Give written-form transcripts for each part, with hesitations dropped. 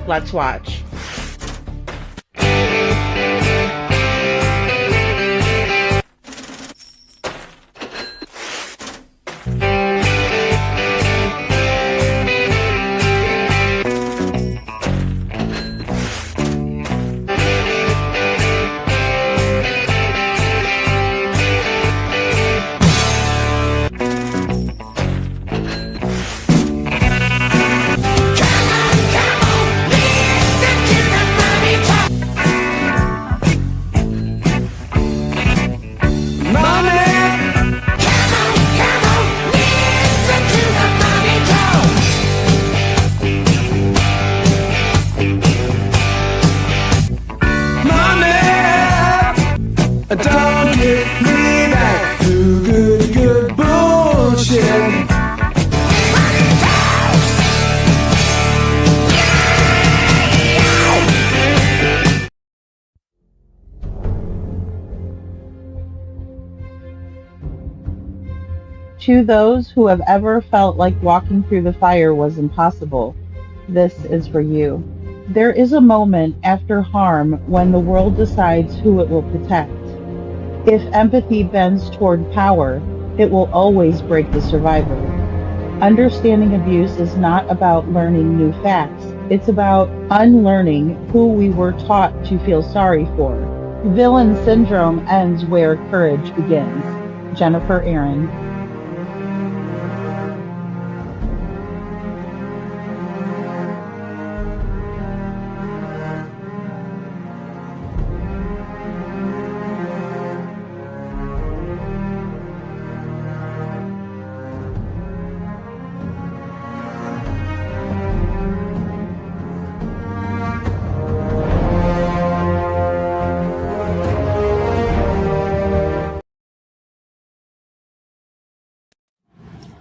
Let's watch. Don't get me back to good bullshit. To those who have ever felt like walking through the fire was impossible, this is for you. There is a moment after harm when the world decides who it will protect. If empathy bends toward power, it will always break the survivor. Understanding abuse is not about learning new facts. It's about unlearning who we were taught to feel sorry for. Villain syndrome ends where courage begins. Jennifer Erin.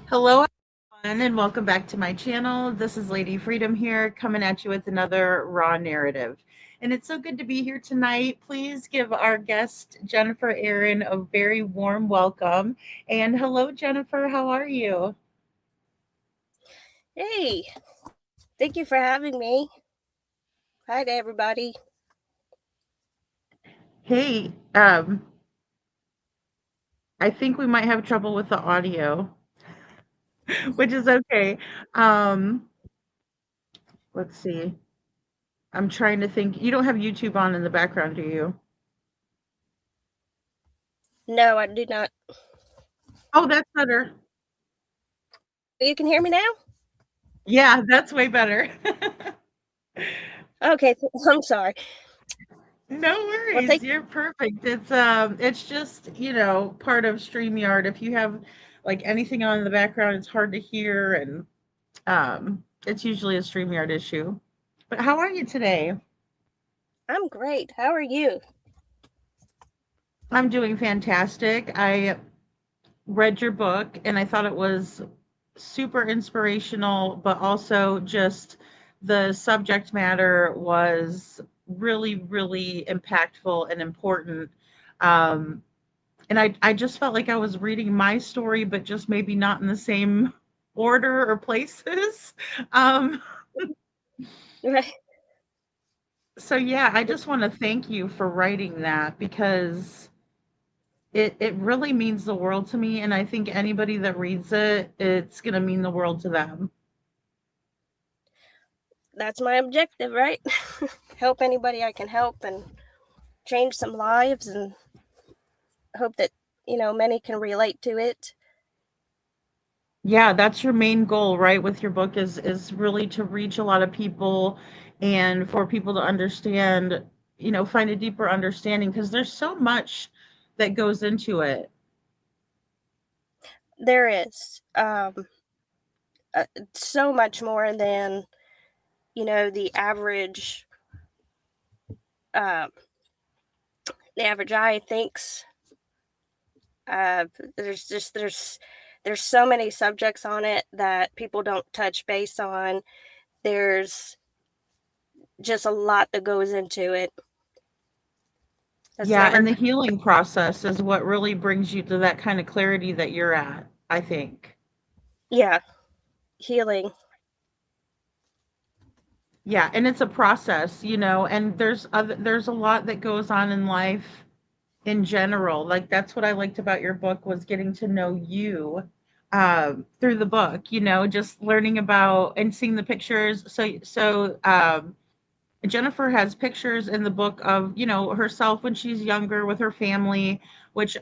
Hello, everyone, and welcome back to my channel. This is Lady Freedom here, coming at you with another raw narrative. And it's so good to be here tonight. Please give our guest, Jennifer Erin, a very warm welcome. And hello, Jennifer, how are you? Hey, thank you for having me. Hi to everybody. Hey, I think we might have trouble with the audio, which is okay. Um, let's see. I'm trying to think. You don't have YouTube on in the background, do you? No, I do not. Oh, that's better. You can hear me now? Yeah, that's way better. Okay, I'm sorry. No Well, worries. You're perfect. It's just, part of StreamYard. If you have like anything on in the background, it's hard to hear and it's usually a StreamYard issue. But how are you today? I'm great. How are you? I'm doing fantastic. I read your book and I thought it was super inspirational, but also just the subject matter was really, really impactful and important. Um, and I just felt like I was reading my story, but just maybe not in the same order or places. Um, Right. so yeah, I just want to thank you for writing that because it really means the world to me, and I think anybody that reads it, it's gonna mean the world to them. That's my objective, right? Help anybody I can help and change some lives and hope that, many can relate to it. Yeah, that's your main goal, right, with your book is really to reach a lot of people and for people to understand, find a deeper understanding because there's so much that goes into it. There is so much more than, uh, the average eye thinks. Uh, there's so many subjects on it that people don't touch base on. There's just a lot that goes into it. That's Yeah, never and the healing process is what really brings you to that kind of clarity that you're at, I think. Yeah, healing. Yeah, and it's a process, and there's a lot that goes on in life in general. Like that's what I liked about your book was getting to know you through the book, just learning about and seeing the pictures. So Jennifer has pictures in the book of, herself when she's younger with her family, which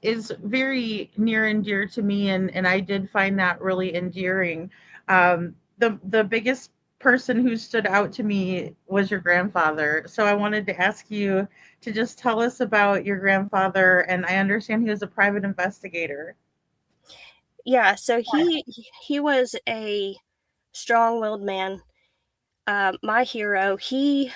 is very near and dear to me, and I did find that really endearing. The biggest person who stood out to me was your grandfather. So I wanted to ask you to just tell us about your grandfather, and I understand he was a private investigator. Yeah, so he was a strong-willed man, my hero. He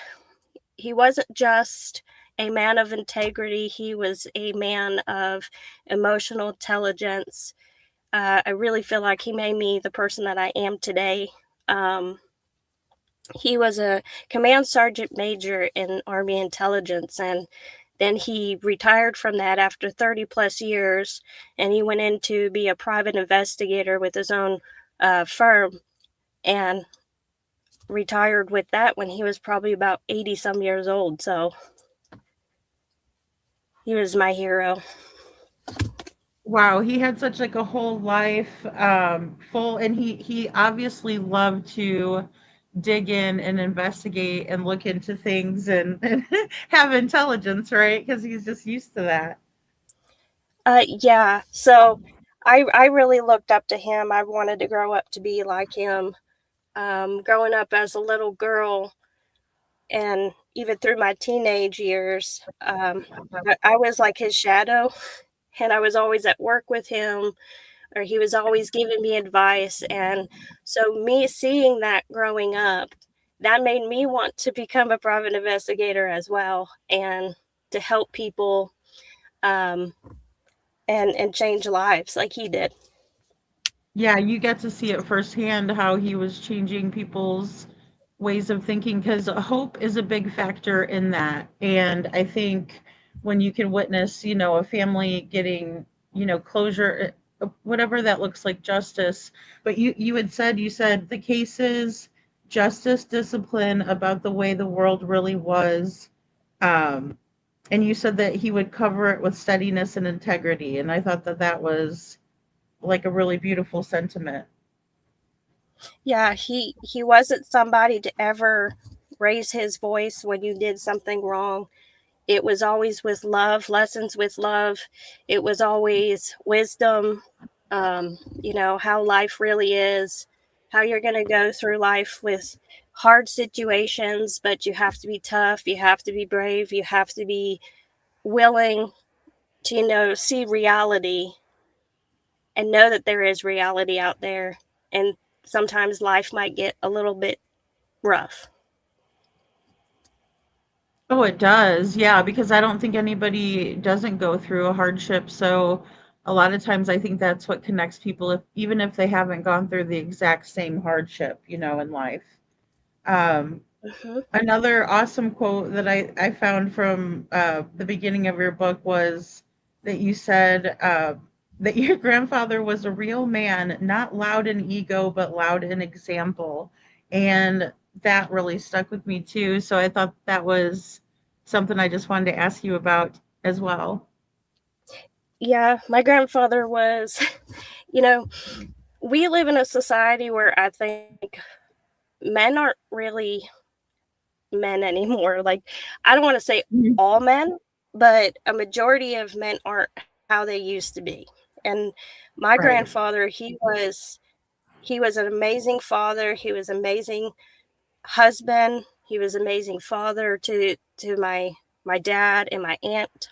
wasn't just a man of integrity, he was a man of emotional intelligence. I really feel like he made me the person that I am today. Um, he was a command sergeant major in Army intelligence, and then he retired from that after 30 plus years, and he went in to be a private investigator with his own firm, and retired with that when he was probably about 80 some years old. So he was my hero. Wow, he had such like a whole life full, and he obviously loved to dig in and investigate and look into things and have intelligence, right? Because he's just used to that. Yeah. So I really looked up to him. I wanted to grow up to be like him. Growing up as a little girl, and even through my teenage years, I was like his shadow, and I was always at work with him, or he was always giving me advice. And so, me seeing that growing up, that made me want to become a private investigator as well, and to help people, um, and change lives like he did. Yeah, you get to see it firsthand how he was changing people's ways of thinking because hope is a big factor in that. And I think when you can witness, a family getting, closure, whatever that looks like, justice. But you said the cases, justice, discipline about the way the world really was. Um, and you said that he would cover it with steadiness and integrity. And I thought that that was like a really beautiful sentiment. Yeah, he wasn't somebody to ever raise his voice when you did something wrong. It was always with love, lessons with love. It was always wisdom, how life really is, how you're going to go through life with hard situations, but you have to be tough, you have to be brave, you have to be willing to, see reality and know that there is reality out there. And sometimes life might get a little bit rough. Oh, it does. Yeah, because I don't think anybody doesn't go through a hardship. So a lot of times I think that's what connects people if even if they haven't gone through the exact same hardship, in life. Um, Hmm. Another awesome quote that I found from the beginning of your book was that you said that your grandfather was a real man, not loud in ego, but loud in example. And that really stuck with me too. So I thought that was something I just wanted to ask you about as well. Yeah, my grandfather was, you know, we live in a society where I think men aren't really men anymore. Like, I don't want to say Mhm. all men, but a majority of men aren't how they used to be. And my Right. grandfather, he was an amazing father. He was an amazing husband. He was an amazing father to my dad and my aunt.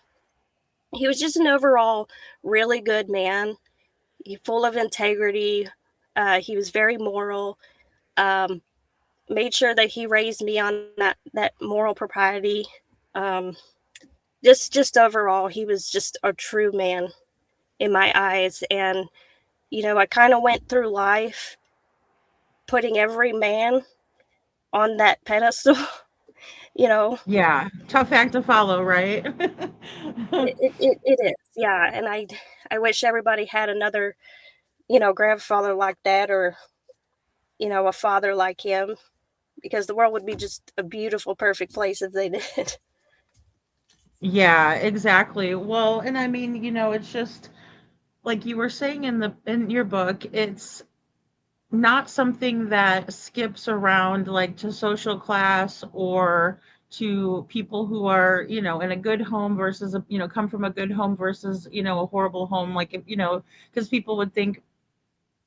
He was just an overall really good man. Full of integrity. He was very moral. Um, Made sure that he raised me on that moral propriety. Um, just overall, he was just a true man in my eyes. And I kind of went through life putting every man on that pedestal. you know, Yeah. Tough act to follow, right? it is, yeah. And I wish everybody had another grandfather like that, or a father like him. because the world would be just a beautiful, perfect place if they did. Yeah, exactly. Well, and I mean, it's just like you were saying in your book, it's not something that skips around like to social class or to people who are, in a good home versus come from a good home versus, a horrible home. Like, if, because people would think,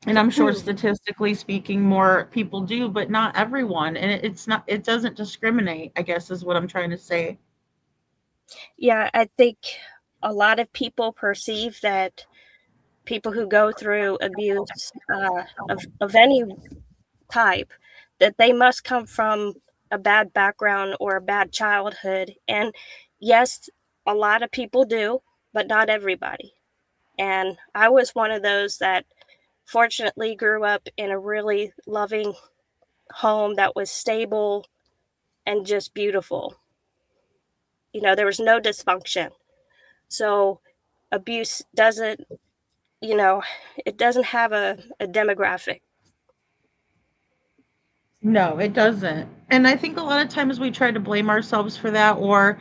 and I'm sure statistically speaking, more people do, but not everyone. And it's not, it doesn't discriminate, I guess is what I'm trying to say. Yeah, I think a lot of people perceive that people who go through abuse of any type, that they must come from a bad background or a bad childhood. And yes, a lot of people do, but not everybody. And I was one of those that fortunately grew up in a really loving home that was stable and just beautiful. There was no dysfunction. So abuse doesn't, you know, it doesn't have a demographic. No, it doesn't. And I think a lot of times we try to blame ourselves for that, or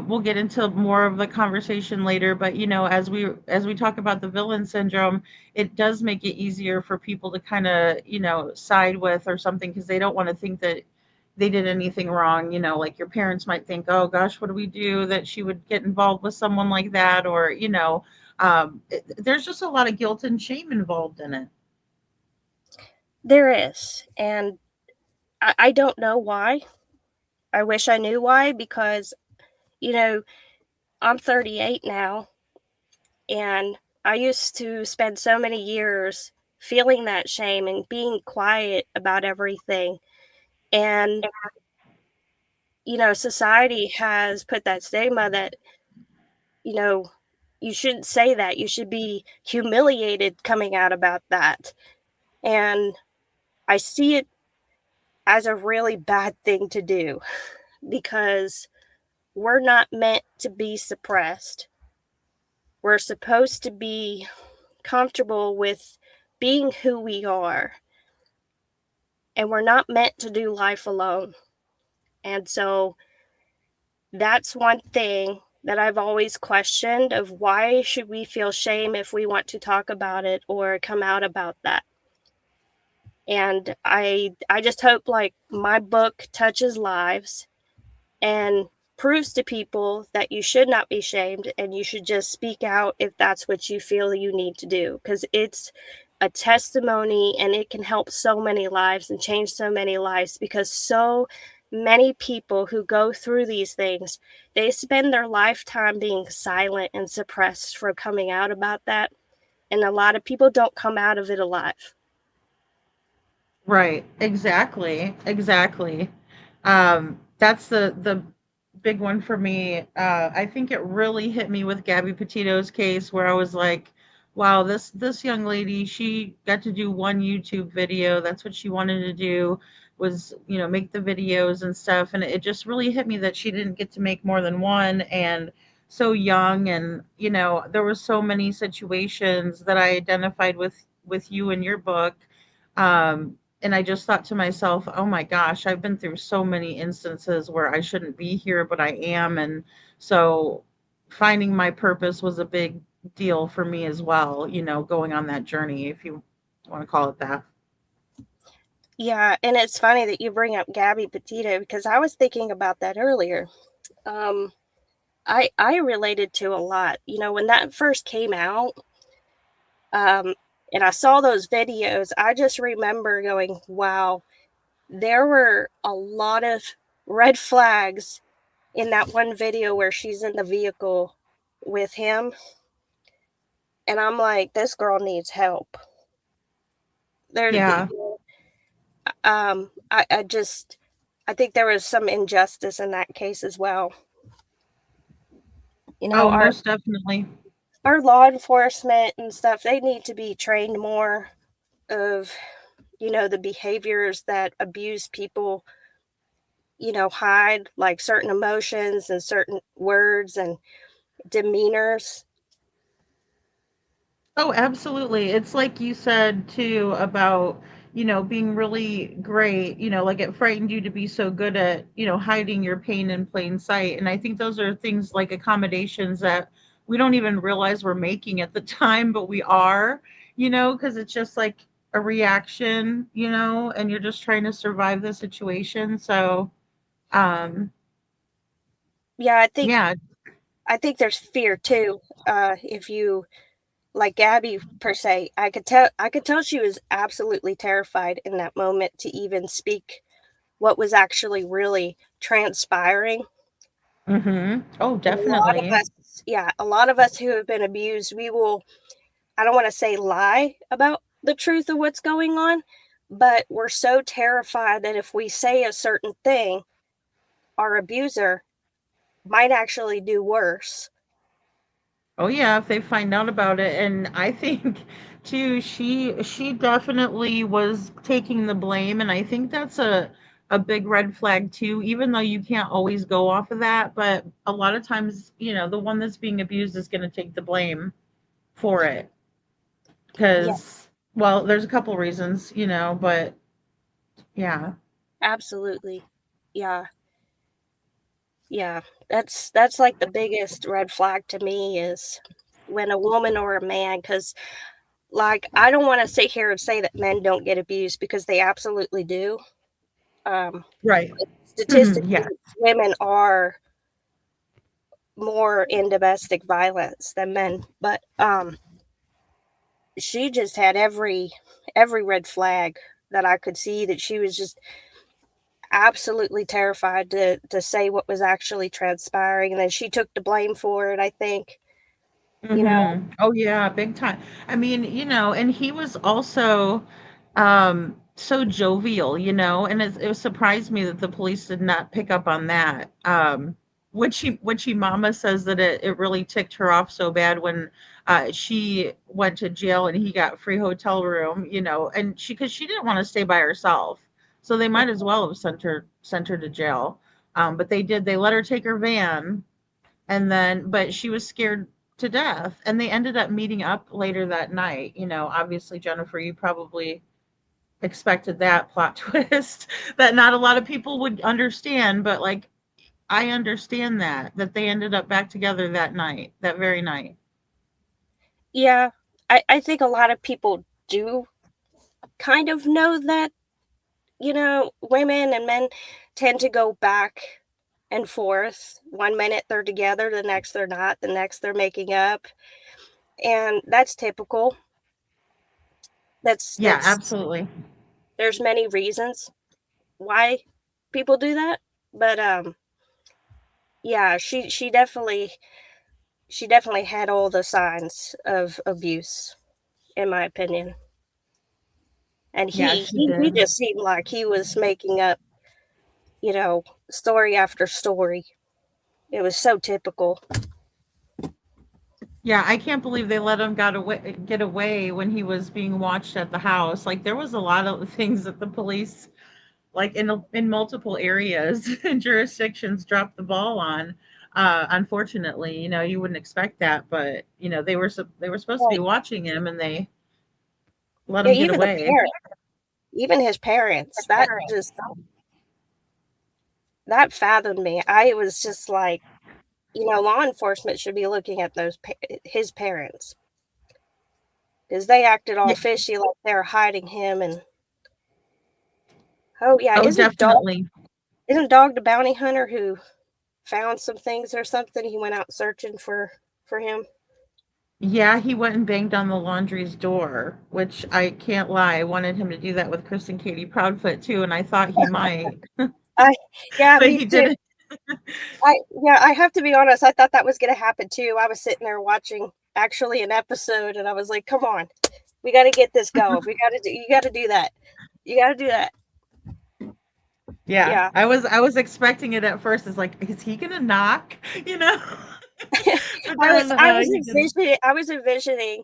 we'll get into more of the conversation later. But as we talk about the villain syndrome, it does make it easier for people to kind of side with or something because they don't want to think that they did anything wrong. Like your parents might think, oh gosh, what do we do that she would get involved with someone like that, or there's just a lot of guilt and shame involved in it. There is. And I don't know why. I wish I knew why because, you know, I'm 38 now, and I used to spend so many years feeling that shame and being quiet about everything. And, society has put that stigma that, you know, you shouldn't say that. You should be humiliated coming out about that. And I see it as a really bad thing to do because we're not meant to be suppressed. We're supposed to be comfortable with being who we are, and we're not meant to do life alone. And so that's one thing that I've always questioned of why should we feel shame if we want to talk about it or come out about that. And I just hope like my book touches lives and proves to people that you should not be shamed and you should just speak out if that's what you feel you need to do, because it's a testimony and it can help so many lives and change so many lives, because so many people who go through these things, they spend their lifetime being silent and suppressed from coming out about that, and a lot of people don't come out of it alive. Right. Exactly. Exactly. That's the big one for me. I think it really hit me with Gabby Petito's case where I was like, wow, this young lady, she got to do one YouTube video. That's what she wanted to do was, make the videos and stuff. And it just really hit me that she didn't get to make more than one and so young. And, there were so many situations that I identified with you in your book. And I just thought to myself, oh my gosh, I've been through so many instances where I shouldn't be here, but I am. And so finding my purpose was a big deal for me as well, going on that journey, if you want to call it that. Yeah, and it's funny that you bring up Gabby Petito because I was thinking about that earlier. Um, I related to a lot. When that first came out, um, and I saw those videos, I just remember going, "Wow, there were a lot of red flags in that one video where she's in the vehicle with him." And I'm like, "This girl needs help." There, Yeah. I think there was some injustice in that case as well. You know, Oh, our most definitely. our law enforcement and stuff, they need to be trained more of, the behaviors that abuse people, hide, like certain emotions and certain words and demeanors. Oh, absolutely. It's like you said too about, being really great, like it frightened you to be so good at, hiding your pain in plain sight. And I think those are things like accommodations that we don't even realize we're making at the time, but we are, because it's just like a reaction, and you're just trying to survive the situation. So, um, Yeah, yeah. I think there's fear too. If you like Gabby per se, I could tell she was absolutely terrified in that moment to even speak what was actually really transpiring. Oh, And a lot of definitely. us, yeah, a lot of us who have been abused, we will, I don't want to say lie about the truth of what's going on, but we're so terrified that if we say a certain thing, our abuser might actually do worse. Oh yeah, if they find out about it. And I think too, she definitely was taking the blame, and I think that's a big red flag too, even though you can't always go off of that, but a lot of times, the one that's being abused is going to take the blame for it Yeah, because, well, there's a couple reasons, but yeah. absolutely. Yeah. Yeah. That's like the biggest red flag to me is when a woman or a man, cuz like I don't want to sit here and say that men don't get abused because they absolutely do. Um Right. Statistically Yeah. women are more in domestic violence than men, but she just had every red flag that I could see that she was just absolutely terrified to say what was actually transpiring, and then she took the blame for it, I think, you know? Oh yeah, big time. I mean, and he was also so jovial, and it surprised me that the police did not pick up on that. When she mama says that it really ticked her off so bad when she went to jail and he got free hotel room, and because she didn't want to stay by herself. So they might as well have sent her to jail. But they let her take her van, and then but she was scared to death, and they ended up meeting up later that night. Obviously, Jennifer, you probably expected that plot twist that not a lot of people would understand, but like I understand that they ended up back together that very night. Yeah, I think a lot of people do kind of know that, women and men tend to go back and forth. One minute they're together, the next they're not, the next they're making up, and that's typical. Yeah, That's absolutely. there's many reasons why people do that, but, yeah, she definitely had all the signs of abuse, in my opinion, and Yeah, he she he did. just seemed like he was making up, story after story. It was so typical. Yeah, I can't believe they let him get away when he was being watched at the house. Like there was a lot of things that the police, like in multiple areas and jurisdictions, dropped the ball on. Unfortunately, you wouldn't expect that, but they were supposed to be Like, watching him, and they let yeah, him get away. even his parents, that fathomed me. I was just like, law enforcement should be looking at his parents, because they acted all Yeah. fishy like they're hiding him. And oh yeah, Oh, definitely. isn't Dog the bounty hunter who found some things or something? He went out searching for him. Yeah, he went and banged on the laundry's door, which I can't lie. I wanted him to do that with Chris and Katie Proudfoot too, and I thought he might, I Yeah, but me he too. didn't. I have to be honest, I thought that was gonna happen too. I was sitting there watching actually an episode and I was like, "Come on. We gotta get this going. You gotta do that. You gotta do that." Yeah, Yeah. I was expecting it at first. It's like, is he gonna knock? You know, but then he didn't. I was envisioning,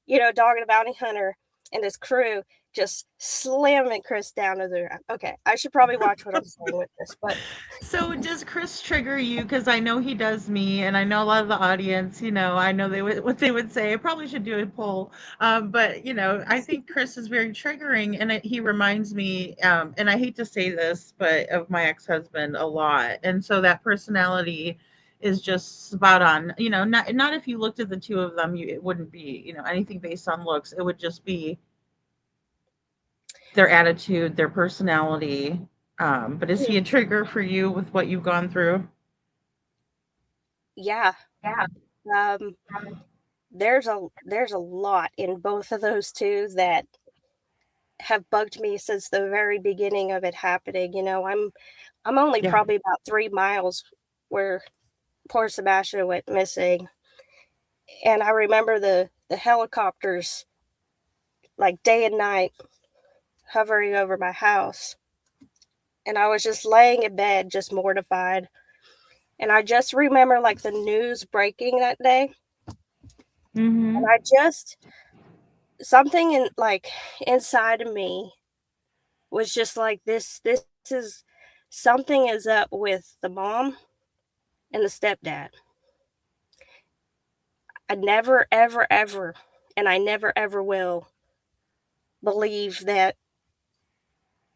Dog and the Bounty Hunter and his crew, just slamming Chris down to the ground. Okay, I should probably watch what I'm saying with this, but So does Chris trigger you? Because I know he does me, and I know a lot of the audience. I know they would what they would say. I probably should do a poll, but I think Chris is very triggering, and he reminds me. And I hate to say this, but of my ex-husband a lot, and so that personality is just spot on. Not if you looked at the two of them, it wouldn't be anything based on looks. It would just be their attitude, their personality. But is he a trigger for you with what you've gone through? yeah, um, there's a lot in both of those two that have bugged me since the very beginning of it happening. I'm only Yeah. probably about 3 miles where poor Sebastian went missing, and I remember the helicopters like day and night hovering over my house, and I was just laying in bed, just mortified. And I just remember like the news breaking that day, and Mhm. I just something in like inside of me was just like this is something is up with the mom and the stepdad. I never ever ever and I never ever will believe that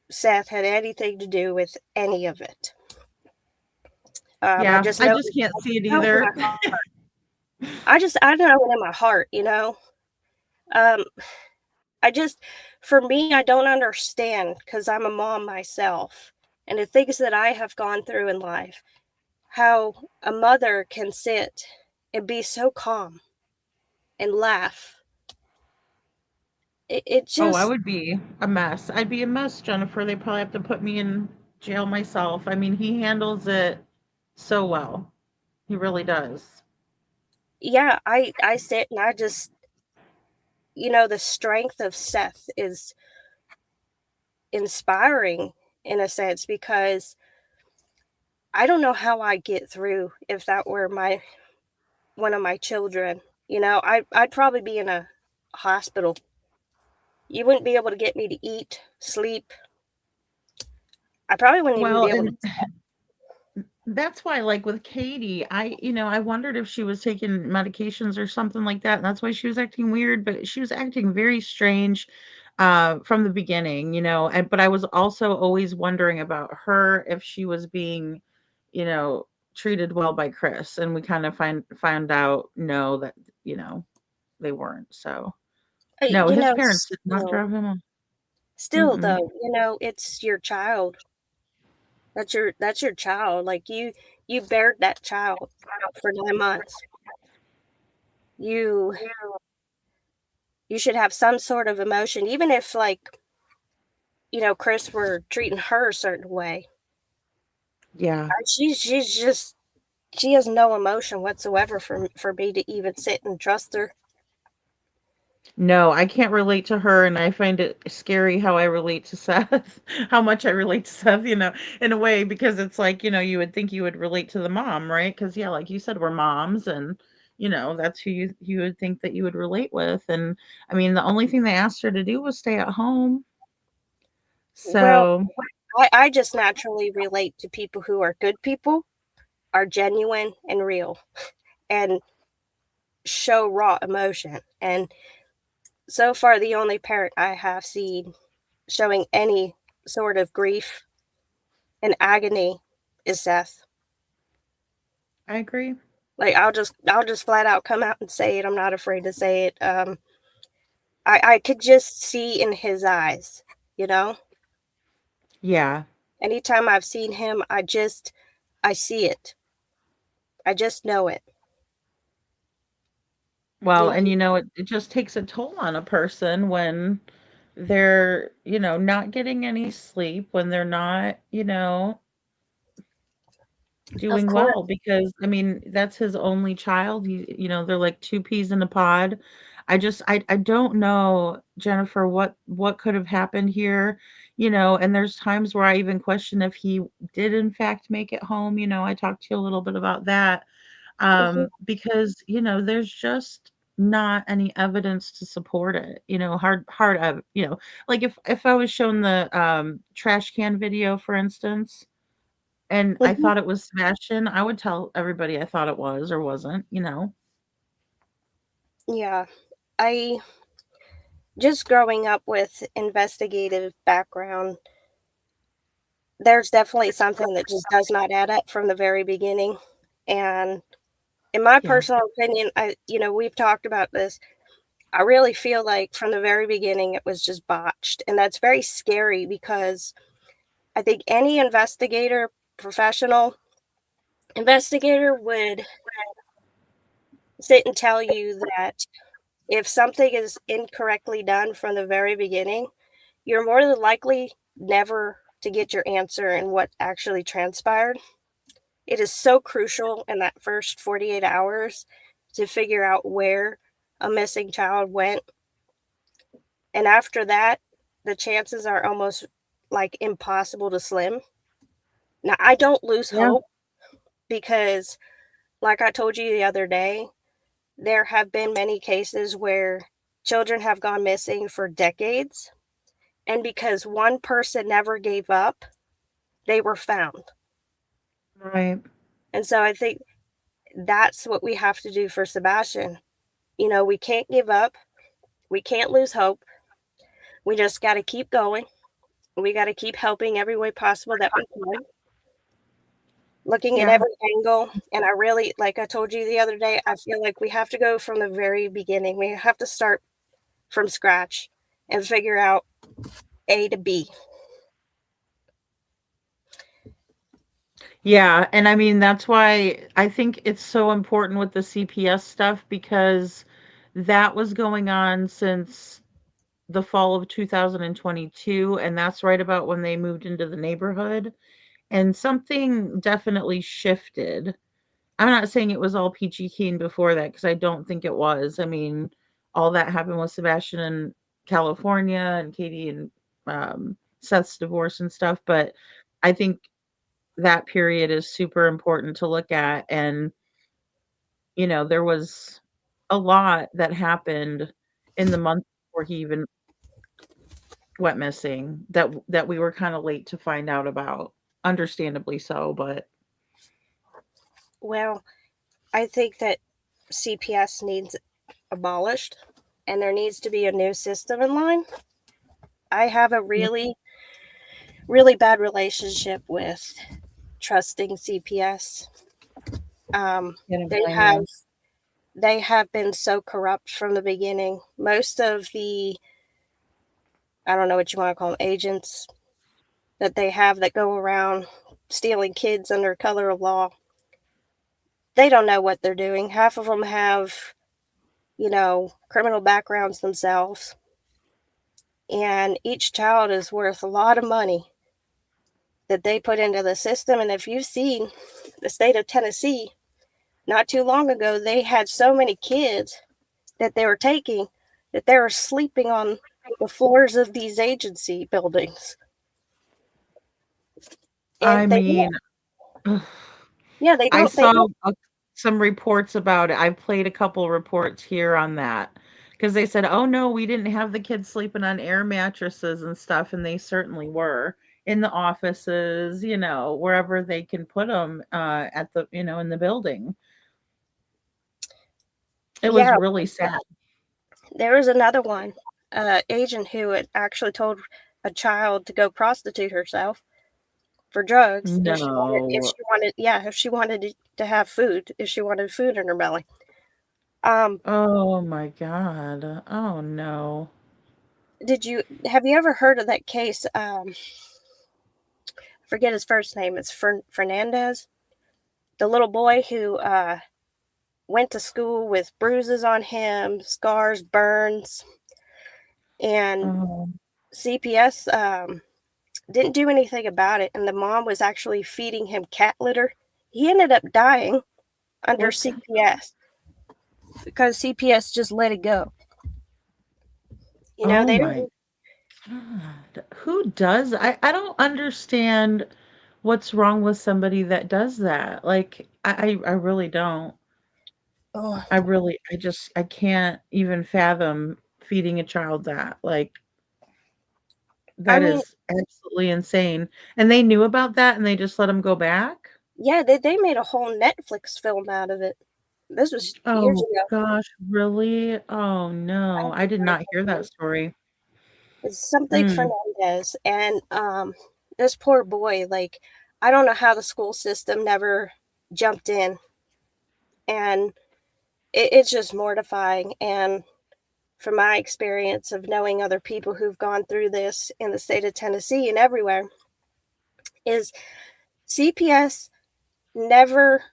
Seth had anything to do with any of it. I Yeah, just I know just can't see it know in either. my I know it in my heart. Um, I just for me, I don't understand because 'cause I'm a mom myself, and the things that I have gone through in life, how a mother can sit and be so calm and laugh. It Oh, I just would be a mess. I'd be a mess, Jennifer. They probably have to put me in jail myself. I mean, he handles it so well. He really does. yeah, I sit and I just the strength of Seth is inspiring in a sense because I don't know how I get through if that were my one of my children. I'd probably be in a hospital. You wouldn't be able to get me to eat, sleep. I probably wouldn't even Well, be able to. and that's why, like with Katie, I wondered if she was taking medications or something like that. And that's why she was acting weird, but she was acting very strange from the beginning, but I was also always wondering about her if she was being, you know, treated well by Chris. And we kind of found out no, that, you know, they weren't. So no, his parents did not Still, drive him. still Mm-mm. though, it's your child. That's your child. Like you bared that child for 9 months. You you should have some sort of emotion, even if like Chris were treating her a certain way. Yeah. She's just she has no emotion whatsoever for me to even sit and trust her. No, I can't relate to her, and I find it scary how I relate to Seth, how much I relate to Seth, in a way, because it's like, you would think you would relate to the mom, right? Because yeah, like you said, we're moms, and that's who you would think that you would relate with. And I mean, the only thing they asked her to do was stay at home. Well, So I just naturally relate to people who are good people, are genuine and real, and show raw emotion. And so far, the only parent I have seen showing any sort of grief and agony is Seth. I agree. Like I'll just flat out come out and say it. I'm not afraid to say it. I could just see in his eyes, you know. Yeah. Anytime I've seen him, I see it. I just know it. You Well, and know, it just takes a toll on a person when they're, not getting any sleep, when they're not, of doing course. well, because I mean, that's his only child. They're like two peas in a pod. I don't know, Jennifer, what could have happened here, and there's times where I even question if he did in fact make it home. I talked to you a little bit about that. Mhm. Because, there's just not any evidence to support it. Like if I was shown the trash can video, for instance, and I Mhm. thought it was Sebastian, I would tell everybody I thought it was or wasn't. Yeah. I just growing up with investigative background, there's definitely something that just does not add up from the very beginning. And in my Yeah. personal opinion, we've talked about this. I really feel like from the very beginning it was just botched. And that's very scary because I think any professional investigator would sit and tell you that if something is incorrectly done from the very beginning, you're more than likely never to get your answer in what actually transpired. It is so crucial in that first 48 hours to figure out where a missing child went. And after that, the chances are almost like impossible to slim. Now, I don't lose Yeah. hope because, like I told you the other day, there have been many cases where children have gone missing for decades. And because one person never gave up, they were found. Right. And so I think that's what we have to do for Sebastian. We can't give up. We can't lose hope. We just got to keep going. We got to keep helping every way possible that we can, looking at Yeah. every angle. And I really, like I told you the other day, I feel like we have to go from the very beginning. We have to start from scratch and figure out A to B. Yeah, and I mean that's why I think it's so important with the CPS stuff because that was going on since the fall of 2022, and that's right about when they moved into the neighborhood, and something definitely shifted. I'm not saying it was all peachy keen before that because I don't think it was. I mean, all that happened with Sebastian in California and Katie and Seth's divorce and stuff, but I think that period is super important to look at. And, there was a lot that happened in the month before he even went missing that we were kind of late to find out about. Understandably so, but Well, I think that CPS needs abolished and there needs to be a new system in line. I have a yeah, really, really bad relationship with trusting CPS. I don't They blame have you. they have been so corrupt from the beginning. Most of the, I don't know what you want to call them, agents that they have that go around stealing kids under color of law, they don't know what they're doing. Half of them have, criminal backgrounds themselves, and each child is worth a lot of money that they put into the system. And if you've seen the state of Tennessee, not too long ago, they had so many kids that they were taking that they were sleeping on the floors of these agency buildings. I And they mean, don't, yeah, they I don't, they saw don't, some reports about it. I played a couple reports here on that because they said, "Oh no, we didn't have the kids sleeping on air mattresses and stuff," and they certainly were in the offices, wherever they can put them in the building. It was yeah, really sad. there was another one, agent who had actually told a child to go prostitute herself for drugs No. if she wanted to have food, if she wanted food in her belly. Um, Oh my God. Oh no. have you ever heard of that case? I forget his first name. It's Fernandez, the little boy who went to school with bruises on him, scars, burns, and Oh, CPS didn't do anything about it. And the mom was actually feeding him cat litter. He ended up dying under what? CPS because CPS just let it go. Oh They my didn't. God. Who does? I don't understand what's wrong with somebody that does that. Like I really don't. Oh, I can't even fathom feeding a child that. Like, I that mean, is absolutely insane. And they knew about that and they just let him go back? yeah, they made a whole Netflix film out of it. This was years Oh ago. gosh, really? Oh I no, have I to did find not hear that something. story. It's something Mm, Fernandez, and this poor boy. Like, I don't know how the school system never jumped in, and it's just mortifying. And from my experience of knowing other people who've gone through this in the state of Tennessee and everywhere, is CPS never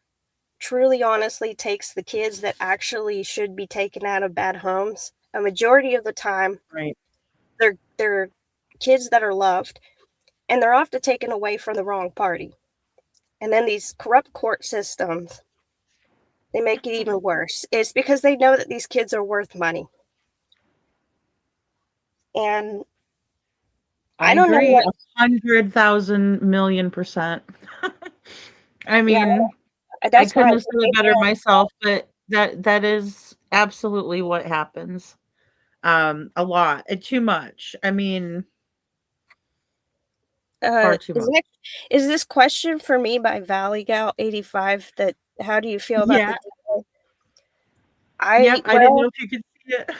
truly honestly takes the kids that actually should be taken out of bad homes. A majority of the time, right. they're kids that are loved, and they're often taken away from the wrong party. And then these corrupt court systems, they make it even worse. It's because they know that these kids are worth money. And I I don't know agree what, 100,000,000,000%. I yeah, mean, I that's why I couldn't have think said it they better know. myself, but that is absolutely what happens. A lot, too much. I mean, far too Is much. that is this question for me by Valley Gal 85 that how do you feel about the Yeah, DA? yep, I didn't know Well, if you could see it.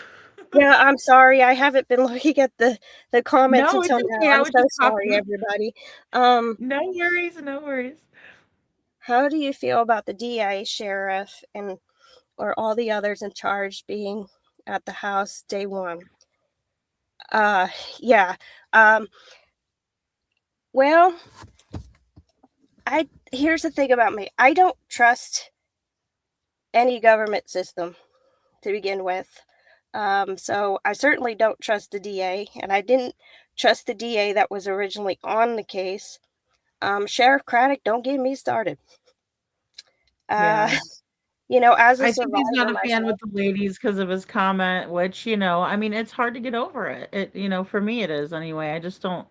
yeah, I'm sorry. I haven't been looking at the comments No, it's until now. okay, I I'm was so just sorry, talking. everybody. Um, No worries, no worries. how do you feel about the DA, sheriff, and or all the others in charge being at the house day one? Uh, yeah. Um, well, I here's the thing about me. I don't trust any government system to begin with. So I certainly don't trust the DA, and I didn't trust the DA that was originally on the case. Sheriff Craddock, don't get me started. Uh, Yeah. as a I think he's not survivor a fan with myself, the ladies because of his comment, which, I mean, it's hard to get over it. For me it is anyway. I just don't.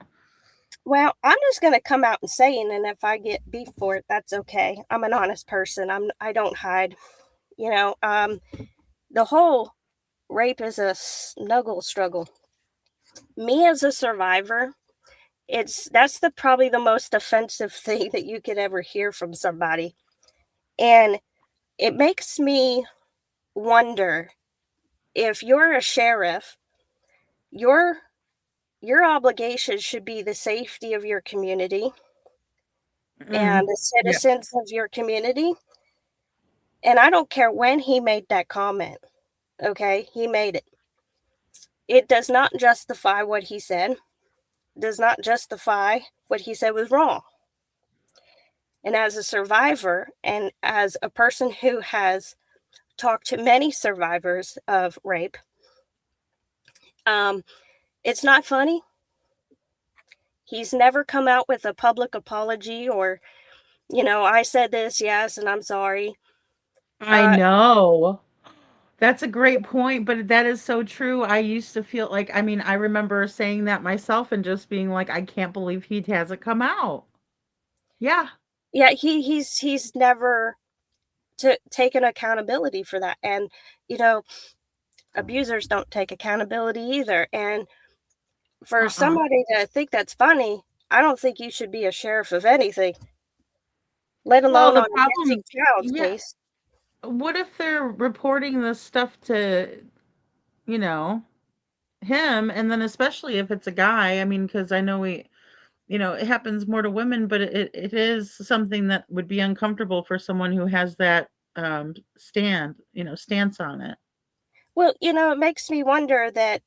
well, I'm just gonna come out and say it, and if I get beef for it, that's okay. I'm an honest person. I don't hide. The whole rape is a snuggle struggle. Me as a survivor, that's the probably the most offensive thing that you could ever hear from somebody. And it makes me wonder if you're a sheriff, your your obligation should be the safety of your community Mm, and the yeah. citizens of your community. And I don't care when he made that comment. Okay, he made it. It does not justify what he said. Does not justify what he said was wrong. And as a survivor and as a person who has talked to many survivors of rape, um, it's not funny. He's never come out with a public apology or, I said this, yes, and I'm sorry. I Uh, know. That's a great point, but that is so true. I used to feel like, I mean, I remember saying that myself and just being like, I can't believe he hasn't come out. Yeah. yeah, he's never taken accountability for that, and you know, abusers don't take accountability either. And for Uh-uh. somebody to think that's funny, I don't think you should be a sheriff of anything, let Well, alone the on a missing problem, child's yeah. case. What if they're reporting this stuff to, you know, him, and then especially if it's a guy, I mean, because I know it happens more to women, but it is something that would be uncomfortable for someone who has that stance on it. Well, it makes me wonder that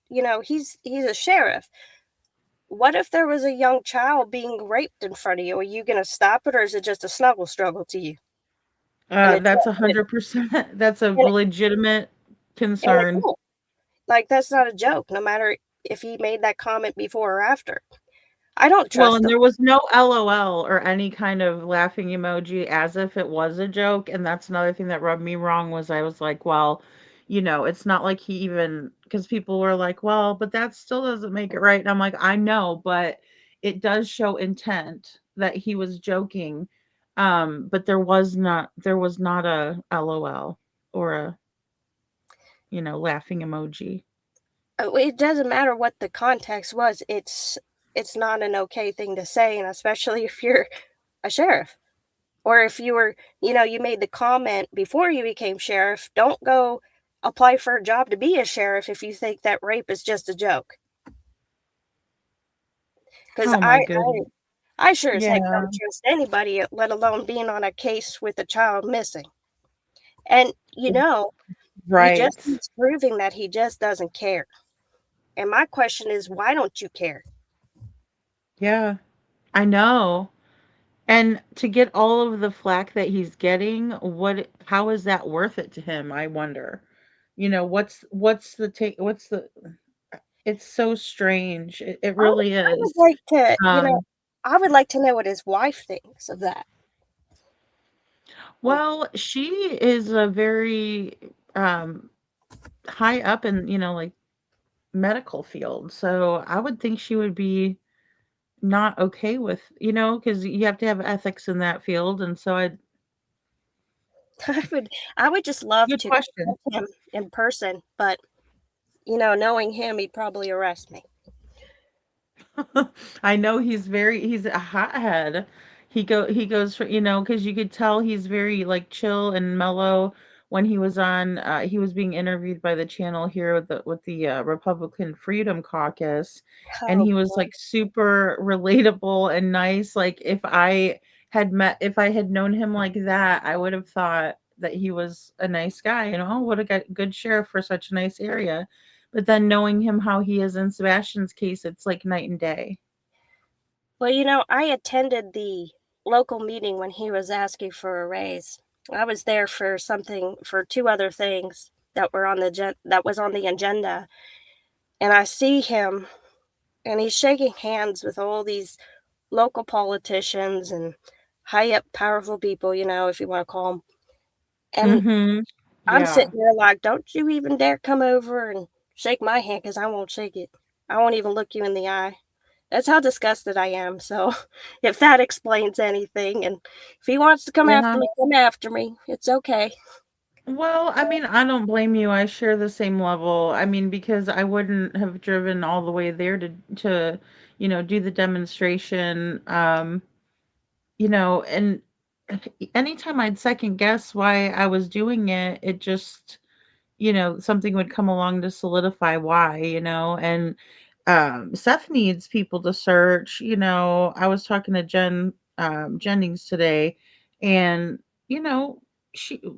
he's a sheriff. What if there was a young child being raped in front of you? Are you going to stop it, or is it just a snuggle struggle to you? And it, That's 100%. That's a and, legitimate and it concern. won't. Like, that's not a joke, no matter if he made that comment before or after. I don't Well, trust and him. there was no LOL or any kind of laughing emoji as if it was a joke, and that's another thing that rubbed me wrong was I was like, "Well, it's not like he even," because people were like, "Well, but that still doesn't make it right." And I'm like, "I know, but it does show intent that he was joking." But there was not a LOL. or a, laughing emoji. It doesn't matter what the context was. It's not an okay thing to say, and especially if you're a sheriff or if you were, you made the comment before you became sheriff. Don't go apply for a job to be a sheriff if you think that rape is just a joke. Because Oh my goodness. I sure as heck Yeah, don't trust anybody, let alone being on a case with a child missing. And he just right. keeps proving that he just doesn't care. And my question is, why don't you care? Yeah, I know. And to get all of the flack that he's getting, how is that worth it to him, I wonder. What's the take what's the it's so strange. It really I would is. like to, Um, I would like to know what his wife thinks of that. Mm. well, she is a very um high up in, like medical field. So I would think she would be not okay with, because you have to have ethics in that field. And so I would, I would just love good to question. meet him in person, but knowing him, he'd probably arrest me. I know he's a hothead. He goes for, because you could tell he's very like chill and mellow when he was being interviewed by the channel here with the Republican Freedom Caucus, and Oh, he was like super relatable and nice. Like if I had known him like that, I would have thought that he was a nice guy, what a good sheriff for such a nice area. But then knowing him how he is in Sebastian's case, it's like night and day. well, I attended the local meeting when he was asking for a raise. I was there for two other things that were that was on the agenda, and I see him, and he's shaking hands with all these local politicians and high up, powerful people, if you want to call them. And Mhm. I'm Yeah. sitting there like, don't you even dare come over and shake my hand because I won't shake it. I won't even look you in the eye. That's how disgusted I am. So, if that explains anything, and if he wants to Yeah. come after me. It's okay. Well, I mean, I don't blame you. I share the same level. I mean, because I wouldn't have driven all the way there to, do the demonstration. And anytime I'd second guess why I was doing it, it just something would come along to solidify why, and Seth needs people to search. I was talking to Jennings today, and you know,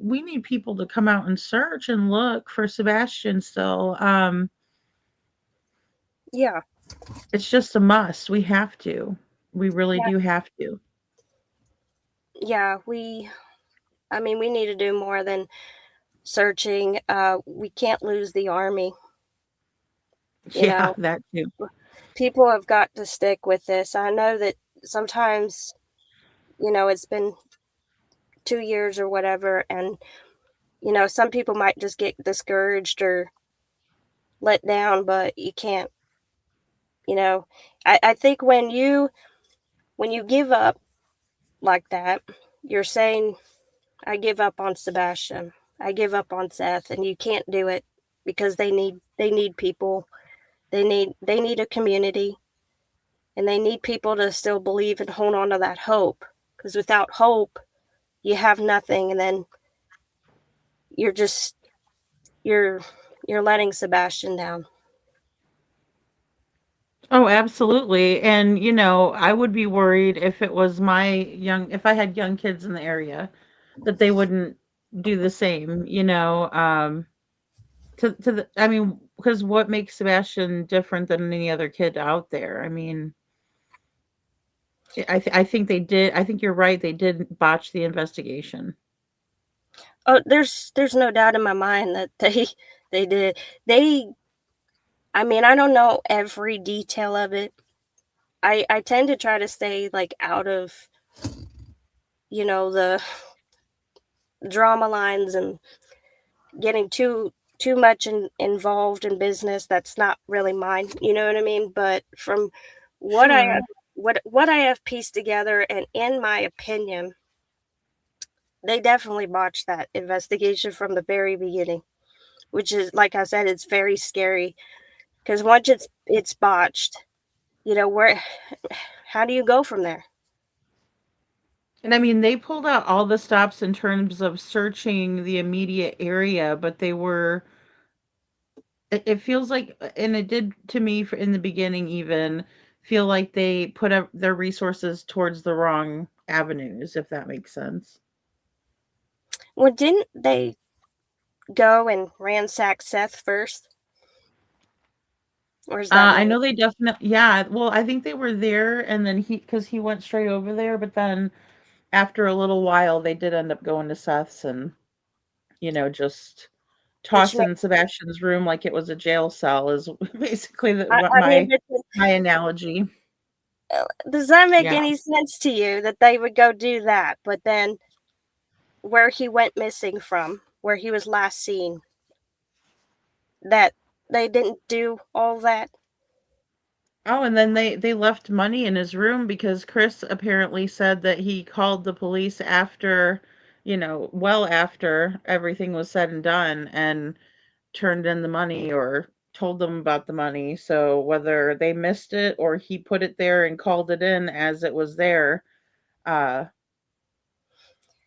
we need people to come out and search and look for Sebastian still. Yeah. It's just a must. We have to. We really Yeah. do have to. Yeah. I mean, we need to do more than searching. We can't lose the army. You Yeah, know, that too. people have got to stick with this. I know that sometimes, it's been 2 years or whatever, and some people might just get discouraged or let down, but you can't, you know. I think when you give up like that, you're saying, I give up on Sebastian. I give up on Seth, and you can't do it because they need people. They need a community, and they need people to still believe and hold on to that hope. Because without hope, you have nothing, and then you're just you're you're letting Sebastian down. Oh, absolutely. And I would be worried if I had young kids in the area that they wouldn't do the same, to the I mean, because what makes Sebastian different than any other kid out there? I mean, I think they did. I think you're right. They did botch the investigation. Oh, there's no doubt in my mind that they did. They I mean, I don't know every detail of it. I tend to try to stay like out of, the drama lines and getting too much involved in business that's not really mine, you know what I mean? But from what I Sure. have what I have pieced together, and in my opinion, They definitely botched that investigation from the very beginning, which is, like I said, it's very scary because once it's botched, where how do you go from there? And I mean, they pulled out all the stops in terms of searching the immediate area, but they were, it feels like, and it did to me in the beginning even, feel like they put up their resources towards the wrong avenues, if that makes sense. Well, didn't they go and ransack Seth first, or is that I more? know they definitely, yeah. Well, I think they were there, and then because he went straight over there, but then after a little while, they did end up going to Seth's and, just Which makes tossing Sebastian's room like it was a jail cell is basically what I mean, my analogy. does that make Yeah. any sense to you that they would go do that, but then where he went missing from, where he was last seen, that they didn't do all that? Oh, and then they left money in his room because Chris apparently said that he called the police after, well after everything was said and done and turned in the money or told them about the money. So whether they missed it or he put it there and called it in as it was there, uh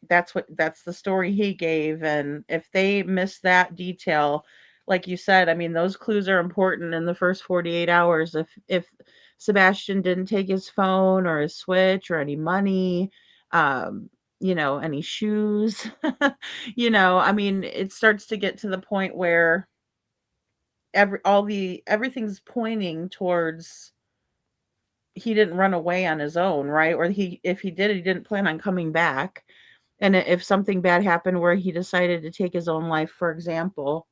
that's the story he gave, and if they miss that detail, like you said, I mean, those clues are important in the first 48 hours. If Sebastian didn't take his phone or his Switch or any money, um, any shoes, I mean, it starts to get to the point where everything's pointing towards he didn't run away on his own, right? Or if he did, he didn't plan on coming back. And if something bad happened where he decided to take his own life, for example,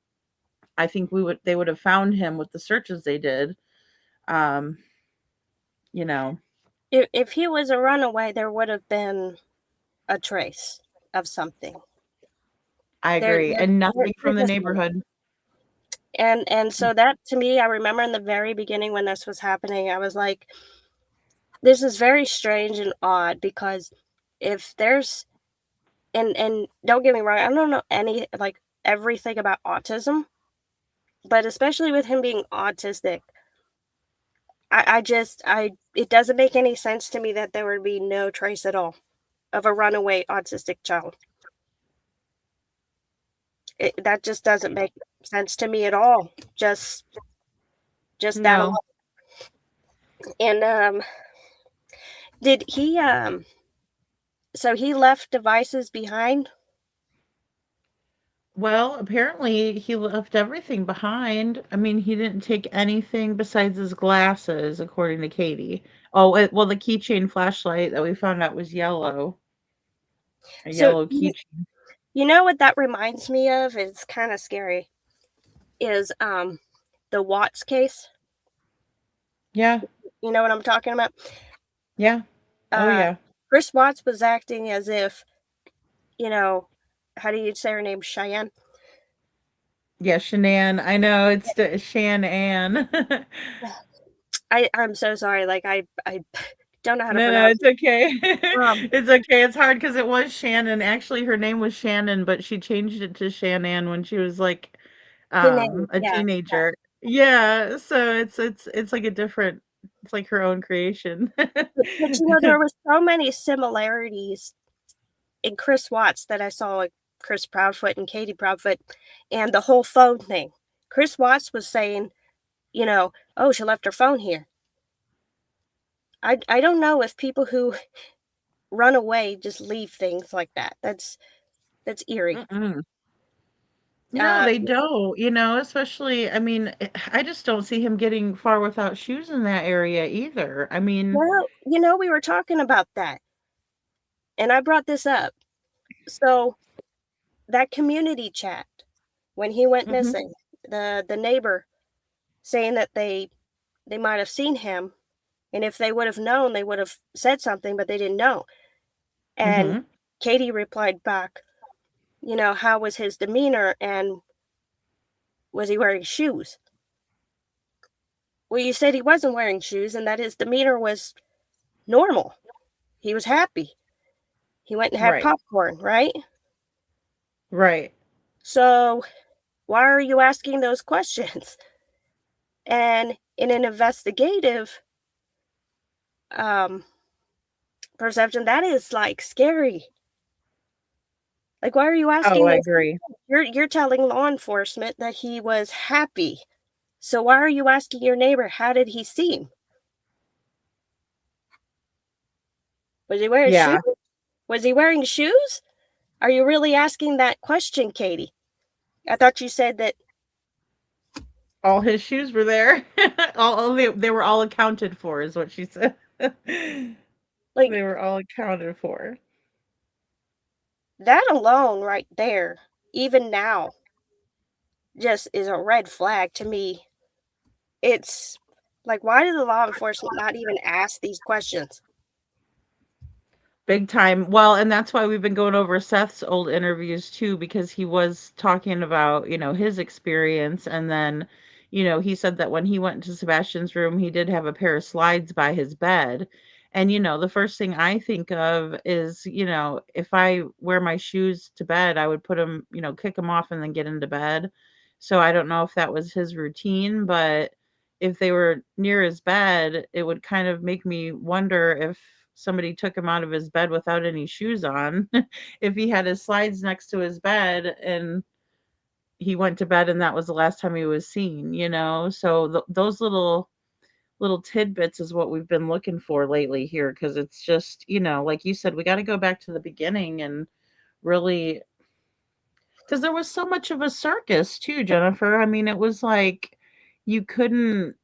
I think they would have found him with the searches they did. Um, you know, If he was a runaway, there would have been a trace of something. I There, agree. there, And there, nothing there from the just would. neighborhood. And so that to me, I remember in the very beginning when this was happening, I was like, this is very strange and odd because if there's and don't get me wrong, I don't know any like everything about autism, but especially with him being autistic, I just I it doesn't make any sense to me that there would be no trace at all of a runaway autistic child. That just doesn't make sense to me at all. Just that alone. No. And did he so he left devices behind? Well, apparently he left everything behind. I mean, he didn't take anything besides his glasses, according to Katie. Oh, well, the keychain flashlight that we found out was yellow, a So yellow keychain. you know what that reminds me of? It's kind of scary. Is the Watts case? Yeah, You know what I'm talking about? yeah. Oh, Uh, yeah. Chris Watts was acting as if, you know, how do you say her name? Cheyenne. Yeah, Shanann. I know it's the Shan Ann. I'm so sorry. Like I don't know how to No, no, pronounce it's okay. it. It's okay. It's hard because it was Shannon. Actually, her name was Shannon, but she changed it to Shanann when she was like Janae. a Yeah. teenager. Yeah, so it's like a different it's like her own creation. But there was so many similarities in Chris Watts that I saw like Chris Proudfoot and Katie Proudfoot and the whole phone thing. Chris Watts was saying, oh, she left her phone here. I don't know if people who run away just leave things like that. That's eerie. Mm-mm. No, Uh, they don't, especially, I mean, I just don't see him getting far without shoes in that area either. I mean, well, we were talking about that, and I brought this up. So that community chat when he went mhm, missing, the neighbor saying that they might have seen him, and if they would have known, they would have said something, but they didn't know. And mhm, Katie replied back, how was his demeanor and was he wearing shoes? Well, you said he wasn't wearing shoes and that his demeanor was normal. He was happy. He went and had right. popcorn, right? Right. So why are you asking those questions? And in an investigative um, perception, that is like scary. Like, why are you Oh, asking I those? agree. You're telling law enforcement that he was happy. So why are you asking your neighbor how did he seem? Was he wearing shoes? Yeah. Was he wearing shoes? Are you really asking that question, Katie? I thought you said that, All his shoes were there. They were all accounted for, is what she said. like, They were all accounted for. that alone right there, even now, just is a red flag to me. It's like, why did the law enforcement not even ask these questions? Big time. Well, and that's why we've been going over Seth's old interviews too, because he was talking about, his experience. And then, he said that when he went into Sebastian's room, he did have a pair of slides by his bed. And, the first thing I think of is, if I wear my shoes to bed, I would put them, kick them off and then get into bed. So I don't know if that was his routine, but if they were near his bed, it would kind of make me wonder if somebody took him out of his bed without any shoes on, if he had his slides next to his bed and he went to bed and that was the last time he was seen. So those little tidbits is what we've been looking for lately here, because it's just, like you said, we got to go back to the beginning and really, because there was so much of a circus too, Jennifer. I mean, it was like you couldn't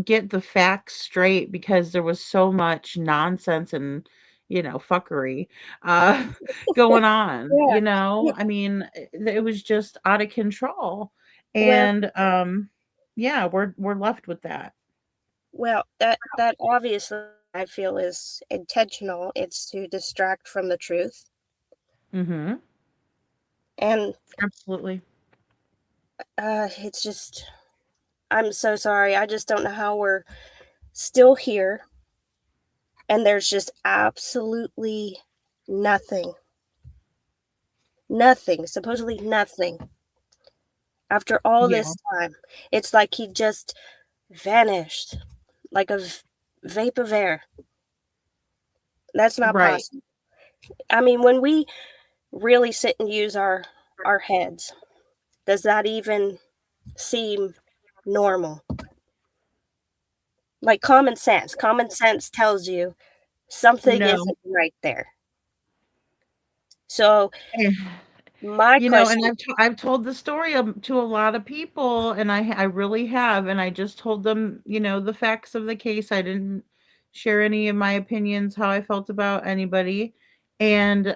get the facts straight because there was so much nonsense and, fuckery, uh, going on, Yeah. I mean, it was just out of control, Well, and, yeah, we're left with that. well, that obviously I feel is intentional. It's to distract from the truth. Mhm. And Absolutely. it's just, I'm so sorry. I just don't know how we're still here and there's just absolutely nothing, nothing, supposedly nothing after all Yeah, this time. It's like he just vanished like a vape of air. That's not right. possible. I mean, when we really sit and use our heads, does that even seem normal? Like common sense tells you something No. isn't right there. So my And question, I've told the story, to a lot of people, and I really have, and I just told them, the facts of the case. I didn't share any of my opinions, how I felt about anybody, and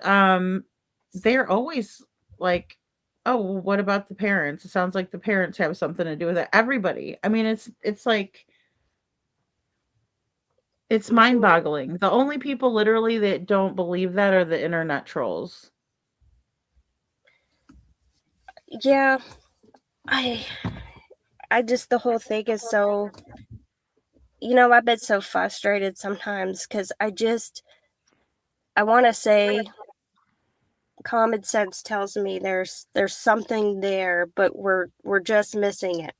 they're always like, "Oh, well, what about the parents? It sounds like the parents have something to do with it." Everybody. I mean, it's like it's mhm, mind-boggling. The only people literally that don't believe that are the internet trolls. yeah, I I just the whole thing is so, I've been so frustrated sometimes because I want to say common sense tells me there's something there, but we're just missing it.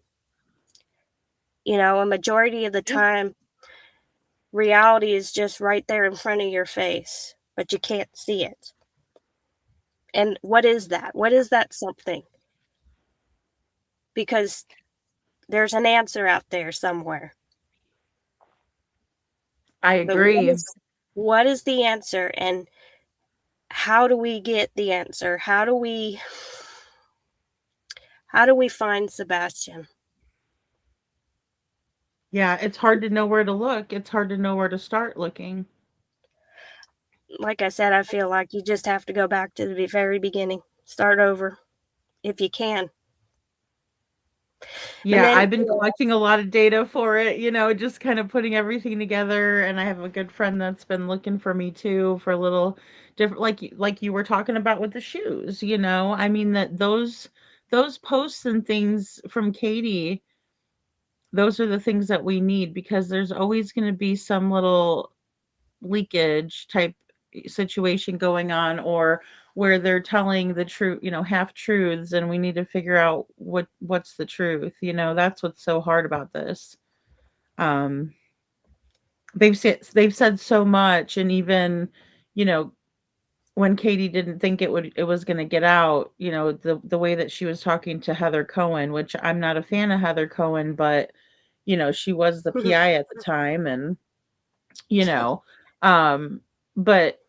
A majority of the Yeah, time, reality is just right there in front of your face, but you can't see it. And what is that? What is that something? Because there's an answer out there somewhere. I But what agree. is the answer and how do we get the answer? How do we find Sebastian? Yeah, it's hard to know where to look. It's hard to know where to start looking. Like I said, I feel like you just have to go back to the very beginning. Start over if you can. And Yeah, then, I've been collecting a lot of data for it, just kind of putting everything together. And I have a good friend that's been looking for me too for a little different, like you were talking about with the shoes. I mean that those posts and things from Katie, those are the things that we need because there's always going to be some little leakage type, situation going on, or where they're telling the truth, half truths, and we need to figure out what's the truth. That's what's so hard about this. Um, they've said so much, and even, you know, when Katie didn't think it was gonna get out, the way that she was talking to Heather Cohen, which I'm not a fan of Heather Cohen, but she was the PI at the time, and you know, um, but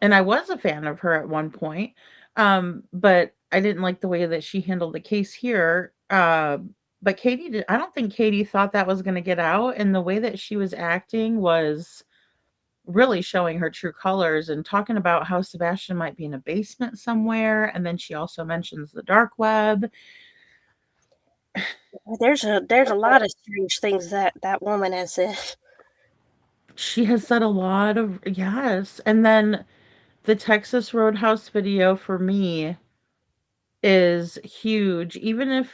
and I was a fan of her at one point, but I didn't like the way that she handled the case here. But I don't think Katie thought that was going to get out, and the way that she was acting was really showing her true colors and talking about how Sebastian might be in a basement somewhere, and then she also mentions the dark web. There's a lot of strange things that woman has said. She has said a lot of, yes, and then the Texas Roadhouse video for me is huge, even if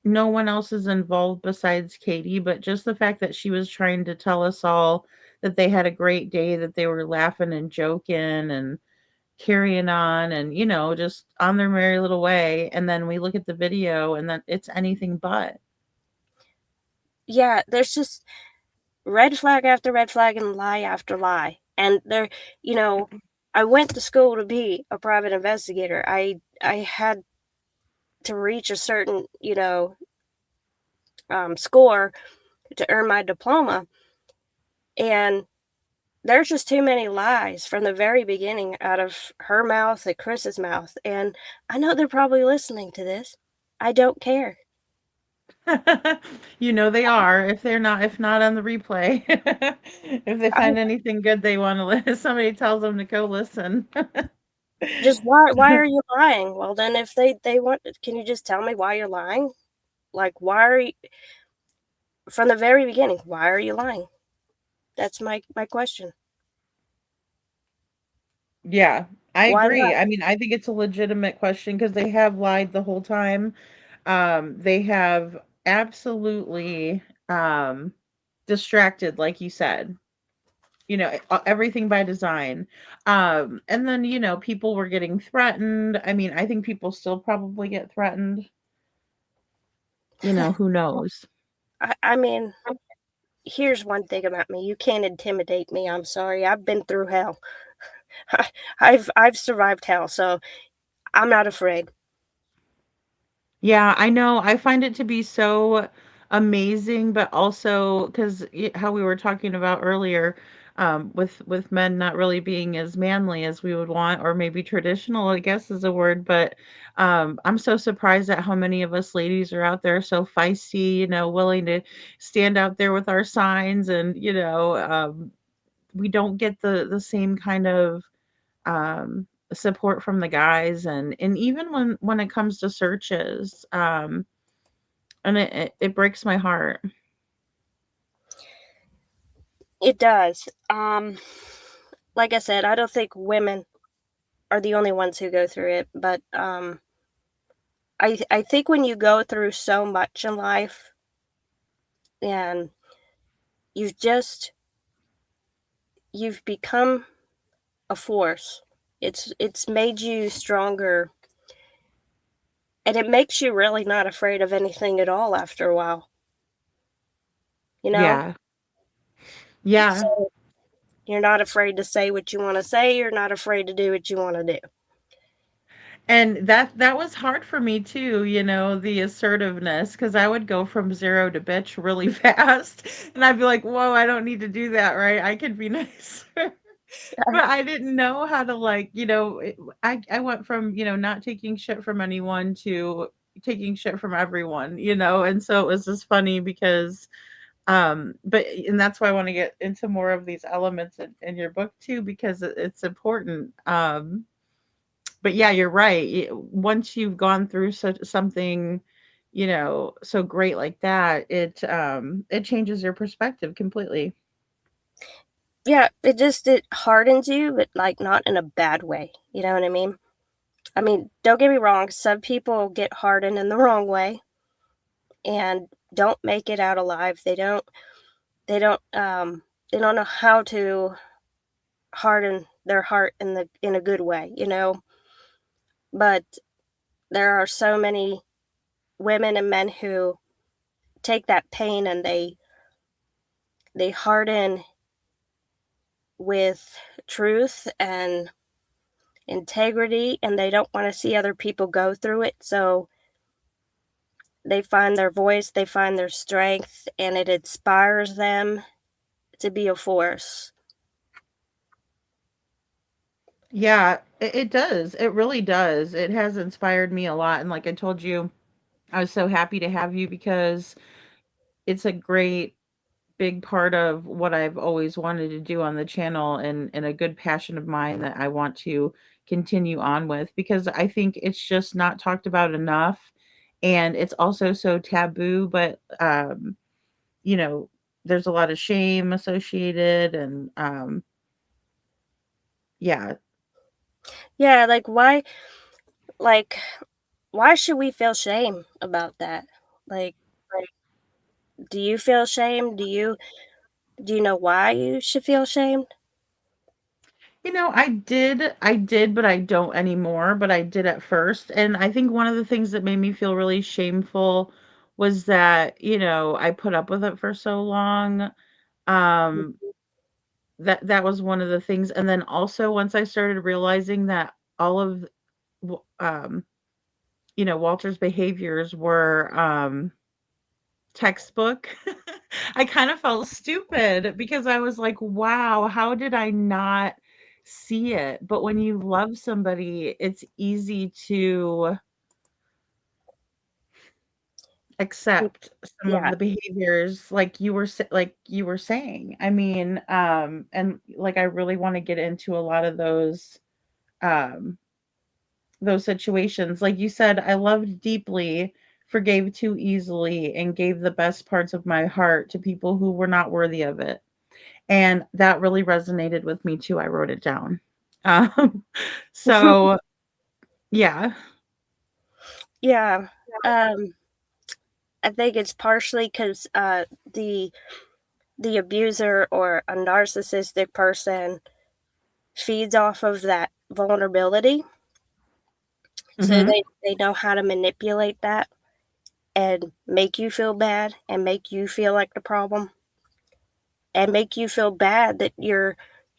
no one else is involved besides Katie, but just the fact that she was trying to tell us all that they had a great day, that they were laughing and joking and carrying on and, just on their merry little way. And then we look at the video and then it's anything but. Yeah, there's just red flag after red flag and lie after lie. And you know, I went to school to be a private investigator. I had to reach a certain, score to earn my diploma. And there's just too many lies from the very beginning out of her mouth and Chris's mouth. And I know they're probably listening to this. I don't care. They are, if not on the replay. If they I find anything good they want to somebody tells them to go listen. just why are you lying? Well, then if they want, can you just tell me why you're lying? Like, why are you, from the very beginning, why are you lying? That's my question. Yeah, I Why agree. lie? I mean, I think it's a legitimate question because they have lied the whole time. They have absolutely distracted, like you said. Everything by design. And then, people were getting threatened. I mean, I think people still probably get threatened. Who knows? I mean, here's one thing about me. You can't intimidate me. I'm sorry. I've been through hell. I've survived hell, so I'm not afraid. Yeah, I know. I find it to be so amazing, but also because how we were talking about earlier, with men not really being as manly as we would want, or maybe traditional, I guess is a word. But I'm so surprised at how many of us ladies are out there so feisty, willing to stand out there with our signs, and we don't get the same kind of um, support from the guys, and even when it comes to searches, and it breaks my heart. It does. Like I said, I don't think women are the only ones who go through it, but I think when you go through so much in life and you've just you've become a force. It's made you stronger, and it makes you really not afraid of anything at all after a while, you know? Yeah, yeah. So you're not afraid to say what you want to say, you're not afraid to do what you want to do. And that was hard for me too, the assertiveness, because I would go from zero to bitch really fast, and I'd be like, whoa, I don't need to do that, right? I could be nicer. But I didn't know how to, like, I went from, not taking shit from anyone to taking shit from everyone, and so it was just funny because but and that's why I want to get into more of these elements in your book too, because it's important. But yeah, you're right. Once you've gone through such something, so great like that, it changes your perspective completely. Yeah, it hardens you, but like not in a bad way. You know what I mean? I mean, don't get me wrong, some people get hardened in the wrong way and don't make it out alive. They don't they don't know how to harden their heart in a good way, you know. But there are so many women and men who take that pain and they harden with truth and integrity, and they don't want to see other people go through it. So they find their voice, they find their strength, and it inspires them to be a force. Yeah, it does. It really does. It has inspired me a lot. And like I told you, I was so happy to have you because it's a great big part of what I've always wanted to do on the channel and a good passion of mine that I want to continue on with because I think it's just not talked about enough and it's also so taboo, but you know, there's a lot of shame associated and yeah. Yeah, like why should we feel shame about that? Like, do you feel shame? Do you know why you should feel shamed? You know, I did, but I don't anymore, but I did at first. And I think one of the things that made me feel really shameful was that, you know, I put up with it for so long. Um, that was one of the things. And then also once I started realizing that all of w- um, you know, Walter's behaviors were textbook. I kind of felt stupid because I was like, wow, how did I not see it? But when you love somebody, it's easy to accept some of Yeah. the behaviors like you were saying. I mean, and like I really want to get into a lot of um those situations. Like you said, I loved deeply, forgave too easily, and gave the best parts of my heart to people who were not worthy of it. And that really resonated with me too. I wrote it down. Um, so yeah. Yeah. Um, I think it's partially because the abuser or a narcissistic person feeds off of that vulnerability. So Mhm. they know how to manipulate that and make you feel bad and make you feel like the problem and make you feel bad that you're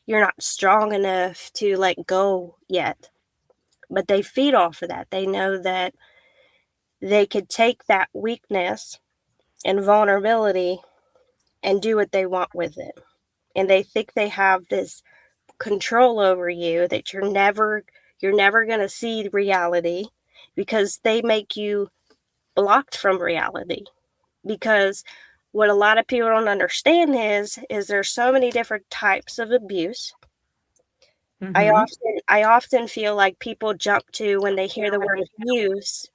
not strong enough to let go yet. But they feed off of that. They know that they could take that weakness and vulnerability and do what they want with it. And they think they have this control over you that you're never going to see reality because they make you blocked from reality. Because what a lot of people don't understand is there's so many different types of abuse. Mhm. I often feel like people jump to when they hear the word abuse,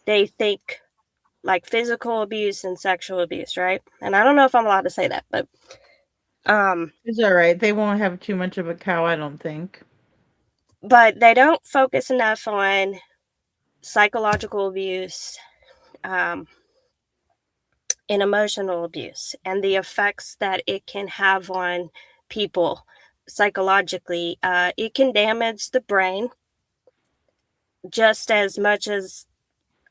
they think like physical abuse and sexual abuse, right? And I don't know if I'm allowed to say that, um It's all right. They won't have too much of a cow, I don't think. but they don't focus enough on psychological abuse, um, and emotional abuse and the effects that it can have on people psychologically. It can damage the brain just as much as,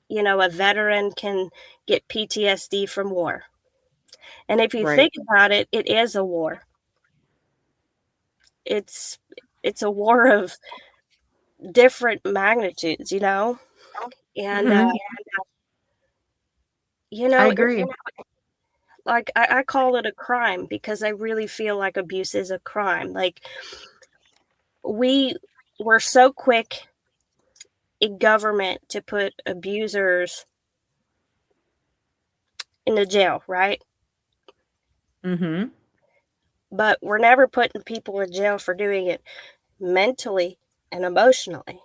you know, a veteran can get PTSD from war. And if you Right. think about it, it is a war. It's it's a war of different magnitudes, you know? And Mhm. you I know, agree. like I call it a crime because I really feel like abuse is a crime. Like we were so quick in government to put abusers in the jail, right? Mhm. But we're never putting people in jail for doing it mentally and emotionally.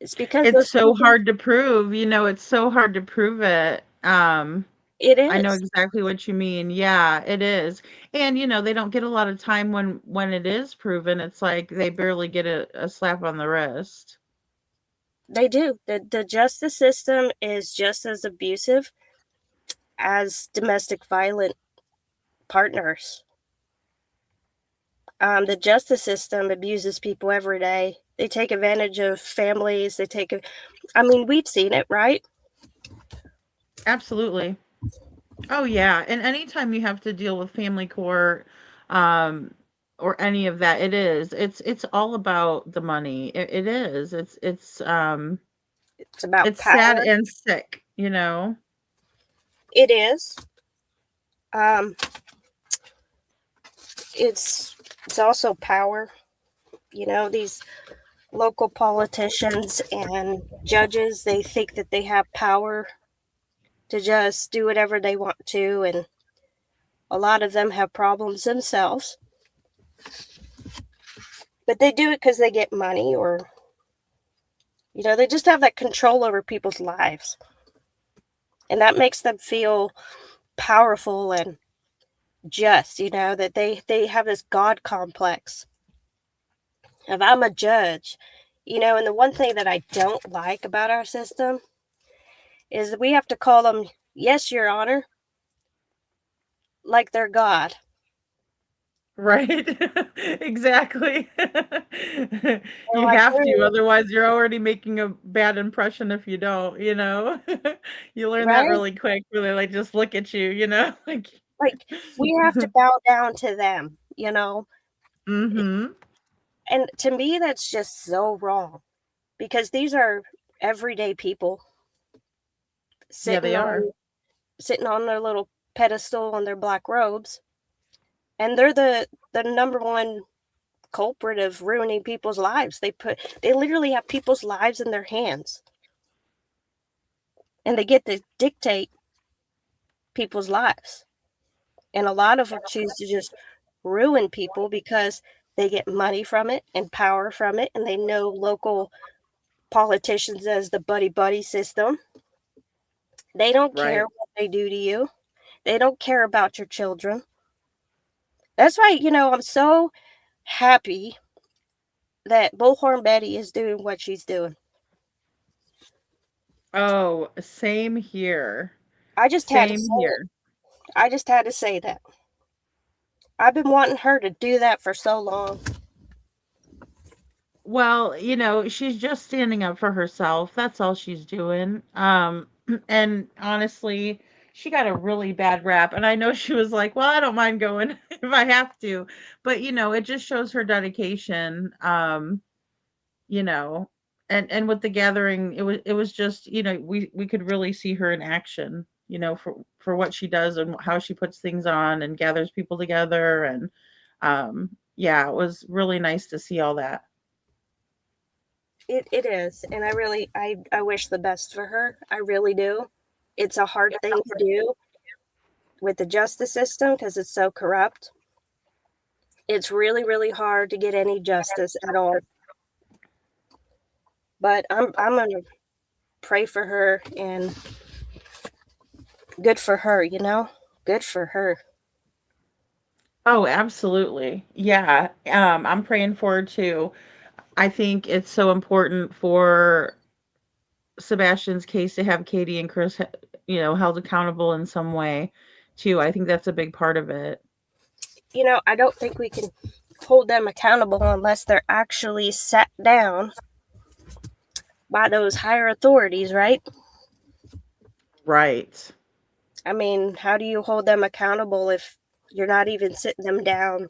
It's because It's those so people, hard to prove, you know, it's so hard to prove it. it I know is. exactly what you mean. Yeah, it is. And, you know, they don't get a lot of time when it is proven. It's like they barely get a slap on the wrist. They do. The justice system is just as abusive as domestic violent partners. The justice system abuses people every day. They take advantage of families. I mean, we've seen it, right? Absolutely. Oh yeah, and anytime you have to deal with family court, um, or any of that, it's all about the money. It is. It's about It's sad power. and sick, you know? It is. Um, it's also power. These local politicians and judges, they think that they have power to just do whatever they want to, and a lot of them have problems themselves, but they do it because they get money, or they just have that control over people's lives, and that makes them feel powerful and just, that they have this god complex of I'm a judge. And the one thing that I don't like about our system is that we have to call them, yes, your honor, like they're God. Right? Exactly. They're You like, have to, "Really?" otherwise you're already making a bad impression if you don't, you know? You learn that Right? really quick where they, like, just look at you, you know? Like Like, we have to bow down to them. Mhm. And to me, that's just so wrong, because these are everyday people Yeah, they sitting are. on sitting on their little pedestal on their black robes, and they're the number one culprit of ruining people's lives. They literally have people's lives in their hands, and they get to dictate people's lives. And a lot of them choose to just ruin people because they get money from it and power from it, and they know local politicians as the buddy buddy system. They don't care Right. what they do to you. They don't care about your children. That's why, I'm so happy that Bullhorn Betty is doing what she's doing. Oh, same here. I just had to Same say it. here. I just had to say that. I've been wanting her to do that for so long. Well, she's just standing up for herself. That's all she's doing. And honestly, she got a really bad rap. And I know she was like, well, I don't mind going if I have to. But, it just shows her dedication. You know, and with the gathering, it was just, we could really see her in action, for what she does and how she puts things on and gathers people together. And yeah, it was really nice to see all that. It is, and I wish the best for her. I really do. It's a hard thing to do with the justice system because it's so corrupt. It's really, really hard to get any justice at all. But I'm gonna pray for her, and good for her. Good for her. Oh, absolutely. Yeah. I'm praying for her too. I think it's so important for Sebastian's case to have Katie and Chris, held accountable in some way too. I think that's a big part of it. I don't think we can hold them accountable unless they're actually sat down by those higher authorities, right? Right. I mean, how do you hold them accountable if you're not even sitting them down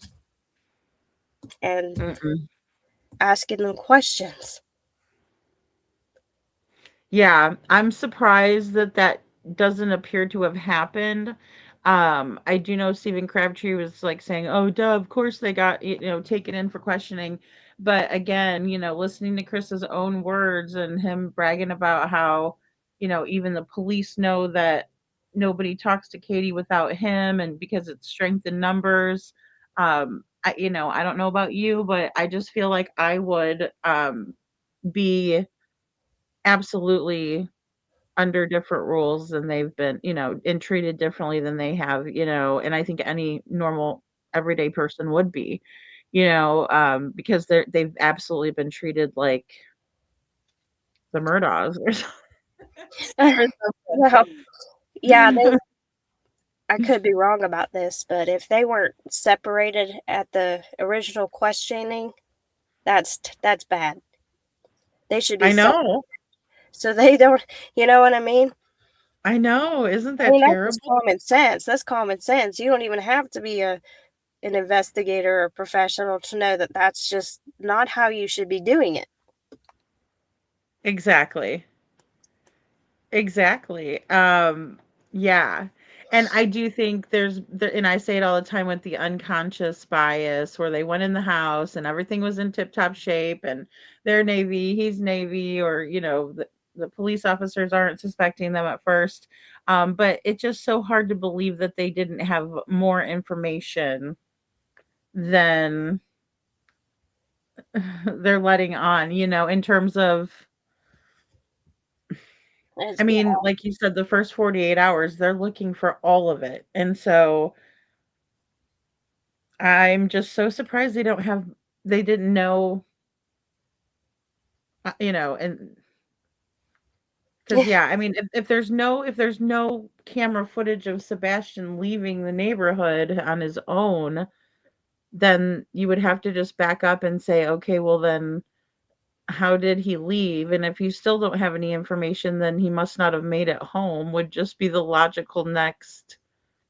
and Mm-mm. asking them questions? Yeah, I'm surprised that that doesn't appear to have happened. I do know Stephen Crabtree was like saying, "Oh, duh, of course they got, taken in for questioning." But again, listening to Chris's own words and him bragging about how, even the police know that nobody talks to Katie without him, and because it's strength in numbers. I don't know about you, but I just feel like I would be absolutely under different rules than they've been, and treated differently than they have, and I think any normal everyday person would be, because they've absolutely been treated like the Murdochs or Well, or yeah, something. I could be wrong about this, but if they weren't separated at the original questioning, that's bad. They should be I separate know. so they don't, you know what I mean? I know. Isn't I that mean, that's just terrible? common sense. That's common sense. You don't even have to be an investigator or professional to know that that's just not how you should be doing it. Exactly. Exactly. Yeah. And I do think and I say it all the time with the unconscious bias where they went in the house and everything was in tip-top shape and they're Navy, he's Navy, or, the police officers aren't suspecting them at first. But it's just so hard to believe that they didn't have more information than they're letting on, in terms of, I Yeah, mean, like you said, the first 48 hours, they're looking for all of it. And so I'm just so surprised they didn't know, and because, yeah, I mean, if there's no camera footage of Sebastian leaving the neighborhood on his own, then you would have to just back up and say, okay, well, then how did he leave? And if you still don't have any information, then he must not have made it home, would just be the logical next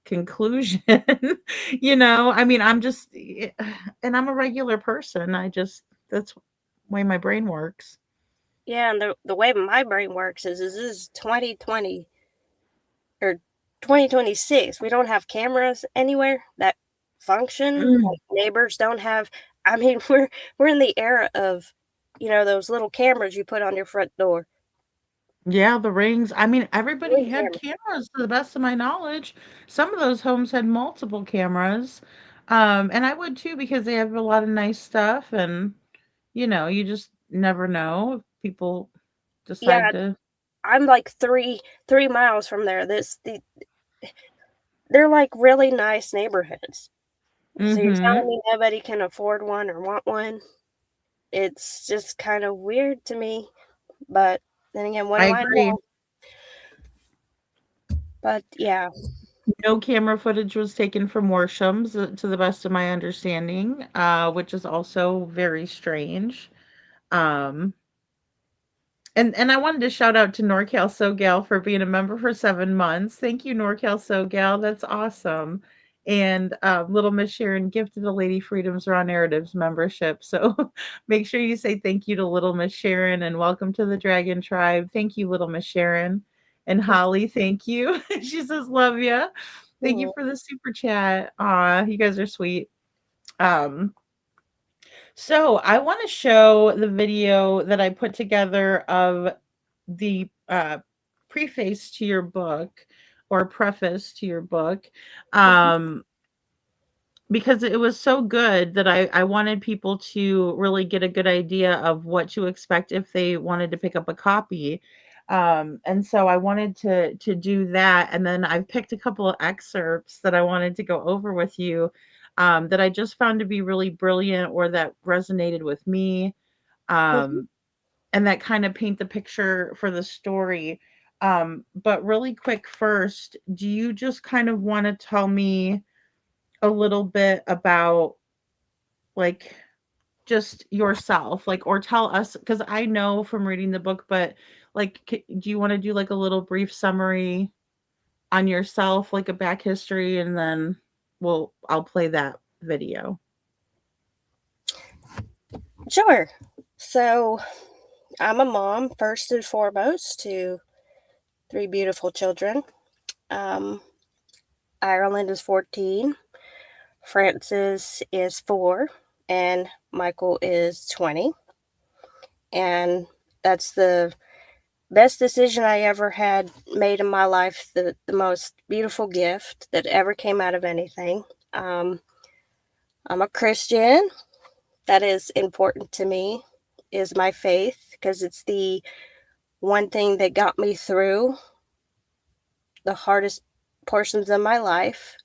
conclusion. I mean, and I'm a regular person. That's the way my brain works. yeah, and the way my brain works is this is 2020 or 2026. We don't have cameras anywhere that function. Mm. Like neighbors don't have. I mean, we're in the era of, those little cameras you put on your front door. Yeah, the rings. I mean, everybody Ring had camera. cameras to the best of my knowledge. Some of those homes had multiple cameras. And I would too because they have a lot of nice stuff and you just never know if people decide Yeah, to. I'm like three miles from there. They're like really nice neighborhoods. So you're telling Mhm. me nobody can afford one or want one? It's just kind of weird to me. But then again, what I do I agree. know? But yeah. No camera footage was taken from Worshams, to the best of my understanding, which is also very strange. Um, and I wanted to shout out to NorCal SoGal for being a member for 7 months. Thank you, NorCal SoGal. That's awesome. And Little Miss Sharon gifted a Lady Freedom's Raw Narratives membership. So make sure you say thank you to Little Miss Sharon and welcome to the Dragon Tribe. Thank you, Little Miss Sharon. And Holly, thank you. She says, love ya. Thank you Mhm. for the super chat. Aw, you guys are sweet. Um, so I want to show the video that I put together of the preface to your book or preface to your book, Mhm. um, because it was so good that I wanted people to really get a good idea of what to expect if they wanted to pick up a copy. And so I wanted to do that, and then I've picked a couple of excerpts that I wanted to go over with you, that I just found to be really brilliant or that resonated with me. Mhm. Um, and that kind of paint the picture for the story. But really quick first, do you just kind of want to tell me a little bit about like just yourself, like, or tell us, because I know from reading the book, but like, do you want to do like a little brief summary on yourself, like a back history, and then I'll play that video. Sure. So I'm a mom first and foremost to three beautiful children. Um, Ireland is 14, Francis is 4, and Michael is 20. And that's the best decision I ever had made in my life, the most beautiful gift that ever came out of anything. Um, I'm a Christian. That is important to me, is my faith, because it's the one thing that got me through the hardest portions of my life.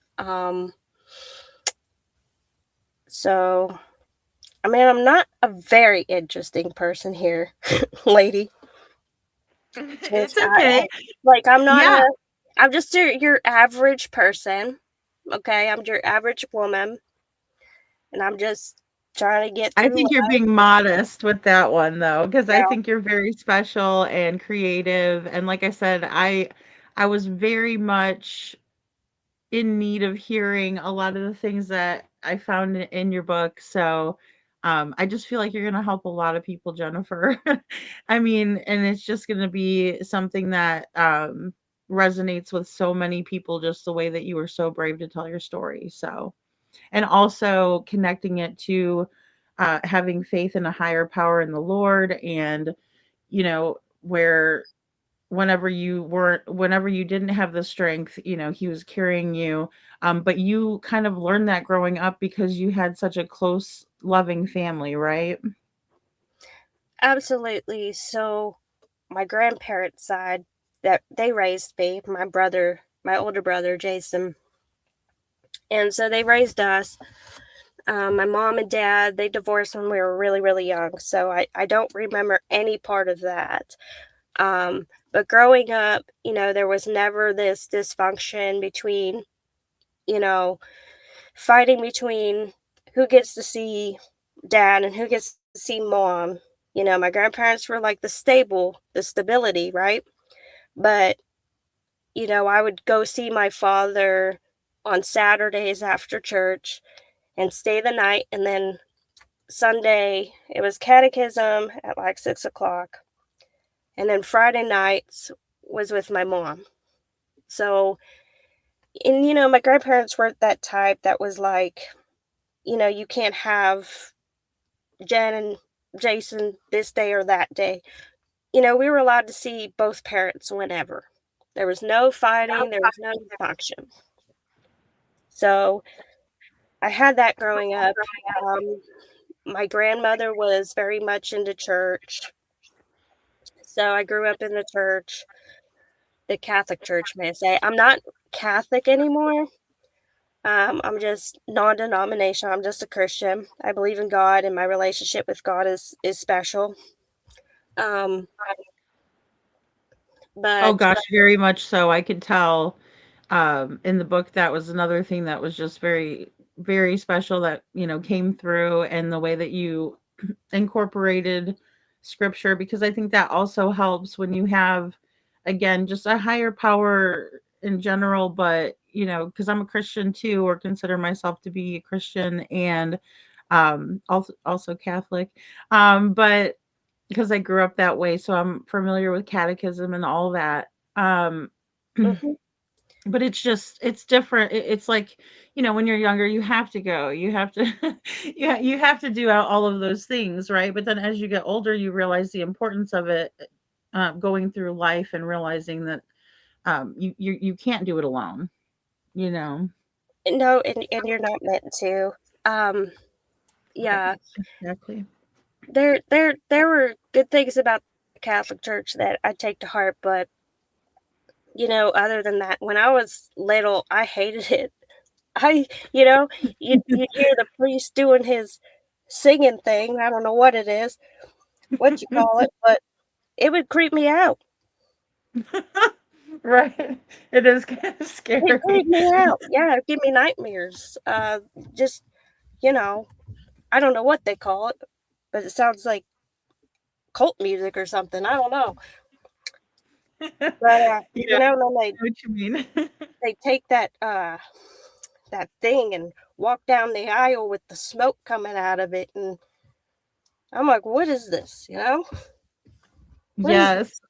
So, I mean, I'm not a very interesting person here, lady. Just, It's okay. like, I'm not Yeah. I'm just your average person. Okay, I'm your average woman, and I'm just trying to get I through think you're life. being modest with that one though, because I Yeah, think you're very special and creative. And like I said, I was very much in need of hearing a lot of the things that I found in your book. So I just feel like you're gonna help a lot of people, Jennifer. I mean, and it's just gonna be something that resonates with so many people, just the way that you were so brave to tell your story. So and also connecting it to having faith in a higher power in the Lord, and where whenever you didn't have the strength, he was carrying you. But you kind of learned that growing up because you had such a close loving family, right? absolutely. So, my grandparents' side, that they raised me, my brother, my older brother, Jason, and so they raised us. My mom and dad, they divorced when we were really, really young, so I don't remember any part of that. But growing up, there was never this dysfunction between, you know, fighting between who gets to see dad and who gets to see mom. My grandparents were like the stability, right? But, I would go see my father on Saturdays after church and stay the night. And then Sunday, it was catechism at like 6 o'clock. And then Friday nights was with my mom. So, and my grandparents weren't that type that was like, you can't have Jen and Jason this day or that day. We were allowed to see both parents whenever. There was no fighting, there was no dysfunction. So I had that growing up. Um, my grandmother was very much into church. So I grew up in the church, the Catholic Church, may I say. I'm not Catholic anymore. I'm just non-denominational. I'm just a Christian. I believe in God, and my relationship with God is special. Um, Oh but gosh, very much so. I could tell in the book that was another thing that was just very, very special that, came through, and the way that you incorporated scripture, because I think that also helps when you have, again, just a higher power in general. But because I'm a Christian too, or consider myself to be a Christian, and also Catholic, but because I grew up that way, so I'm familiar with catechism and all that. um mhm, but it's different. It's like, when you're younger, you have to go, you have to yeah, you have to do all of those things, right? But then as you get older, you realize the importance of it, going through life, and realizing that you can't do it alone, you know. no, and you're not meant to. Um, Right, yeah, exactly. there were good things about the Catholic Church that I take to heart, but other than that, when I was little, I hated it. I, you know, you'd hear the priest doing his singing thing. I don't know what it is, what you call it, but it would creep me out. Right, it is kind of It creeped scary. me out. Yeah, it'd give me nightmares. Just you know, I don't know what they call it, but it sounds like cult music or something. I don't know, but Yeah, I then know what you mean. they take that thing and walk down the aisle with the smoke coming out of it, and I'm like, what is this? What is this? Yes.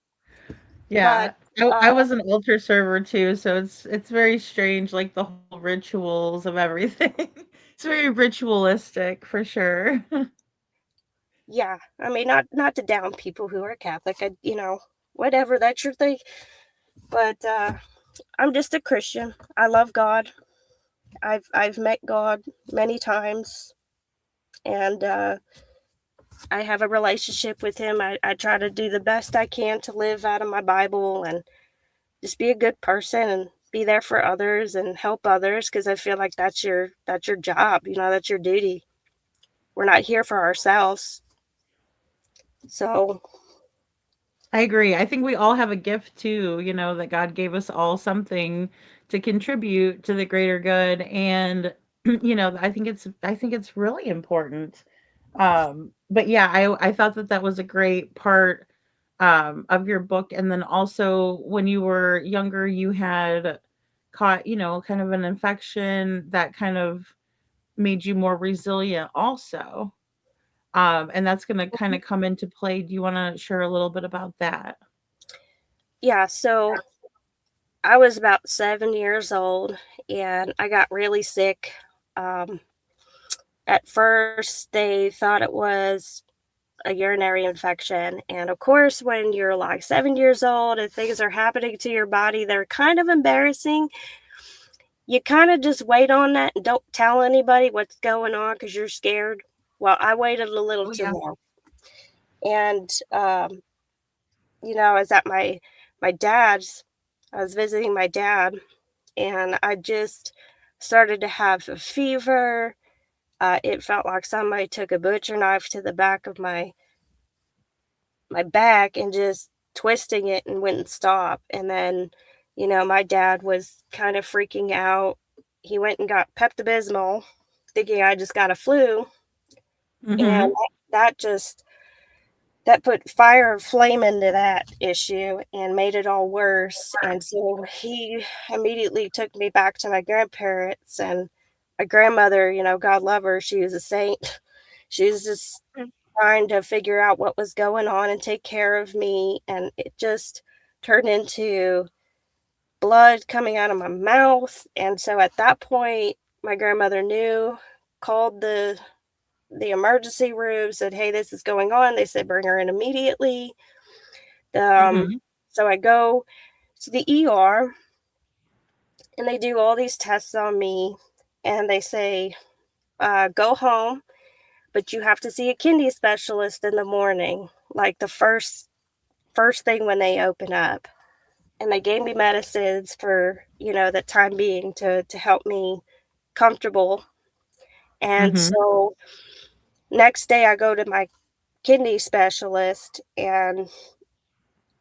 But Yeah, uh, I was an altar server too, so it's very strange, like the whole rituals of everything. It's very ritualistic for sure. yeah, I mean, not to down people who are Catholic. Whatever, that's your thing. But I'm just a Christian. I love God. I've met God many times, and I have a relationship with Him. I try to do the best I can to live out of my Bible and just be a good person and be there for others and help others because I feel like that's your job. That's your duty. We're not here for ourselves. So I agree. I think we all have a gift too, that God gave us all something to contribute to the greater good. And, I think it's really important. But yeah, I thought that that was a great part of your book. And then also when you were younger, you had caught, kind of an infection that kind of made you more resilient also. And that's going to kind of come into play. Do you want to share a little bit about that? Yeah, so I was about 7 years old and I got really sick. Um, at first, they thought it was a urinary infection. And of course, when you're like 7 years old and things are happening to your body, they're kind of embarrassing. You kind of just wait on that and don't tell anybody what's going on because you're scared. Well, I waited a little Oh too yeah. long. And, I was at my dad's. I was visiting my dad, and I just started to have a fever. It felt like somebody took a butcher knife to the back of my back and just twisting it and wouldn't stop. And then, my dad was kind of freaking out. He went and got Pepto-Bismol, thinking I just got a flu, and Mhm. that just that put fire and flame into that issue and made it all worse. And so he immediately took me back to my grandparents and my grandmother, God love her, she was a saint. She was just trying to figure out what was going on and take care of me. And it just turned into blood coming out of my mouth. And so at that point, my grandmother knew, called the emergency room, said, "Hey, this is going on." They said, "Bring her in immediately." Um, Mhm. so I go to the ER and they do all these tests on me and they say, "Go home, but you have to see a kidney specialist in the morning, like the first thing when they open up." And they gave me medicines for, the time being to help me comfortable. And Mhm. so next day I go to my kidney specialist and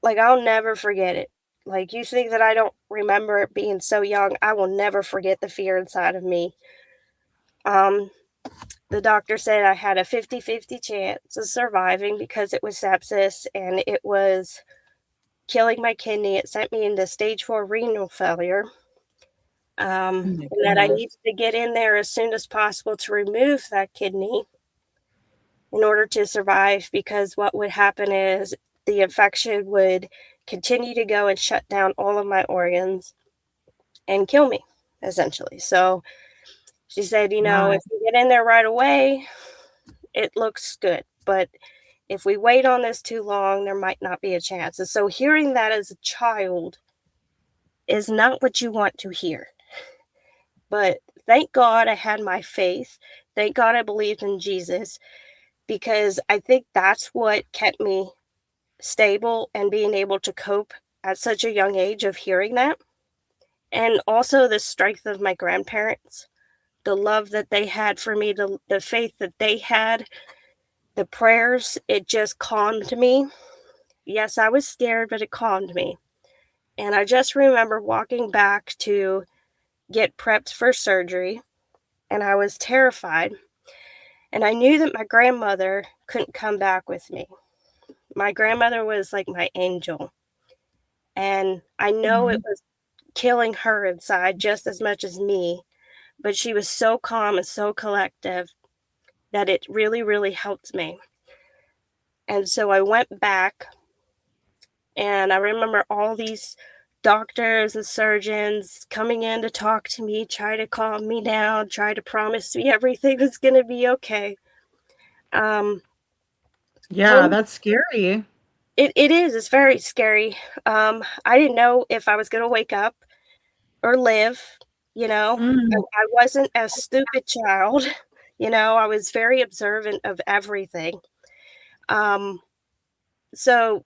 like I'll never forget it. Like you think that I don't remember it being so young, I will never forget the fear inside of me. Um the doctor said I had a 50-50 chance of surviving because it was sepsis and it was killing my kidney. It sent me into stage 4 renal failure. Oh my And that I goodness. needed to get in there as soon as possible to remove that kidney in order to survive because what would happen is the infection would continue to go and shut down all of my organs and kill me, essentially. So she said, My. if you get in there right away, it looks good. But if we wait on this too long, there might not be a chance. And so hearing that as a child is not what you want to hear. But thank God I had my faith. Thank God I believed in Jesus because I think that's what kept me stable and being able to cope at such a young age of hearing that. And also the strength of my grandparents, the love that they had for me, the faith that they had, the prayers, it just calmed me. Yes, I was scared, but it calmed me. And I just remember walking back to get prepped for surgery, and I was terrified. And I knew that my grandmother couldn't come back with me. My grandmother was like my angel. And I know it Mhm. was killing her inside just as much as me, but she was so calm and so collective that it really, really helped me. And so I went back and I remember all these doctors and surgeons coming in to talk to me, try to calm me down, try to promise me everything was going to be okay. Um, for Yeah, that's scary. it is, it's very scary. I didn't know if I was going to wake up or live, you know. Mm. I wasn't a stupid child, I was very observant of everything. Um, so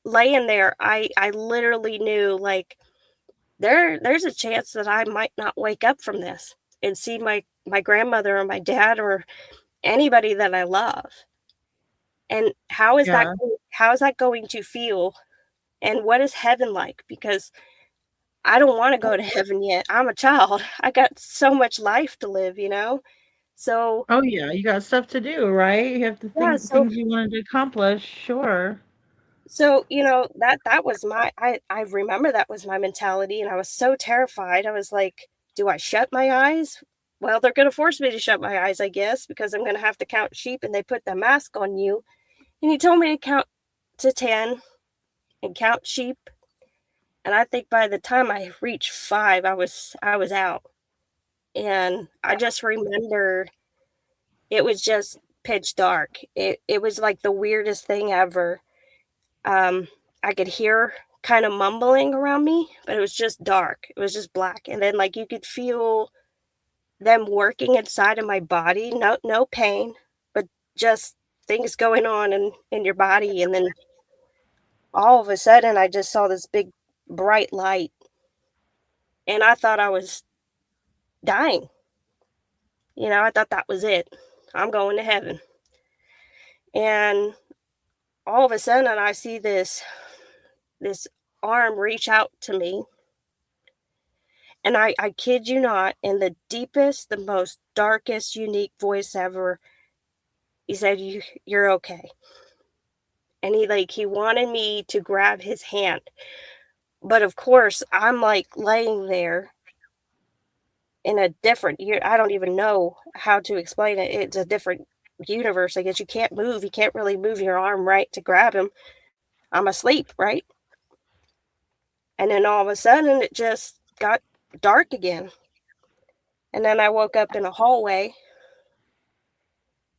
laying there, I literally knew like there's a chance that I might not wake up from this and see my grandmother or my dad or anybody that I love. And how is that Yeah. how's that going to feel? And what is heaven like? Because I don't want to go to heaven yet. I'm a child. I got so much life to live, you know? So, Oh yeah, you got stuff to do, right? You have to yeah, think things you wanted to accomplish. Sure. you know, that was I remember that was my mentality, and I was so terrified. I was like, "Do I shut my eyes?" Well, they're gonna force me to shut my eyes, I guess, because I'm gonna have to count sheep, and they put the mask on you. And he told me to count to 10 and count sheep, and I think by the time I reached 5, I was out. And I just remember it was just pitch dark. It was like the weirdest thing ever. Um, I could hear kind of mumbling around me, but it was just dark. It was just black. And then like you could feel them working inside of my body. No pain, but just things going on in your body. And then all of a sudden I just saw this big bright light, and I thought I was dying. You know, I thought that was it. I'm going to heaven. And all of a sudden I see this arm reach out to me, and I kid you not, in the deepest, the most darkest, unique voice ever, he said, You're okay. And he wanted me to grab his hand. But of course, I'm like laying there in a different I don't even know how to explain it. It's a different universe. I guess you can't move. You can't really move your arm right to grab him. I'm asleep, right? And then all of a sudden it just got dark again. And then I woke up in a hallway,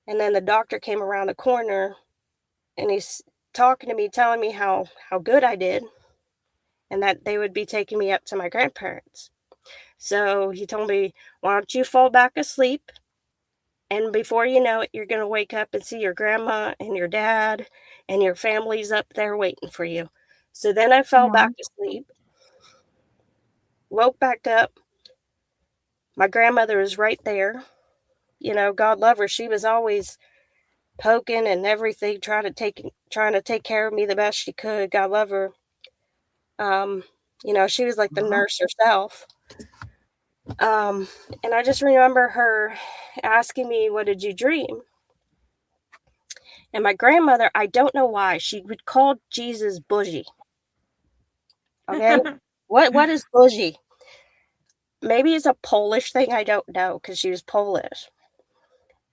and then the doctor came around the corner, and he's talking to me, telling me how good I did, and that they would be taking me up to my grandparents. So he told me, "Why don't you fall back asleep? And before you know it, you're going to wake up and see your grandma and your dad and your family's up there waiting for you." So then I fell Aw. back asleep, woke back up. My grandmother was right there. You know, God love her. She was always poking and everything, trying to take care of me the best she could. God love her. Um, you know, she was like the Aw. nurse herself. Um, and I just remember her asking me, "What did you dream?" And my grandmother, I don't know why, she would call Jesus bougie. Okay, what is bougie? Maybe it's a Polish thing. I don't know because she was Polish.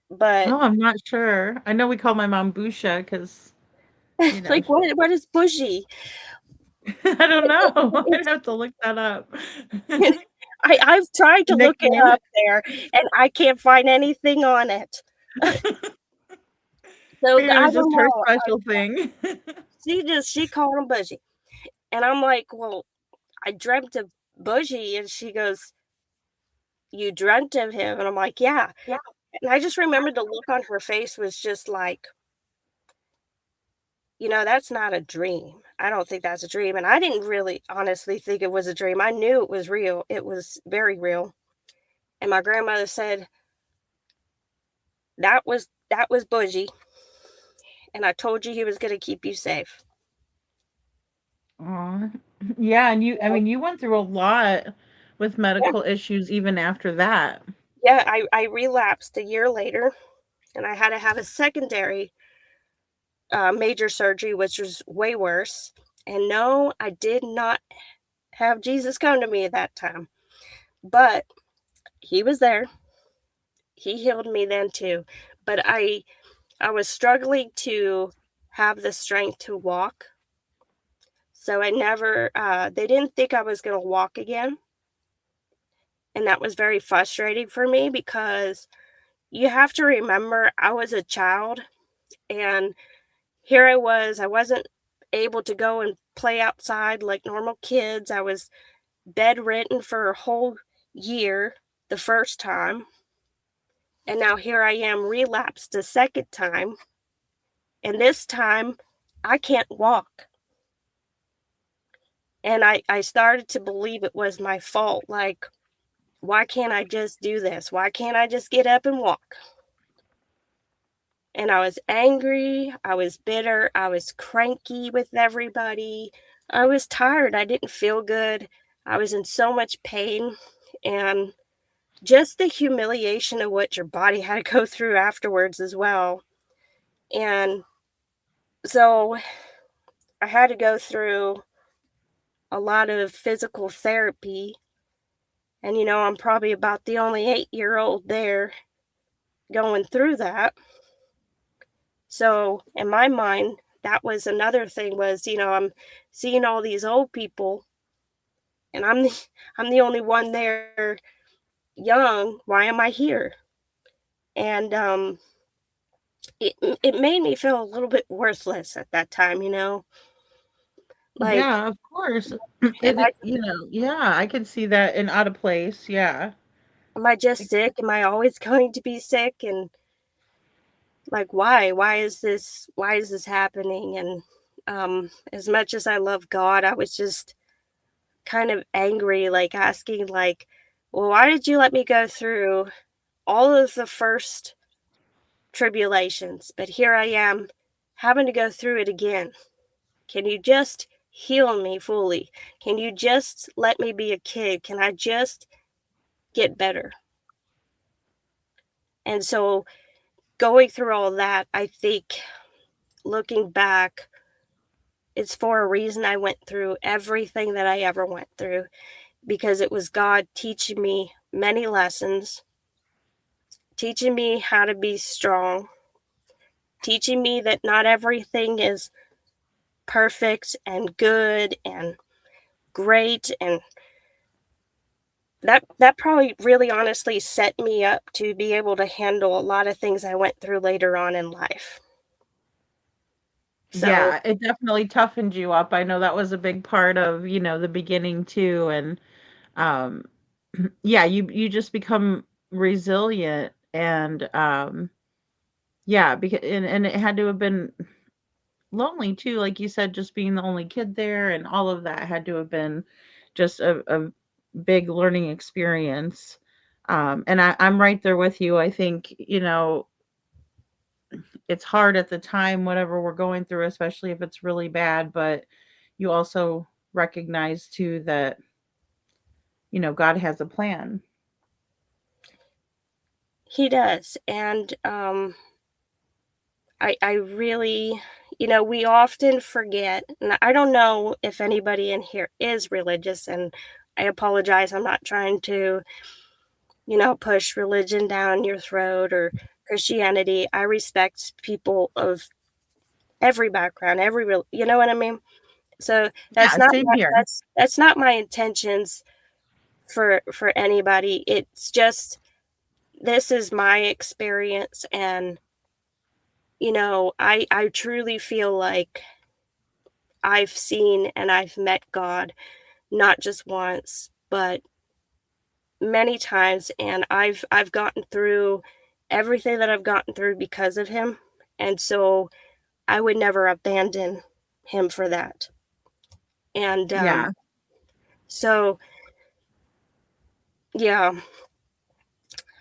But Oh, I'm not sure. I know we call my mom Busha because, you know, like, what is bougie? I don't know. I'd have to look that up. I've tried to look it Nickname? up there, and I can't find anything on it. So Maybe it I was just don't her know. special thing. She called him bougie, and I'm like, well, I dreamt of bougie, and she goes, you dreamt of him, and I'm like, yeah. And I just remembered the look on her face was just like, that's not a dream. I don't think that's a dream, and I didn't really honestly think it was a dream. I knew it was real. It was very real. And my grandmother said, that was bougie, and I told you he was gonna keep you safe. Aw. Yeah, and I mean, you went through a lot with Yeah, medical issues even after that. yeah, I relapsed a year later, and I had to have a secondary, major surgery, which was way worse. And no, I did not have Jesus come to me at that time, but he was there. He healed me then too. But I was struggling to have the strength to walk. So I never they didn't think I was going to walk again, and that was very frustrating for me because you have to remember I was a child, and here I wasn't able to go and play outside like normal kids. I was bedridden for a whole year the first time, and now here I am relapsed a second time, and this time I can't walk. And I started to believe it was my fault. Like, why can't I just do this? Why can't I just get up and walk? and I was angry, I was bitter, I was cranky with everybody. I was tired, I didn't feel good. I was in so much pain, and just the humiliation of what your body had to go through afterwards as well. And so I had to go through a lot of physical therapy. And, I'm probably about the only 8-year-old there going through that. So in my mind, that was another thing was, I'm seeing all these old people and I'm the only one there young. Why am I here? And it made me feel a little bit worthless at that time. Like, Yeah, of course. am I Yeah, I can see that and out of place. Yeah. am I just Like, sick? Am I always going to be sick? And like, why? Why is this happening? And as much as I love God, I was just kind of angry, like asking, like, well, why did you let me go through all of the first tribulations, but here I am having to go through it again? Can you just heal me fully? Can you just let me be a kid? Can I just get better? And so going through all that, I think looking back, it's for a reason I went through everything that I ever went through, because it was God teaching me many lessons, teaching me how to be strong, teaching me that not everything is perfect and good and great. And that probably really honestly set me up to be able to handle a lot of things I went through later on in life. So yeah, it definitely toughened you up. I know that was a big part of, the beginning too. And um yeah, you just become resilient and yeah, because and it had to have been lonely too, like you said, just being the only kid there and all of that had to have been just a big learning experience. And I'm right there with you. I think, it's hard at the time, whatever we're going through, especially if it's really bad, but you also recognize too that, God has a plan. he does. And I really, we often forget, and I don't know if anybody in here is religious, and I apologize. I'm not trying to, push religion down your throat or Christianity. I respect people of every background, you know what I mean? So Yeah, that's not same my, here. that's not my intentions for anybody. It's just this is my experience, and I truly feel like I've seen and I've met God not just once, but many times, and I've gotten through everything that I've gotten through because of him. And so I would never abandon him for that. And Yeah. so yeah, I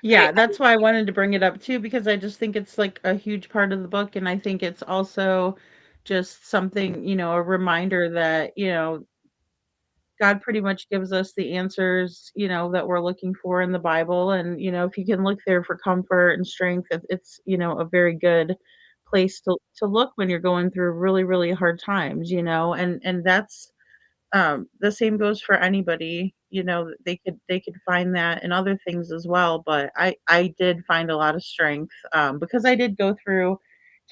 Yeah, that's why I wanted to bring it up too, because I just think it's like a huge part of the book. And I think it's also just something, a reminder that, God pretty much gives us the answers, that we're looking for in the Bible. And, if you can look there for comfort and strength, it's, a very good place to look when you're going through really, really hard times, and that's the same goes for anybody, they could find that in other things as well, but I did find a lot of strength, because I did go through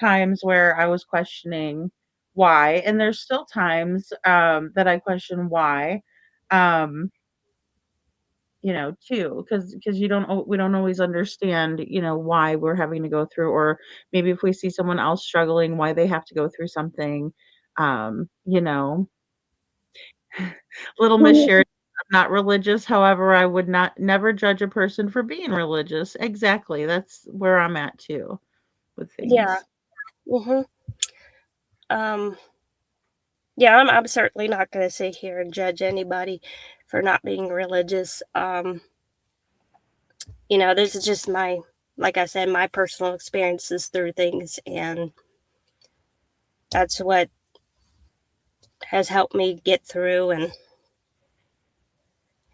times where I was questioning why, and there's still times, that I question why, um, too, because we don't always understand, why we're having to go through, or maybe if we see someone else struggling, why they have to go through something, you know Little Miss Sharon, I'm not religious, however, I would not never judge a person for being religious. Exactly, that's where I'm at too with yeah. things. Mhm. Um yeah, I'm certainly not going to sit here and judge anybody for not being religious. This is just my like I said, my personal experiences through things, and that's what has helped me get through. And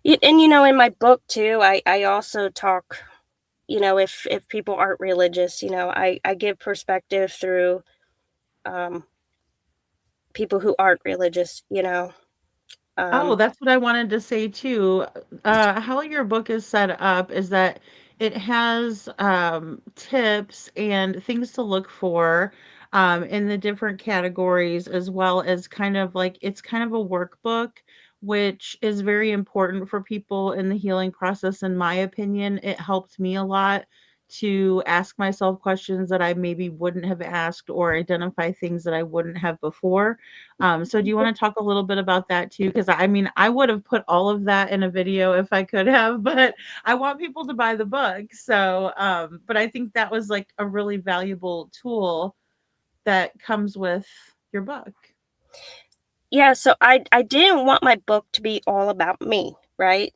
in my book too, I also talk, if people aren't religious, I give perspective through um, people who aren't religious. Oh, Um, that's what I wanted to say too. How your book is set up is that it has tips and things to look for in the different categories, as well as kind of like it's kind of a workbook, which is very important for people in the healing process. In my opinion, it helped me a lot to ask myself questions that I maybe wouldn't have asked or identify things that I wouldn't have before. So do you want to talk a little bit about that too? Because I mean, I would have put all of that in a video if I could have, but I want people to buy the book. So, but I think that was like a really valuable tool that comes with your book. yeah, so I didn't want my book to be all about me, right?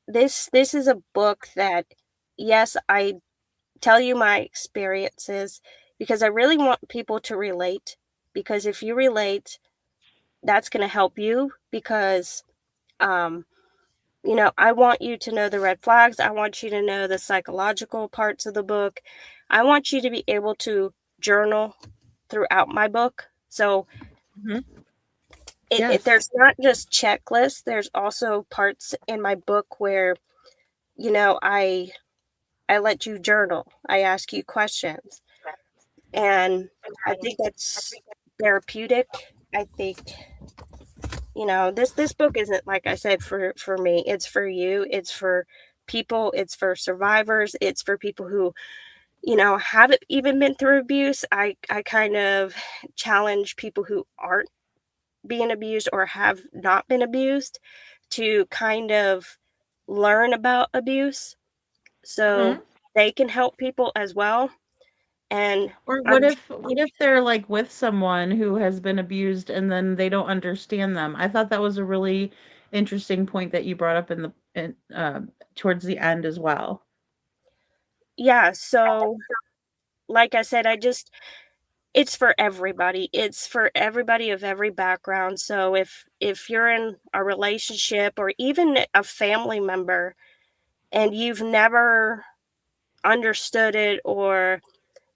This is a book that, yes, I tell you my experiences because I really want people to relate. Because if you relate, that's going to help you. Because um, I want you to know the red flags. I want you to know the psychological parts of the book. I want you to be able to journal throughout my book. So Mhm. there's Yes. not just checklists. There's also parts in my book where I let you journal. I ask you questions, and I think that's therapeutic. I think this book isn't, like I said, for me. It's for you. It's for people. It's for survivors. It's for people who haven't even been through abuse. I kind of challenge people who aren't being abused or have not been abused to kind of learn about abuse so Mhm. they can help people as well. And Or I'm what if they're like with someone who has been abused and then they don't understand them? I thought that was a really interesting point that you brought up towards the end as well. Yeah, so like I said, it's for everybody. It's for everybody of every background. So if you're in a relationship or even a family member and you've never understood it, or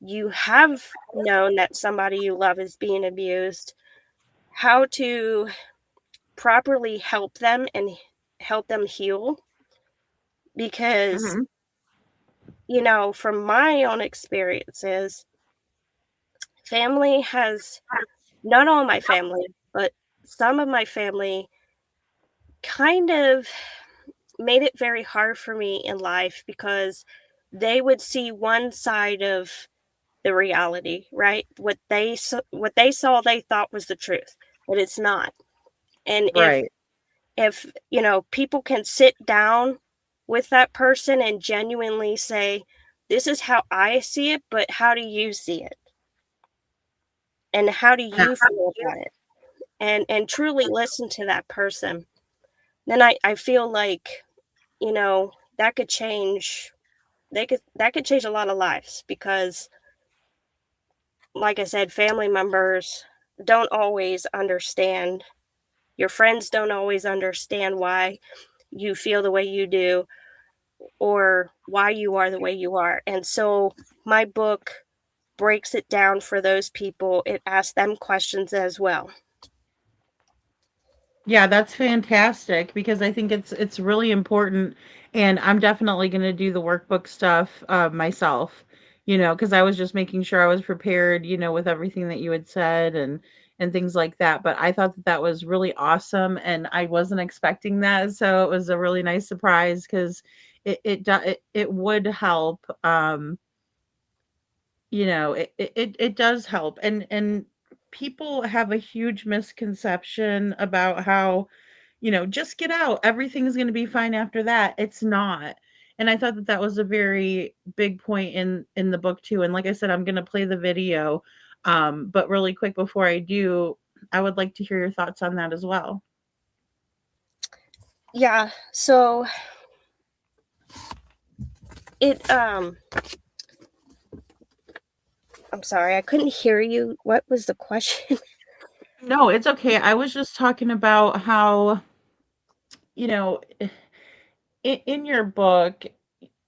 you have known that somebody you love is being abused, how to properly help them and help them heal. Because, Mhm. from my own experiences, family has, not all my family, but some of my family kind of made it very hard for me in life because they would see one side of the reality, right? What they saw they thought was the truth, but it's not. And Right. if people can sit down with that person and genuinely say, this is how I see it, but how do you see it, and how do you feel about it, and truly listen to that person, then I feel like that could change. That could change a lot of lives because, like I said, family members don't always understand. Your friends don't always understand why you feel the way you do or why you are the way you are. And so my book breaks it down for those people. It asks them questions as well. Yeah, that's fantastic because I think it's really important, and I'm definitely going to do the workbook stuff myself, because I was just making sure I was prepared, with everything that you had said and things like that. But I thought that that was really awesome, and I wasn't expecting that, so it was a really nice surprise because it would help. It does help, and people have a huge misconception about how just get out. Everything's going to be fine after that. It's not. And I thought that that was a very big point in the book too. And like I said, I'm going to play the video. But really quick before I do, I would like to hear your thoughts on that as well. Yeah, so it I'm sorry, I couldn't hear you. What was the question? No, it's okay. I was just talking about how, you know, in your book,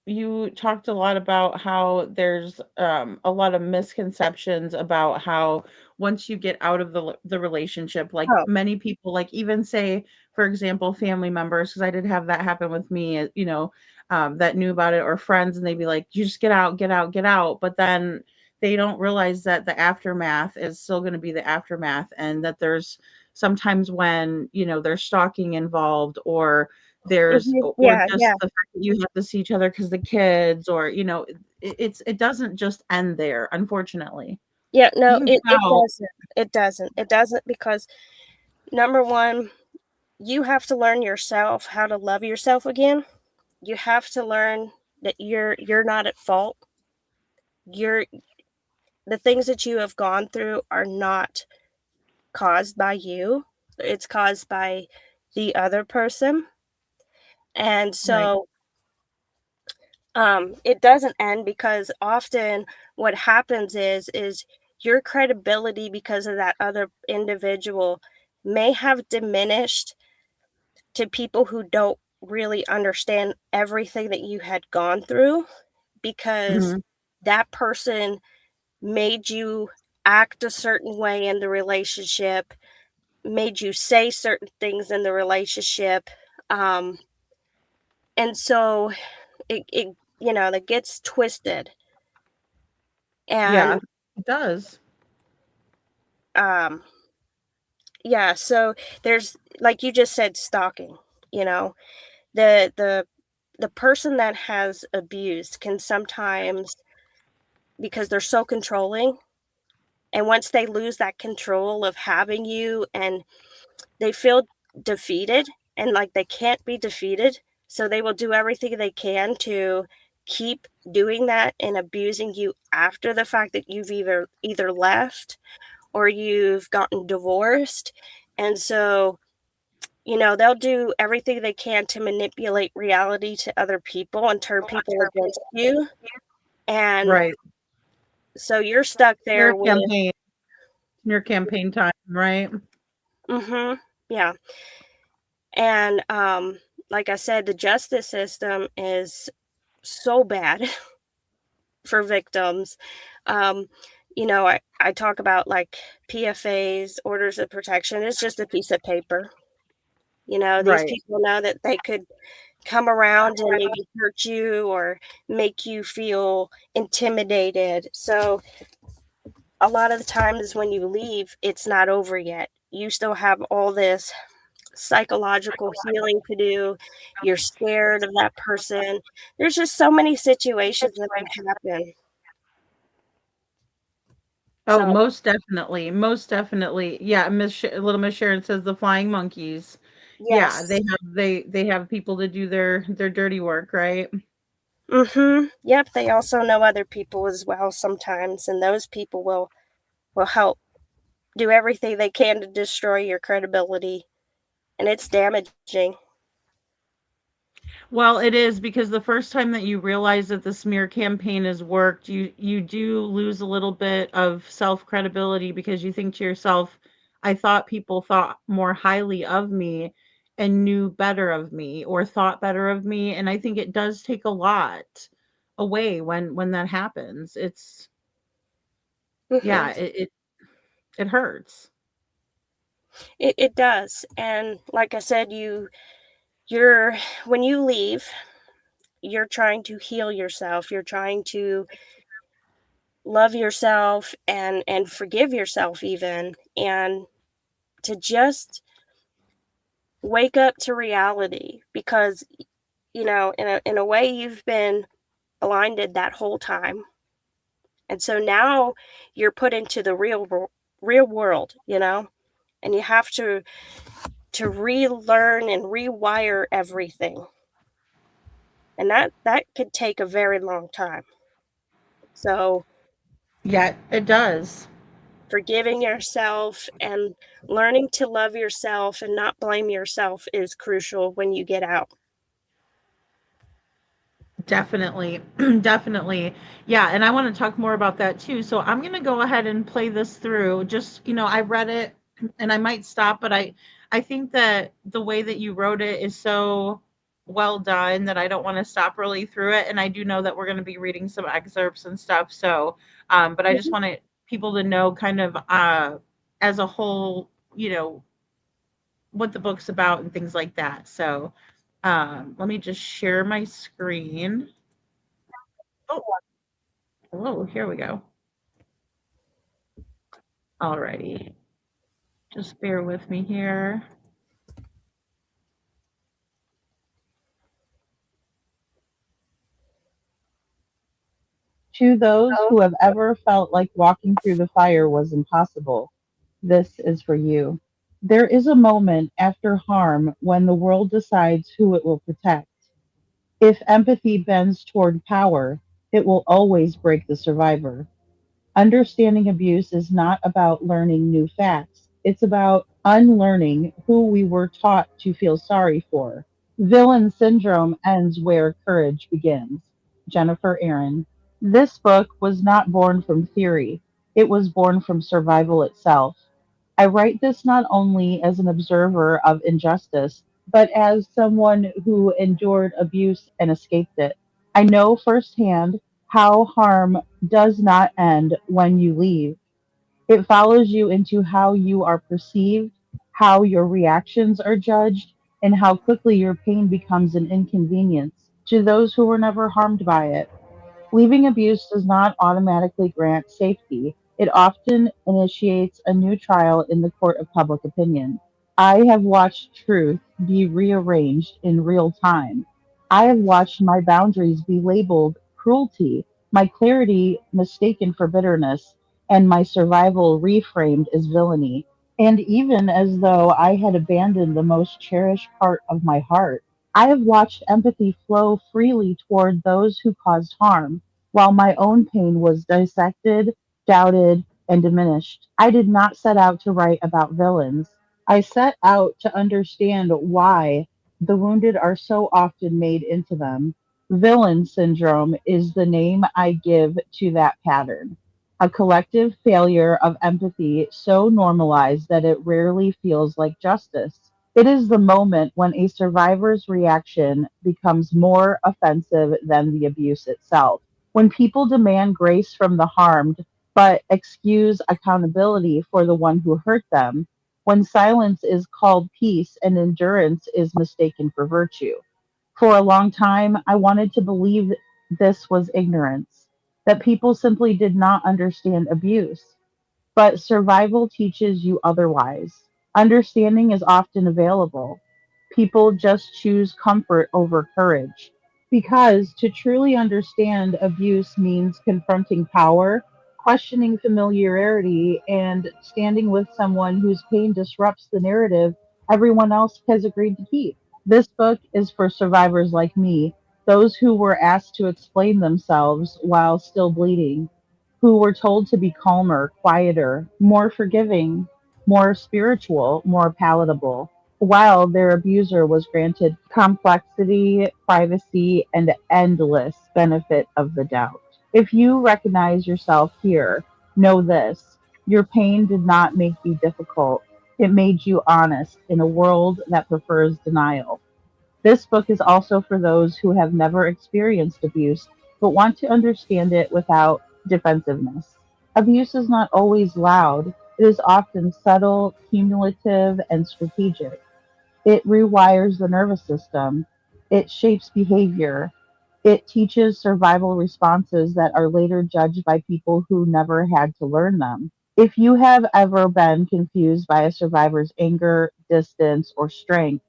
you talked a lot about how there's a lot of misconceptions about how once you get out of the relationship, like Oh, many people, like even say, for example, family members, because I did have that happen with me, that knew about it, or friends, and they'd be like, "You just get out, get out, get out," but then they don't realize that the aftermath is still going to be the aftermath, and that there's sometimes when there's stalking involved, or there's mhm, or yeah, just yeah, the fact that you have to see each other because the kids, or it doesn't just end there, unfortunately. yeah. You No, can it get out. doesn't. It doesn't. It doesn't because number one, you have to learn yourself how to love yourself again. You have to learn that you're not at fault. You're the things that you have gone through are not caused by you. It's caused by the other person. And Right. so it doesn't end because often what happens is your credibility because of that other individual may have diminished to people who don't really understand everything that you had gone through because Mhm. that person made you act a certain way in the relationship, made you say certain things in the relationship. Um, and so that gets twisted. And Yeah, it does. um, yeah, so there's like you just said, stalking, you know, the person that has abused can sometimes because they're so controlling, and once they lose that control of having you and they feel defeated and like they can't be defeated, so they will do everything they can to keep doing that and abusing you after the fact that you've either left or you've gotten divorced. And so, they'll do everything they can to manipulate reality to other people and turn people against you. And Right. so you're stuck Your there with, campaign your campaign time, right? mhm, yeah. And like I said, the justice system is so bad for victims. Um, I talk about like PFAs, orders of protection. It's just a piece of paper. These Right. people know that they could come around and maybe hurt you or make you feel intimidated. So a lot of the times when you leave, it's not over yet. You still have all this psychological healing to do. You're scared of that person. There's just so many situations that can happen. Oh, So, most definitely, most definitely. Yeah, little Miss Sharon says the flying monkeys. Yeah, yes. they have people to do their dirty work, right? Mhm. Yep, they also know other people as well sometimes, and those people will help do everything they can to destroy your credibility, and it's damaging. Well, it is, because the first time that you realize that the smear campaign has worked, you do lose a little bit of self-credibility, because you think to yourself, I thought people thought more highly of me and knew better of me, or thought better of me, and I think it does take a lot away when that happens. It's Mhm. yeah, it hurts. It does, and like I said, you're when you leave, you're trying to heal yourself, you're trying to love yourself and forgive yourself even, and to just wake up to reality because, in a way, you've been blinded that whole time, and so now you're put into the real world, and you have to relearn and rewire everything, and that could take a very long time. So Yeah, it does. forgiving yourself and learning to love yourself and not blame yourself is crucial when you get out. Definitely. Definitely. Yeah, and I want to talk more about that too. So I'm going to go ahead and play this through. Just, I read it and I might stop, but I think that the way that you wrote it is so well done that I don't want to stop really through it, and I do know that we're going to be reading some excerpts and stuff. So, but I just wanted people to know kind of as a whole, what the book's about and things like that. So, let me just share my screen. Oh, hello, here we go. Alrighty. Just bear with me here. To those who have ever felt like walking through the fire was impossible, this is for you. There is a moment after harm when the world decides who it will protect. If empathy bends toward power, it will always break the survivor. Understanding abuse is not about learning new facts, it's about unlearning who we were taught to feel sorry for. Villain syndrome ends where courage begins. Jennifer Erin. This book was not born from theory, it was born from survival itself. I write this not only as an observer of injustice, but as someone who endured abuse and escaped it. I know firsthand how harm does not end when you leave. It follows you into how you are perceived, how your reactions are judged, and how quickly your pain becomes an inconvenience to those who were never harmed by it. Leaving abuse does not automatically grant safety. It often initiates a new trial in the court of public opinion. I have watched truth be rearranged in real time. I have watched my boundaries be labeled cruelty, my clarity mistaken for bitterness, and my survival reframed as villainy. And even as though I had abandoned the most cherished part of my heart, I have watched empathy flow freely toward those who caused harm, while my own pain was dissected, doubted, and diminished. I did not set out to write about villains. I set out to understand why the wounded are so often made into them. Villain syndrome is the name I give to that pattern. A collective failure of empathy so normalized that it rarely feels like justice. It is the moment when a survivor's reaction becomes more offensive than the abuse itself. When people demand grace from the harmed, but excuse accountability for the one who hurt them, when silence is called peace and endurance is mistaken for virtue. For a long time, I wanted to believe this was ignorance, that people simply did not understand abuse. But survival teaches you otherwise. Understanding is often available. People just choose comfort over courage. Because to truly understand abuse means confronting power, questioning familiarity, and standing with someone whose pain disrupts the narrative everyone else has agreed to keep. This book is for survivors like me, those who were asked to explain themselves while still bleeding, who were told to be calmer, quieter, more forgiving, more spiritual, more palatable, while their abuser was granted complexity, privacy, and endless benefit of the doubt. If you recognize yourself here, know this: your pain did not make you difficult, it made you honest in a world that prefers denial. This book is also for those who have never experienced abuse but want to understand it without defensiveness. Abuse is not always loud, it is often subtle, cumulative, and strategic. It rewires the nervous system, it shapes behavior, it teaches survival responses that are later judged by people who never had to learn them. If you have ever been confused by a survivor's anger, distance, or strength,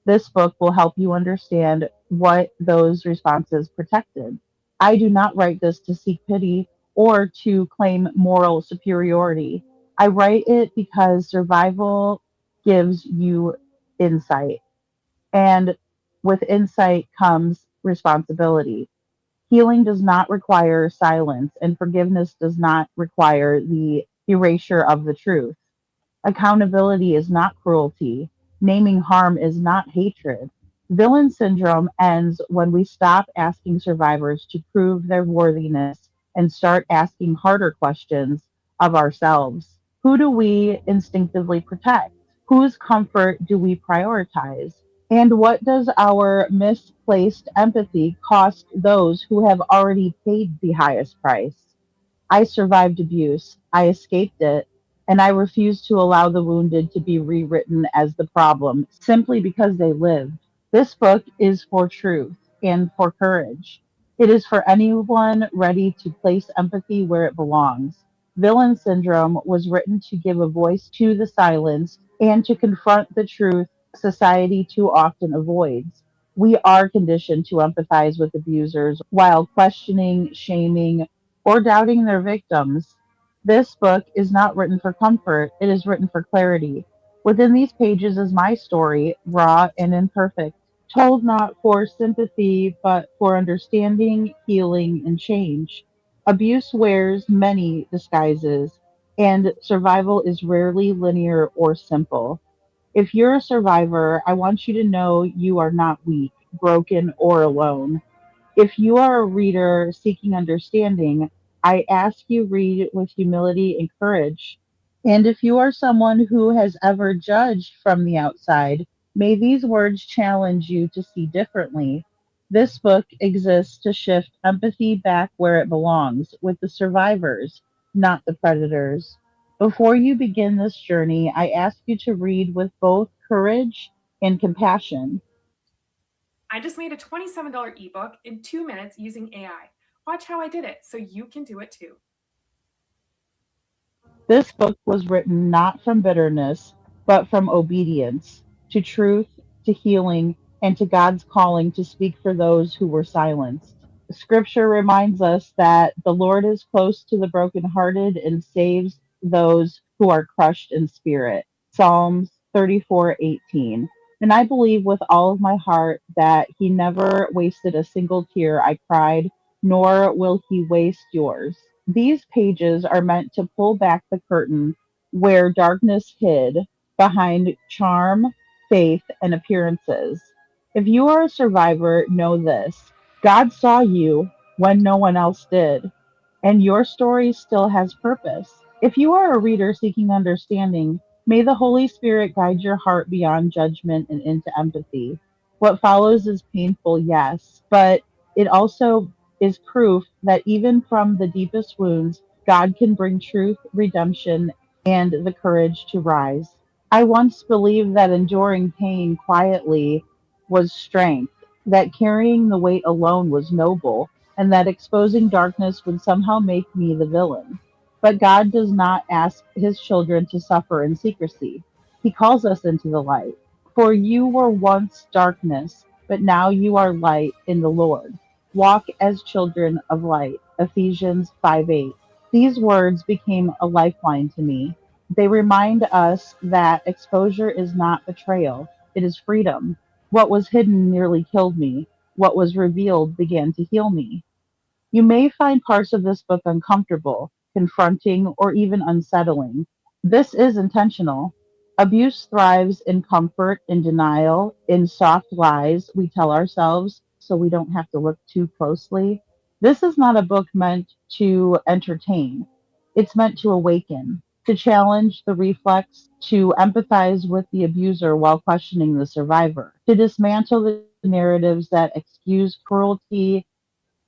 this book will help you understand what those responses protected. I do not write this to seek pity or to claim moral superiority. I write it because survival gives you insight, and with insight comes responsibility. Healing does not require silence, and forgiveness does not require the erasure of the truth. Accountability is not cruelty. Naming harm is not hatred. Villain syndrome ends when we stop asking survivors to prove their worthiness and start asking harder questions of ourselves. Who do we instinctively protect? Whose comfort do we prioritize? And what does our misplaced empathy cost those who have already paid the highest price? I survived abuse, I escaped it, and I refuse to allow the wounded to be rewritten as the problem simply because they lived. This book is for truth and for courage. It is for anyone ready to place empathy where it belongs. Villain Syndrome was written to give a voice to the silence and to confront the truth society too often avoids. We are conditioned to empathize with abusers while questioning, shaming, or doubting their victims. This book is not written for comfort, it is written for clarity. Within these pages is my story, raw and imperfect, told not for sympathy, but for understanding, healing, and change. Abuse wears many disguises, and survival is rarely linear or simple. If you're a survivor, I want you to know you are not weak, broken, or alone. If you are a reader seeking understanding, I ask you read with humility and courage. And if you are someone who has ever judged from the outside, may these words challenge you to see differently. This book exists to shift empathy back where it belongs, with the survivors, not the predators. Before you begin this journey, I ask you to read with both courage and compassion. I just made a $27 ebook in 2 minutes using AI. Watch how I did it so you can do it too. This book was written not from bitterness, but from obedience to truth, to healing, and to God's calling to speak for those who were silenced. Scripture reminds us that the Lord is close to the brokenhearted and saves those who are crushed in spirit. Psalms 34:18. And I believe with all of my heart that He never wasted a single tear I cried, nor will He waste yours. These pages are meant to pull back the curtain where darkness hid behind charm, faith, and appearances. If you are a survivor, know this: God saw you when no one else did, and your story still has purpose. If you are a reader seeking understanding, may the Holy Spirit guide your heart beyond judgment and into empathy. What follows is painful, yes, but it also is proof that even from the deepest wounds, God can bring truth, redemption, and the courage to rise. I once believed that enduring pain quietly was strength, that carrying the weight alone was noble, and that exposing darkness would somehow make me the villain. But God does not ask his children to suffer in secrecy. He calls us into the light. For you were once darkness, but now you are light in the Lord. Walk as children of light. Ephesians 5:8. These words became a lifeline to me. They remind us that exposure is not betrayal, it is freedom. What was hidden nearly killed me. What was revealed began to heal me. You may find parts of this book uncomfortable, confronting, or even unsettling. This is intentional. Abuse thrives in comfort, in denial, in soft lies we tell ourselves so we don't have to look too closely. This is not a book meant to entertain, it's meant to awaken, to challenge the reflex, to empathize with the abuser while questioning the survivor, to dismantle the narratives that excuse cruelty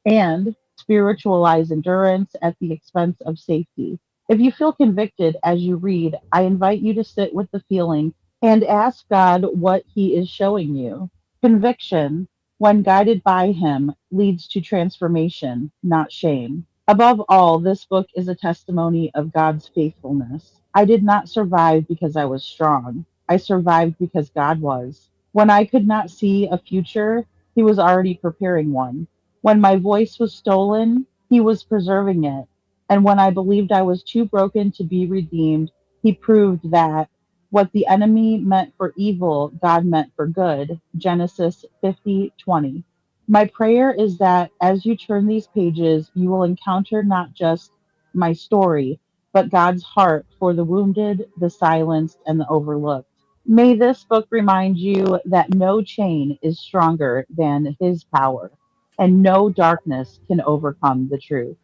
and spiritualize endurance at the expense of safety. If you feel convicted as you read, I invite you to sit with the feeling and ask God what He is showing you. Conviction, when guided by Him, leads to transformation, not shame. Above all, this book is a testimony of God's faithfulness. I did not survive because I was strong. I survived because God was. When I could not see a future, He was already preparing one. When my voice was stolen, He was preserving it. And when I believed I was too broken to be redeemed, He proved that what the enemy meant for evil, God meant for good. Genesis 50:20. My prayer is that as you turn these pages, you will encounter not just my story, but God's heart for the wounded, the silenced, and the overlooked. May this book remind you that no chain is stronger than his power, and no darkness can overcome the truth.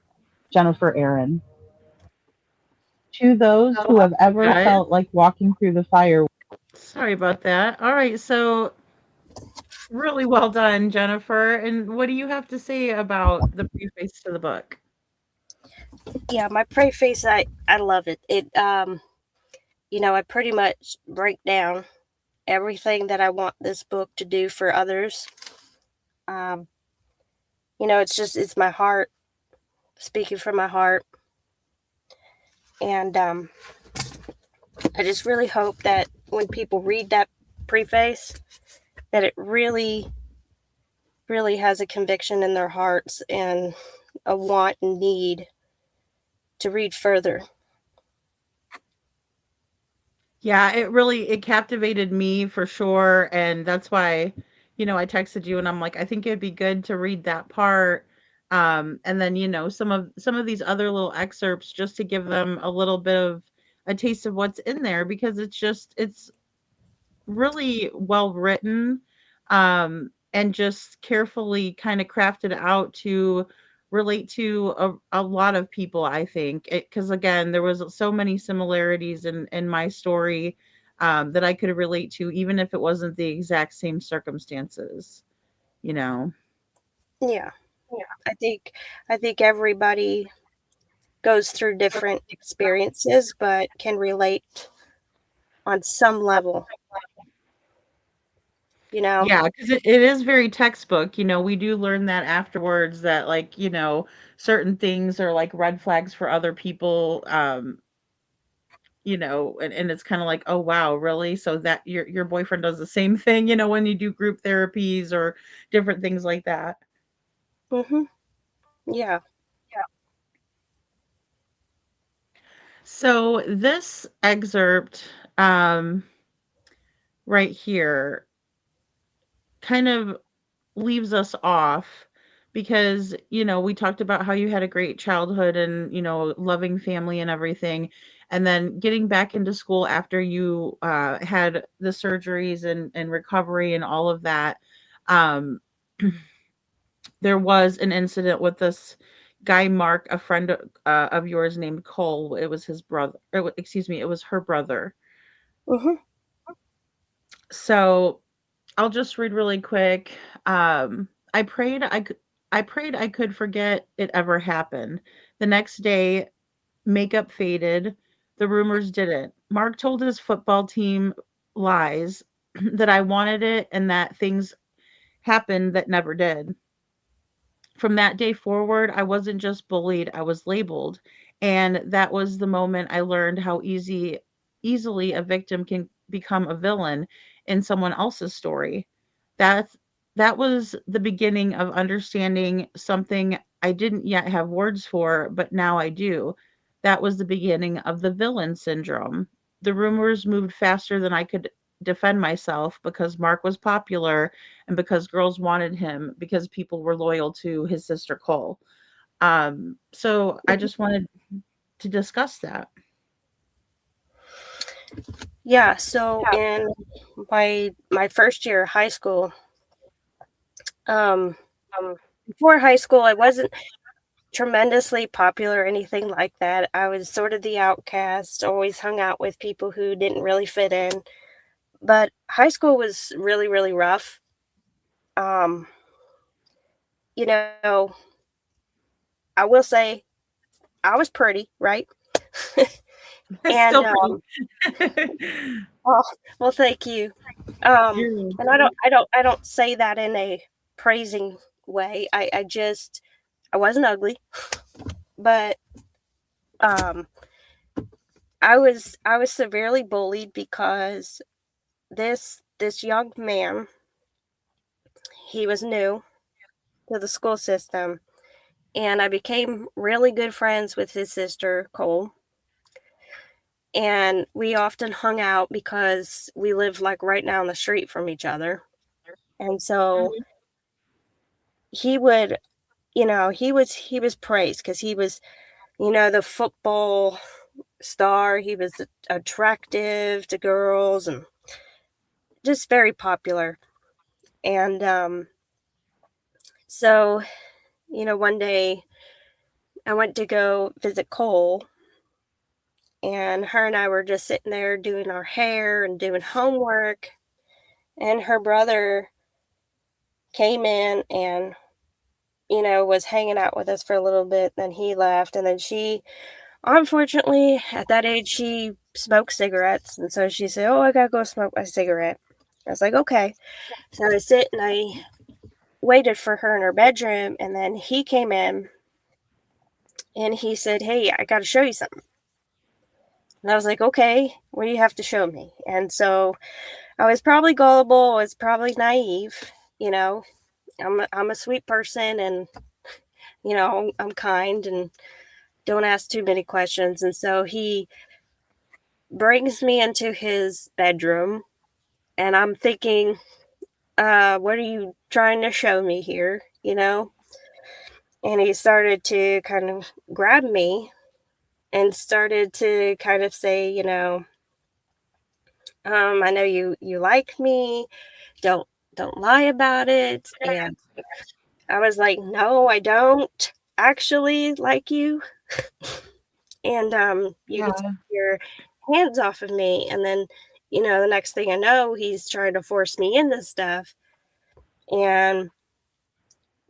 Jennifer Aaron. To those who have ever Got felt like walking through the fire. Sorry about that. All right, so really well done, Jennifer. And what do you have to say about the preface to the book? Yeah, my preface, I love it. I pretty much break down everything that I want this book to do for others. Um, it's my heart speaking from my heart, and I just really hope that when people read that preface, that it really, really has a conviction in their hearts and a want and need to read further. Yeah, it captivated me for sure, and that's why, I texted you and I'm like, I think it'd be good to read that part. And then, some of these other little excerpts just to give them a little bit of a taste of what's in there because it's really well written, and just carefully kind of crafted out to relate to a lot of people, I think. Because again, there was so many similarities in my story, that I could relate to, even if it wasn't the exact same circumstances, you know. Yeah, I think everybody goes through different experiences, but can relate on some level. You know. Yeah, because it is very textbook. We do learn that afterwards that, like, certain things are like red flags for other people. And it's kind of like, oh wow, really? So that your boyfriend does the same thing, when you do group therapies or different things like that. Mhm. Yeah. So this excerpt, right here, kind of leaves us off because we talked about how you had a great childhood and loving family and everything, and then getting back into school after you had the surgeries and recovery and all of that. um there was an incident with this guy Mark, a friend of yours named Cole. It was his brother, excuse me, it was her brother. Mhm. So I'll just read really quick. I prayed I could forget it ever happened. The next day, makeup faded. The rumors didn't. Mark told his football team lies that I wanted it and that things happened that never did. From that day forward, I wasn't just bullied, I was labeled. And that was the moment I learned how easily a victim can become a villain in someone else's story. That that was the beginning of understanding something I didn't yet have words for, but now I do. That was the beginning of the villain syndrome. The rumors moved faster than I could defend myself because Mark was popular and because girls wanted him because people were loyal to his sister Cole. So I just wanted to discuss that. Yeah. So in my first year of high school, um, before high school, I wasn't tremendously popular or anything like that. I was sort of the outcast, always hung out with people who didn't really fit in. But high school was really, really rough. Um, you know, I will say I was pretty, right? It's and still pretty. oh, well, thank you. Um, You're and I don't say that in a praising way. I wasn't ugly, but um, I was severely bullied because this young man, he was new to the school system, and I became really good friends with his sister Cole, and we often hung out because we lived like right down the street from each other. And so Mhm. he would, he was praised because he was, the football star. He was attractive to girls, and just very popular. And so, one day I went to go visit Cole, and her and I were just sitting there doing our hair and doing homework. And her brother came in and, was hanging out with us for a little bit. Then he left. And then she, unfortunately, at that age, she smoked cigarettes. And so she said, "Oh, I gotta go smoke my cigarette." I was like, "Okay." So I sit and I waited for her in her bedroom. And then he came in and he said, "Hey, I gotta show you something." And I was like, "Okay, what do you have to show me?" And so I was probably gullible, I was probably naive, you know. I'm a sweet person, and I'm kind and don't ask too many questions. And so he brings me into his bedroom, and I'm thinking, what are you trying to show me here? And he started to kind of grab me and started to kind of say, I know you like me. Don't lie about it. And I was like, "No, I don't actually like you." And you Yeah. can take your hands off of me. And then, the next thing I know, he's trying to force me into stuff. And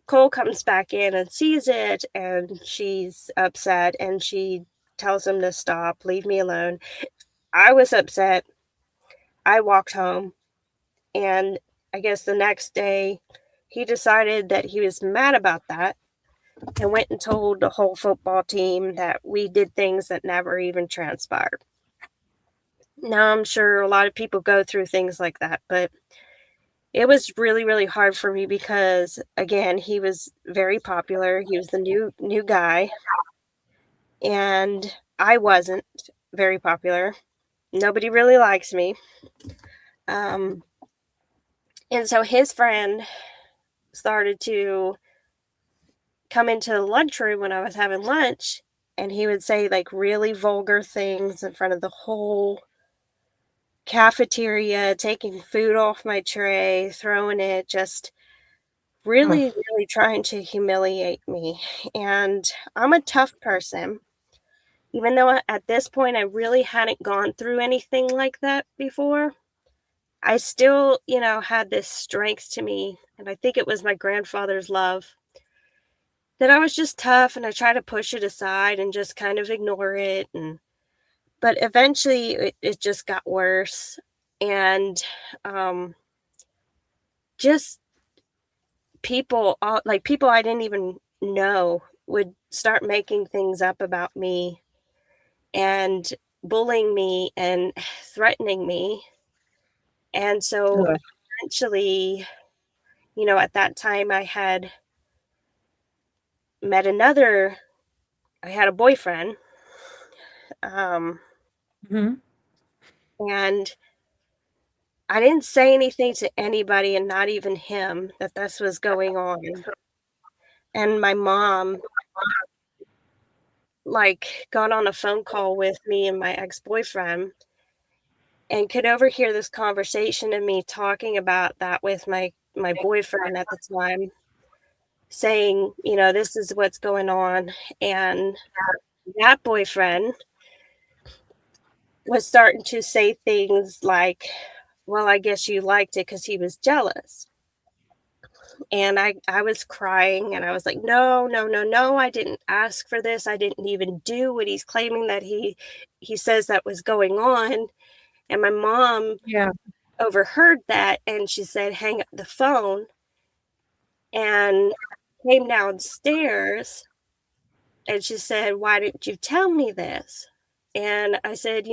Cole comes back in and sees it, and she's upset, and she tells him to stop, leave me alone. I was upset. I walked home, and I guess the next day he decided that he was mad about that and went and told the whole football team that we did things that never even transpired. Now, I'm sure a lot of people go through things like that, but it was really, really hard for me because, again, he was very popular. He was the new guy, and I wasn't very popular. Nobody really likes me. Um, and so his friend started to come into the lunchroom when I was having lunch, and he would say like really vulgar things in front of the whole cafeteria, taking food off my tray, throwing it, just Ugh. really, really trying to humiliate me. And I'm a tough person, even though at this point I really hadn't gone through anything like that before. I still, had this strength to me. And I think it was my grandfather's love that I was just tough, and I tried to push it aside and just kind of ignore it. But eventually it just got worse. And um, just people I didn't even know would start making things up about me and bullying me and threatening me. And so Ugh. eventually, at that time met another, I had a boyfriend. Um, Mhm. and I didn't say anything to anybody, and not even him, that this was going on. And my mom, like, got on a phone call with me and my ex-boyfriend and could overhear this conversation of me talking about that with my boyfriend at the time, saying, "This is what's going on." And that boyfriend was starting to say things like, "Well, I guess you liked it because he was jealous." And I was crying, and I was like, "No, no, no, no, I didn't ask for this. I didn't even do what he's claiming that he says that was going on." And my mom Yeah. overheard that, and she said, "Hang up the phone," and came downstairs, and she said, "Why didn't you tell me this?" And I said,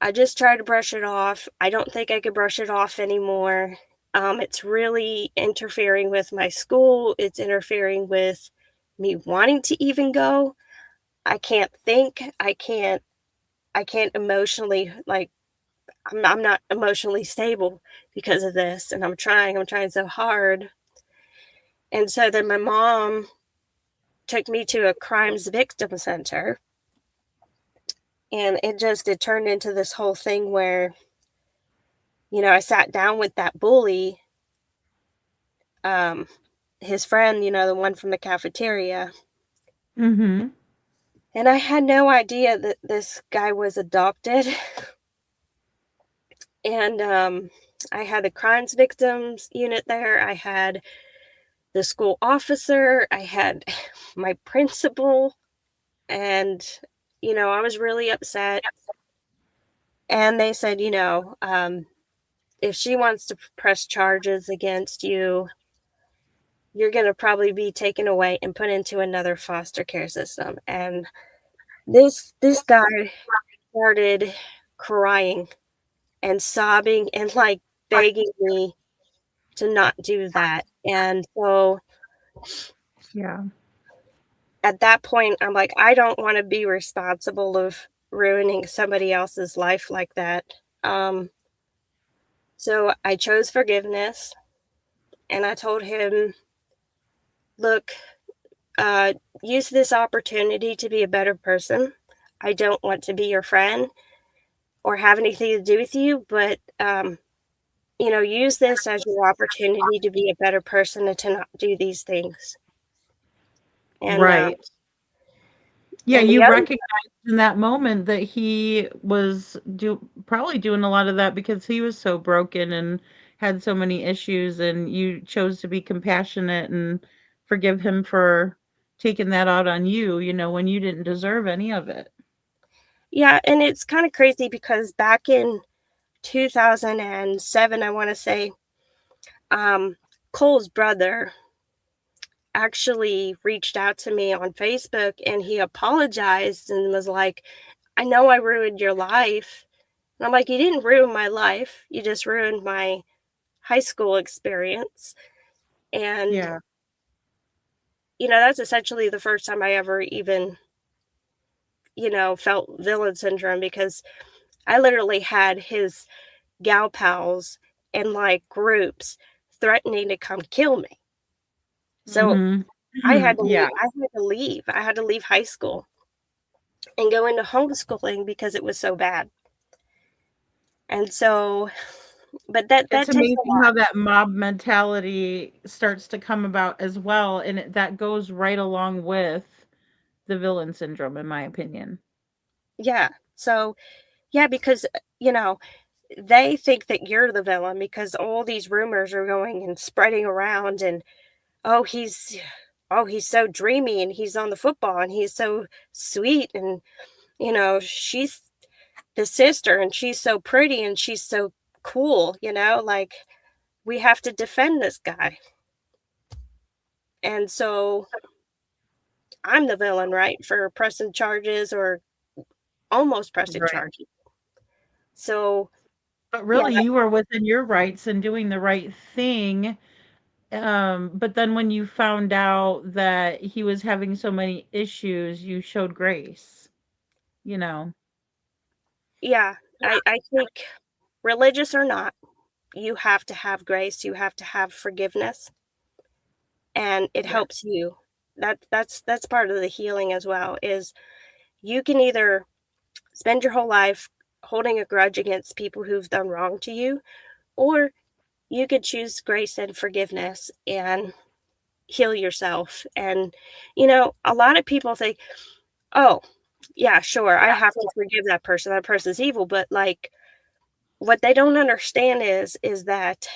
"I just tried to brush it off. I don't think I could brush it off anymore. It's really interfering with my school. It's interfering with me wanting to even go. I can't think. I can't emotionally, like, I'm not emotionally stable because of this, and I'm trying so hard." And so then my mom took me to a crimes victim center, and it turned into this whole thing where I sat down with that bully, his friend, the one from the cafeteria, Mm-hmm. and I had no idea that this guy was adopted. And I had the crimes victims unit there. I had the school officer. I had my principal. And, I was really upset. And they said, if she wants to press charges against you, you're going to probably be taken away and put into another foster care system. And this guy started crying and sobbing and like begging me to not do that. And so Yeah. at that point, I'm like, I don't want to be responsible of ruining somebody else's life like that. Um, so I chose forgiveness, and I told him, look, uh, use this opportunity to be a better person. I don't want to be your friend or have anything to do with you, but use this as your opportunity to be a better person and to not do these things. And Right. Yeah, and the you other, recognized in that moment that he was probably doing a lot of that because he was so broken and had so many issues, and you chose to be compassionate and forgive him for taking that out on you, when you didn't deserve any of it. yeah, and it's kind of crazy because back in 2007, I want to say, um, Cole's brother actually reached out to me on Facebook and he apologized and was like, I know I ruined your life. And I'm like, you didn't ruin my life. You just ruined my high school experience. And, Yeah. that's essentially the first time I ever even, felt villain syndrome because I literally had his gal pals and like groups threatening to come kill me. So Mhm. I had to Yeah. leave. I had to leave. I had to leave high school and go into homeschooling because it was so bad. And so, but It's that takes a amazing lot. how that mob mentality starts to come about as well, and that goes right along with the villain syndrome, in my opinion. Yeah. So, yeah, because, they think that you're the villain because all these rumors are going and spreading around and oh, he's so dreamy and he's on the football and he's so sweet and she's the sister and she's so pretty and she's so cool, like we have to defend this guy. And so I'm the villain, right, for pressing charges or almost pressing Right. charges. So, But yeah, really, you were within your rights and doing the right thing. But then when you found out that he was having so many issues, you showed grace, you know? yeah, I think religious or not, you have to have grace, you have to have forgiveness, and it Yeah. helps you. That's part of the healing as well, is you can either spend your whole life holding a grudge against people who've done wrong to you, or you could choose grace and forgiveness and heal yourself. And, a lot of people think, oh, yeah, sure, I have to forgive that person. That person's evil. But like what they don't understand is that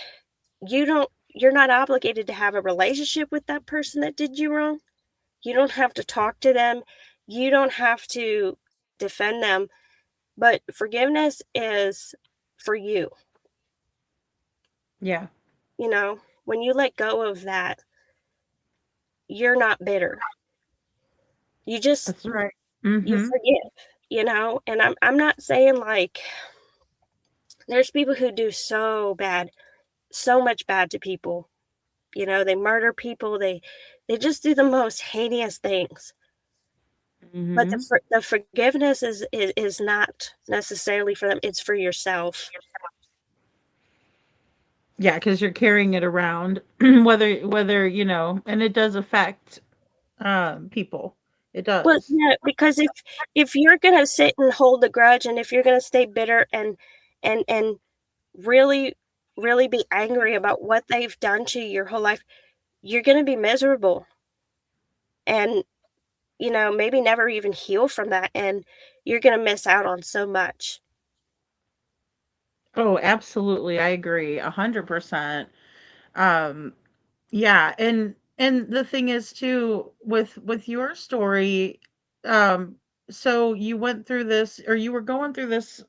you're not obligated to have a relationship with that person that did you wrong. You don't have to talk to them. You don't have to defend them. But forgiveness is for you. Yeah. When you let go of that, you're not bitter. You just That's right. you Mhm. forgive, and I'm not saying like there's people who do so bad, so much bad to people. They murder people, they just do the most heinous things. But Mhm. the forgiveness is not necessarily for them, it's for yourself. Yeah, because you're carrying it around, whether and it does affect people. It Well, does. yeah, because if you're gonna sit and hold a grudge and if you're gonna stay bitter and really, really be angry about what they've done to you your whole life, you're going to be miserable and, maybe never even heal from that. And you're going to miss out on so much. Oh, absolutely. I agree 100%. Um, yeah, and the thing is too with your story, um, so you went through this or you were going through this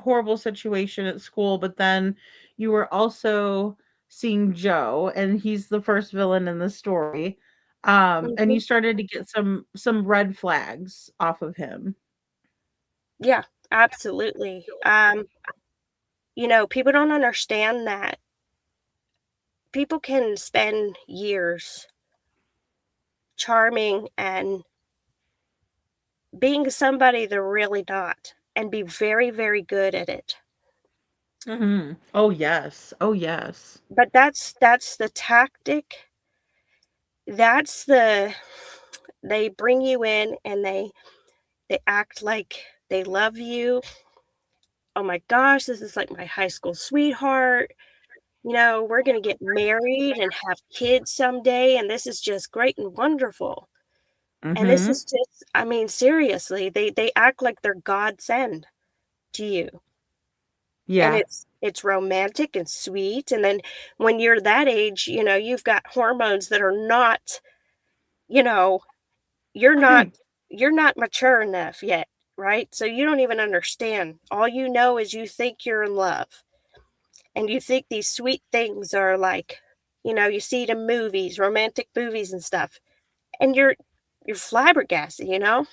horrible situation at school, but then you were also seeing Joe, and he's the first villain in the story. And you Mhm. started to get some red flags off of him. Yeah, absolutely. People don't understand that people can spend years charming and being somebody they're really not and be very, very good at it. Mhm. Oh, yes. Oh, yes. But that's the tactic. That's the they bring you in and they act like they love you. Oh my gosh, this is like my high school sweetheart. We're going to get married and have kids someday and this is just great and wonderful. And this Mhm. is just, I mean, seriously, they act like they're God send to you. And Yeah. it's romantic and sweet. And then when you're that age, you've got hormones that are not, you know, you're not you're not mature enough yet, right? So you don't even understand. All you know is you think you're in love and you think these sweet things are like, you see it in movies, romantic movies and stuff. And you're flabbergasted. But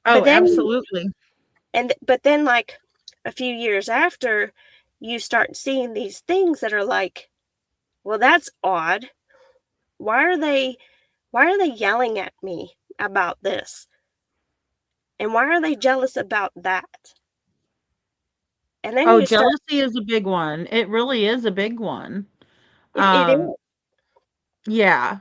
Oh, then absolutely. but then like a few years after you start seeing these things that are like, well, that's odd. Why are they yelling at me about this? And why are they jealous about that? And then Oh, you start jealousy is a big one. It really is a big one. it is. Yeah.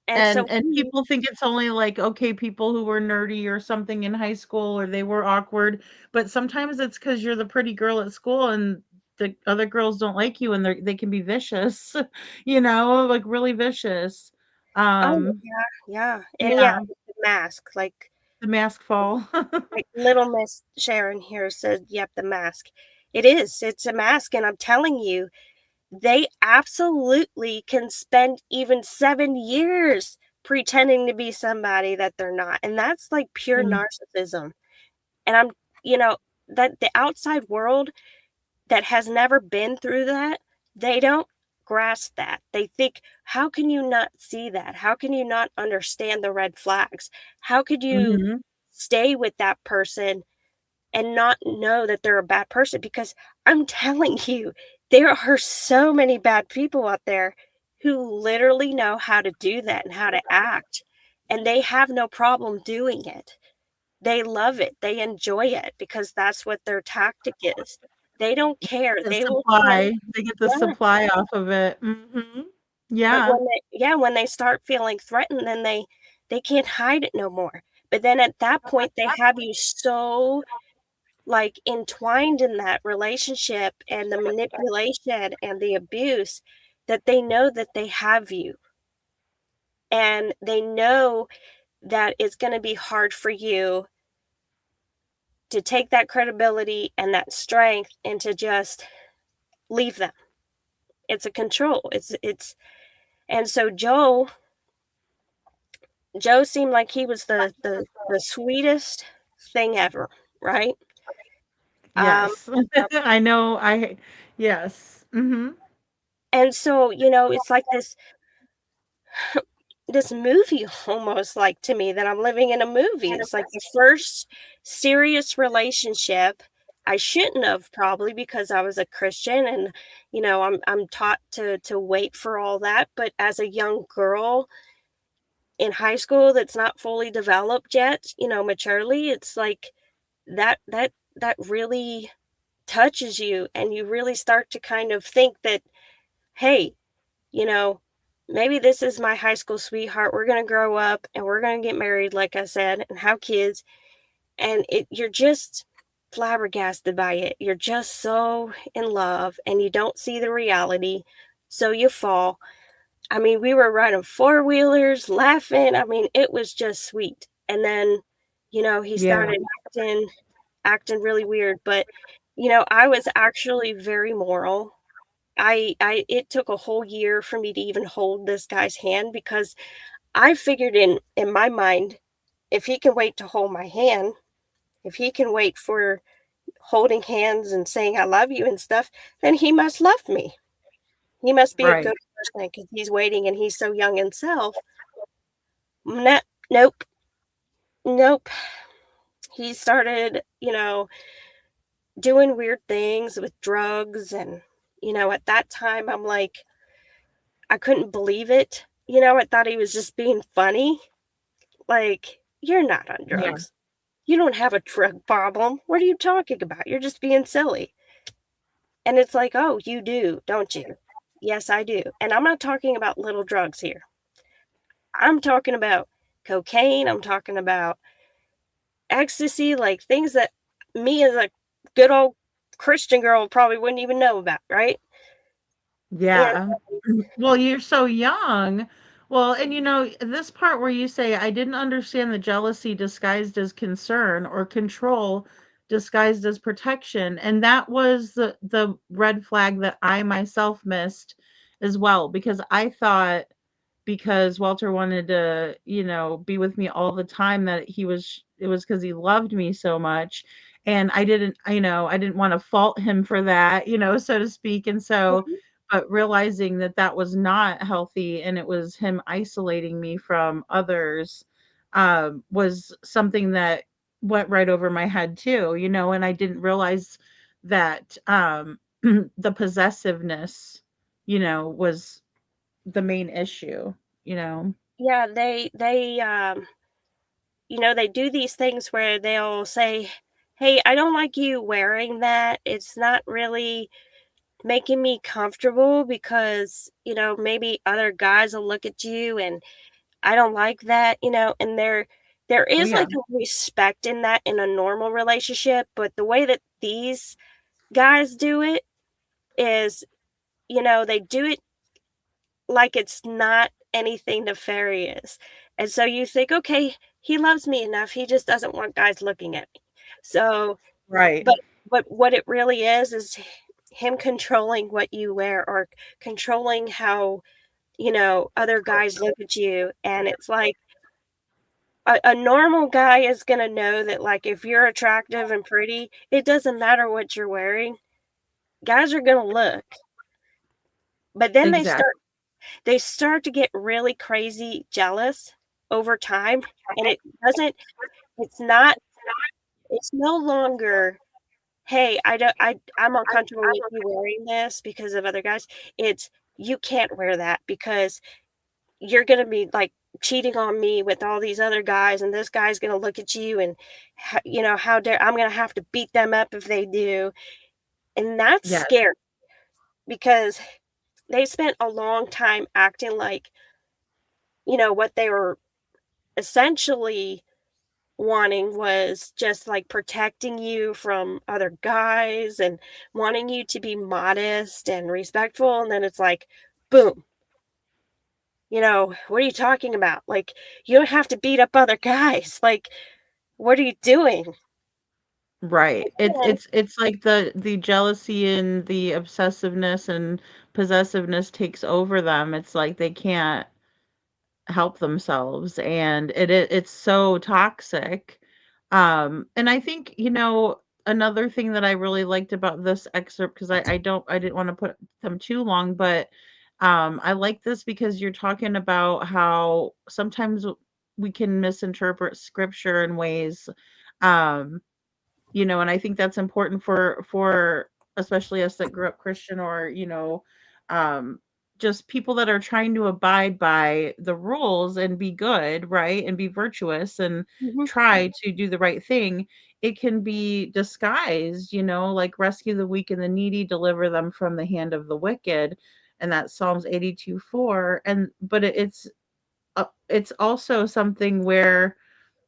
And And people think it's only like, okay, people who were nerdy or something in high school or they were awkward, but sometimes it's because 'cause you're the pretty girl at school and the other girls don't like you and they can be vicious, like really vicious. oh Um, yeah, yeah. And yeah, yeah, the mask, the mask fall. like little Miss Sharon here said, yep, the mask. It is. It's a mask, and I'm telling you, they absolutely can spend even 7 years pretending to be somebody that they're not, and that's, like, pure Mm, narcissism, and I'm you know, that the outside world that has never been through that, they don't grasp that. They think, "How can you not see that? How can you not understand the red flags? How could you mhm, stay with that person and not know that they're a bad person?" Because I'm telling you, there are so many bad people out there who literally know how to do that and how to act, and they have no problem doing it. They love it. They enjoy it because that's what their tactic is. They don't care. the They will feel supply, they get the yeah, supply off of it. Mhm. but Yeah. when they start feeling threatened, then they can't hide it no more. But then at that point, they have you so like entwined in that relationship and the manipulation and the abuse that they know that they have you and they know that it's going to be hard for you to take that credibility and that strength and to just leave them. It's a control. It's and so Joe seemed like he was the sweetest thing ever, right? Um Yes. I know, yes. Mhm. and so, it's like this movie almost like to me that I'm living in a movie. It's like the first serious relationship. I shouldn't have probably because I was a Christian and I'm taught to wait for all that, but as a young girl in high school that's not fully developed yet, maturely, it's like that really touches you and you really start to kind of think that, hey, you know, maybe this is my high school sweetheart. We're going to grow up and we're going to get married, like I said, and have kids. And you're just, flabbergasted by it. You're just so in love and you don't see the reality, so you fall. I mean, we were riding four-wheelers, laughing. I mean, it was just sweet. And then, he Yeah. started acting really weird, but I was actually very moral. I it took a whole year for me to even hold this guy's hand because I figured in my mind, if he can wait to hold my hand, if he can wait for holding hands and saying I love you and stuff, then he must love me. He must be a Right. good person because he's waiting and he's so young himself. No, nope, nope. He started, doing weird things with drugs and at that time I'm like I couldn't believe it. I thought he was just being funny. Like, you're not on Yeah. drugs. You don't have a drug problem. What are you talking about? You're just being silly. And it's like, "Oh, you do, don't you?" "Yes, I do." And I'm not talking about little drugs here. I'm talking about cocaine, I'm talking about ecstasy, like things that me as a good old Christian girl probably wouldn't even know about, right? And Yeah. Well, you're so young. Well, and this part where you say, I didn't understand the jealousy disguised as concern or control disguised as protection. And that was the red flag that I myself missed as well, because I thought because Walter wanted to, be with me all the time that it was because he loved me so much. And I didn't want to fault him for that, so to speak. And so, mhm, but realizing that that was not healthy and it was him isolating me from others, was something that went right over my head too, and I didn't realize that, the possessiveness, was the main issue, you know? yeah, they do these things where they'll say, "Hey, I don't like you wearing that. It's not really making me comfortable because, maybe other guys will look at you and I don't like that," and there Oh, is yeah. like a respect in that in a normal relationship, but the way that these guys do it is, they do it like it's not anything nefarious. And so you think, okay, he loves me enough. He just doesn't want guys looking at me. So, Right. but what it really is him controlling what you wear or controlling how, other guys look at you. And it's like a normal guy is going to know that, like, if you're attractive and pretty, it doesn't matter what you're wearing. Guys are going to look. But then Exactly. they start to get really crazy jealous over time, and doesn't it's not it's no longer, "Hey, I'm uncomfortable with you wearing this because of other guys." It's, "You can't wear that because you're gonna be, like, cheating on me with all these other guys, and this guy's gonna look at you and how dare I'm gonna have to beat them up if they do." And that's Yes. scary because they spent a long time acting like, what they were essentially wanting was just like protecting you from other guys and wanting you to be modest and respectful. And then it's like, boom, what are you talking about? Like, you don't have to beat up other guys. Like, what are you doing? Right. It's And it's it's like the jealousy and the obsessiveness and possessiveness takes over them. It's like they can't help themselves, and it's so toxic. And I think, another thing that I really liked about this excerpt, because I didn't want to put them too long, but I like this because you're talking about how sometimes we can misinterpret scripture in ways, um and I think that's important for especially us that grew up Christian, or, um, just people that are trying to abide by the rules and be good, right? And be virtuous and mhm, try to do the right thing. It can be disguised, like rescue the weak and the needy, deliver them from the hand of the wicked. And that's Psalms 82:4. And but it's also something where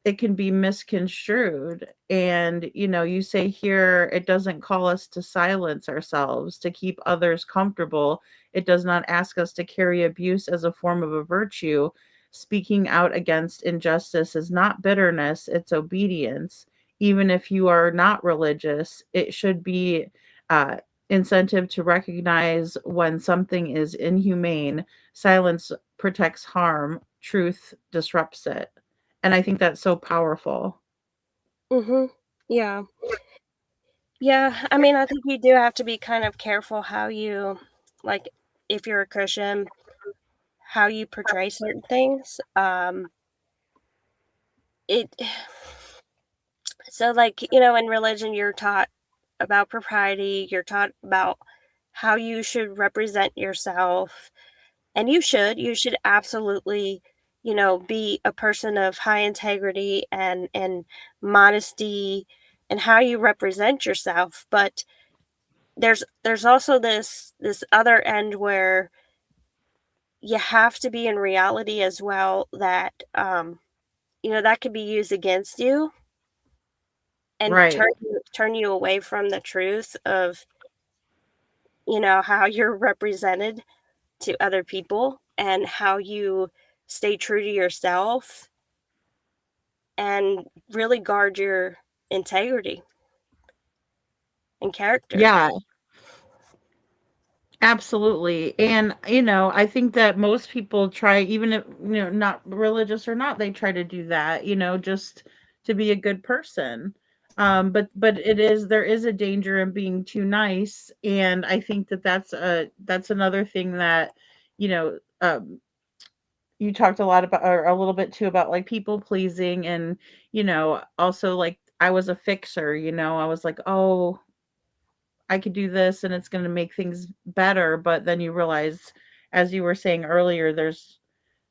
it can be misconstrued. And, you say here, it doesn't call us to silence ourselves, to keep others comfortable. It does not ask us to carry abuse as a form of a virtue. Speaking out against injustice is not bitterness, it's obedience. Even if you are not religious, it should be uh, incentive to recognize when something is inhumane. Silence protects harm, truth disrupts it. And I think that's so powerful. Mhm. Yeah. Yeah, I mean, I think you do have to be kind of careful how you like, if you're a Christian, how you portray certain things. It so, like, in religion, you're taught about propriety, you're taught about how you should represent yourself, and you should absolutely, be a person of high integrity and modesty and how you represent yourself, but there's also this other end where you have to be in reality as well that, that could be used against you and Right. turn you away from the truth of, how you're represented to other people and how you stay true to yourself and really guard your integrity and character. Yeah, absolutely. And, I think that most people try, even if, not religious or not, they try to do that, just to be a good person. But there is a danger in being too nice. And I think that that's another thing that, you know, um, you talked a lot about, or a little bit too, about like people pleasing. And, also like I was a fixer, I was like, oh, I could do this and it's going to make things better. But then you realize, as you were saying earlier, there's,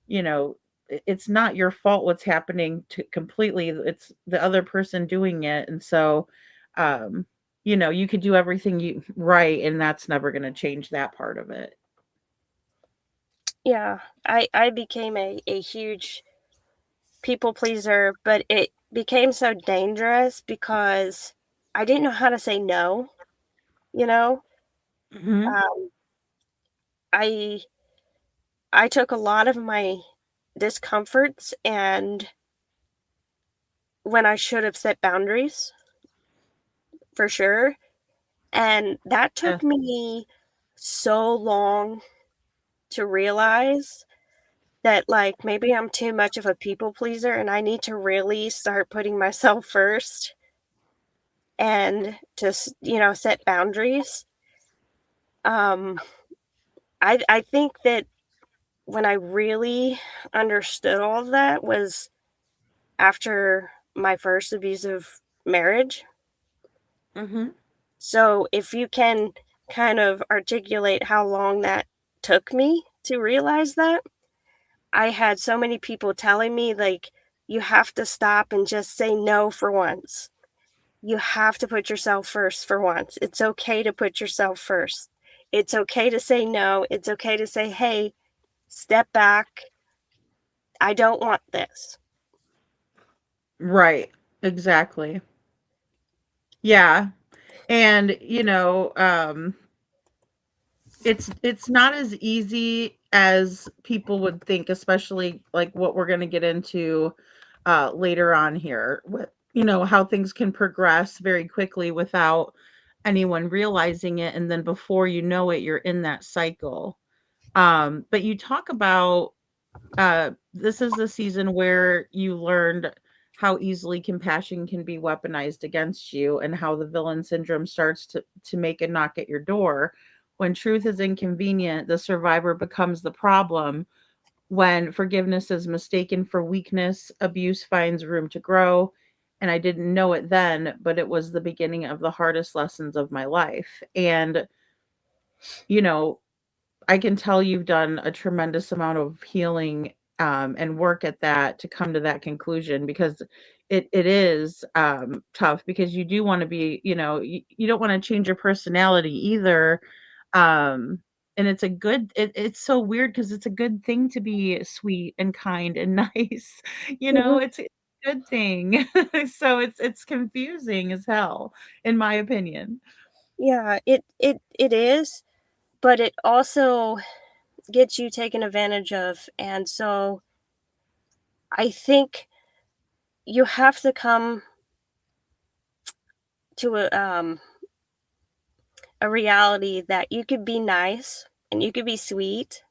you know, it's not your fault what's happening to completely. It's the other person doing it. And so, um, you could do everything you right, and that's never going to change that part of it. Yeah, I became a huge people pleaser, but it became so dangerous because I didn't know how to say no, you know? Hmm. Um, I I took a lot of my discomforts and when I should have set boundaries for sure, and that Yeah. took me so long to realize that, like, maybe I'm too much of a people pleaser and I need to really start putting myself first and just, set boundaries. Um, I think that when I really understood all of that was after my first abusive marriage. Hmm. So if you can kind of articulate how long that took me to realize that, I had so many people telling me, like, you have to stop and just say no for once. You have to put yourself first for once. It's okay to put yourself first. It's okay to say no. It's okay to say, hey, step back. I don't want this. Right. Exactly. Yeah. And, it's not as easy as people would think, especially like what we're going to get into later on here, with how things can progress very quickly without anyone realizing it, and then before you know it, you're in that cycle. But you talk about this is the season where you learned how easily compassion can be weaponized against you, and how the villain syndrome starts to make a knock at your door. When truth is inconvenient, the survivor becomes the problem. When forgiveness is mistaken for weakness, abuse finds room to grow. And I didn't know it then, but it was the beginning of the hardest lessons of my life. And, you know, I can tell you've done a tremendous amount of healing, and work at that to come to that conclusion, because it is tough, because you do want to be, you don't want to change your personality either. Um, and it's so weird because it's a good thing to be sweet and kind and nice. Mhm. It's good thing. So it's confusing as hell, in my opinion. Yeah, it is, but it also gets you taken advantage of, and so I think you have to come to a reality that you could be nice and you could be sweet,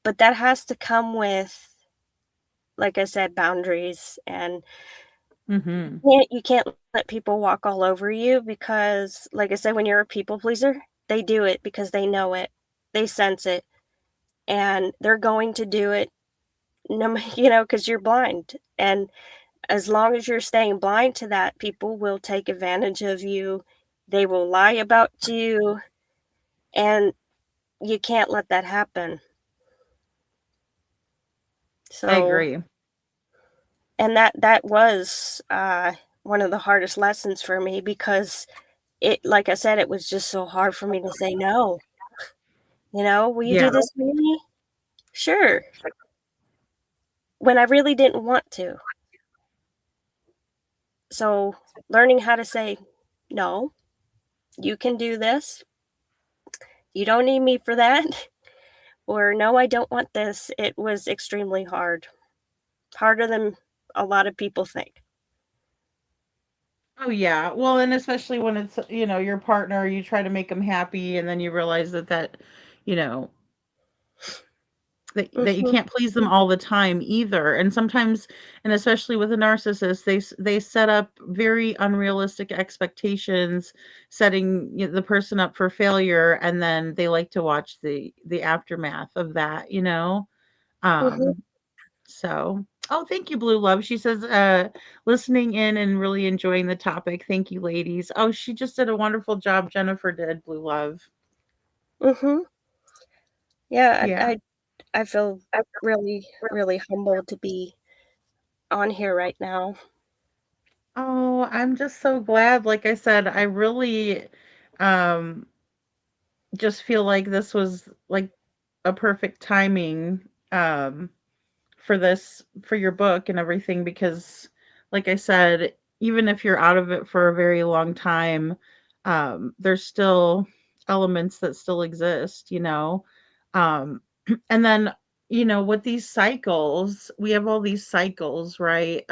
but that has to come with, like I said, boundaries, and Mhm. you can't let people walk all over you because, like I said, when you're a people pleaser, they do it because they know it, they sense it, and they're going to do it, no, because you're blind. And as long as you're staying blind to that, people will take advantage of you. They will lie about you, and you can't let that happen. I So, agree. and that was one of the hardest lessons for me because it, like I said, it was just so hard for me to say no. Will you Yeah. do this for me? Sure. When I really didn't want to. So, learning how to say no, you can do this. You don't need me for that. Or no, I don't want this. It was extremely hard. Harder than a lot of people think. Oh, yeah. Well, and especially when it's, your partner, you try to make them happy, and then you realize you know, that you Mhm. can't please them all the time either. And sometimes, and especially with a narcissist, they set up very unrealistic expectations, setting the person up for failure, and then they like to watch the aftermath of that. Mhm. Um, so, oh, thank you, Blue Love. She says, listening in and really enjoying the topic. Thank you, ladies. Oh, she just did a wonderful job. Jennifer did, Blue Love. Mhm. Yeah, Yeah. I feel really really humbled to be on here right now. Oh, I'm just so glad. Like I said, I really um just feel like this was like a perfect timing for your book and everything, because like I said, even if you're out of it for a very long time, there's still elements that still exist. Um and then, with these cycles, we have all these cycles, right?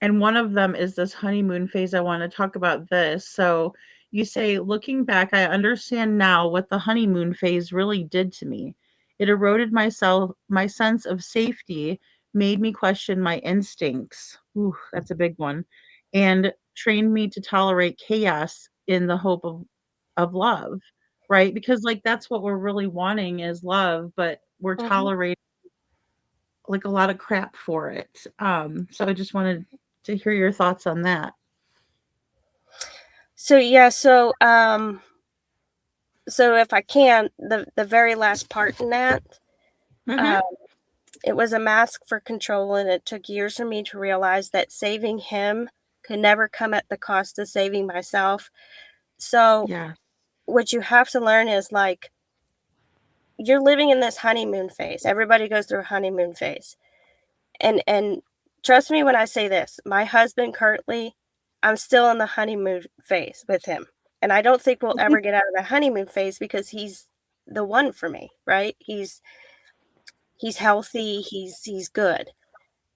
And one of them is this honeymoon phase. I want to talk about this. So you say, looking back, I understand now what the honeymoon phase really did to me. It eroded my sense of safety, made me question my instincts. Ooh, that's a big one. And trained me to tolerate chaos in the hope of love, right? Because like that's what we're really wanting is love, but we're Mhm. tolerating like a lot of crap for it. So I just wanted to hear your thoughts on that. So yeah, so if I can, the very last part in that, Mhm. um, it was a mask for control, and it took years for me to realize that saving him could never come at the cost of saving myself. So Yeah, what you have to learn is like you're living in this honeymoon phase. Everybody goes through a honeymoon phase. And trust me when I say this, my husband currently, I'm still in the honeymoon phase with him. And I don't think we'll ever get out of the honeymoon phase because he's the one for me, right? He's healthy, he's good.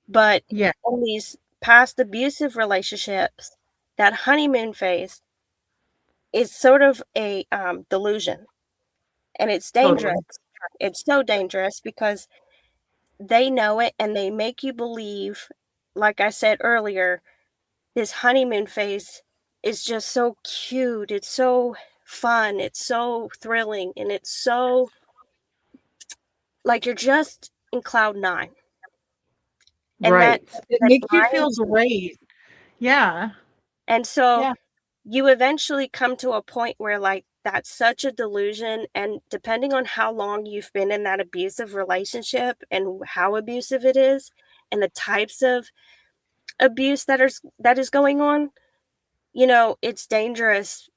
But yeah, in these past abusive relationships, that honeymoon phase is sort of a delusion, and it's dangerous. totally. It's so dangerous because they know it and they make you believe, like I said earlier, this honeymoon phase is just so cute. It's so fun. It's so thrilling. And it's so like you're just in cloud nine. And that, Right. It that makes you feel blinds you. great. Yeah. And so Yeah. you eventually come to a point where, like, that's such a delusion. And depending on how long you've been in that abusive relationship and how abusive it is, and the types of abuse that is going on, it's dangerous.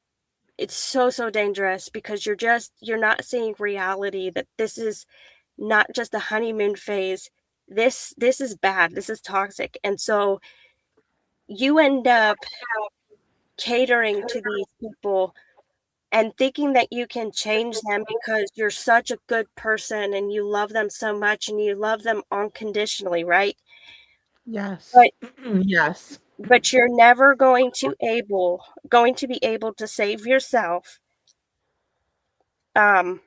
It's so so dangerous because you're not seeing reality, that this is not just a honeymoon phase. this is bad, this is toxic. And so you end up catering to these people and thinking that you can change them because you're such a good person and you love them so much and you love them unconditionally, right? Yes. But Yes. you're never going to be able to save yourself. Um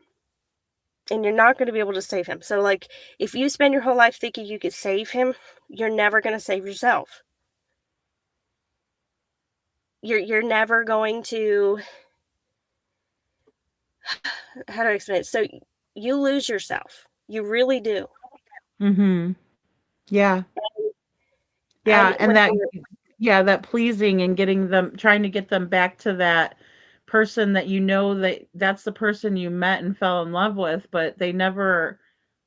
and you're not going to be able to save him. So like if you spend your whole life thinking you could save him, you're never going to save yourself. You're never going to, how do I explain it? So you lose yourself. You really do. Mhm. Yeah. And Yeah, and that pleasing and getting them trying to get them back to that person that you know that that's the person you met and fell in love with, but they never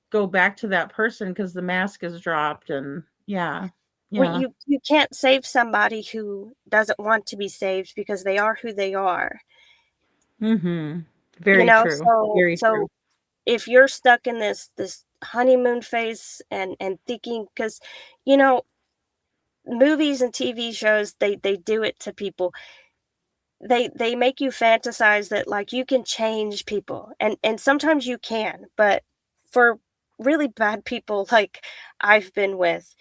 go back to that person because the mask is dropped and yeah. well, Yeah. you can't save somebody who doesn't want to be saved because they are who they are. Mhm. Very true. Very true. So if you're stuck in this honeymoon phase and thinking, because you know movies and TV shows, they do it to people. They make you fantasize that like you can change people, and sometimes you can, but for really bad people like I've been with,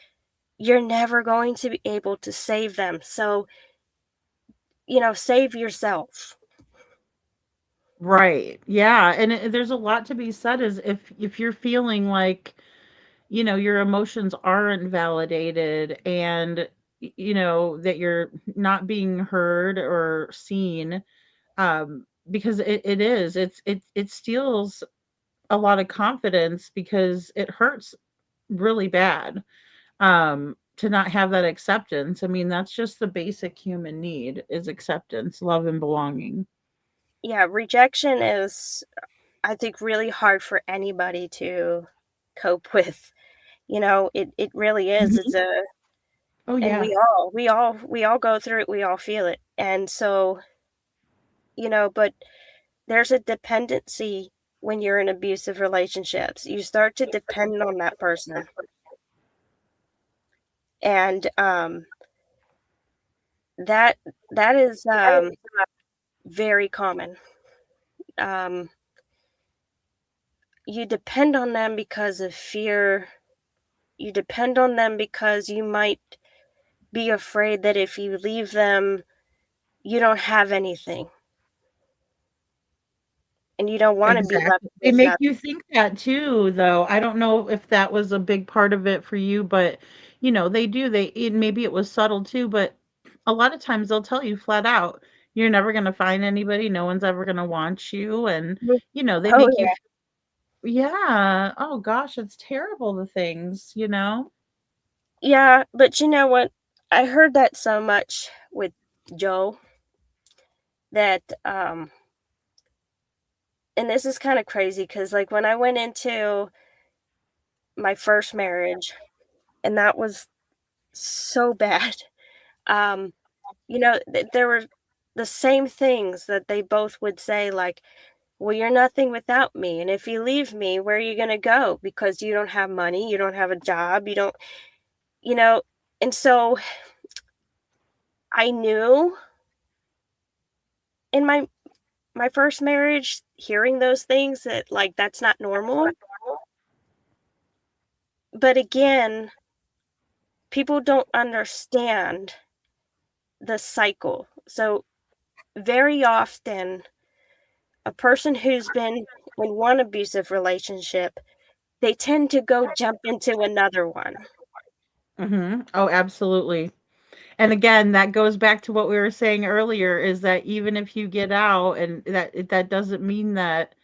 you're never going to be able to save them. So, save yourself. Right. Yeah, and there's a lot to be said is if you're feeling like, your emotions aren't validated and that you're not being heard or seen, because it is it steals a lot of confidence because it hurts really bad, to not have that acceptance. I mean, that's just the basic human need is acceptance, love, and belonging. Yeah, rejection is, I think, really hard for anybody to cope with. It really is. It's Mhm. a Oh and yeah. we all go through it, we all feel it. And so, but there's a dependency when you're in abusive relationships. You start to depend on that person. And that that is very common. Um you depend on them because of fear. You depend on them because you might be afraid that if you leave them, you don't have anything and you don't want to be left Exactly. They with make nothing. you think that too, though. I don't know if that was a big part of it for you, but they do. Maybe it was subtle too, but a lot of times they'll tell you flat out, you're never going to find anybody. No one's ever going to want you. And, they Oh make you, yeah. yeah. Oh gosh, it's terrible, the things. Yeah, but you know what? I heard that so much with Joe that and this is kind of crazy because like when I went into my first marriage, and that was so bad. Um, there were the same things that they both would say, like, "Well, you're nothing without me, and if you leave me, where are you gonna go? Because you don't have money, you don't have a job, you don't," you know. And so I knew in my first marriage, hearing those things that like that's not normal. But again, people don't understand the cycle. So very often, a person who's been in one abusive relationship, they tend to go jump into another one. Oh, absolutely. And again, that goes back to what we were saying earlier is that even if you get out and that doesn't mean that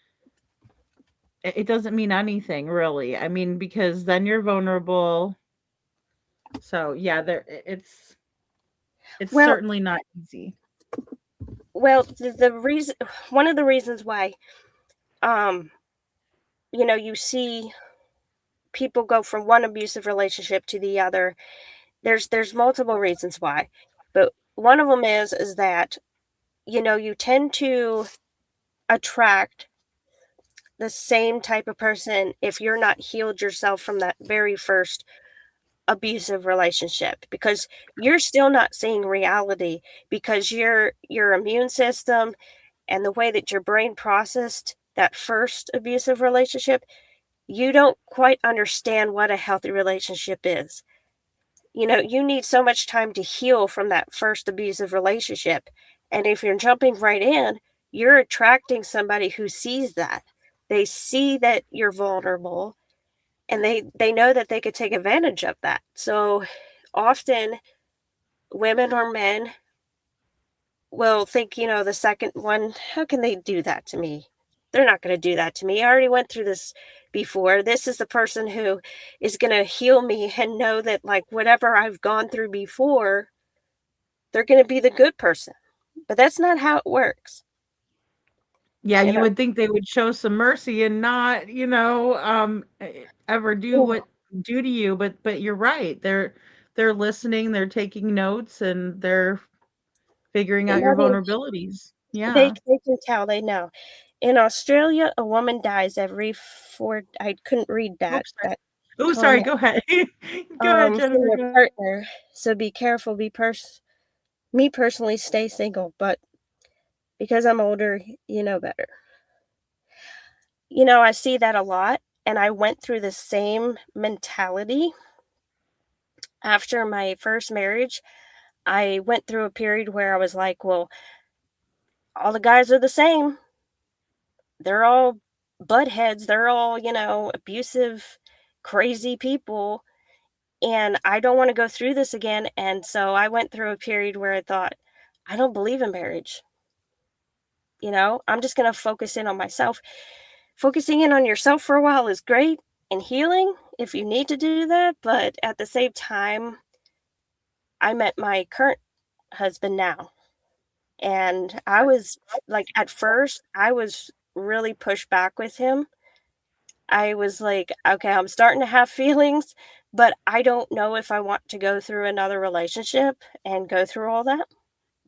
it doesn't mean anything really. I mean, because then you're vulnerable. So yeah, it's Well, certainly not easy. the reason, one of the reasons why, um, you see people go from one abusive relationship to the other. There's multiple reasons why, but one of them is that you tend to attract the same type of person if you're not healed yourself from that very first abusive relationship, because you're still not seeing reality, because your immune system and the way that your brain processed that first abusive relationship, you don't quite understand what a healthy relationship is. You need so much time to heal from that first abusive relationship. And if you're jumping right in, you're attracting somebody who sees that. They see that you're vulnerable, and they know that they could take advantage of that. So often women or men will think, the second one, how can they do that to me? They're not going to do that to me. I already went through this before. This is the person who is going to heal me and know that, like, whatever I've gone through before, they're going to be the good person. But that's not how it works. Yeah, You you know, would think they would show some mercy and not, ever do to you, but you're right. They're listening, they're taking notes, and they're figuring you out your know vulnerabilities. they, Yeah. they can tell, they know. In Australia, a woman dies every four. I couldn't read Oops, sorry. that Oh, sorry, comment. go ahead. Go ahead, From Jennifer, your go ahead. partner. So be careful. Me personally, stay single, but because I'm older, you know better. I see that a lot, and I went through the same mentality after my first marriage. I went through a period where I was like, well, all the guys are the same. They're all butt heads. They're all, abusive, crazy people. And I don't want to go through this again. And so I went through a period where I thought, I don't believe in marriage. I'm just going to focus in on myself. Focusing in on yourself for a while is great and healing if you need to do that. But at the same time, I met my current husband now. And I was like, at first, I was really pushed back with him. I was like, okay, I'm starting to have feelings, but I don't know if I want to go through another relationship and go through all that.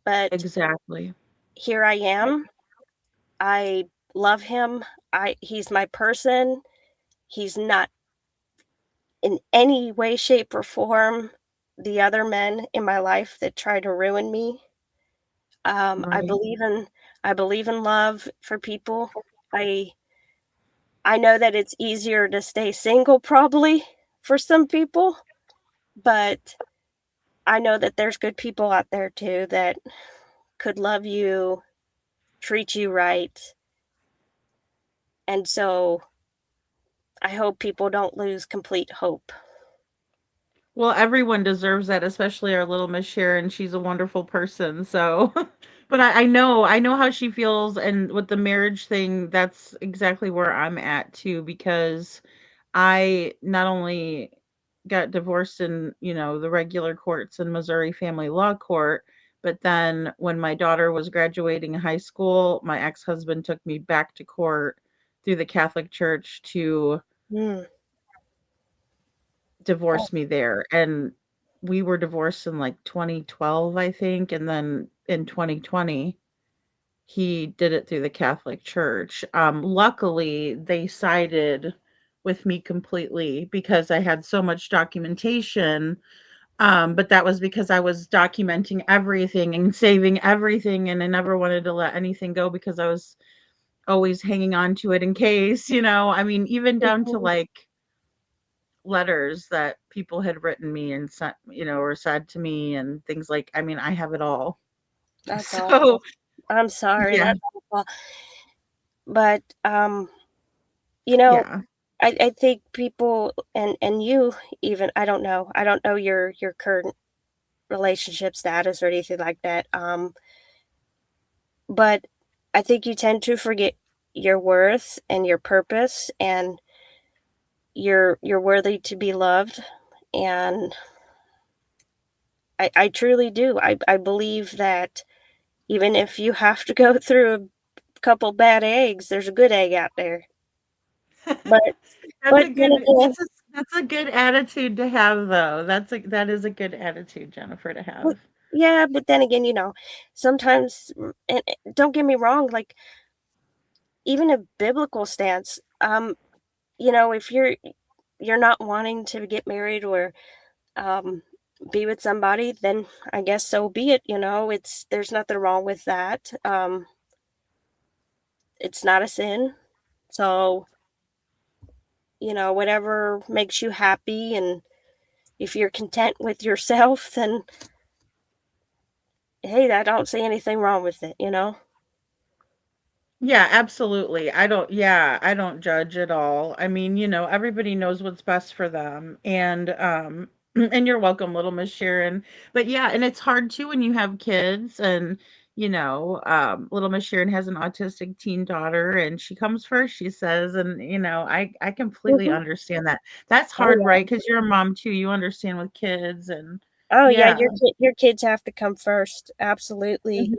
But Exactly. here I am. I love him. He's my person. He's not in any way, shape, or form the other men in my life that try to ruin me. Um, I Right. believe in I believe in love for people. I I know that it's easier to stay single probably for some people, but I know that there's good people out there too that could love you, treat you right. And so I hope people don't lose complete hope. Well, everyone deserves that, especially our little Miss Sharon. She's a wonderful person. So, but I know how she feels, and with the marriage thing, that's exactly where I'm at too, because I not only got divorced in, the regular courts in Missouri Family Law Court, but then when my daughter was graduating high school, my ex-husband took me back to court through the Catholic Church to Mm, divorce that's me there. And we were divorced in like 2012, I think, and then in 2020 he did it through the Catholic Church. Luckily, they sided with me completely because I had so much documentation. But that was because I was documenting everything and saving everything, and I never wanted to let anything go because I was always hanging on to it in case, I mean, even down to mhm, like letters that people had written me and sent, or said to me and things like, I mean, I have it all. that's So, awful. I'm sorry, yeah, that's awful. But you know, yeah. I think people and you even, I don't know your current relationship status or anything like that. But I think you tend to forget your worth and your purpose, and you're worthy to be loved. And I truly do. I believe that even if you have to go through a couple bad eggs, there's a good egg out there. But That's but a then good again, that's a good attitude to have, though. That is a good attitude, Jennifer, to but have. yeah, but then again, sometimes, and don't get me wrong, like, even a biblical stance. If you're not wanting to get married or um, be with somebody, then I guess so be it. There's nothing wrong with that. It's not a sin. So, whatever makes you happy, and if you're content with yourself, then hey, I don't see anything wrong with it. Yeah, absolutely. I don't judge at all. I mean, everybody knows what's best for them. And and you're welcome, little Miss Sharon. But yeah, and it's hard too when you have kids and little Miss Sharon has an autistic teen daughter and she comes first, she says, and I completely Mhm. understand that. That's Oh hard, yeah. right? Because you're a mom too. You understand with kids and Oh yeah, yeah. your kids have to come first, absolutely. Mhm.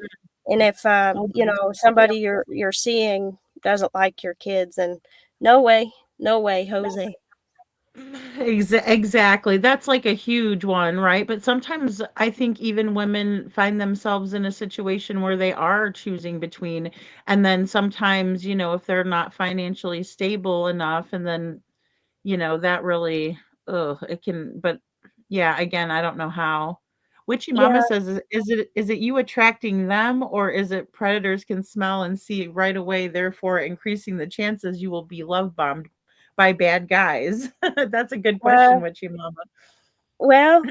And if Oh, somebody you're seeing doesn't like your kids, then no way, no way, Jose. Exactly. That's like a huge one, right? But sometimes I think even women find themselves in a situation where they are choosing between, and then sometimes, if they're not financially stable enough, and then, that really, it can, but yeah, again, I don't know how. Witchy Mama Yeah, says, is it you attracting them, or is it predators can smell and see right away, therefore increasing the chances you will be love bombed by bad guys? That's a good uh, question, Witchy Mama. well,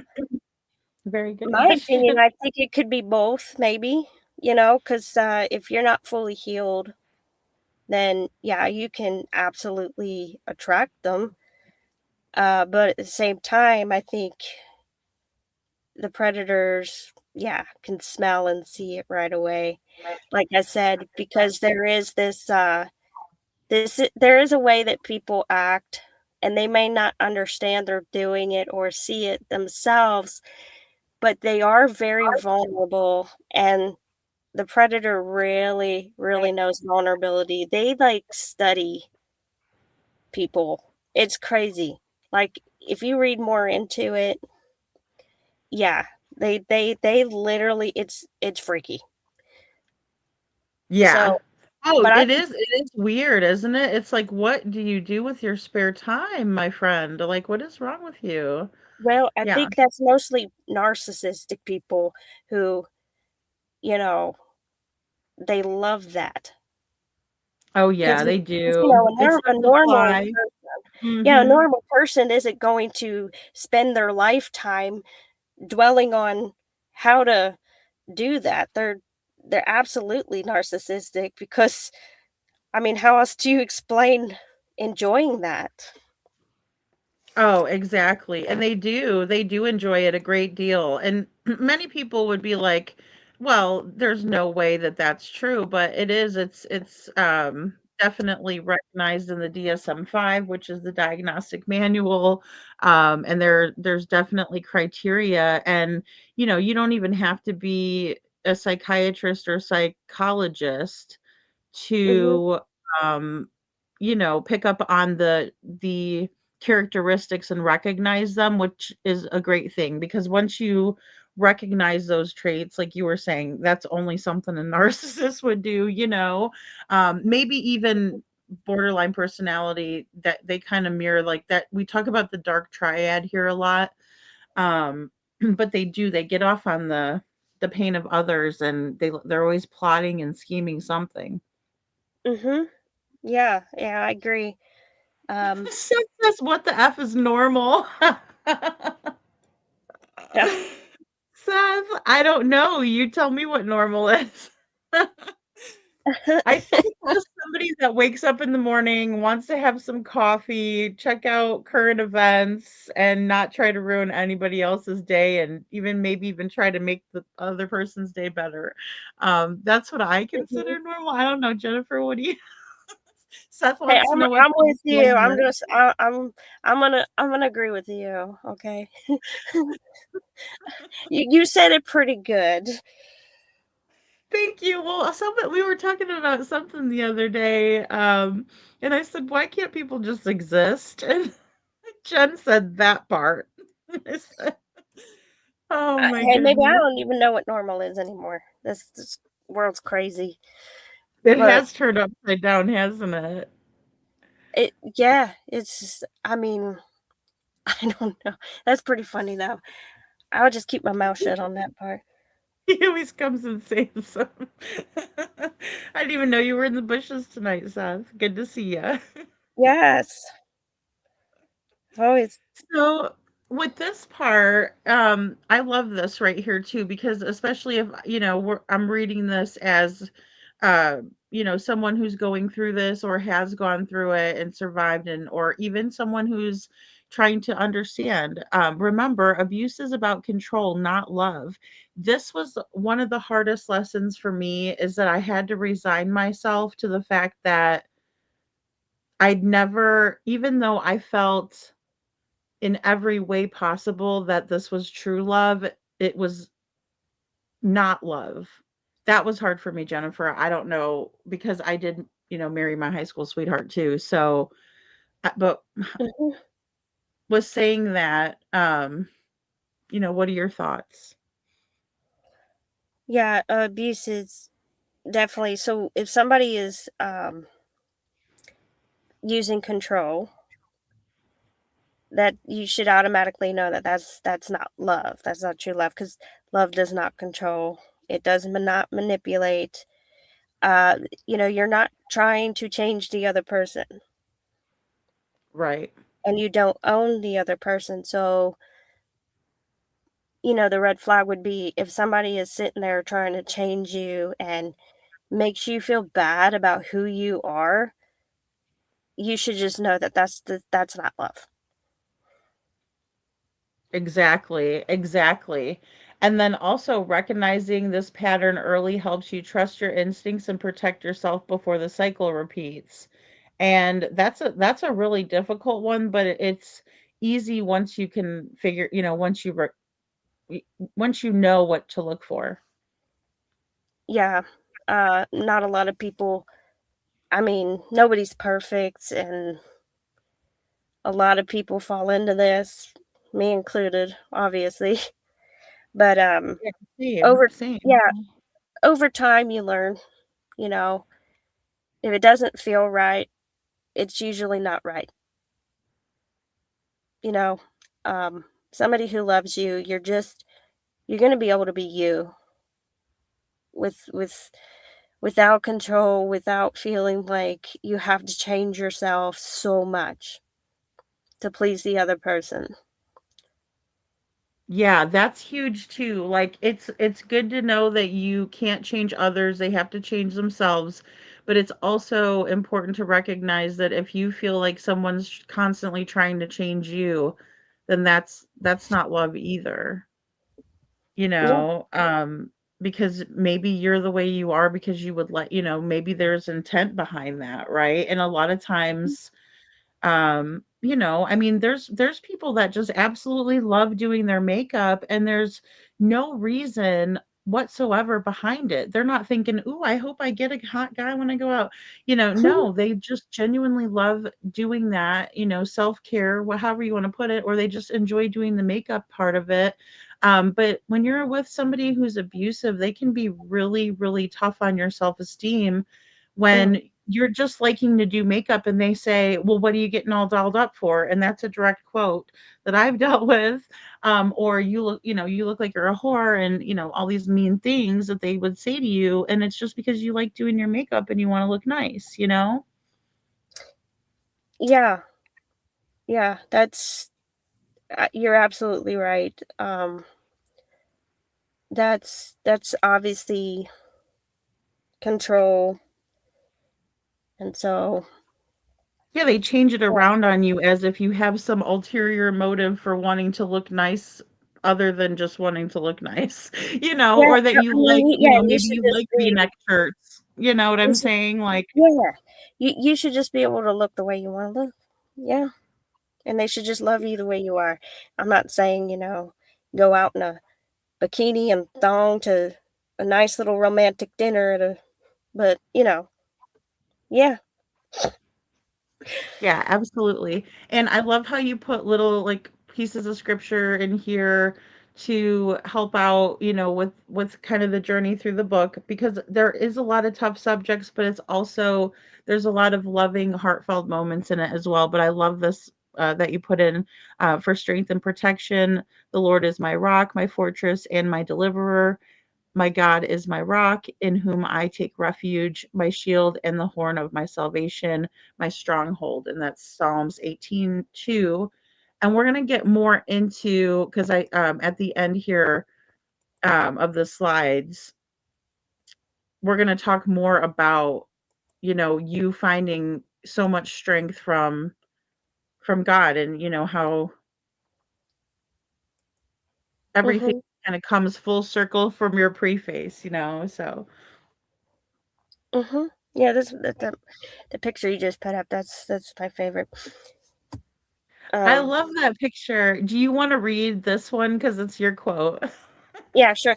Very good my question. opinion, I think it could be both, maybe, because if you're not fully healed, then yeah, you can absolutely attract them. But at the same time, I think the predators, yeah, can smell and see it right away. Like I said, because there is a way that people act, and they may not understand they're doing it or see it themselves, but they are very vulnerable, and the predator really, really knows vulnerability. They, like, study people. It's crazy. Like, if you read more into it, yeah, they literally it's freaky. Yeah. So, Oh, but I it is weird, isn't it? It's like, what do you do with your spare time, my friend? Like, what is wrong with you? well, I Yeah. think that's mostly narcissistic people who, you know, they love that. Oh, 'Cause yeah, if they 'cause, do. It's a the normal supply. yeah, a Mhm. normal person isn't going to spend their lifetime dwelling on how to do that. They're absolutely narcissistic because, I mean, how else do you explain enjoying that? Oh, exactly, and they do enjoy it a great deal, and many people would be like, "Well, there's no way that that's true," but it is, it's definitely recognized in the DSM-5, which is the diagnostic manual, and there's definitely criteria, and, you don't even have to be a psychiatrist or psychologist Mhm, to um pick up on the characteristics and recognize them, which is a great thing because once you recognize those traits, like you were saying, that's only something a narcissist would do, maybe even borderline personality, that they kind of mirror like that. We talk about the dark triad here a lot, um but they get off on the pain of others, and they're always plotting and scheming something. mhm. Yeah, yeah, I agree. Um, Seth says, "What the F is normal?" yeah. Seth, I don't know. You tell me what normal is. I think just somebody that wakes up in the morning, wants to have some coffee, check out current events, and not try to ruin anybody else's day, and maybe even try to make the other person's day better. That's what I Mhm. consider normal. I don't know, Jennifer, what do you Seth Hey, wants to I'm know what I'm the with you. normal is. I'm gonna agree with you, okay? You said it pretty good. Thank you. Well, we were talking about something the other day, and I said, "Why can't people just exist?" And Jen said that part. I said, "Oh my Hey, maybe I goodness." don't even know what normal is anymore. This world's crazy. It But has turned upside down, hasn't it? yeah, I mean, I don't know. That's pretty funny though. I would just keep my mouth shut on that part. He always comes and says something. I didn't even know you were in the bushes tonight, Seth. Good to see you. Yes. Always. So with this part, I love this right here too, because especially if, I'm reading this as, someone who's going through this or has gone through it and survived, and or even someone who's trying to understand. Remember, abuse is about control, not love. This was one of the hardest lessons for me, is that I had to resign myself to the fact that I'd never, even though I felt in every way possible that this was true love, it was not love. That was hard for me, Jennifer. I don't know, because I did, marry my high school sweetheart too. So, but Mhm. was saying that, what are your thoughts? Yeah, abuse is definitely so if somebody is using control, that you should automatically know that that's not love. That's not true love because love does not control. It does not manipulate. Uh, you're not trying to change the other person, Right. and you don't own the other person. So, the red flag would be if somebody is sitting there trying to change you and makes you feel bad about who you are, you should just know that that's not love. Exactly, exactly. And then also recognizing this pattern early helps you trust your instincts and protect yourself before the cycle repeats. And that's a really difficult one, but it's easy once you can figure, once you know what to look for. Yeah. Not a lot of people, I mean, nobody's perfect, and a lot of people fall into this, me included, obviously. But Yeah, same, over same. yeah, over time you learn, you know, if it doesn't feel right, it's usually not right. You know, somebody who loves you, you're going to be able to be you with without control, without feeling like you have to change yourself so much to please the other person. Yeah, that's huge too. Like it's good to know that you can't change others, they have to change themselves. But it's also important to recognize that if you feel like someone's constantly trying to change you, then that's not love either. You Yeah. know, because maybe you're the way you are because you would let, maybe there's intent behind that, right? And a lot of times, I mean, there's people that just absolutely love doing their makeup, and there's no reason whatsoever behind it. They're not thinking, "Ooh, I hope I get a hot guy when I go out." No, they just genuinely love doing that, self-care, however you want to put it, or they just enjoy doing the makeup part of it. But when you're with somebody who's abusive, they can be really, really tough on your self-esteem Mm. when you're just liking to do makeup and they say, "Well, what are you getting all dolled up for?" And that's a direct quote that I've dealt with. Or you look like you're a whore, and all these mean things that they would say to you, and it's just because you like doing your makeup and you want to look nice. Yeah. Yeah, you're absolutely right. That's obviously control, and so Yeah, they change it yeah, around on you as if you have some ulterior motive for wanting to look nice other than just wanting to look nice, yeah. or that I you like, mean, yeah, you maybe should you just like be. V-neck shirts. You know what You I'm should, saying? Like, yeah, you should just be able to look the way you want to look. Yeah, and they should just love you the way you are. I'm not saying go out in a bikini and thong to a nice little romantic dinner but yeah, yeah, absolutely. And I love how you put little like pieces of scripture in here to help out, with kind of the journey through the book, because there is a lot of tough subjects, but it's also there's a lot of loving, heartfelt moments in it as well. But I love this that you put in for strength and protection. The Lord is my rock, my fortress, and my deliverer. My God is my rock, in whom I take refuge, my shield and the horn of my salvation, my stronghold. And that's Psalms 18:2. And we're going to get more into, because at the end here of the slides, we're going to talk more about, you finding so much strength from God, and how everything Mhm. kind of comes full circle from your preface, so Mhm. Yeah, this the picture you just put up. That's my favorite. I Um, love that picture. Do you want to read this one because it's your quote? yeah, sure.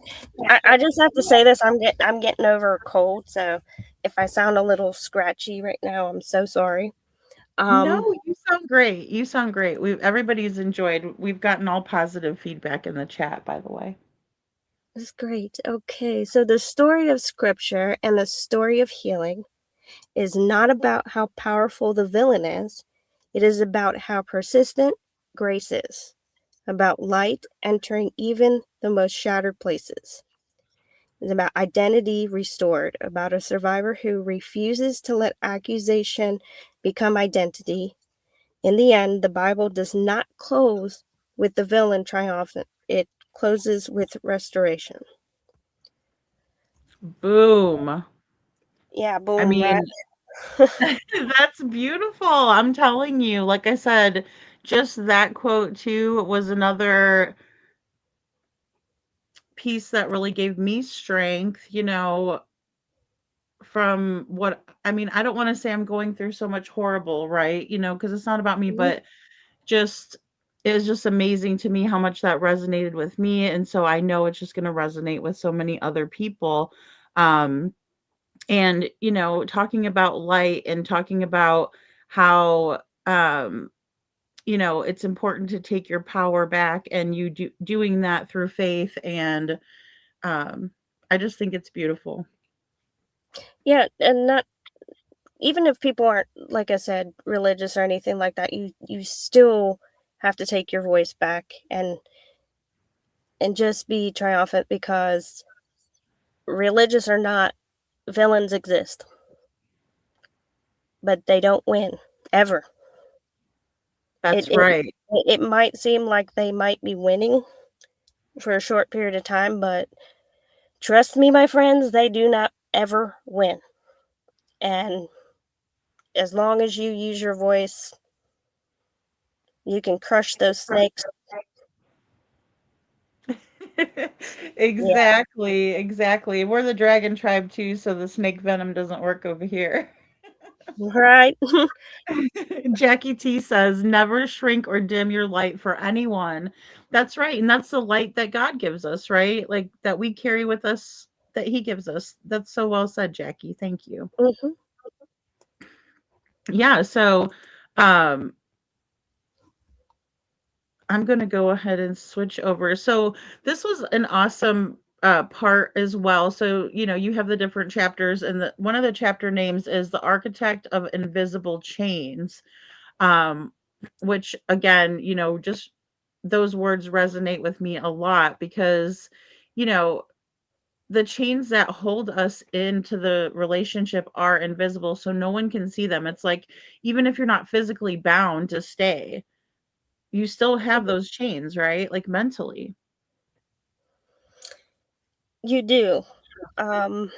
I just have to say this. I'm getting over a cold, so if I sound a little scratchy right now, I'm so sorry. No, Um, you sound great. You sound great. Everybody's enjoyed. We've gotten all positive feedback in the chat, by the way. that's great. Okay, so the story of Scripture and the story of healing is not about how powerful the villain is. It is about how persistent grace is, about light entering even the most shattered places. It's about identity restored, about a survivor who refuses to let accusation become identity. In the end, the Bible does not close with the villain triumphant, it closes with restoration. Boom. Yeah, I boom, right? mean, that's beautiful. I'm telling you, like I said, just that quote too was another piece that really gave me strength, from what I mean, I don't want to say I'm going through so much horrible, right? Because it's not about me, Mhm. but just it was just amazing to me how much that resonated with me, and so I know it's just going to resonate with so many other people. Um and talking about light and talking about how it's important to take your power back, and doing that through faith, and um I just think it's beautiful. Yeah, and not even if people aren't, like I said, religious or anything like that, you still have to take your voice back and just be triumphant because religious or not, villains exist, but they don't win ever. It That's it right. it might seem like they might be winning for a short period of time, but trust me, my friends, they do not ever win. And as long as you use your voice, you can crush those snakes. Yeah, Exactly, exactly. We're the dragon tribe too, so the snake venom doesn't work over here. right. Jackie T says, never shrink or dim your light for anyone. That's right. And that's the light that God gives us, right? Like that we carry with us, that He gives us. That's so well said, Jackie. Thank you. Hmm. Yeah. So, um, I'm going to go ahead and switch over. So, this was an awesome part as well. So, you have the different chapters, and one of the chapter names is The Architect of Invisible Chains. um which again, just those words resonate with me a lot, because you know the chains that hold us into the relationship are invisible, so no one can see them. It's like, even if you're not physically bound to stay, you still have those chains, right? Like mentally. You do. Um,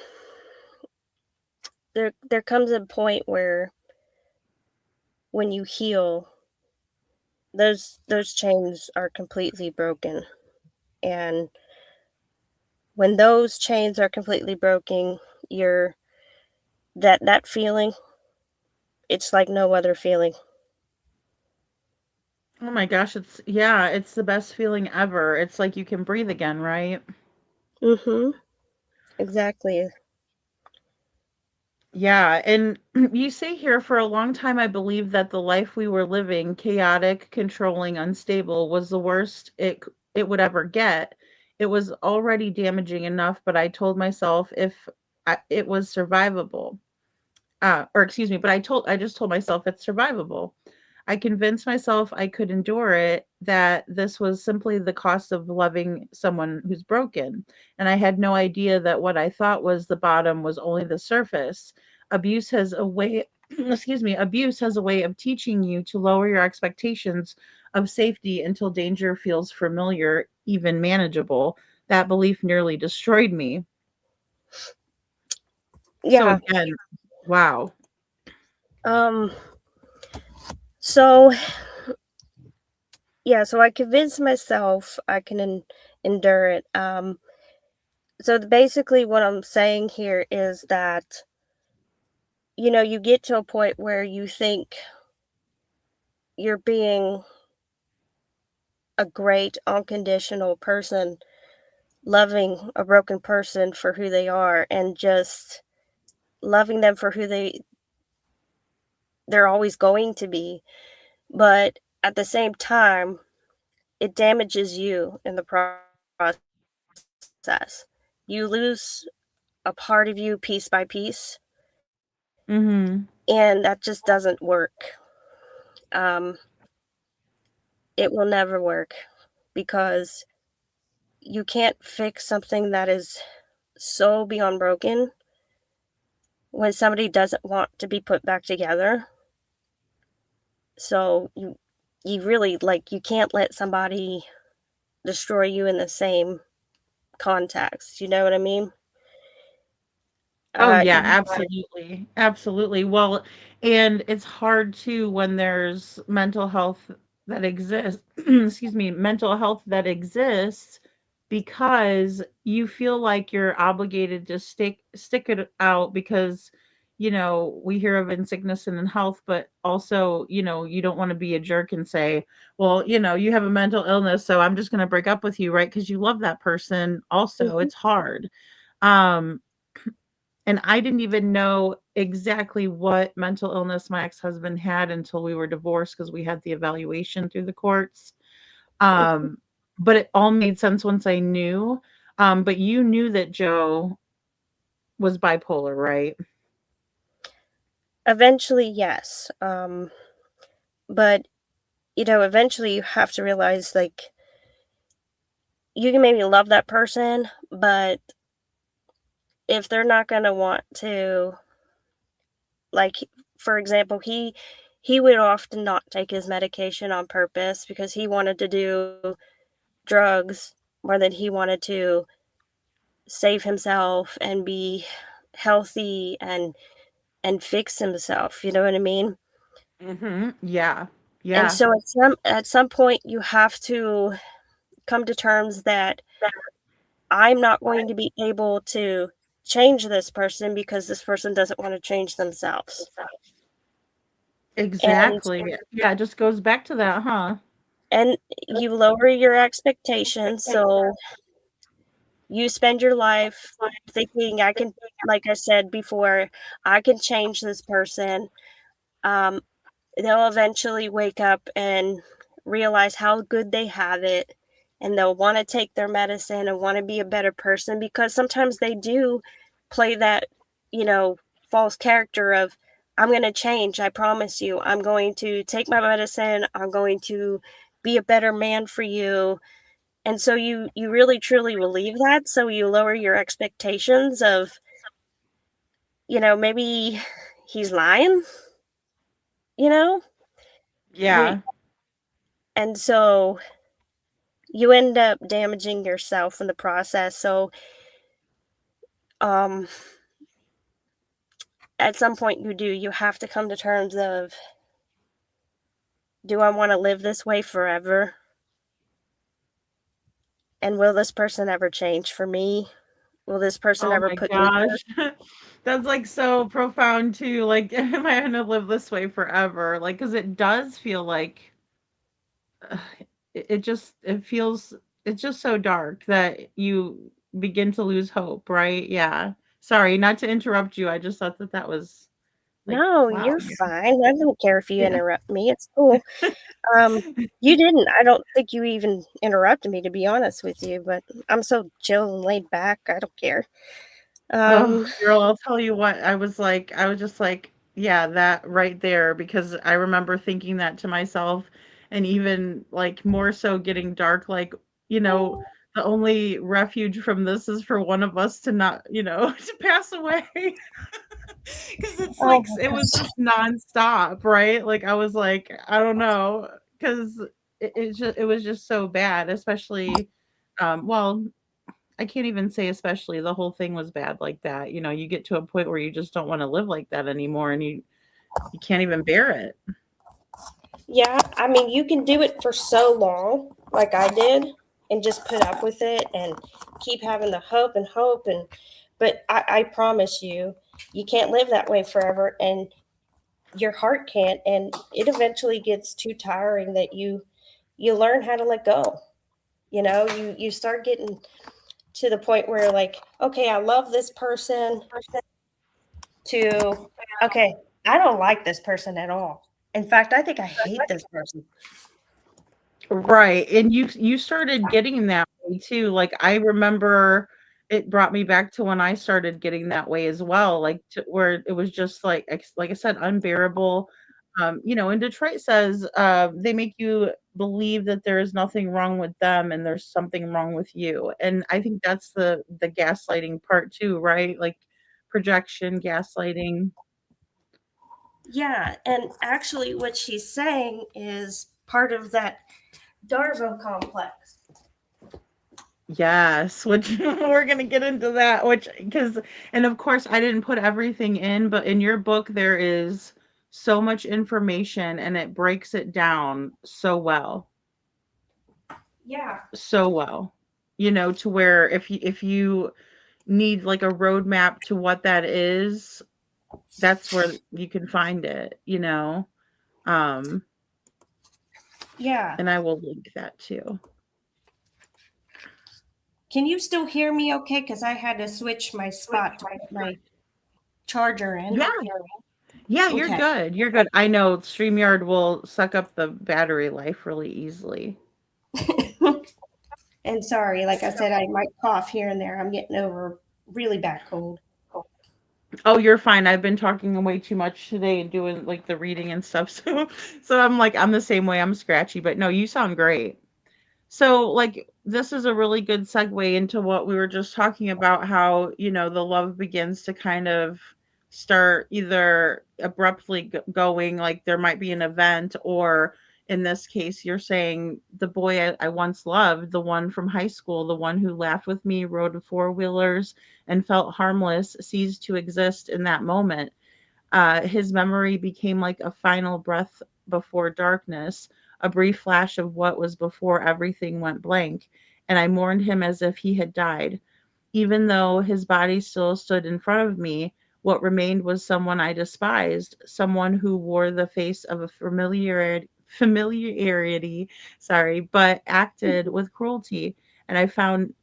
there comes a point where when you heal, those chains are completely broken, and when those chains are completely broken, you're that feeling, it's like no other feeling. Oh my gosh, it's the best feeling ever. It's like you can breathe again, right? Mhm. Exactly. Yeah, and you say here, for a long time, I believed that the life we were living, chaotic, controlling, unstable, was the worst it would ever get. It was already damaging enough, but I told myself if it was survivable, or excuse me, but I just told myself it's survivable. I convinced myself I could endure it, that this was simply the cost of loving someone who's broken. And I had no idea that what I thought was the bottom was only the surface. Abuse has a way, excuse me, abuse has a way of teaching you to lower your expectations of safety until danger feels familiar, even manageable. That belief nearly destroyed me. So Yeah. again, wow. Um. So yeah. So I convinced myself I can endure it. So basically, what I'm saying here is that you get to a point where you think you're being a great unconditional person, loving a broken person for who they are, and just loving them for who they're always going to be. But at the same time, it damages you in the process. You lose a part of you piece by piece, Mhm. and that just doesn't work. Um, it will never work because you can't fix something that is so beyond broken when somebody doesn't want to be put back together. So you really like you can't let somebody destroy you in the same context. You know what I mean? Oh yeah, You absolutely. Absolutely. Well, and it's hard too when there's mental health that exists, excuse me, mental health that exists because you feel like you're obligated to stick it out because we hear of in sickness and in health, but also, you don't want to be a jerk and say, well, you have a mental illness, so I'm just going to break up with you, right? Because you love that person also. Mhm. It's hard. Um and I didn't even know exactly what mental illness my ex-husband had until we were divorced because we had the evaluation through the courts. Um, but it all made sense once I knew. But you knew that Joe was bipolar, right? Eventually, yes. But eventually you have to realize like you can maybe love that person, but if they're not going to want to, like, for example, he would often not take his medication on purpose because he wanted to do drugs more than he wanted to save himself and be healthy and fix himself, you know what I mean? Mhm. Yeah. And Yeah. so at some point you have to come to terms that I'm not going to be able to change this person because this person doesn't want to change themselves. And Exactly. Yeah, it just goes back to that, huh? and you lower your expectations, so you spend your life thinking I can, like I said before, I can change this person. Um, they'll eventually wake up and realize how good they have it, and they'll want to take their medicine and want to be a better person because sometimes they do play that, you know, false character of I'm going to change, I promise you. I'm going to take my medicine. I'm going to be a better man for you. And so you really truly believe that, so you lower your expectations of, maybe he's lying, you know? You Yeah. and so you end up damaging yourself in the process. So, um, at some point you have to come to terms of, do I want to live this way forever? And will this person ever change for me? Will this person Oh ever my put me gosh. That's, like, so profound too, like, am I gonna live this way forever? Like, because it does feel like ugh, it feels it's just so dark that you begin to lose hope, right? Yeah. Sorry, not to interrupt you, I just thought that was Like, No, wow. you're fine. I don't care if you Yeah. interrupt me. It's cool. You didn't. I don't think you even interrupted me, to be honest with you, but I'm so chill and laid back. I don't care. Oh, Um, girl, I'll tell you what, I was just like, yeah, that right there, because I remember thinking that to myself, and even like more so getting dark, like, you know, the only refuge from this is for one of us to not, to pass away. Because it's oh like, my it was gosh. just nonstop, right? Like, I was like, I don't know, because it was just so bad, especially, well, I can't even say especially, the whole thing was bad like that. You get to a point where you just don't wanna live like that anymore, and you can't even bear it. Yeah, I mean, you can do it for so long, like I did, and just put up with it and keep having the hope and but I promise you, you can't live that way forever and your heart can't and it eventually gets too tiring that you learn how to let go. You start getting to the point where like, okay, I love this person to okay, I don't like this person at all. In fact, I think I hate this person. Right, and you started getting that way too, like, I remember it brought me back to when I started getting that way as well, like, to where it was just, like I said, unbearable. And Detroit says, they make you believe that there is nothing wrong with them and there's something wrong with you, and I think that's the gaslighting part too, right? Like, projection, gaslighting. Yeah, and actually what she's saying is part of that Darvo complex. Yes, which we're gonna get into that, which because and of course I didn't put everything in, but in your book there is so much information and it breaks it down so well, Yeah. so well. To where if you need like a roadmap to what that is, that's where you can find it. Um, Yeah. and I will link that too. Can you still hear me okay? Because I had to switch my spot to put my charger in. Yeah, yeah, you're Okay. good. You're good. I know StreamYard will suck up the battery life really easily. And sorry, like I said, I might cough here and there. I'm getting over a really bad cold. Oh, you're fine. I've been talking way too much today and doing like the reading and stuff. So I'm like, I'm the same way. I'm scratchy, but no, you sound great. So, like, this is a really good segue into what we were just talking about, how, the love begins to kind of start either abruptly going, like there might be an event, or in this case, you're saying the boy I once loved, the one from high school, the one who laughed with me, rode four wheelers, and felt harmless, ceased to exist in that moment. His memory became like a final breath before darkness, a brief flash of what was before everything went blank, and I mourned him as if he had died. Even though his body still stood in front of me, what remained was someone I despised, someone who wore the face of a familiarity, sorry, but acted with cruelty, and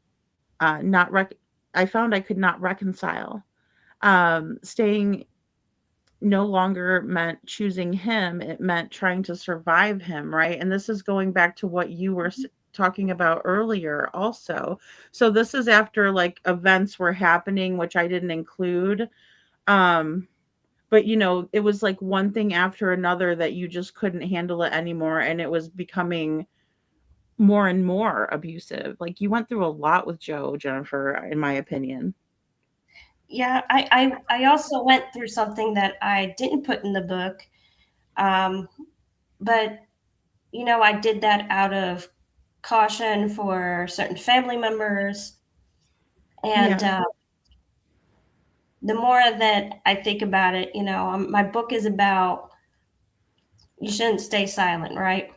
not rec- I found I could not reconcile. Staying no longer meant choosing him, it meant trying to survive him, right? And this is going back to what you were talking about earlier also. So this is after like events were happening which I didn't include. Um but it was like one thing after another that you just couldn't handle it anymore, and it was becoming more and more abusive. Like, you went through a lot with Joe, Jennifer, in my opinion. Yeah, I also went through something that I didn't put in the book, um, but I did that out of caution for certain family members, and Yeah. the more that I think about it, my book is about you shouldn't stay silent, right?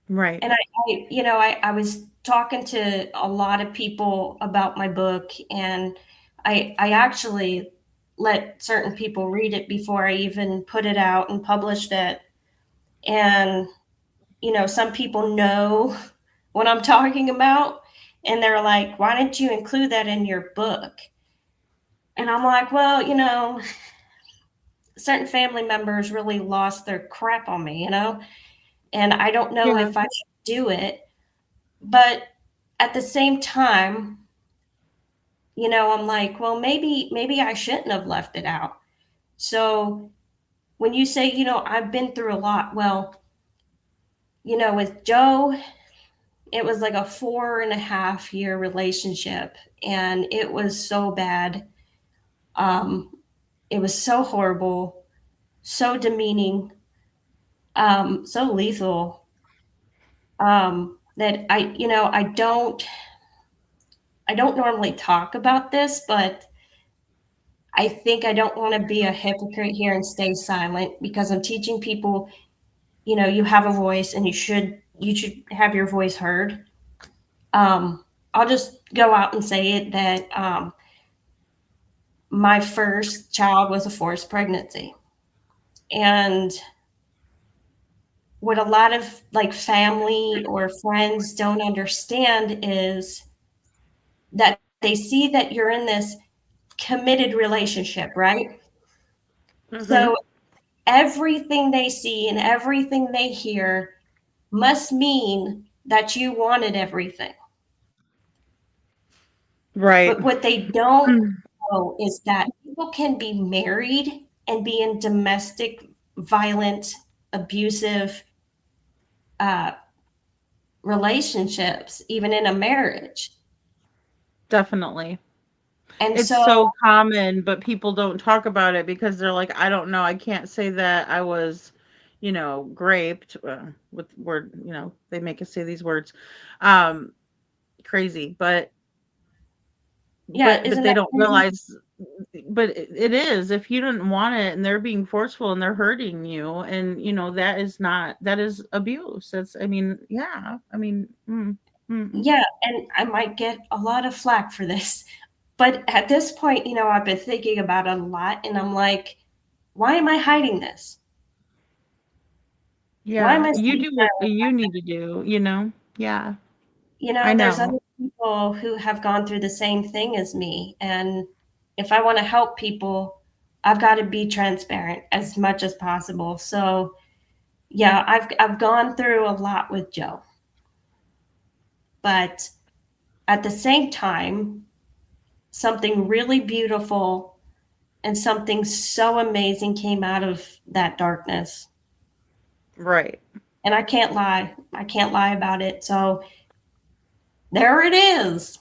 Right. And I was talking to a lot of people about my book, and I actually let certain people read it before I even put it out and published it. And, some people know what I'm talking about, and they're like, why didn't you include that in your book? And I'm like, well, certain family members really lost their crap on me, you know? And I don't know Yeah. if I should do it, but at the same time, I'm like, well, maybe I shouldn't have left it out. So when you say, I've been through a lot, well, with Joe, it was like a 4.5 year relationship, and it was so bad. Um, it was so horrible, so demeaning, so lethal, that I don't normally talk about this, but I think I don't want to be a hypocrite here and stay silent because I'm teaching people, you have a voice and you should have your voice heard. I'll just go out and say it that my first child was a forced pregnancy. And what a lot of like family or friends don't understand is that they see that you're in this committed relationship, right? Hmm. So everything they see and everything they hear must mean that you wanted everything. Right. But what they don't know is that people can be married and be in domestic, violent, abusive uh, relationships, even in a marriage. Definitely. And It's so, so common, but people don't talk about it because they're like, I don't know, I can't say that I was, raped. With word, they make us say these words, um, crazy, but yeah, but isn't they that don't crazy? realize. But it is, if you didn't want it and they're being forceful and they're hurting you, and that is abuse. That's, I mean, yeah, I mean, Yeah, and I might get a lot of flack for this. But at this point, I've been thinking about it a lot, and I'm like, why am I hiding this? Why am yeah, I you staying do what silent? you need to do. Yeah, I There's know. other people who have gone through the same thing as me. And if I want to help people, I've got to be transparent as much as possible. So, yeah, I've gone through a lot with Joe. But at the same time, something really beautiful and something so amazing came out of that darkness. Right. And I can't lie. I can't lie about it. So there it is.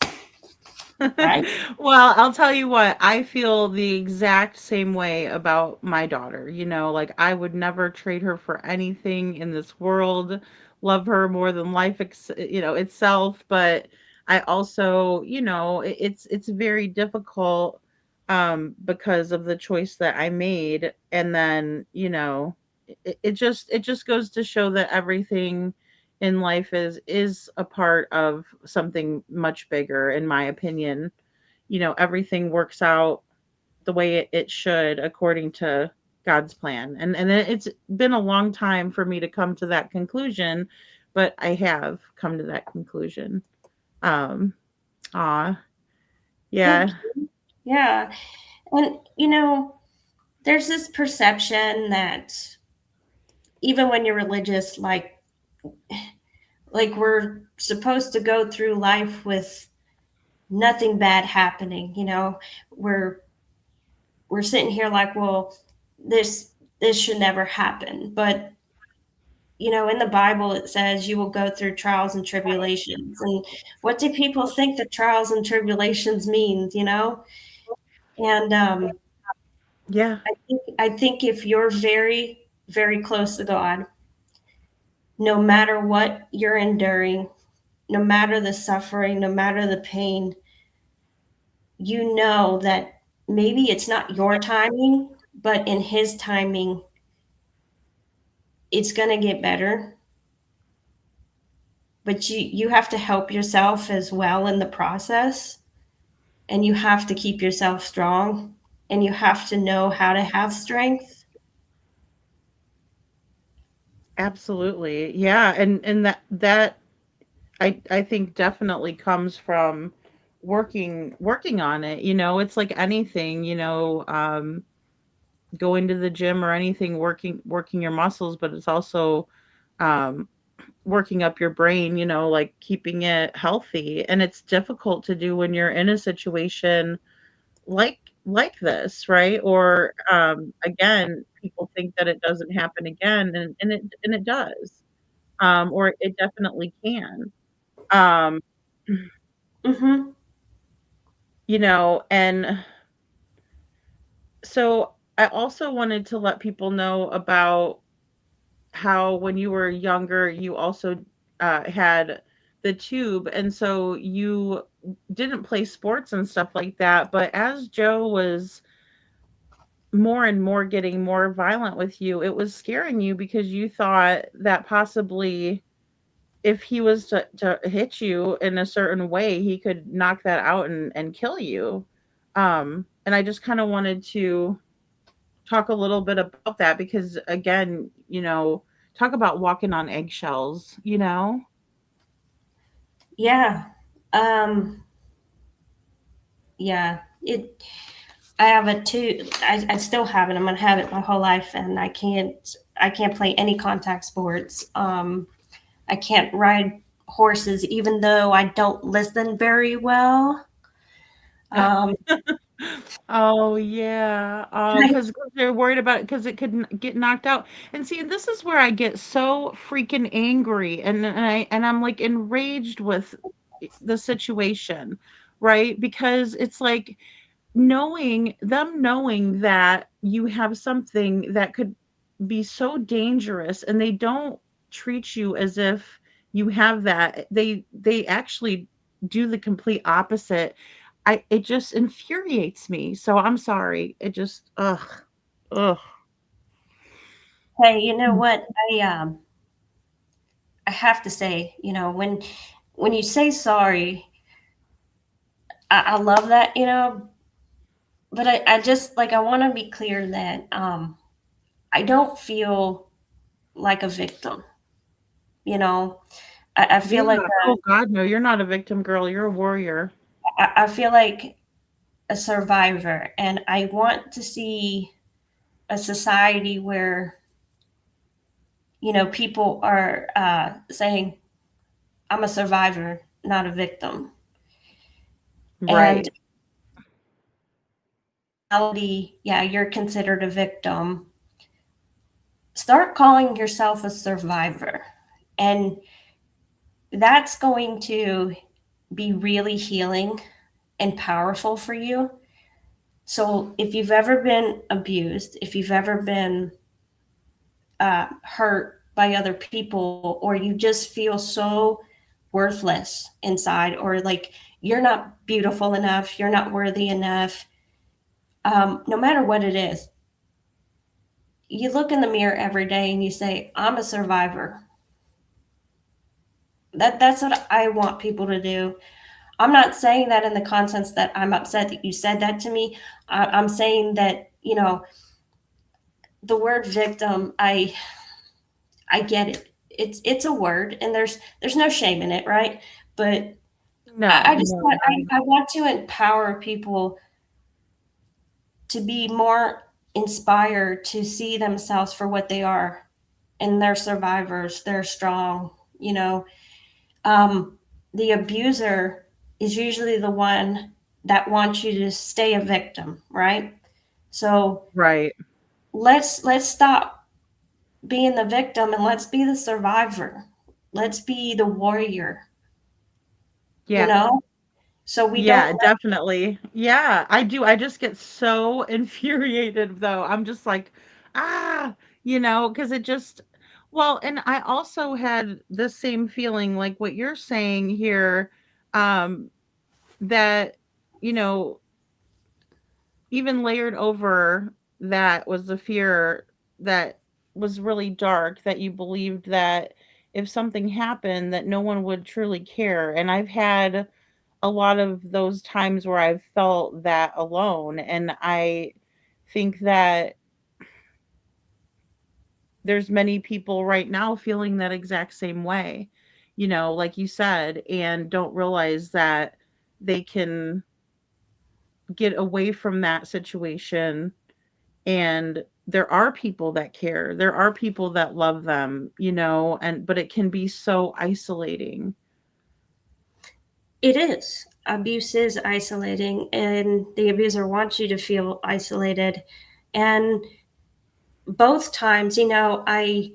Right? Well, I'll tell you what, I feel the exact same way about my daughter. Like, I would never trade her for anything in this world. Love her more than life, itself. But I also, it's very difficult, because of the choice that I made. And then, it just goes to show that everything in life is a part of something much bigger, in my opinion. Everything works out the way it should, according to God's plan. And it's been a long time for me to come to that conclusion, but I have come to that conclusion. um ah Thank yeah. you. Yeah. And, there's this perception that even when you're religious, like we're supposed to go through life with nothing bad happening. We're sitting here like, well, this should never happen. But in the Bible it says you will go through trials and tribulations. And what do people think that trials and tribulations means? And Yeah. I think if you're very, very close to God, no matter what you're enduring, no matter the suffering, no matter the pain, you know that maybe it's not your timing, but in his timing, it's going to get better. But you have to help yourself as well in the process, and you have to keep yourself strong, and you have to know how to have strength. Absolutely. Yeah. And that I think definitely comes from working on it. It's like anything. going to the gym or anything, working your muscles, but it's also um, working up your brain, like keeping it healthy. And it's difficult to do when you're in a situation like like this, right? Or again, people think that it doesn't happen again, and it does. Or it definitely can. Um, Mm-hmm. and so I also wanted to let people know about how when you were younger, you also had the tube, and so you didn't play sports and stuff like that. But as Joe was more and more getting more violent with you, it was scaring you because you thought that possibly if he was to hit you in a certain way, he could knock that out and kill you. And I just kind of wanted to talk a little bit about that because again, talk about walking on eggshells. Yeah. Um, yeah. I have it too. I still have it. I'm gonna have it my whole life, and I can't play any contact sports. I can't ride horses, even though I don't listen very well. Um, Oh, yeah. Oh, I, because they're worried about it because it could get knocked out. And see, this is where I get so freaking angry, and I'm like enraged with the situation, right? Because it's like knowing that you have something that could be so dangerous, and they don't treat you as if you have that. They actually do the complete opposite. It just infuriates me. So I'm sorry. It just ugh. hey, you know what? I have to say, when you say sorry, I love that, but I just like I want to be clear that I don't feel like a victim. You know, I feel like Yeah. Oh God, no, you're not a victim, girl. You're a warrior. I feel like a survivor, and I want to see a society where people are saying, "I'm a survivor, not a victim," and Right. reality, yeah, you're considered a victim. Start calling yourself a survivor, and that's going to be really healing and powerful for you. So, if you've ever been abused, if you've ever been hurt by other people, or you just feel so worthless inside, or like you're not beautiful enough, you're not worthy enough, no matter what it is, you look in the mirror every day and you say, I'm a survivor. That's what I want people to do. I'm not saying that in the context that I'm upset that you said that to me. I'm saying that, the word victim, I get it. It's a word, and there's no shame in it, right? But I No, just no, want not at I want to empower people to be more inspired to see themselves for what they are, and they're survivors. They're strong. Um, the abuser is usually the one that wants you to stay a victim, right? So right. let's stop being the victim and let's be the survivor. Let's be the warrior, you Yeah. know? So we Yeah, don't let definitely. Yeah, I do. I just get so infuriated though. I'm just like, ah, because it just, well, and I also had the same feeling like what you're saying here, um, that, you know, even layered over that was the fear that was really dark, that you believed that if something happened that no one would truly care. And I've had a lot of those times where I've felt that alone. And I think that there's many people right now feeling that exact same way, like you said, and don't realize that they can get away from that situation And there are people that care. There are people that love them, and but it can be so isolating. It is. Abuse is isolating, and the abuser wants you to feel isolated. And both times, I'm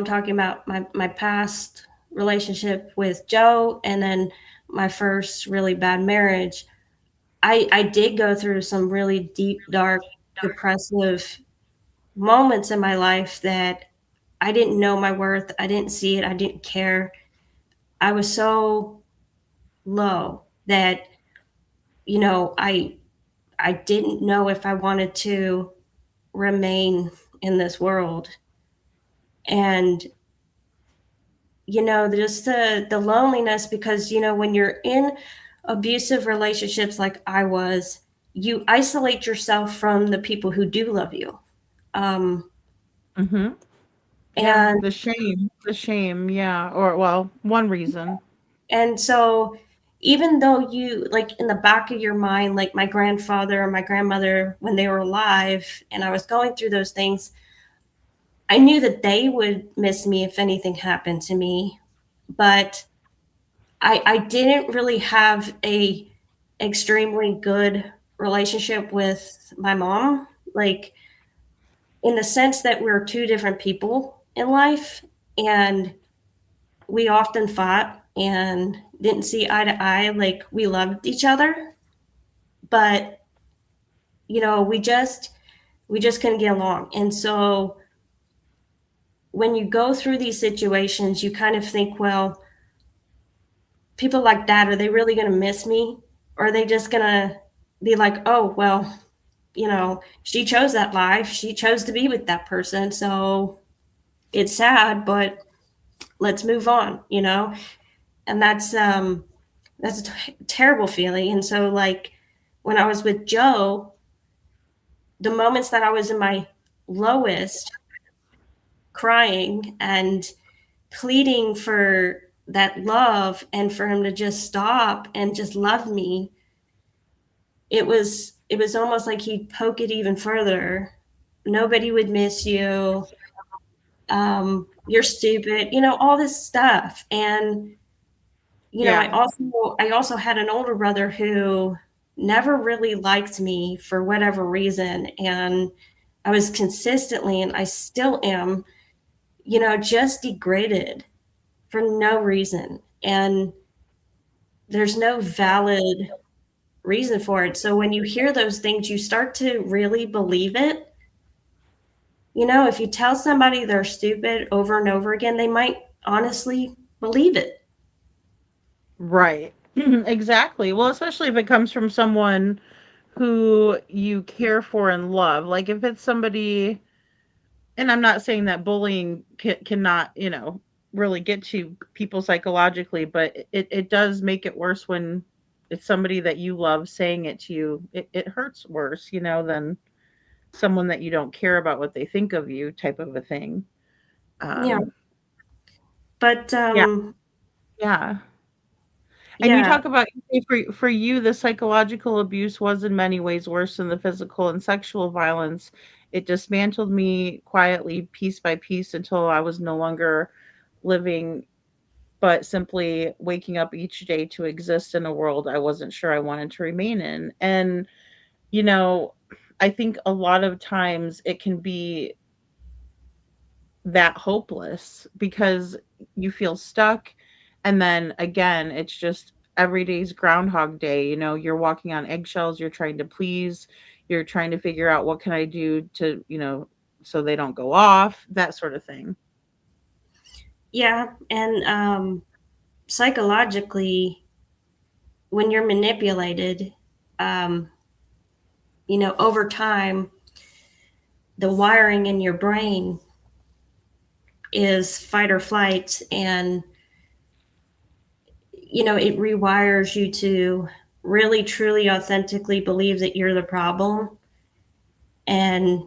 talking about my past relationship with Joe and then my first really bad marriage. I did go through some really deep, dark, depressive moments in my life that I didn't know my worth. I didn't see it. I didn't care. I was so low that, I didn't know if I wanted to remain in this world. And, just the loneliness, because, when you're in abusive relationships like I was, you isolate yourself from the people who do love you. Um, Hmm. Yeah, and the shame, yeah, or well, one reason. and so even though you, like, in the back of your mind, like my grandfather or my grandmother when they were alive and I was going through those things, I knew that they would miss me if anything happened to me. But I didn't really have a extremely good relationship with my mom, like, in the sense that we're two different people in life, and we often fought and didn't see eye to eye. Like, we loved each other, but we just couldn't get along. And so when you go through these situations, you kind of think, well, people like that, are they really going to miss me? Or are they just going to be like, oh, well, she chose that life. She chose to be with that person. So it's sad, but let's move on. And that's a terrible feeling. And so, like, when I was with Joe, the moments that I was in my lowest, crying and pleading for that love and for him to just stop and just love me, it was almost like he'd poke it even further. Nobody would miss you. You're stupid, all this stuff. And I Yeah. also had an older brother who never really liked me for whatever reason, and I was consistently, and I still am, just degraded for no reason, and there's no valid reason for it. So when you hear those things, you start to really believe it. If you tell somebody they're stupid over and over again, they might honestly believe it. Right. Exactly. Well, especially if it comes from someone who you care for and love. Like if it's somebody, and I'm not saying that bullying cannot, really get to people psychologically, but it does make it worse when it's somebody that you love saying it to you. It hurts worse, than someone that you don't care about what they think of you, type of a thing. Yeah, Um, but yeah, yeah. And you yeah, talk about, for you, the psychological abuse was in many ways worse than the physical and sexual violence. It dismantled me quietly, piece by piece, until I was no longer living, but simply waking up each day to exist in a world I wasn't sure I wanted to remain in. And, you know, I think a lot of times it can be that hopeless because you feel stuck, and then again it's just every day's groundhog day. You're walking on eggshells, you're trying to please, you're trying to figure out what can I do to, so they don't go off, that sort of thing. yeah, and psychologically, when you're manipulated, um, over time, the wiring in your brain is fight or flight, and it rewires you to really, truly, authentically believe that you're the problem, and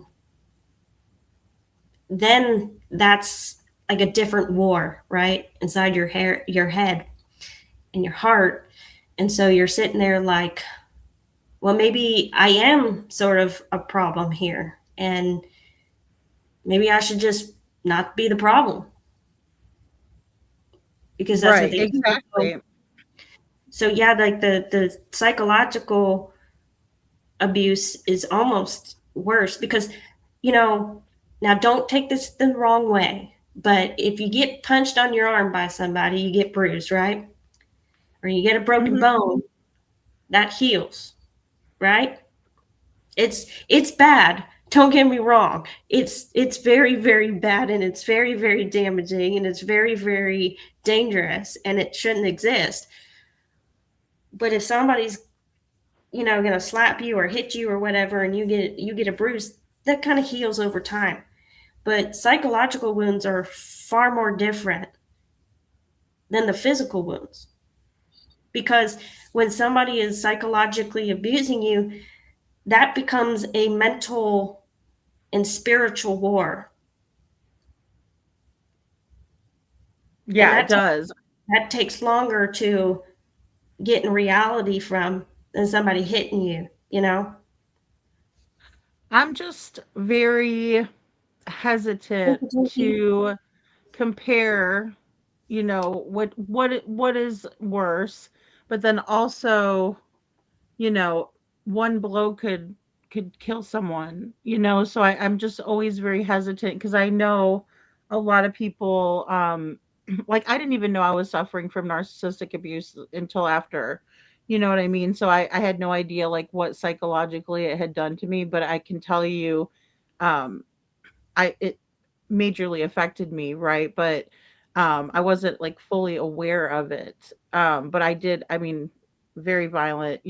then that's like a different war, right, inside your head, and your heart. And so you're sitting there like, well, maybe I am sort of a problem here, and maybe I should just not be the problem because that's what Right, they do. So, exactly. so yeah, like the psychological abuse is almost worse because, you know, now don't take this the wrong way, but if you get punched on your arm by somebody, you get bruised, right? Or you get a broken Mhm. bone, that heals, right? It's bad. Don't get me wrong. It's very very bad, and it's very very damaging, and it's very very dangerous, and it shouldn't exist. But if somebody's, going to slap you or hit you or whatever, and you get a bruise, that kind of heals over time. But psychological wounds are far more different than the physical wounds, because when somebody is psychologically abusing you, that becomes a mental and spiritual war, and Yeah, it that does. that takes longer to get in reality from than somebody hitting you, you know? I'm just very hesitant to compare, what is worse, but then also, you know, one blow could kill someone, so I'm just always very hesitant because I know a lot of people, like I didn't even know I was suffering from narcissistic abuse until after, you know what I mean? So I had no idea like what psychologically it had done to me, but I can tell you, um, it majorly affected me, right? But I wasn't like fully aware of it. But I mean, very violent,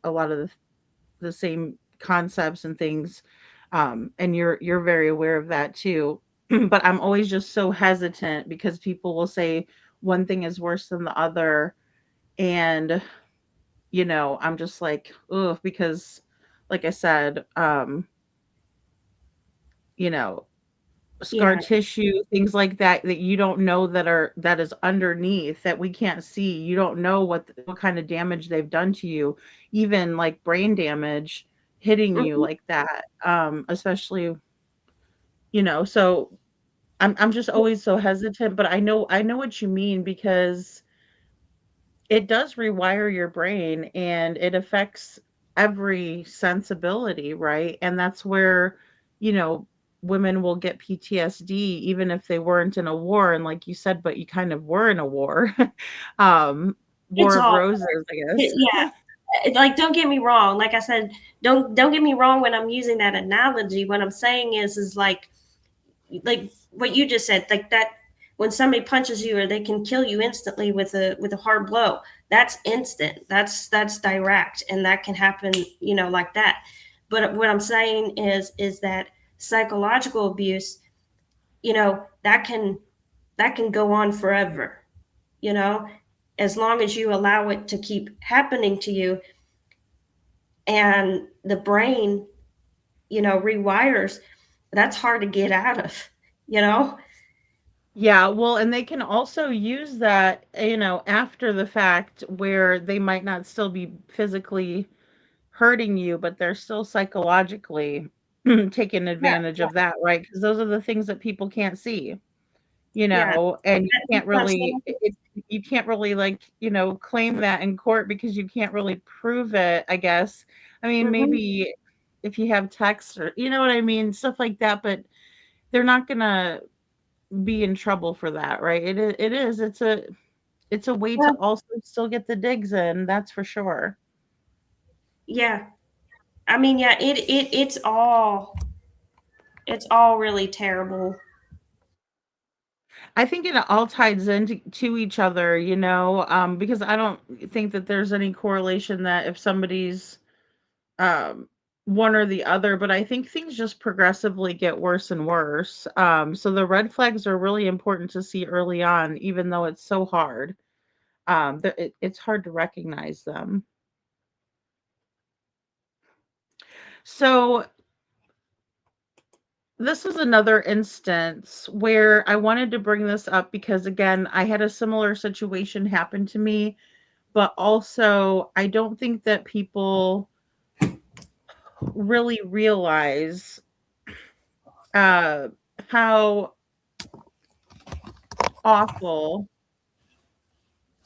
a lot of the same concepts and things. And you're very aware of that too. But I'm always just so hesitant because people will say one thing is worse than the other. And, I'm just like, ugh, because like I said, you know, scar Yeah, tissue, things like that that you don't know that is underneath that we can't see. You don't know what kind of damage they've done to you, even like brain damage hitting you mhm, like that. Especially, so I'm just always so hesitant, but I know what you mean because it does rewire your brain and it affects every sensibility, right? And that's where, you know, women will get PTSD even if they weren't in a war. And like you said, but you kind of were in a war. it's War of all Roses, I guess. yeah. Like, don't get me wrong. Like I said, don't get me wrong when I'm using that analogy. What I'm saying is like what you just said, like that when somebody punches you or they can kill you instantly with a hard blow. That's instant. That's direct, and that can happen, like that. But what I'm saying is that psychological abuse, that can go on forever, you know, as long as you allow it to keep happening to you, and the brain, rewires. That's hard to get out of, you know. Yeah, well, and they can also use that, after the fact where they might not still be physically hurting you, but they're still psychologically taking Yeah, advantage of that, right? Because those are the things that people can't see, yeah. and you That's can't what I'm really saying. you can't really like, claim that in court because you can't really prove it, I guess. I mean, Mhm. maybe if you have text or you know what I mean, stuff like that, but they're not gonna be in trouble for that, right? It's a way to Well, also still get the digs in, that's for sure. yeah. I mean, yeah, it's all really terrible. I think it all ties into to each other, because I don't think that there's any correlation that if somebody's um, one or the other, but I think things just progressively get worse and worse. So the red flags are really important to see early on, even though it's so hard. It's hard to recognize them. So this is another instance where I wanted to bring this up because, again, I had a similar situation happen to me, but also I don't think that people really realize how awful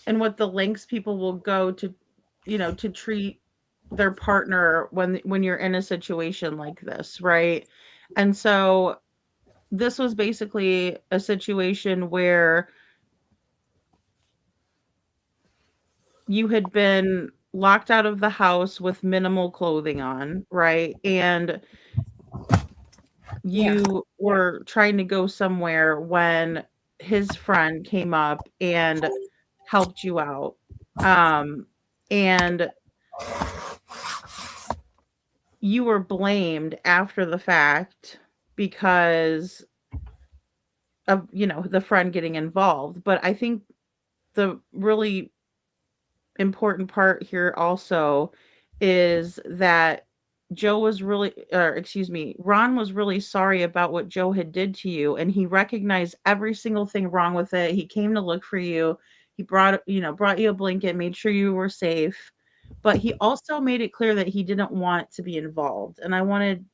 and what the lengths people will go to, to treat their partner when you're in a situation like this, right? And so this was basically a situation where you had been locked out of the house with minimal clothing on, right? And Yeah. you were trying to go somewhere when his friend came up and helped you out. And you were blamed after the fact because of, the friend getting involved. But I think the really important part here also is that Joe was really, or excuse me, Ron was really sorry about what Joe had did to you, and he recognized every single thing wrong with it. He came to look for you. He brought you a blanket, made sure you were safe, but he also made it clear that he didn't want to be involved. And I wanted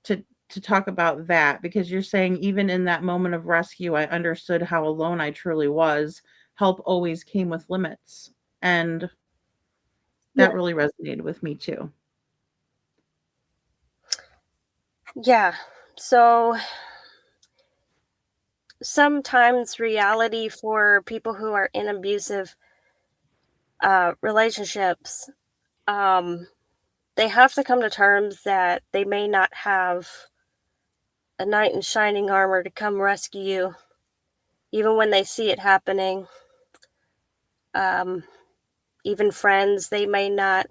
to talk about that because you're saying even in that moment of rescue, I understood how alone I truly was. Help always came with limits. And that really resonated with me too. Yeah. So sometimes reality for people who are in abusive relationships, they have to come to terms that they may not have a knight in shining armor to come rescue you, even when they see it happening. Even friends, they may not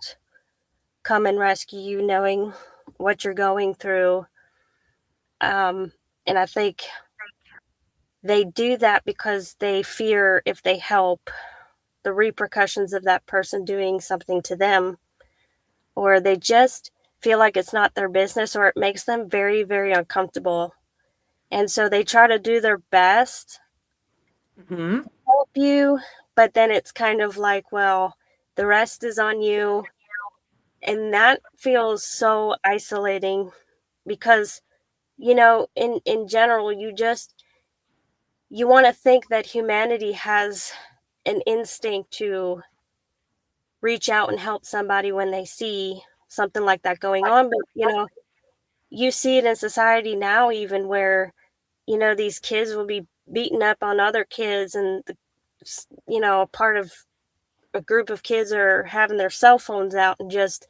come and rescue you knowing what you're going through. And I think they do that because they fear if they help, the repercussions of that person doing something to them, or they just feel like it's not their business, or it makes them very, very uncomfortable. And so they try to do their best Hmm. to help you, but then it's kind of like, well, the rest is on you. And that feels so isolating because, in general, you want to think that humanity has an instinct to reach out and help somebody when they see something like that going on. But, you see it in society now, even where, these kids will be beating up on other kids, and, part of a group of kids are having their cell phones out and just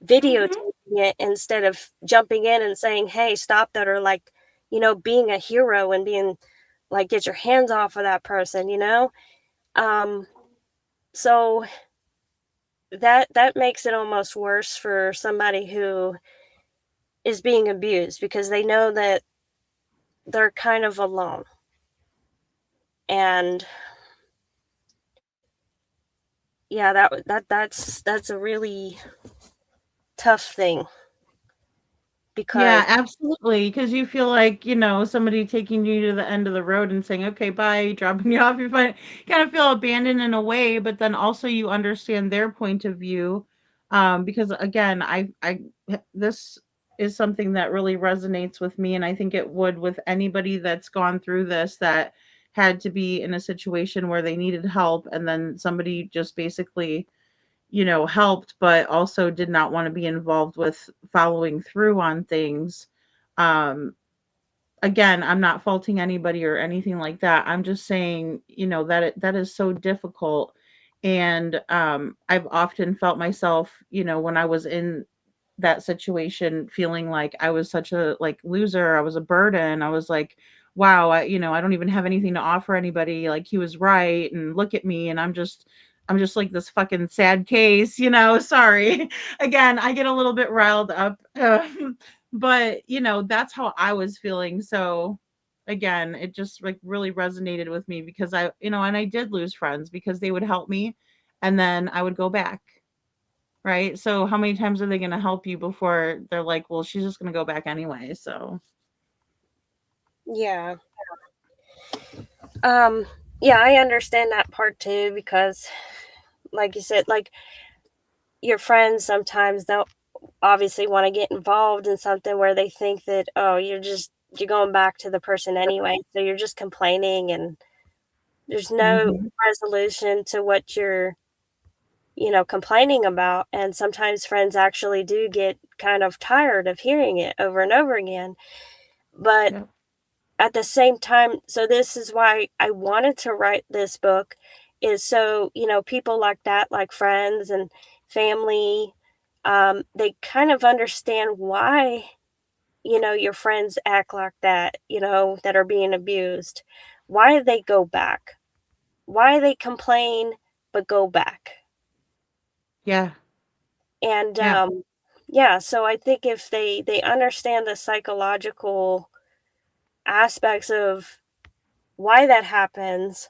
videotaping Hmm. it instead of jumping in and saying, hey, stop that, or like, being a hero and being like, get your hands off of that person. Um, so that makes it almost worse for somebody who is being abused because they know that they're kind of alone. And yeah, that's a really tough thing because Yeah, absolutely. Because you feel like, somebody taking you to the end of the road and saying, okay, bye, dropping you off. You kind of feel abandoned in a way, but then also you understand their point of view. Because again, this is something that really resonates with me. And I think it would with anybody that's gone through this that had to be in a situation where they needed help and then somebody just basically helped, but also did not want to be involved with following through on things. Um, Again, I'm not faulting anybody or anything like that. I'm just saying, that that is so difficult. And I've often felt myself, when I was in that situation feeling like I was such a like loser, I was a burden. I was like, wow, I don't even have anything to offer anybody. Like he was right and look at me and I'm just like this fucking sad case, sorry. Again, I get a little bit riled up. But, that's how I was feeling. So again, it just like really resonated with me because and I did lose friends because they would help me and then I would go back. Right? So how many times are they gonna help you before they're like, "Well, she's just gonna go back anyway," so yeah. Um, yeah, I understand that part too because like you said, like your friends sometimes they'll obviously want to get involved in something where they think that, oh, you're going back to the person anyway, so you're just complaining and there's no Mhm. resolution to what you're, complaining about. And sometimes friends actually do get kind of tired of hearing it over and over again. But Yep. at the same time, so this is why I wanted to write this book, is so, people like that, like friends and family, they kind of understand why, your friends act like that, that are being abused. Why they go back? Why they complain but go back? Yeah. And Yeah. yeah, so I think if they understand the psychological aspects of why that happens,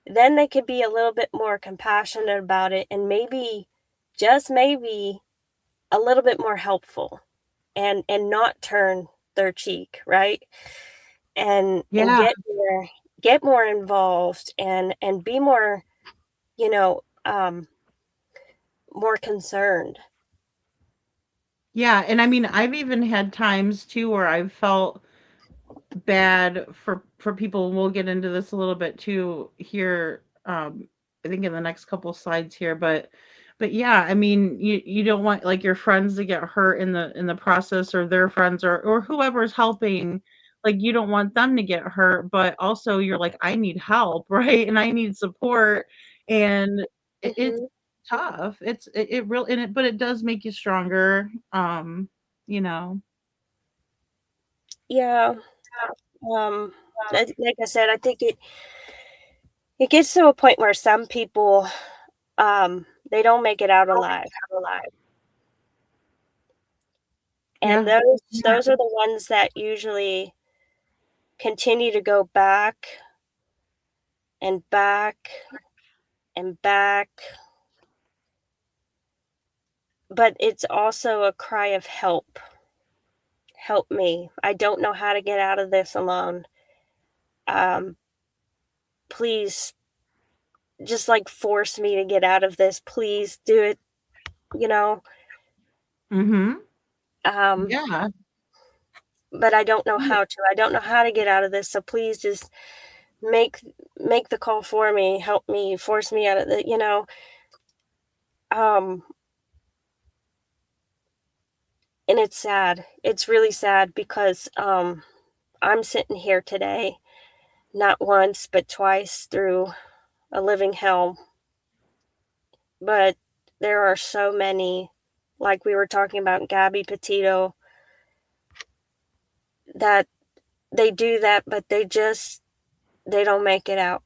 then they could be a little bit more compassionate about it and maybe, just maybe, a little bit more helpful and not turn their cheek, right? And Yeah. get more involved and be more, you know, um, more concerned. Yeah, and I mean, I've even had times too where I've felt bad for people, and we'll get into this a little bit too here, I think in the next couple slides here, but yeah, I mean, you don't want like your friends to get hurt in the process, or their friends, or whoever's helping, like you don't want them to get hurt, but also you're like, I need help, right? And I need support, and it's Mhm. tough. It really, but it does make you stronger. You know. Yeah. Um, like I said, I think it gets to a point where some people, they don't make it out alive. And Yeah. those are the ones that usually continue to go back and back and back. But it's also a cry of help. Help me. I don't know how to get out of this alone. Um, please just like force me to get out of this. Please do it, you know. Mhm. Um, Yeah. but I don't know how to. I don't know how to get out of this. So please just make make the call for me. Help me. Force me out of the. Um, and it's sad. It's really sad because I'm sitting here today, not once but twice through a living hell. But there are so many, like we were talking about Gabby Petito, that they do that, but they don't make it out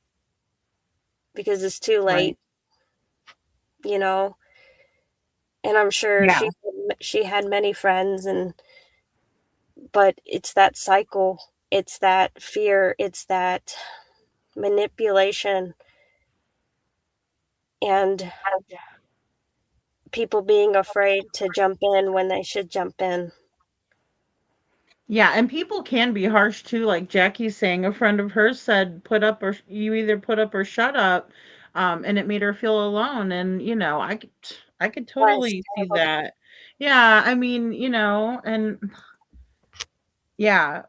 because it's too Right. late, you know. And I'm sure Yeah. she had many friends, but it's that cycle, it's that fear, it's that manipulation, and people being afraid to jump in when they should jump in. Yeah, and people can be harsh too, like Jackie's saying. A friend of hers said, "Put up or you either put up or shut up," and it made her feel alone. And I could Why it's totally see terrible. that. Yeah, I mean, and yeah,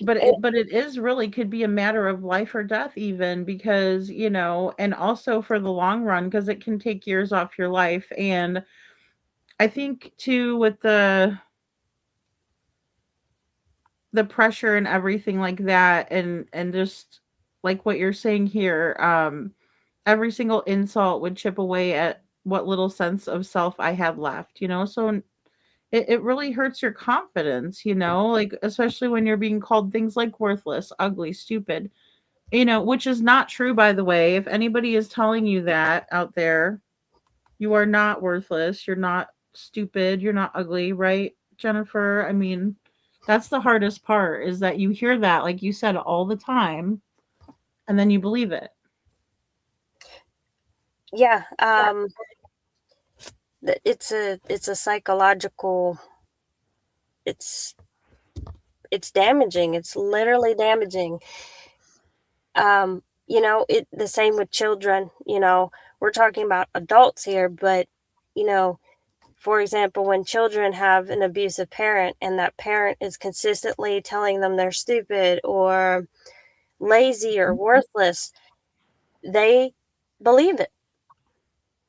but it is really could be a matter of life or death even, because and also for the long run, because it can take years off your life. And I think too, with the pressure and everything like that, and just like what you're saying here, every single insult would chip away at what little sense of self I had left, so it really hurts your confidence, like especially when you're being called things like worthless, ugly, stupid, which is not true, by the way. If anybody is telling you that out there, you are not worthless, you're not stupid, you're not ugly, right, Jennifer? I mean, that's the hardest part, is that you hear that, like you said, all the time, and then you believe it. Yeah, it's a psychological, it's it's damaging. It's literally damaging. It the same with children, we're talking about adults here, but you know, For example, when children have an abusive parent and that parent is consistently telling them they're stupid or lazy or worthless, they believe it.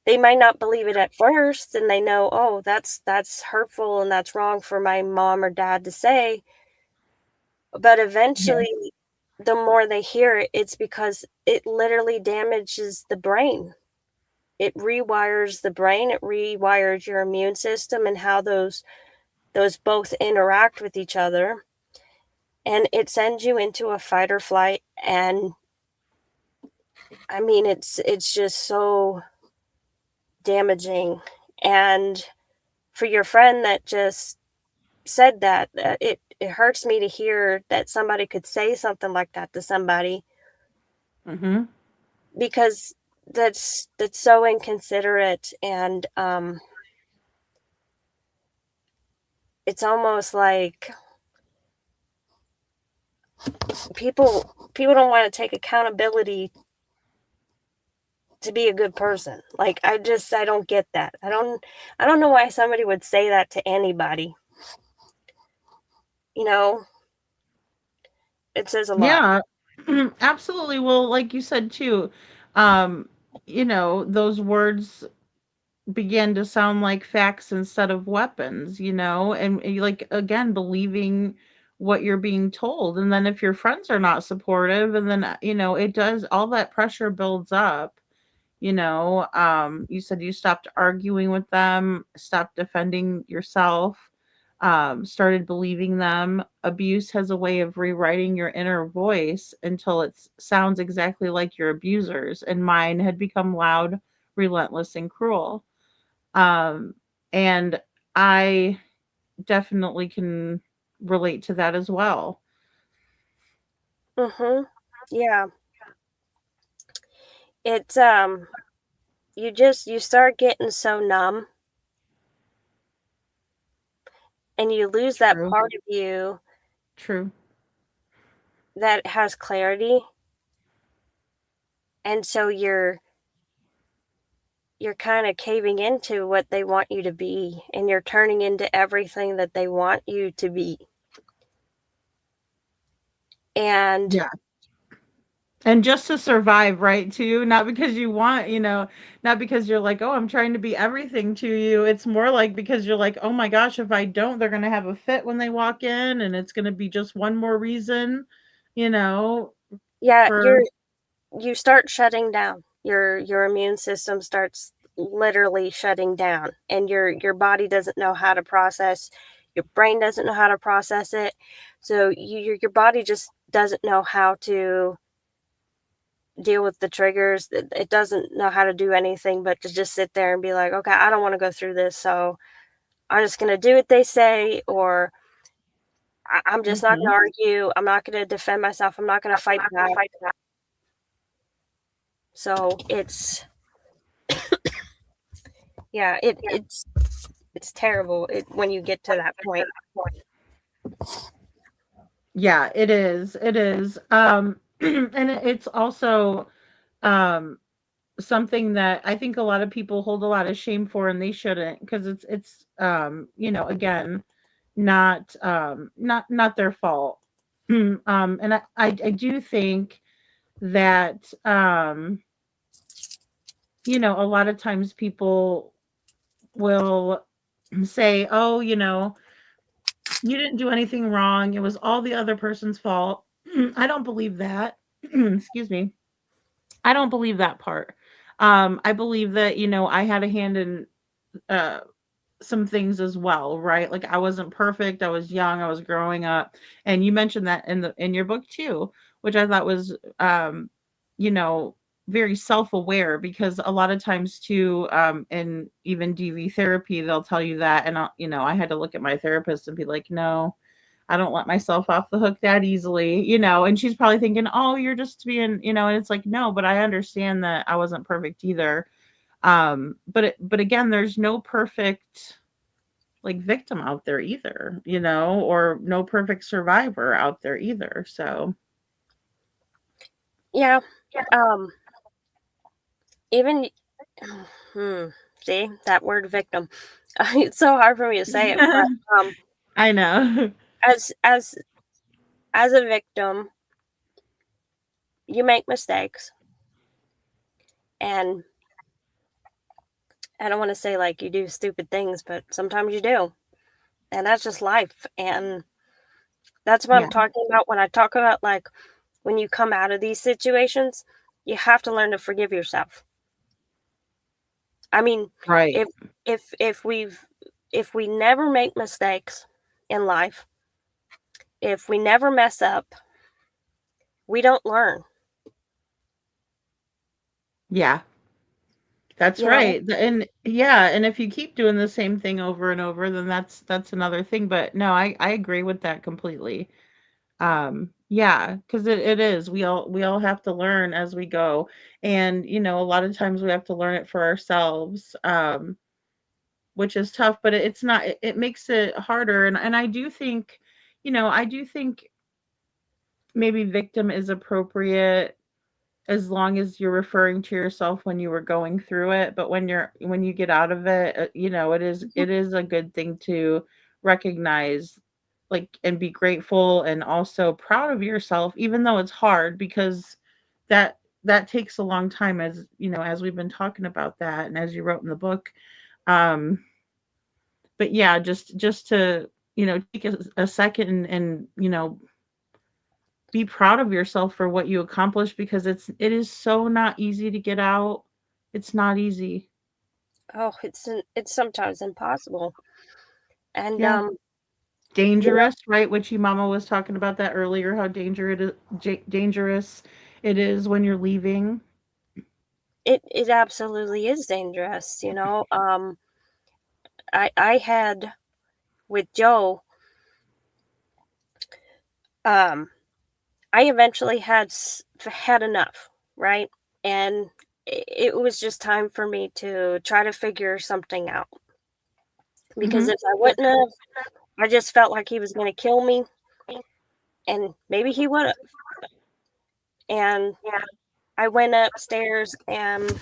They might not believe it at first, and they know, oh, that's hurtful and that's wrong for my mom or dad to say. But Yeah. eventually, the more they hear it, it's because it literally damages the brain. It rewires the brain, it rewires your immune system and how those both interact with each other. And it sends you into a fight or flight. And I mean, it's just so damaging. And for your friend that just said that, it hurts me to hear that somebody could say something like that to somebody, Mhm. because that's so inconsiderate. And it's almost like people don't want to take accountability to be a good person. Like, I don't get that. I don't know why somebody would say that to anybody. You know, it says a lot. Yeah. Absolutely. Well, like you said too, um, those words began to sound like facts instead of weapons, and like again believing what you're being told. And then if your friends are not supportive, and then it does, all that pressure builds up. You said you stopped arguing with them, stopped defending yourself, started believing them. Abuse has a way of rewriting your inner voice until it sounds exactly like your abusers, and mine had become loud, relentless, and cruel. um, and I definitely can relate to that as well. Mhm. Yeah. It's you start getting so numb, and you lose that True. part of you True. that has clarity. And so you're kind of caving into what they want you to be, and you're turning into everything that they want you to be. And Yeah. And just to survive, right, too, not because you want, not because you're like, oh, I'm trying to be everything to you. It's more like because you're like, oh my gosh, if I don't, they're going to have a fit when they walk in, and it's going to be just one more reason, you know yeah, for you start shutting down. Your immune system starts literally shutting down, and your body doesn't know how to process, your brain doesn't know how to process it. So your body just doesn't know how to deal with the triggers. It doesn't know how to do anything but to just sit there and be like, okay, I don't want to go through this, so I'm just going to do what they say, or I'm just not going Mhm. to argue. I'm not going to defend myself. I'm not going to fight back. So yeah, it's terrible when you get to that point. Yeah, it is. It is. And it's also um something that I think a lot of people hold a lot of shame for, and they shouldn't, because again, not their fault. And I do think that a lot of times people will say, oh, you didn't do anything wrong, it was all the other person's fault. I don't believe that. Excuse me. I don't believe that part. I believe that, I had a hand in uh some things as well, right? Like, I wasn't perfect, I was young, I was growing up. And you mentioned that in your book too, which I thought was you know, very self-aware, because a lot of times too, in even DV therapy, they'll tell you that. And I had to look at my therapist and be like, no, I don't let myself off the hook that easily, and she's probably thinking, oh, you're just being, and it's like, no, but I understand that I wasn't perfect either. But again, there's no perfect, like, victim out there either, or no perfect survivor out there either. So Yeah. Um, even hmm, see that word victim. It's so hard for me to say it, but I know. as as as a victim, you make mistakes, and I don't want to say like you do stupid things, but sometimes you do, and that's just life. And that's what I'm Yeah, talking about when I talk about like when you come out of these situations, you have to learn to forgive yourself. I mean, right. if if we never make mistakes in life, if we never mess up, we don't learn, Yeah, that's you know? right. And yeah, and if you keep doing the same thing over and over, then that's another thing. But no, I agree with that completely. Yeah, because it is. We all have to learn as we go. And a lot of times we have to learn it for ourselves. Which is tough, but it's not it makes it harder. And I do think, I do think maybe victim is appropriate as long as you're referring to yourself when you were going through it, but when you get out of it, it is a good thing to recognize, like, and be grateful and also proud of yourself, even though it's hard, because that takes a long time, as we've been talking about that and as you wrote in the book. um but yeah, just to take a second and be proud of yourself for what you accomplished, because it is so not easy to get out. It's not easy. Oh, it's sometimes impossible. And Yeah. you know, Dangerous, right? Which your mama was talking about that earlier, how dangerous it is when you're leaving. it absolutely is dangerous, you know. I had with Joe, um I eventually had enough, right? And it was just time for me to try to figure something out, because Mhm. if I wouldn't have, I just felt like he was going to kill me, and maybe he would have. And I went upstairs and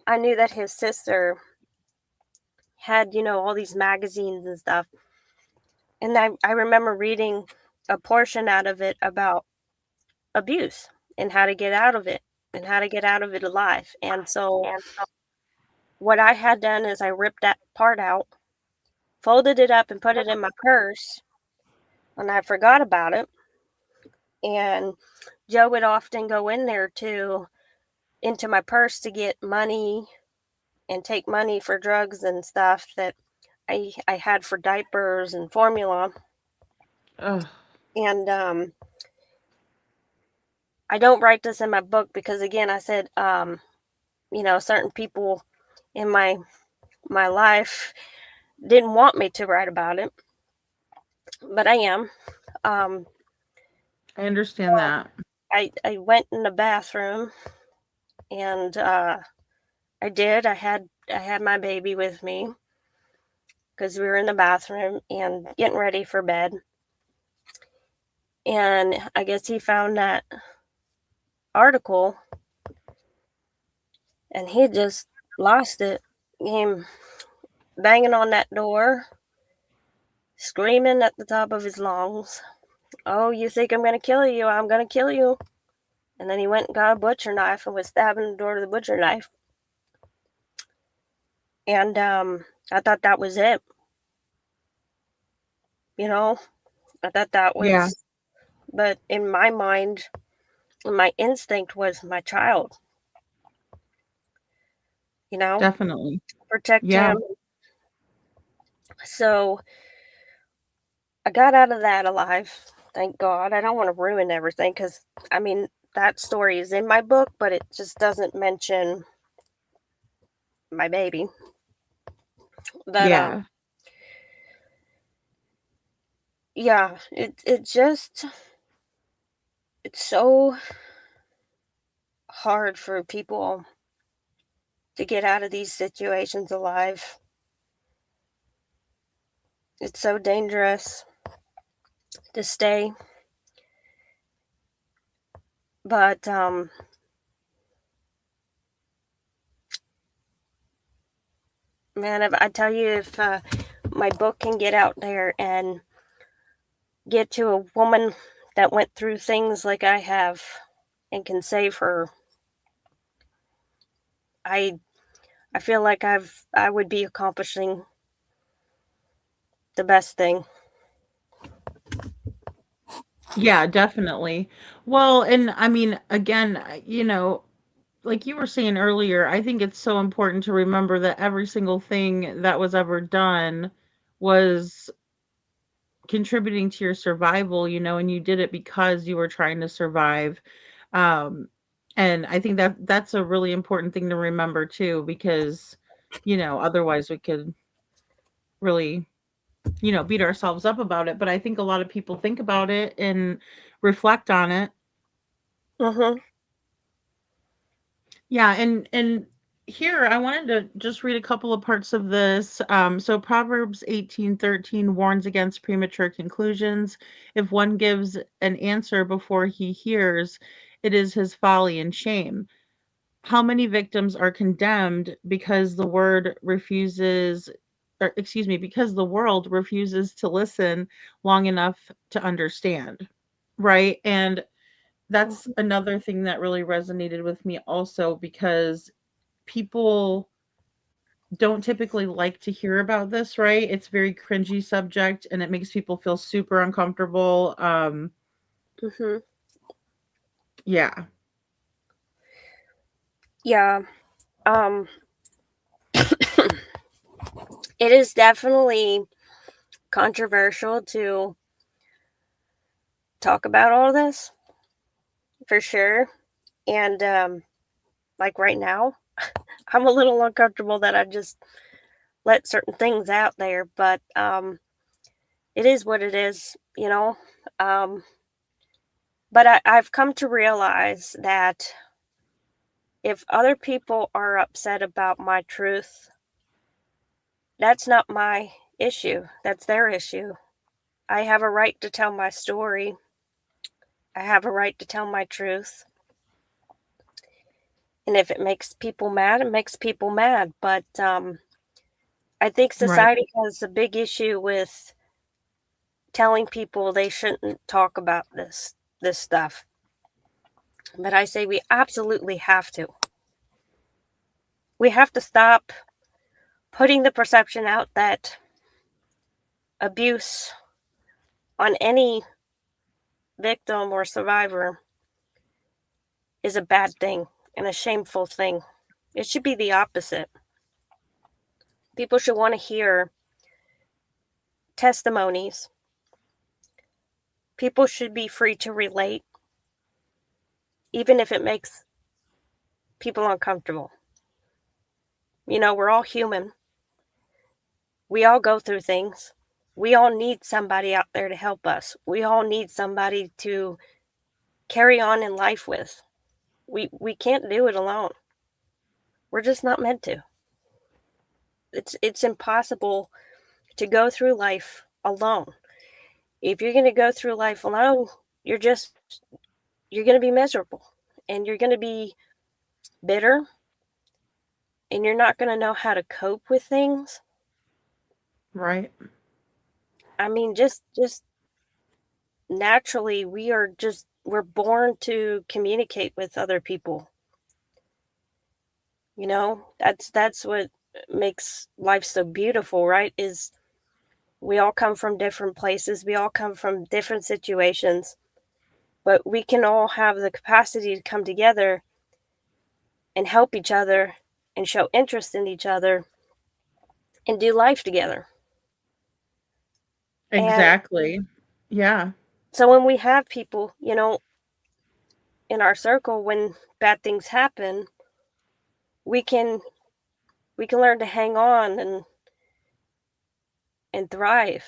I knew that his sister had, all these magazines and stuff. And I remember reading a portion out of it about abuse and how to get out of it and how to get out of it alive. And so what I had done is I ripped that part out, folded it up, and put it in my purse, and I forgot about it. And Joe would often go in there into my purse to get money and take money for drugs and stuff that I had for diapers and formula. Ugh. And I don't write this in my book because again I said certain people in my life didn't want me to write about it, but I am. Um, I understand that. I went in the bathroom and I did. I had my baby with me because we were in the bathroom and getting ready for bed. And I guess he found that article and he just lost it. Came banging on that door, screaming at the top of his lungs, "Oh, you think I'm going to kill you? I'm going to kill you." And then he went and got a butcher knife and was stabbing the door with a butcher knife. And I thought that was it. You know, I thought that Yeah, was, but in my mind, my instinct was my child, you know, definitely. protect Yeah, him. So I got out of that alive. Thank God. I don't want to ruin everything because, I mean, that story is in my book, but it just doesn't mention my baby. But yeah, yeah, it's so hard for people to get out of these situations alive. It's so dangerous to stay. But Man, if I tell you, if my book can get out there and get to a woman that went through things like I have and can save her, I I feel like I would be accomplishing the best thing. Yeah, definitely. Well, and I mean, again, like you were saying earlier, I think it's so important to remember that every single thing that was ever done was contributing to your survival, and you did it because you were trying to survive. Um, and I think that that's a really important thing to remember too, because, otherwise we could really, beat ourselves up about it. But I think a lot of people think about it and reflect on it. Mhm. Yeah, and here I wanted to just read a couple of parts of this. So Proverbs 18:13 warns against premature conclusions. If one gives an answer before he hears, it is his folly and shame. How many victims are condemned because the word refuses, or excuse me, because the world refuses to listen long enough to understand, right? And that's Mhm. another thing that really resonated with me also, because people don't typically like to hear about this, right? It's very cringy subject and it makes people feel super uncomfortable. Mhm. Yeah. Yeah. Um it is definitely controversial to talk about all this for sure. And like right now, I'm a little uncomfortable that I just let certain things out there, but it is what it is. Um, but I've come to realize that if other people are upset about my truth, that's not my issue. That's their issue. I have a right to tell my story. I have a right to tell my truth. And if it makes people mad, it makes people mad. But I think Right. society has a big issue with telling people they shouldn't talk about this stuff. But I say we absolutely have to. We have to stop putting the perception out that abuse on any victim or survivor is a bad thing and a shameful thing. It should be the opposite. People should want to hear testimonies. People should be free to relate, even if it makes people uncomfortable. We're all human. We all go through things. We all need somebody out there to help us. We all need somebody to carry on in life with. We can't do it alone. We're just not meant to. It's impossible to go through life alone. If you're going to go through life alone, you're just you're going to be miserable and you're going to be bitter and you're not going to know how to cope with things. Right. I mean, just naturally we're born to communicate with other people. That's what makes life so beautiful, right? Is we all come from different places, we all come from different situations, but we can all have the capacity to come together and help each other and show interest in each other and do life together. And Exactly. Yeah. so when we have people, in our circle, when bad things happen, we can we can learn to hang on and thrive,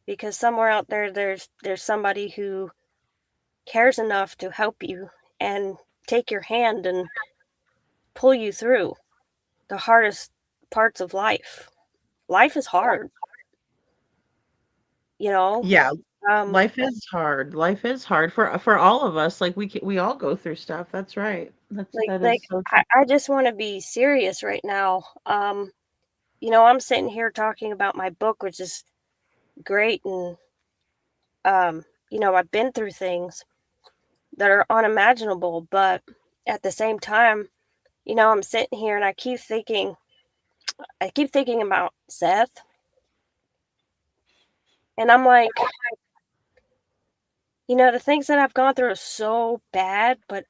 because somewhere out there there's somebody who cares enough to help you and take your hand and pull you through the hardest parts of life. Life is hard, you know. Yeah. Um, Life is hard. Life is hard for all of us. Like we all go through stuff. That's right. That like is so true. I just want to be serious right now. I'm sitting here talking about my book, which is great, and I've been through things that are unimaginable, but at the same time, I'm sitting here and I keep thinking about Seth, and I'm like, the things that I've gone through are so bad, but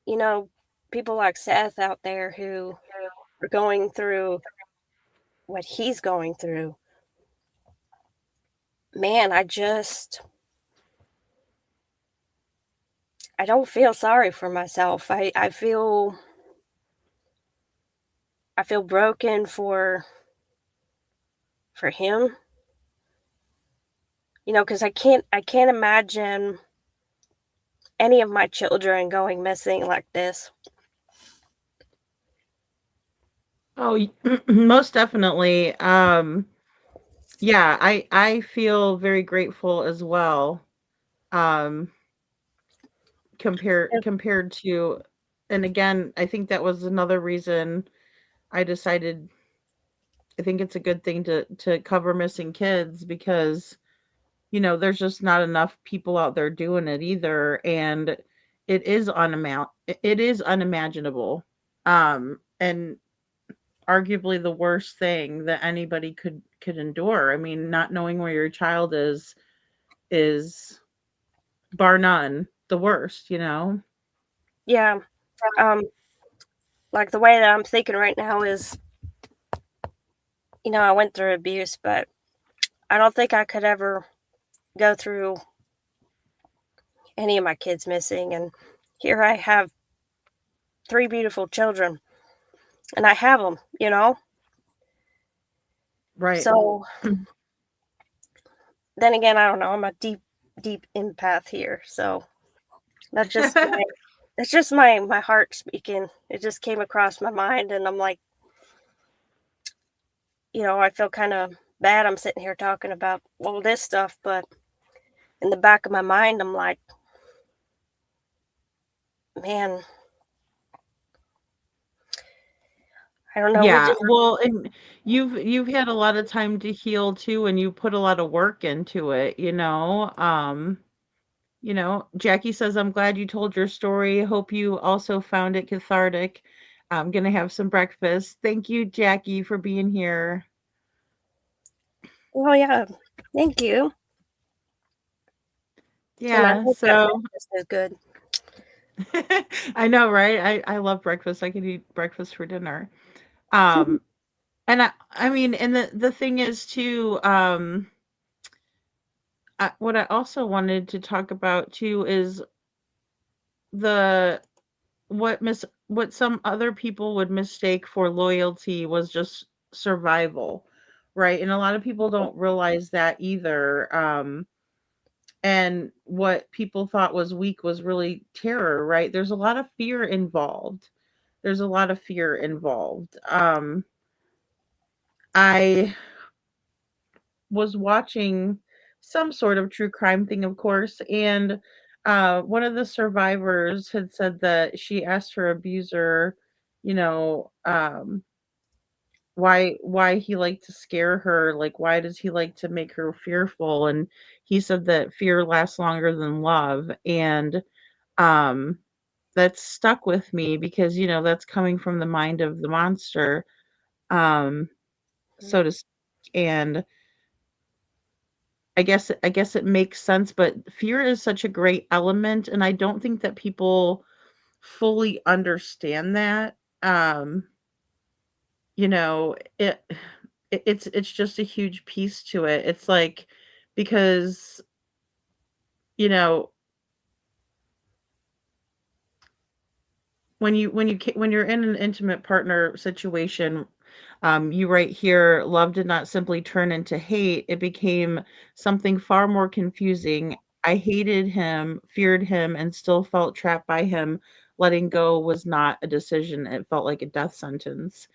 you know, people like Seth out there who are going through what he's going through. Man, I don't feel sorry for myself. I feel broken for him, because I can't imagine any of my children going missing like this. Oh, most definitely. Yeah, I feel very grateful as well. Um, compared to, and again, I think that was another reason I decided I think it's a good thing to cover missing kids because there's just not enough people out there doing it either, and it is unimaginable. And arguably the worst thing that anybody could endure. I mean, not knowing where your child is bar none the worst. Yeah. Um, like the way that I'm thinking right now is, I went through abuse, but I don't think I could ever go through any of my kids missing. And here I have three beautiful children, and I have them. Right. So then again, I don't know. I'm a deep, deep empath here, so that's just that's just my heart speaking. It just came across my mind, and I'm like, I feel kind of bad. I'm sitting here talking about all this stuff, but in the back of my mind, I'm like, man, I don't know. We Yeah, just, well, and you've had a lot of time to heal too, and you put a lot of work into it. Jackie says, I'm glad you told your story. Hope you also found it cathartic. I'm gonna have some breakfast. Thank you, Jackie, for being here. oh yeah, thank you. And I Yeah, hope that so breakfast is good. I know, right? I love breakfast. I could eat breakfast for dinner. Um, and I mean, and the thing is too, what I also wanted to talk about too is the what some other people would mistake for loyalty was just survival, right? And a lot of people don't realize that either. And what people thought was weak was really terror, right? There's a lot of fear involved. There's a lot of fear involved. I was watching some sort of true crime thing, of course, and one of the survivors had said that she asked her abuser, you know, why he liked to scare her, like why does he like to make her fearful? And he said that fear lasts longer than love, and um, that stuck with me because that's coming from the mind of the monster, um, so to speak. And I guess it makes sense, but fear is such a great element, and I don't think that people fully understand that. You know, it's just a huge piece to it. It's like because, you know, when you're in an intimate partner situation, you right here, love did not simply turn into hate. It became something far more confusing. I hated him, feared him, and still felt trapped by him. Letting go was not a decision. It felt like a death sentence.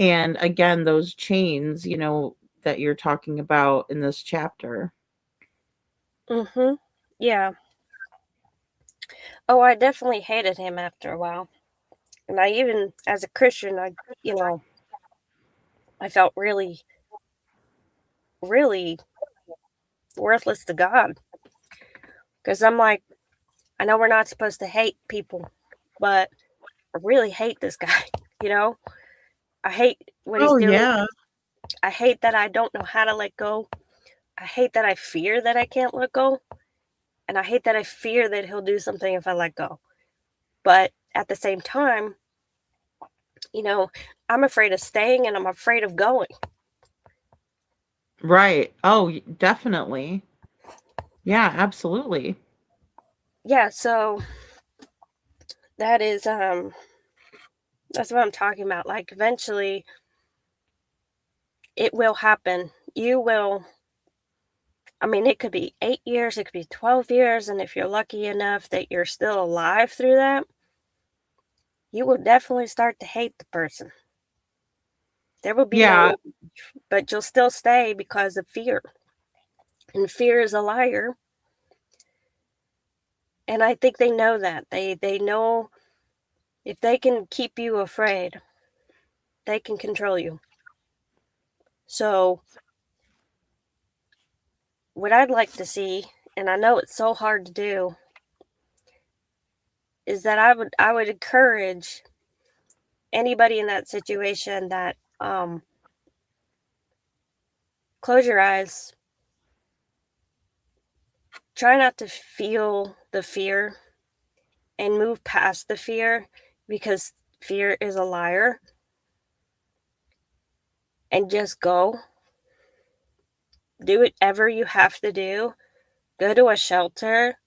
And again, those chains, that you're talking about in this chapter. Mm-hmm. Yeah. Oh, I definitely hated him after a while. And I even, as a Christian, I, you know, I felt really, really worthless to God. Because I'm like, I know we're not supposed to hate people, but I really hate this guy. You know, I hate what he's Oh, doing. yeah. I hate that I don't know how to let go. I hate that I fear that I can't let go. And I hate that I fear that he'll do something if I let go. But at the same time, you know, I'm afraid of staying and I'm afraid of going. Right. Oh, definitely. Yeah, absolutely. Yeah, so that is that's what I'm talking about. Like eventually it will happen. You will, I mean, it could be 8 years, it could be 12 years, and if you're lucky enough that you're still alive through that, you will definitely start to hate the person. There will be no, Yeah. but you'll still stay because of fear. And fear is a liar. And I think they know that. They know if they can keep you afraid, they can control you. So, what I'd like to see, and I know it's so hard to do, is that I would encourage anybody in that situation that close your eyes, try not to feel the fear and move past the fear because fear is a liar and just go. Do whatever you have to do. Go to a shelter,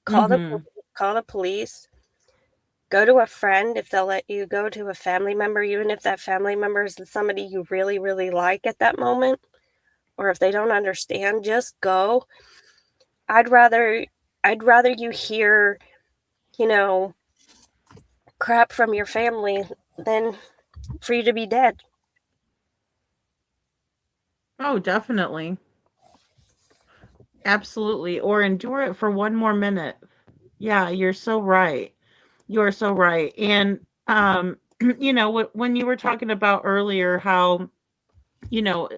call the Mhm. call the police, go to a friend if they'll let you, go to a family member, even if that family member is somebody you really, really like at that moment, or if they don't understand, just go. I'd rather I'd rather you hear, you know, crap from your family than for you to be dead. Oh, definitely. Absolutely. Or endure it for one more minute. Yeah, you're so right. You're so right. And when you were talking about earlier how, you know,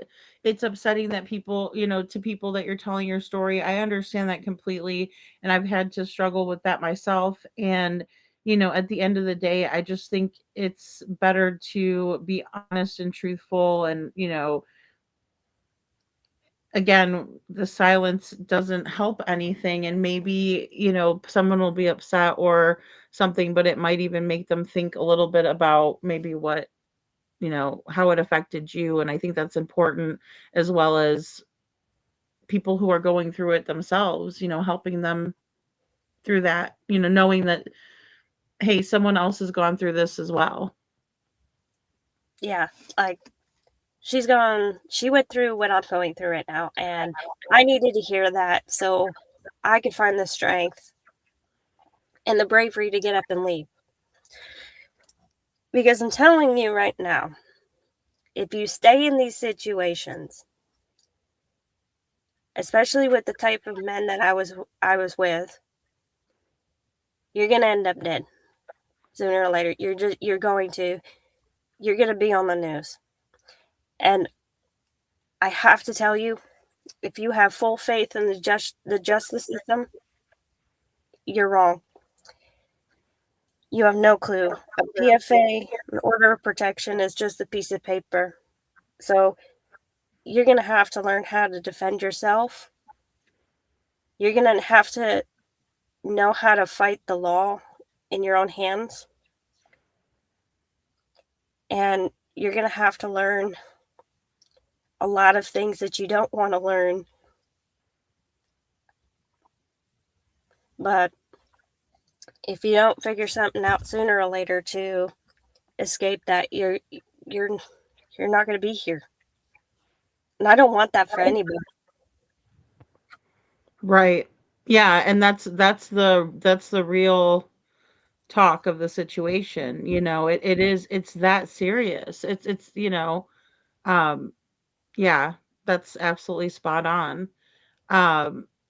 it's upsetting that people, to people that you're telling your story. I understand that completely, and I've had to struggle with that myself. And at the end of the day, I just think it's better to be honest and truthful. And again, the silence doesn't help anything, and maybe someone will be upset or something, but it might even make them think a little bit about maybe what how it affected you. And I think that's important, as well as people who are going through it themselves, helping them through that, knowing that, hey, someone else has gone through this as well. Yeah, like she went through what I'm going through right now, and I needed to hear that so I could find the strength and the bravery to get up and leave. Because I'm telling you right now, if you stay in these situations, especially with the type of men that I was with, you're going to end up dead sooner or later. You're going to be on the news. And I have to tell you, if you have full faith in the justice system, you're wrong. You have no clue. A PFA, an order of protection, is just a piece of paper. So you're going to have to learn how to defend yourself. You're going to have to know how to fight the law in your own hands. And you're going to have to learn a lot of things that you don't want to learn. But if you don't figure something out sooner or later to escape that, you're you're not going to be here. And I don't want that for anybody. Right. Yeah, and that's the real talk of the situation. It's that serious. Um yeah, that's absolutely spot on.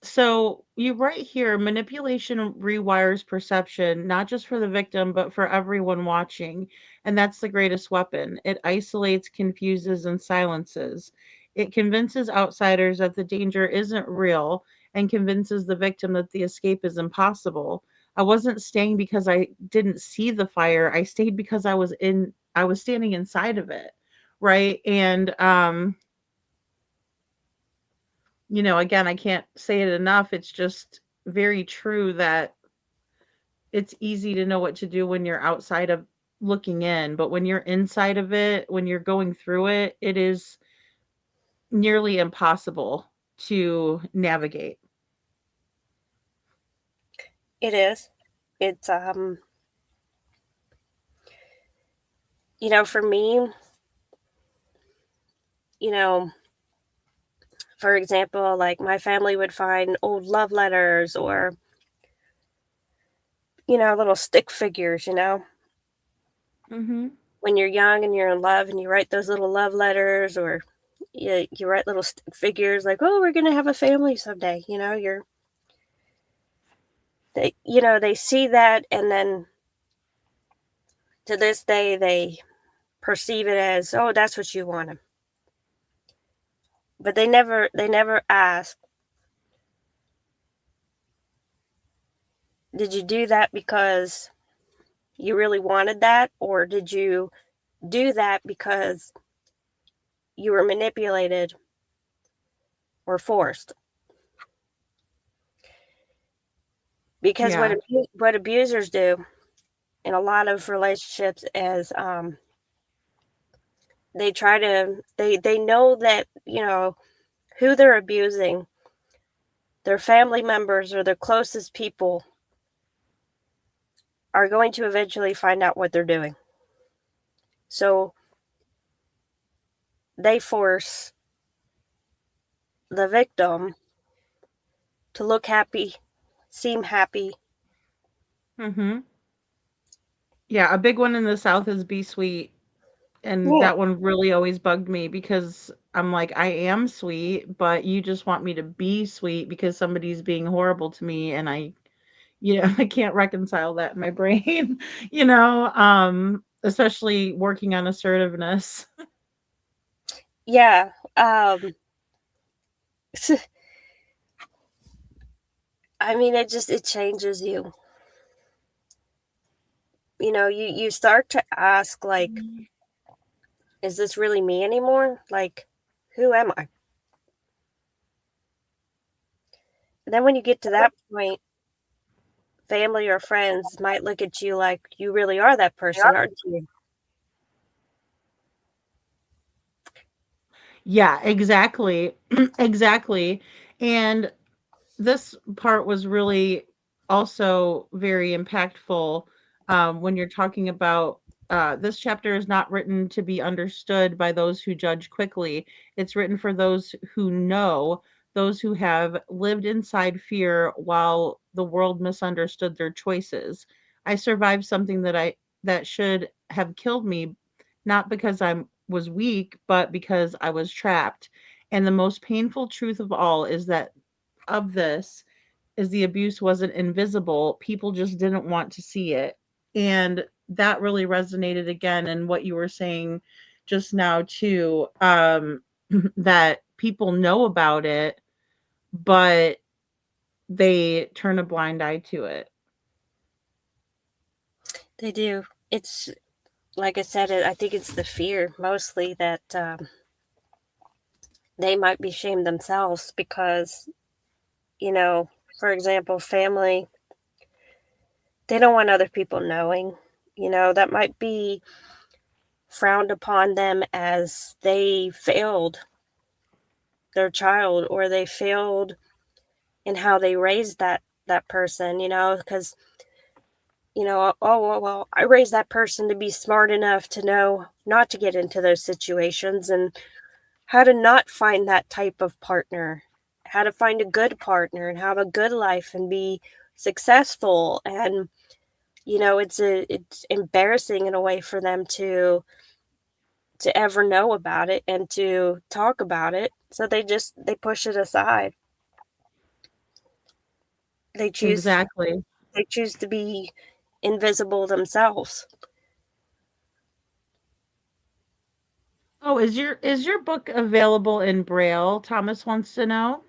So you write here, manipulation rewires perception, not just for the victim, but for everyone watching. And that's the greatest weapon. It isolates, confuses, and silences. It convinces outsiders that the danger isn't real and convinces the victim that the escape is impossible. I wasn't staying because I didn't see the fire. I stayed because I was standing inside of it. Right. And again, I can't say it enough. It's just very true that it's easy to know what to do when you're outside of looking in, but when you're inside of it, when you're going through it, it is nearly impossible to navigate. It is. It's for me, you know, for example, like my family would find old love letters or little stick figures, Mhm. when you're young and you're in love and you write those little love letters or you write little stick figures like, oh, we're going to have a family someday. They see that, and then to this day they perceive it as, oh, that's what you want. But they never ask, did you do that because you really wanted that, or did you do that because you were manipulated or forced? Because Yeah. what abusers do in a lot of relationships is, they know that who they're abusing, their family members or their closest people are going to eventually find out what they're doing. So they force the victim to look happy, seem happy. Mhm. Yeah, a big one in the South is be sweet, and Yeah. that one really always bugged me because I'm like, I am sweet, but you just want me to be sweet because somebody's being horrible to me, and I can't reconcile that in my brain, especially working on assertiveness. Yeah. I mean, it changes you. You start to ask, like, is this really me anymore? Like, who am I? And then when you get to that point, family or friends might look at you like you really are that person, aren't you? Yeah, exactly. Exactly. And this part was really also very impactful when you're talking about this chapter is not written to be understood by those who judge quickly. It's written for those who know, those who have lived inside fear while the world misunderstood their choices. I survived something that should have killed me, not because I was weak, but because I was trapped. And the most painful truth of all is that of this is the abuse wasn't invisible. People just didn't want to see it. And that really resonated again in what you were saying just now too, that people know about it, but they turn a blind eye to it. They do. It's like I said, I think it's the fear mostly that they might be shamed themselves because, you know, for example, family, they don't want other people knowing. That might be frowned upon them as they failed their child or they failed in how they raised that person, because well, I raised that person to be smart enough to know not to get into those situations and how to not find that type of partner, how to find a good partner and have a good life and be successful. And it's embarrassing in a way for them to ever know about it and to talk about it, so they push it aside. They choose Exactly. they choose to be invisible themselves. Oh, is your book available in Braille? Thomas wants to know.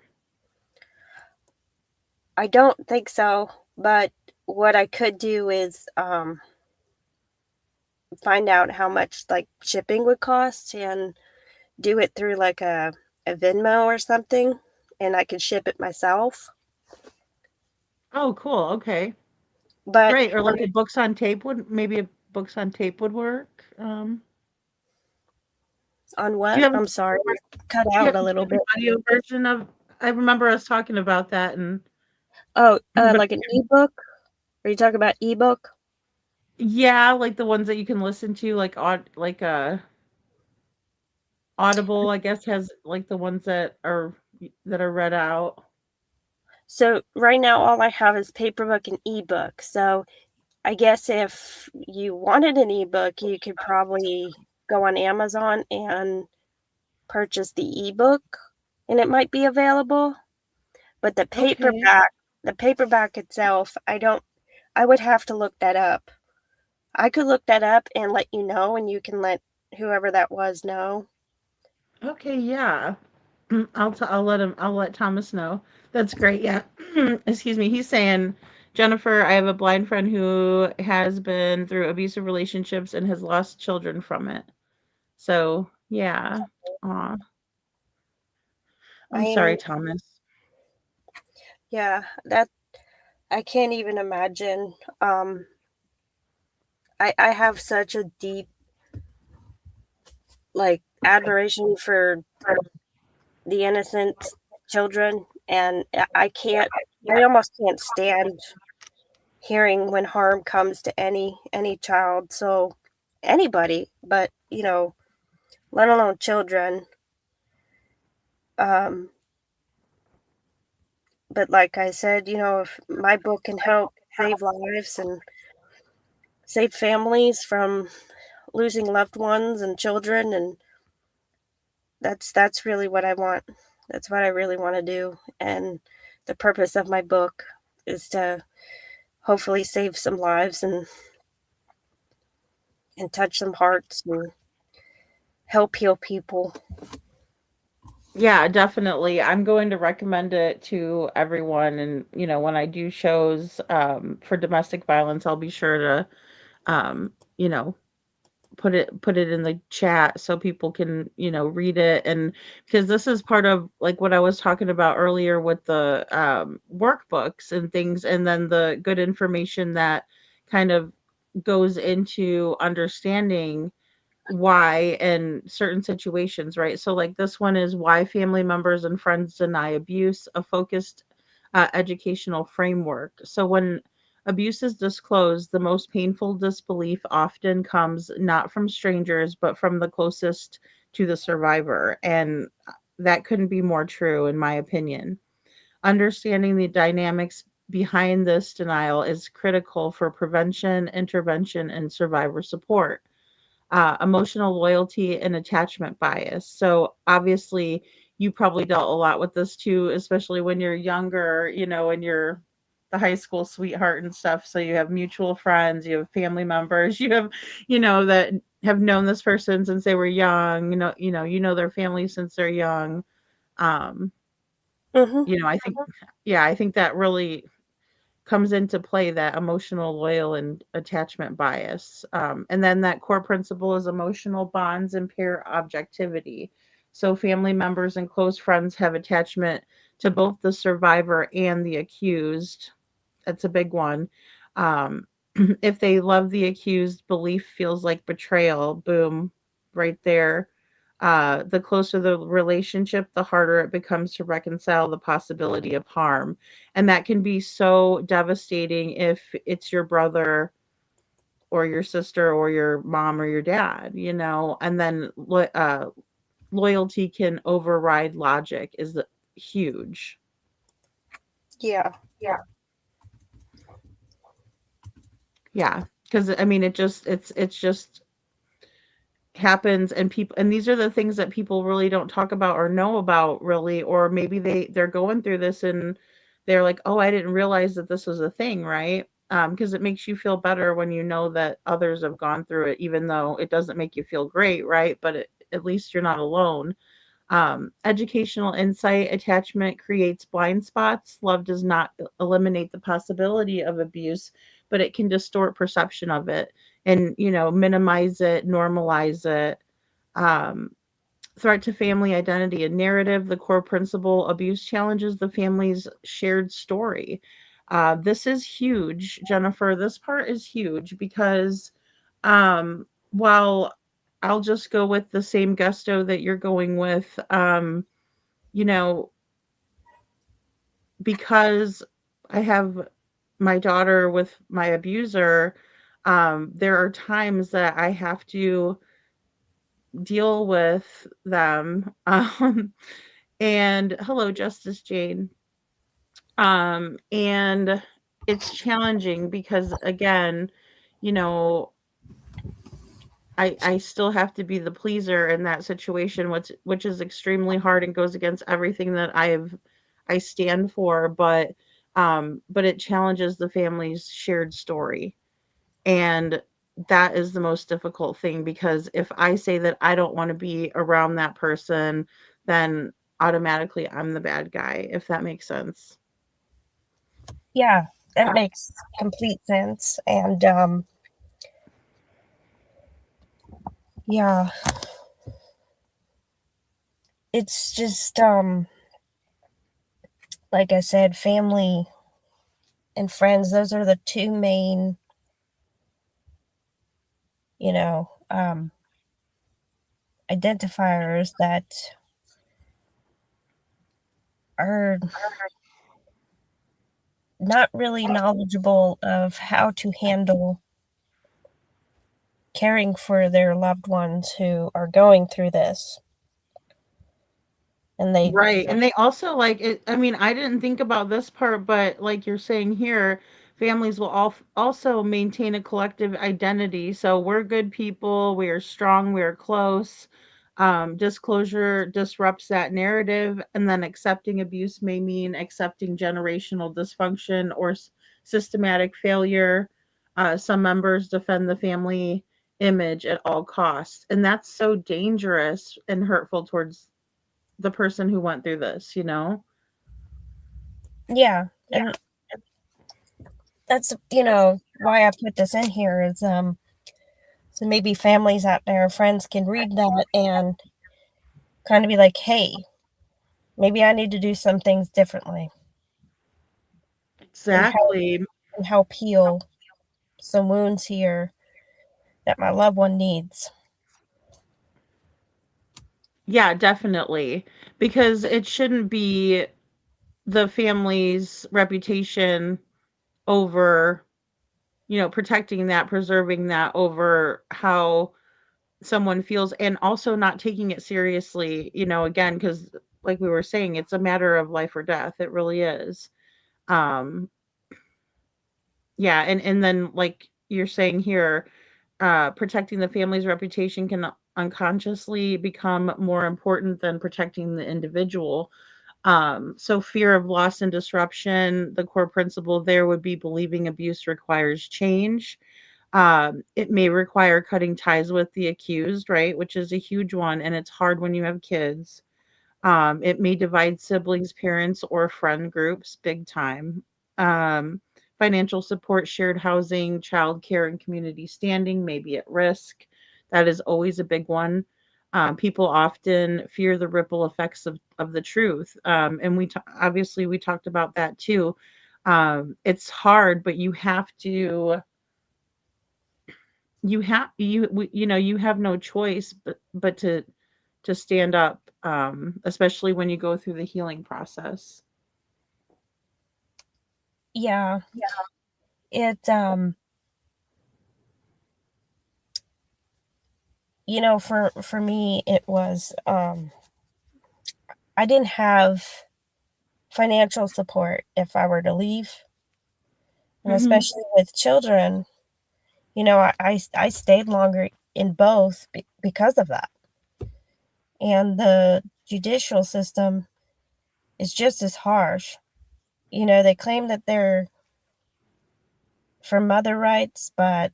I don't think so, but what I could do is find out how much like shipping would cost and do it through like a Venmo or something, and I could ship it myself. Oh, cool. Okay. But Great. Or like a books on tape would maybe a books on tape would work. on Do you what? have I'm sorry, cut do you out have a little an bit. audio version of I remember us talking about that and Oh, but like an ebook? Are you talking about ebook? yeah, like the ones that you can listen to like Audible, I guess, has like the ones that are read out. So right now, all I have is paperback and ebook. So I guess if you wanted an ebook, you could probably go on Amazon and purchase the ebook, and it might be available. But Okay. the paperback itself, I would have to look that up. I could look that up and let you know, and you can let whoever that was know. Okay, yeah. I'll let Thomas know. That's great. Yeah. Excuse me. He's saying, Jennifer, I have a blind friend who has been through abusive relationships and has lost children from it. So, yeah. Aw, I'm sorry, I'm Thomas. Yeah, that I can't even imagine. Um, I have such a deep like admiration for the innocent children, and I can't. I almost can't stand hearing when harm comes to any child. So anybody, but let alone children. Um, but like I said, if my book can help save lives and save families from losing loved ones and children, and that's really what I want. That's what I really want to do. And the purpose of my book is to hopefully save some lives and touch some hearts and help heal people. Yeah, definitely. I'm going to recommend it to everyone. And, when I do shows for domestic violence, I'll be sure to, you know, put it in the chat so people can read it, and because this is part of like what I was talking about earlier with the workbooks and things, and then the good information that kind of goes into understanding why in certain situations, right? So like this one is why family members and friends deny abuse, a focused educational framework. So when abuse is disclosed, the most painful disbelief often comes not from strangers, but from the closest to the survivor. And that couldn't be more true, in my opinion. Understanding the dynamics behind this denial is critical for prevention, intervention, and survivor support. Emotional loyalty and attachment bias. So obviously, you probably dealt a lot with this too, especially when you're younger, and you're the high school sweetheart and stuff. So you have mutual friends, you have family members, you have, that have known this person since they were young, their family since they're young. Um, Hmm. I think, yeah, I think that really comes into play, that emotional loyal and attachment bias. And then that core principle is emotional bonds impair objectivity. So family members and close friends have attachment to both the survivor and the accused. That's a big one. Um, if they love the accused, belief feels like betrayal. Boom, right there. The closer the relationship, the harder it becomes to reconcile the possibility of harm. And that can be so devastating if it's your brother or your sister or your mom or your dad, and then loyalty can override logic is huge. Yeah. Yeah, because I mean, it's just happens, and people, and these are the things that people really don't talk about or know about really, or maybe they're going through this and they're like, oh, I didn't realize that this was a thing, right? Because it makes you feel better when you know that others have gone through it, even though it doesn't make you feel great, right? But at least you're not alone. Educational insight: attachment creates blind spots. Love does not eliminate the possibility of abuse, but it can distort perception of it and, minimize it, normalize it. Um, Threat to family identity and narrative: the core principle: abuse challenges the family's shared story. This is huge, Jennifer. This part is huge because, while I'll just go with the same gusto that you're going with, you know, because I have my daughter with my abuser, there are times that I have to deal with them. And hello, Justice Jane. And it's challenging because, again, you know, I still have to be the pleaser in that situation, which is extremely hard and goes against everything that I stand for, but it challenges the family's shared story. And that is the most difficult thing, because if I say that I don't want to be around that person, then automatically I'm the bad guy, if that makes sense. Yeah, that makes complete sense. And yeah, it's just like I said, family and friends, those are the two main, you know, identifiers that are not really knowledgeable of how to handle caring for their loved ones who are going through this. And they, Right, and they also, like, I mean, I didn't think about this part, but like you're saying here, families will also maintain a collective identity. So we're good people, we are strong, we are close. Disclosure disrupts that narrative, and then accepting abuse may mean accepting generational dysfunction or systematic failure. Some members defend the family image at all costs, and that's so dangerous and hurtful towards the person who went through this, you know? yeah, and that's, why I put this in here is, so maybe families out there, friends can read that and kind of be like, hey, maybe I need to do some things differently and Exactly. help heal some wounds here that my loved one needs. Yeah, definitely. Because it shouldn't be the family's reputation over, protecting that, preserving that over how someone feels, and also not taking it seriously, again, because like we were saying, it's a matter of life or death. It really is. Um, yeah, and then like you're saying here, protecting the family's reputation can unconsciously become more important than protecting the individual. So fear of loss and disruption, the core principle there would be believing abuse requires change. It may require cutting ties with the accused, right? Which is a huge one, and it's hard when you have kids. It may divide siblings, parents, or friend groups big time. Um, Financial support, shared housing, childcare, and community standing may be at risk. That is always a big one. People often fear the ripple effects of the truth. And obviously we talked about that too. It's hard, but you have no choice but to stand up, especially when you go through the healing process. Yeah, it, for me, it was, I didn't have financial support if I were to leave, and Hmm. especially with children, I stayed longer in both because of that. And the judicial system is just as harsh. they claim that they're for mother rights, but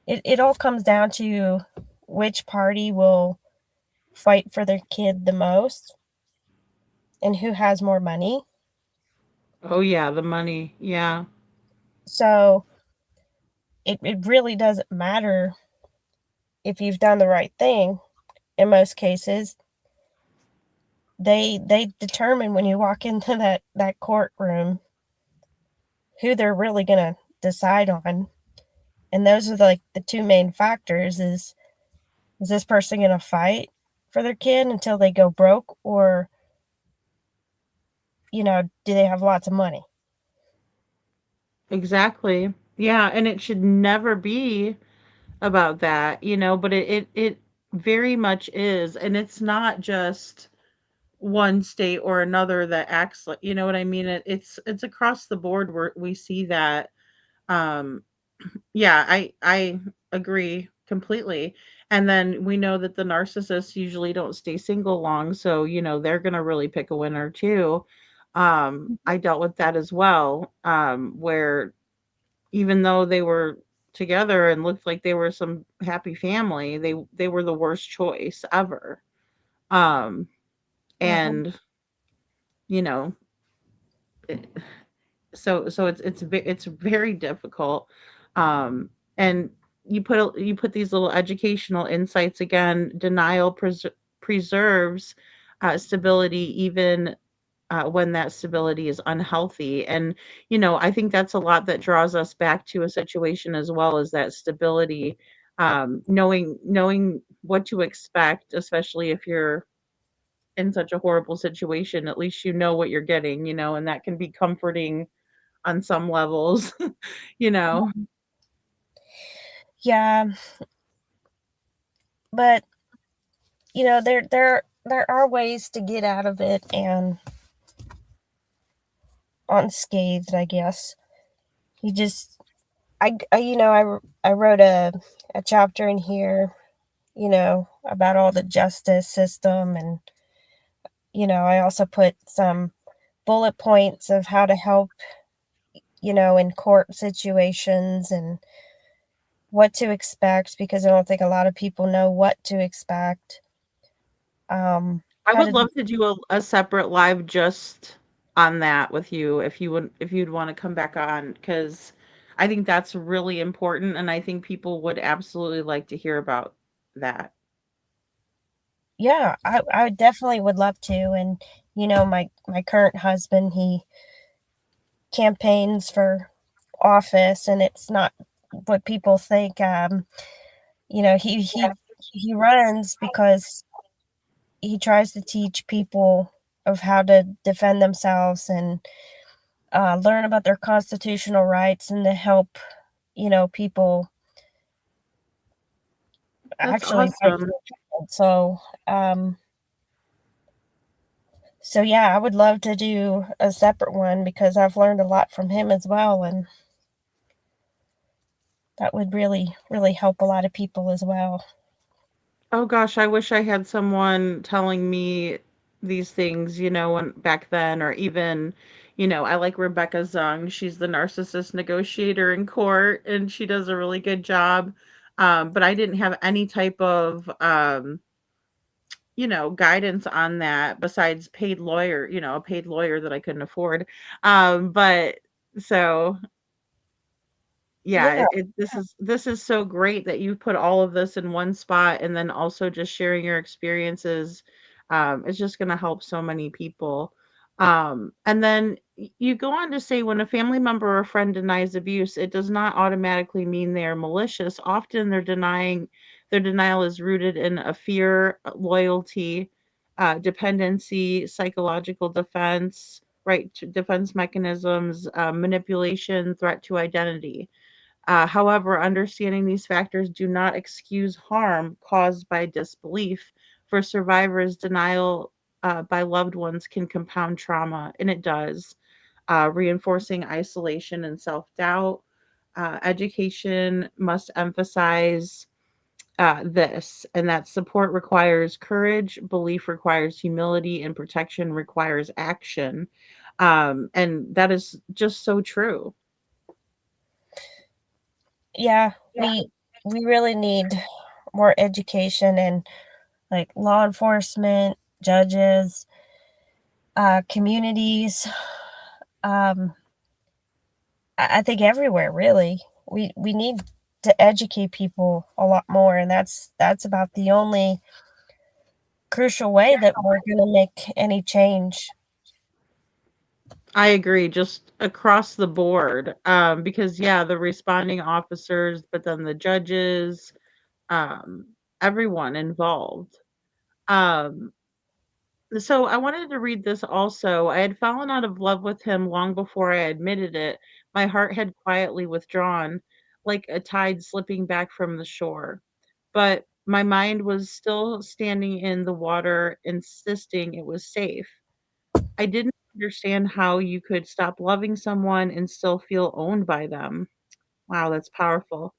it all comes down to which party will fight for their kid the most and who has more money. Oh yeah, the money. Yeah. So it really doesn't matter if you've done the right thing. In most cases, they determine when you walk into that courtroom who they're really going to decide on. And those are like the two main factors is this person going to fight for their kid until they go broke, or do they have lots of money? Exactly. Yeah, and it should never be about that, but it very much is. And it's not just one state or another that acts like, you know what I mean? It's across the board where we see that. Um, yeah, I agree completely. And then we know that the narcissists usually don't stay single long, so they're gonna really pick a winner too. I dealt with that as well, where even though they were together and looked like they were some happy family, they were the worst choice ever. Um, Hmm. and you know, it, so it's very difficult. And you put these little educational insights again. Denial preserves stability, even when that stability is unhealthy. And I think that's a lot that draws us back to a situation as well, as that stability. Knowing what to expect, especially if you're in such a horrible situation, at least you know what you're getting, and that can be comforting on some levels, you know? Yeah, but there are ways to get out of it and unscathed, I guess. You just I wrote a chapter in here, about all the justice system, and I also put some bullet points of how to help, in court situations and what to expect, because I don't think a lot of people know what to expect. I How would to love to do a separate live just on that with you, if you'd wanna come back on, because I think that's really important, and I think people would absolutely like to hear about that. Yeah, I definitely would love to. And my current husband, he campaigns for office, and it's not what people think. He runs because he tries to teach people of how to defend themselves and learn about their constitutional rights, and to help people That's actually fight for awesome. their rights. So yeah, I would love to do a separate one because I've learned a lot from him as well, and that would really, really help a lot of people as well. Oh gosh, I wish I had someone telling me these things, when back then, or even, I like Rebecca Zung. She's the narcissist negotiator in court, and she does a really good job. But I didn't have any type of, guidance on that besides a paid lawyer that I couldn't afford. But so yeah, Yeah, this is so great that you put all of this in one spot, and then also just sharing your experiences. It's just going to help so many people. And then you go on to say, when a family member or friend denies abuse, it does not automatically mean they are malicious. Often their denial is rooted in a fear, loyalty, dependency, psychological defense, right, defense mechanisms, manipulation, threat to identity. However, understanding these factors do not excuse harm caused by disbelief. For survivors, denial by loved ones can compound trauma, and it does, reinforcing isolation and self doubt. Education must emphasize this, and that support requires courage, belief requires humility, and protection requires action. And that is just so true. Yeah, we really need more education and like law enforcement, judges, communities. Um, I think everywhere really. We need to educate people a lot more, and that's about the only crucial way that we're going to make any change. I agree, just across the board. Because yeah, the responding officers, but then the judges, um, everyone involved. Um, so I wanted to read this also. I had fallen out of love with him long before I admitted it. My heart had quietly withdrawn, like a tide slipping back from the shore. But my mind was still standing in the water, insisting it was safe. I didn't understand how you could stop loving someone and still feel owned by them. Wow, that's powerful.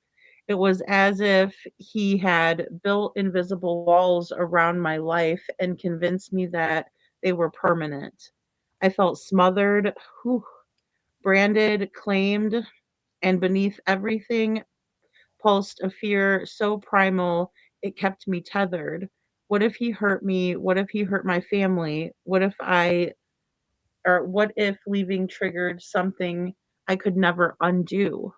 It was as if he had built invisible walls around my life and convinced me that they were permanent. I felt smothered, whew, branded, claimed, and beneath everything pulsed a fear so primal it kept me tethered. What if he hurt me? What if he hurt my family? What if leaving triggered something I could never undo?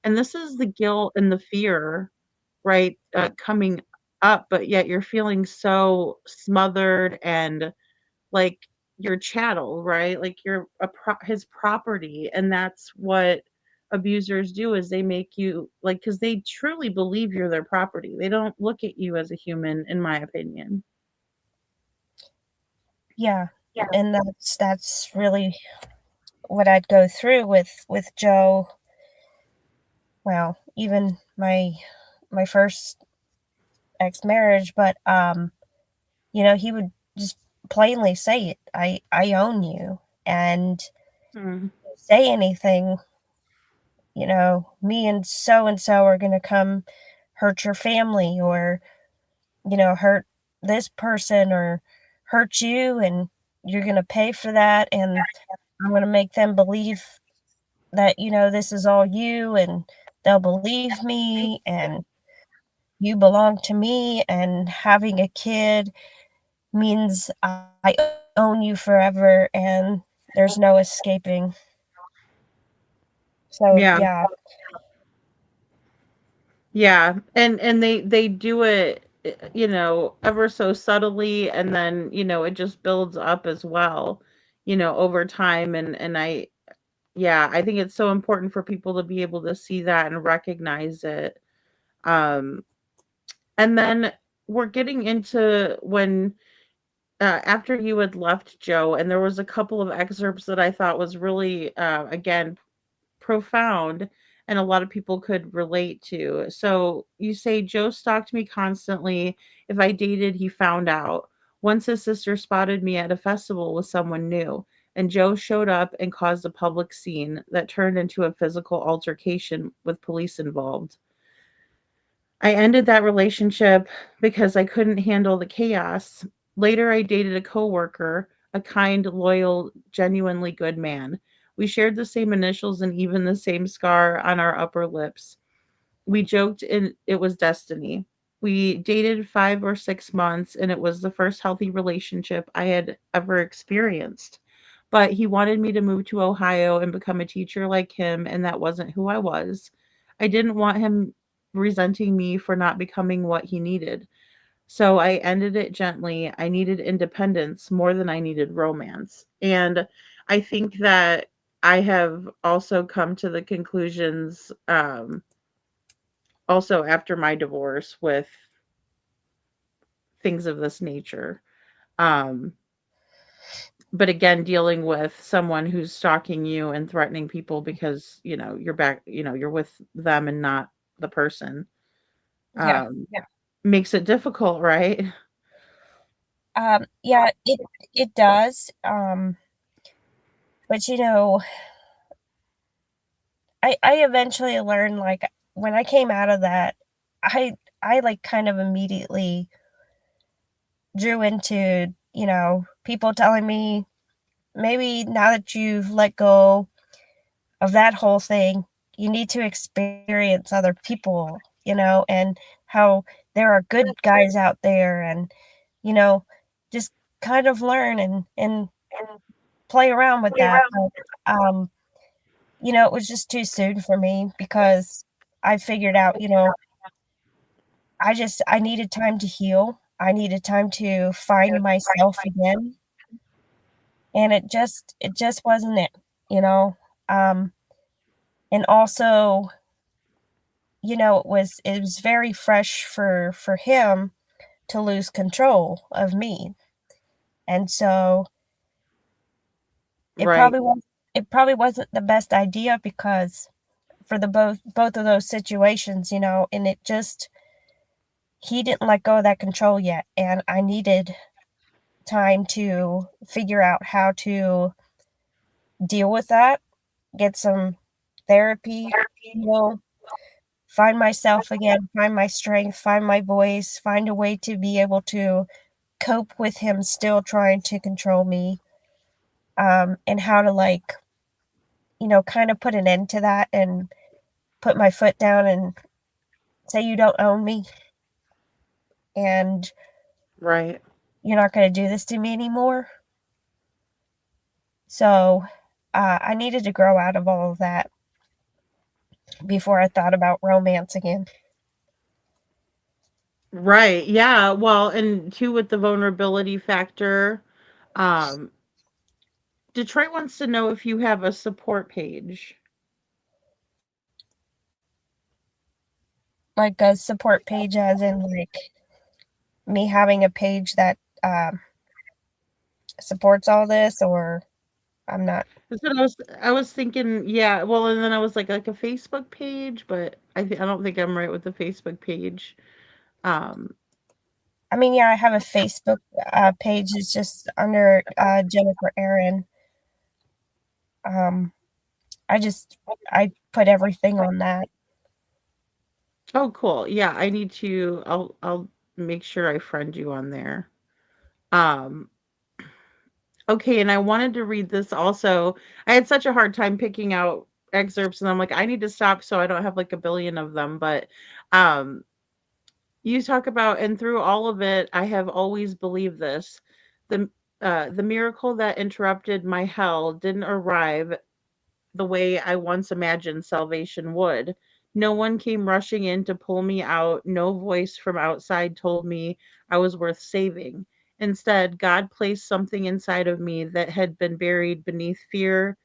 And this is the guilt and the fear, right, coming up, but yet you're feeling so smothered and like your chattel, right? Like you're his property, and that's what abusers do is they make you like because they truly believe you're their property. They don't look at you as a human, in my opinion. Yeah, and that's really what I'd go through with Joe. Well, even my first ex-marriage, but he would just plainly say it. I own you, and Mm, say anything, me and so are going to come hurt your family, or hurt this person, or hurt you, and you're going to pay for that, and I'm going to make them believe that this is all you, and they'll believe me, and you belong to me, and having a kid means I own you forever, and there's no escaping. So, yeah. yeah. Yeah, and they do it, ever so subtly, and then, it just builds up as well, over time, and I yeah, I think it's so important for people to be able to see that and recognize it. Um, and then we're getting into when after you had left Joe, and there was a couple of excerpts that I thought was really again profound and a lot of people could relate to. So you say Joe stalked me constantly. If I dated, he found out. Once his sister spotted me at a festival with someone new, and Joe showed up and caused a public scene that turned into a physical altercation with police involved. I ended that relationship because I couldn't handle the chaos. Later, I dated a coworker, a kind, loyal, genuinely good man. We shared the same initials and even the same scar on our upper lips. We joked it was destiny. We dated 5 or 6 months, and it was the first healthy relationship I had ever experienced. But he wanted me to move to Ohio and become a teacher like him, and that wasn't who I was. I didn't want him resenting me for not becoming what he needed. So I ended it gently. I needed independence more than I needed romance. And I think that I have also come to the conclusions also after my divorce with things of this nature. Um, but again, dealing with someone who's stalking you and threatening people because, you're back, you're with them and not the person, Yeah. yeah, makes it difficult, right? Yeah, it does. But I eventually learned, like, when I came out of that, I like kind of immediately drew into, people telling me maybe now that you've let go of that whole thing, you need to experience other people, and how there are good guys out there, and, you know, just kind of learn and play around with that. But, it was just too soon for me because I figured out, I needed time to heal. I needed time to find myself again, and it just wasn't it, you know? Um, and also, it was very fresh for him to lose control of me. And so it Right. probably was it probably wasn't the best idea because for the both of those situations, and it just he didn't let go of that control yet, and I needed time to figure out how to deal with that, get some therapy, heal, find myself again, find my strength, find my voice, find a way to be able to cope with him still trying to control me, and how to, like, kind of put an end to that and put my foot down and say, "You don't own me, and Right. you're not gonna do this to me anymore." So, I needed to grow out of all of that before I thought about romance again. Right. Yeah. Well, and too with the vulnerability factor, um, Detroit wants to know if you have a support page. Like a support page as in, like, me having a page that, supports all this, or I'm not. That's what I was thinking, yeah. Well, and then I was like a Facebook page, but I don't think I'm right with the Facebook page. Um, I mean, yeah, I have a Facebook, page. It's just under, Jennifer Erin. Um, I put everything on that. oh, cool. Yeah, I'll make sure I friend you on there. Um, okay, and I wanted to read this also. I had such a hard time picking out excerpts, and I'm like, I need to stop so I don't have like a billion of them. But um, you talk about, and through all of it, I have always believed this. The the miracle that interrupted my hell didn't arrive the way I once imagined salvation would. No one came rushing in to pull me out. No voice from outside told me I was worth saving. Instead, God placed something inside of me that had been buried beneath fear,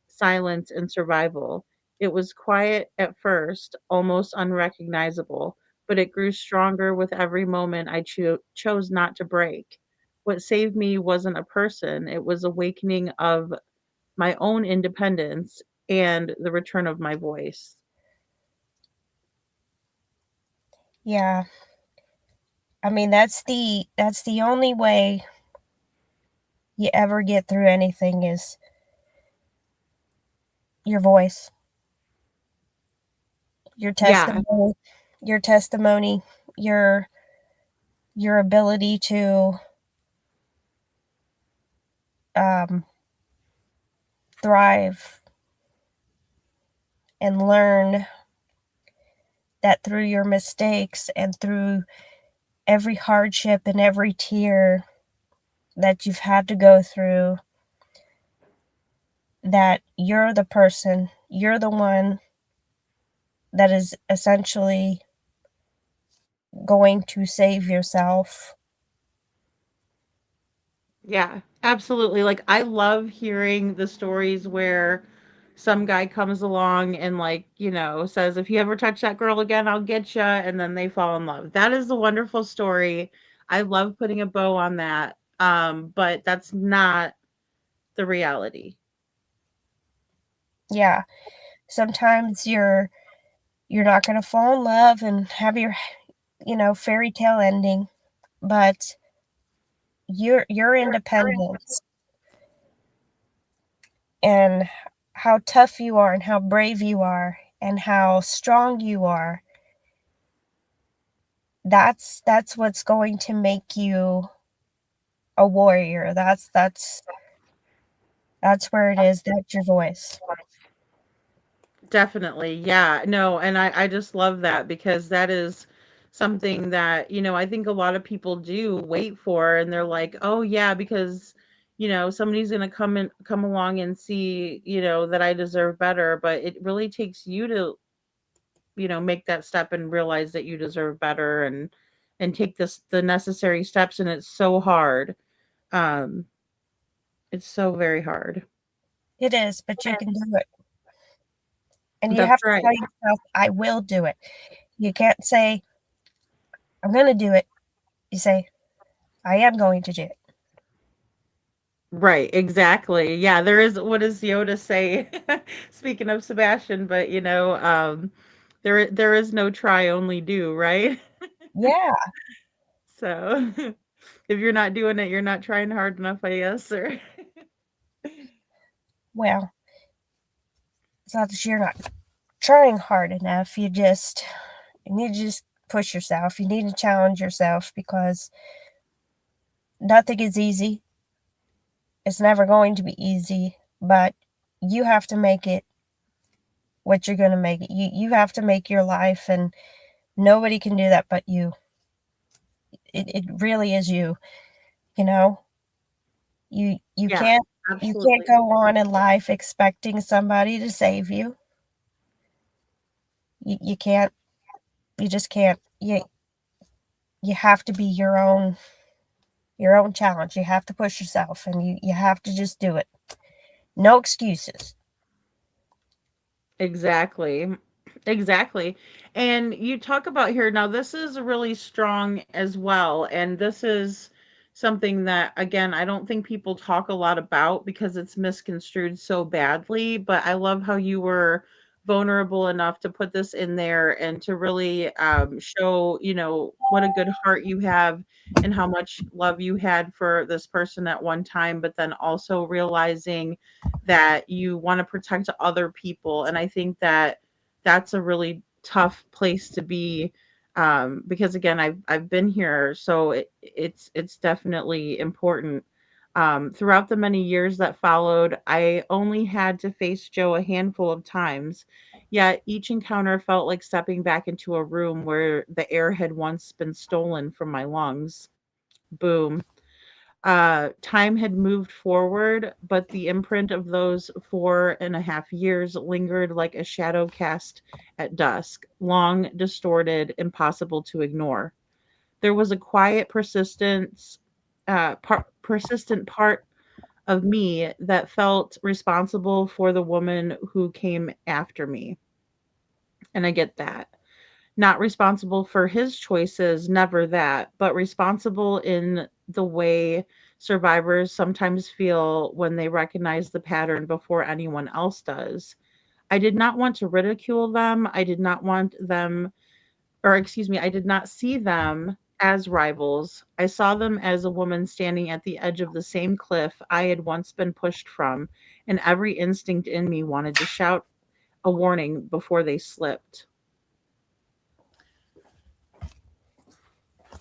silence, and survival. It was quiet at first, almost unrecognizable, but it grew stronger with every moment I chose not to break. What saved me wasn't a person, it was awakening of my own independence and the return of my voice. Yeah. I mean, that's the only way you ever get through anything is your voice, your Yeah, testimony, your testimony, your your ability to, um, thrive and learn that through your mistakes and through every hardship and every tear that you've had to go through, that you're the person, you're the one that is essentially going to save yourself. yeah, absolutely. Like, I love hearing the stories where some guy comes along and, like, says, if you ever touch that girl again, I'll get you. And then they fall in love. That is a wonderful story. I love putting a bow on that. But that's not the reality. Yeah, sometimes you're not going to fall in love and have your, fairy tale ending, but your independence and how tough you are and how brave you are and how strong you are, that's what's going to make you a warrior. That's That's where it is. That's your voice. Definitely. Yeah. No, and I just love that because that is something that, I think a lot of people do wait for and they're like, "Oh yeah, because somebody's going to come along and see, that I deserve better." But it really takes you to, make that step and realize that you deserve better and take the necessary steps, and it's so hard. Um it's so very hard. It is, but you can do it. And you That's have to right. tell yourself, I will do it. You can't say, I'm going to do it. You say, I am going to do it. Right, exactly. Yeah, there is, what does Yoda say? Speaking of Sebastian, but there is no try, only do, right? Yeah. So if you're not doing it, you're not trying hard enough, I guess, or Well, it's not that you're not trying hard enough. You need to just push yourself. You need to challenge yourself because nothing is easy. It's never going to be easy, but you have to make it what you're going to make it. You have to make your life, and nobody can do that but you. It really is you, you know? You yeah, can't absolutely. go on in life expecting somebody to save you. You can't. You just can't. You have to be your own challenge. You have to push yourself, and you have to just do it. No excuses. Exactly. Exactly. And you talk about here now, this is really strong as well. And this is something that, again, I don't think people talk a lot about because it's misconstrued so badly. But I love how you were vulnerable enough to put this in there and to really show, what a good heart you have and how much love you had for this person at one time, but then also realizing that you want to protect other people. And I think that that's a really tough place to be, because again, I've been here, so it's definitely important. Throughout the many years that followed, I only had to face Joe a handful of times, yet each encounter felt like stepping back into a room where the air had once been stolen from my lungs. Boom. Time had moved forward, but the imprint of those 4.5 years lingered like a shadow cast at dusk, long, distorted, impossible to ignore. There was a quiet persistent part of me that felt responsible for the woman who came after me. And I get that. Not responsible for his choices, never that, but responsible in the way survivors sometimes feel when they recognize the pattern before anyone else does. I did not want to ridicule them. I did not want them, or excuse me, I did not see them as rivals. I saw them as a woman standing at the edge of the same cliff I had once been pushed from, and every instinct in me wanted to shout a warning before they slipped.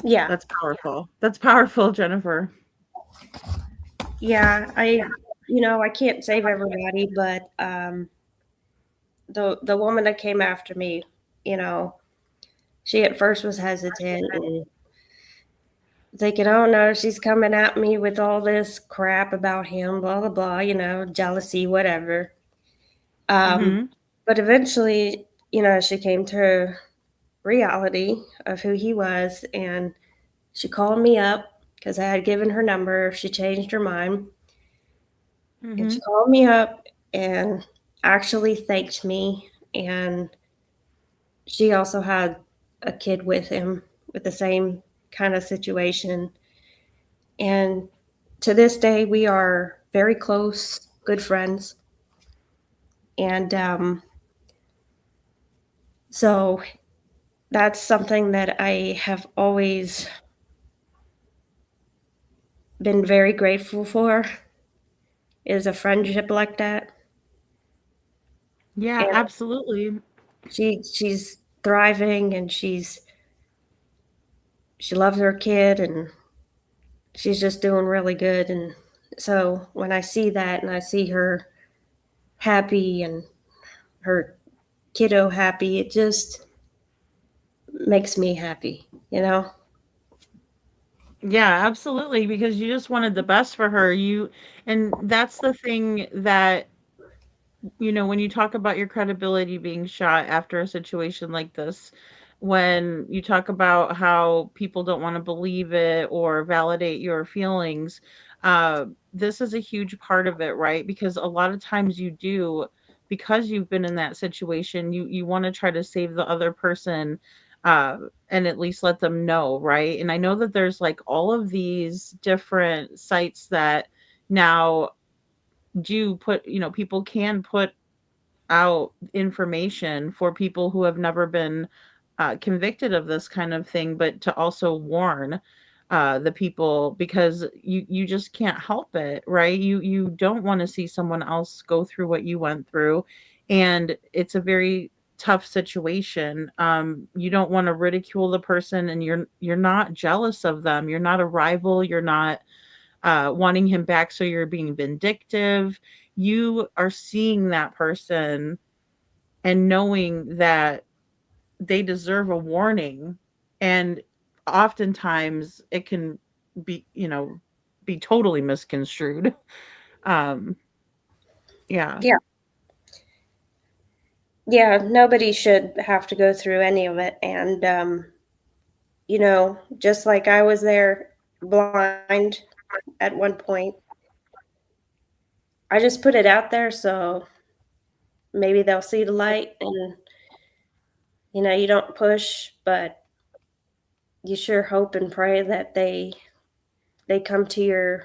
Yeah. That's powerful. That's powerful, Jennifer. Yeah, I can't save everybody, but the woman that came after me, you know, she at first was hesitant and thinking, "Oh no, she's coming at me with all this crap about him, blah blah blah," jealousy, whatever. Um, Mhm. but eventually, she came to reality of who he was, and she called me up because I had given her number. She changed her mind, and she Mhm. called me up and actually thanked me. And she also had a kid with him with the same kind of situation. And to this day, we are very close, good friends. And so that's something that I have always been very grateful for is a friendship like that. Yeah, And absolutely. she's thriving, and she loves her kid, and she's just doing really good. And So when I see that and I see her happy and her kiddo happy, it just makes me happy, you know? Yeah, absolutely, because you just wanted the best for her. And that's the thing that, when you talk about your credibility being shot after a situation like this, when you talk about how people don't want to believe it or validate your feelings, this is a huge part of it, right? Because a lot of times you do, because you've been in that situation, you want to try to save the other person, uh, and at least let them know, right? And I know that there's like all of these different sites that now do put, people can put out information for people who have never been convicted of this kind of thing, but to also warn the people, because you just can't help it, right? You don't want to see someone else go through what you went through, and it's a very tough situation. You don't want to ridicule the person, and you're not jealous of them. You're not a rival. You're not wanting him back, so you're being vindictive. You are seeing that person and knowing that they deserve a warning, and oftentimes it can be, be totally misconstrued. um yeah. Yeah. Yeah, nobody should have to go through any of it. And, just like I was there blind at one point, I just put it out there so maybe they'll see the light and, you don't push, but you sure hope and pray that they come to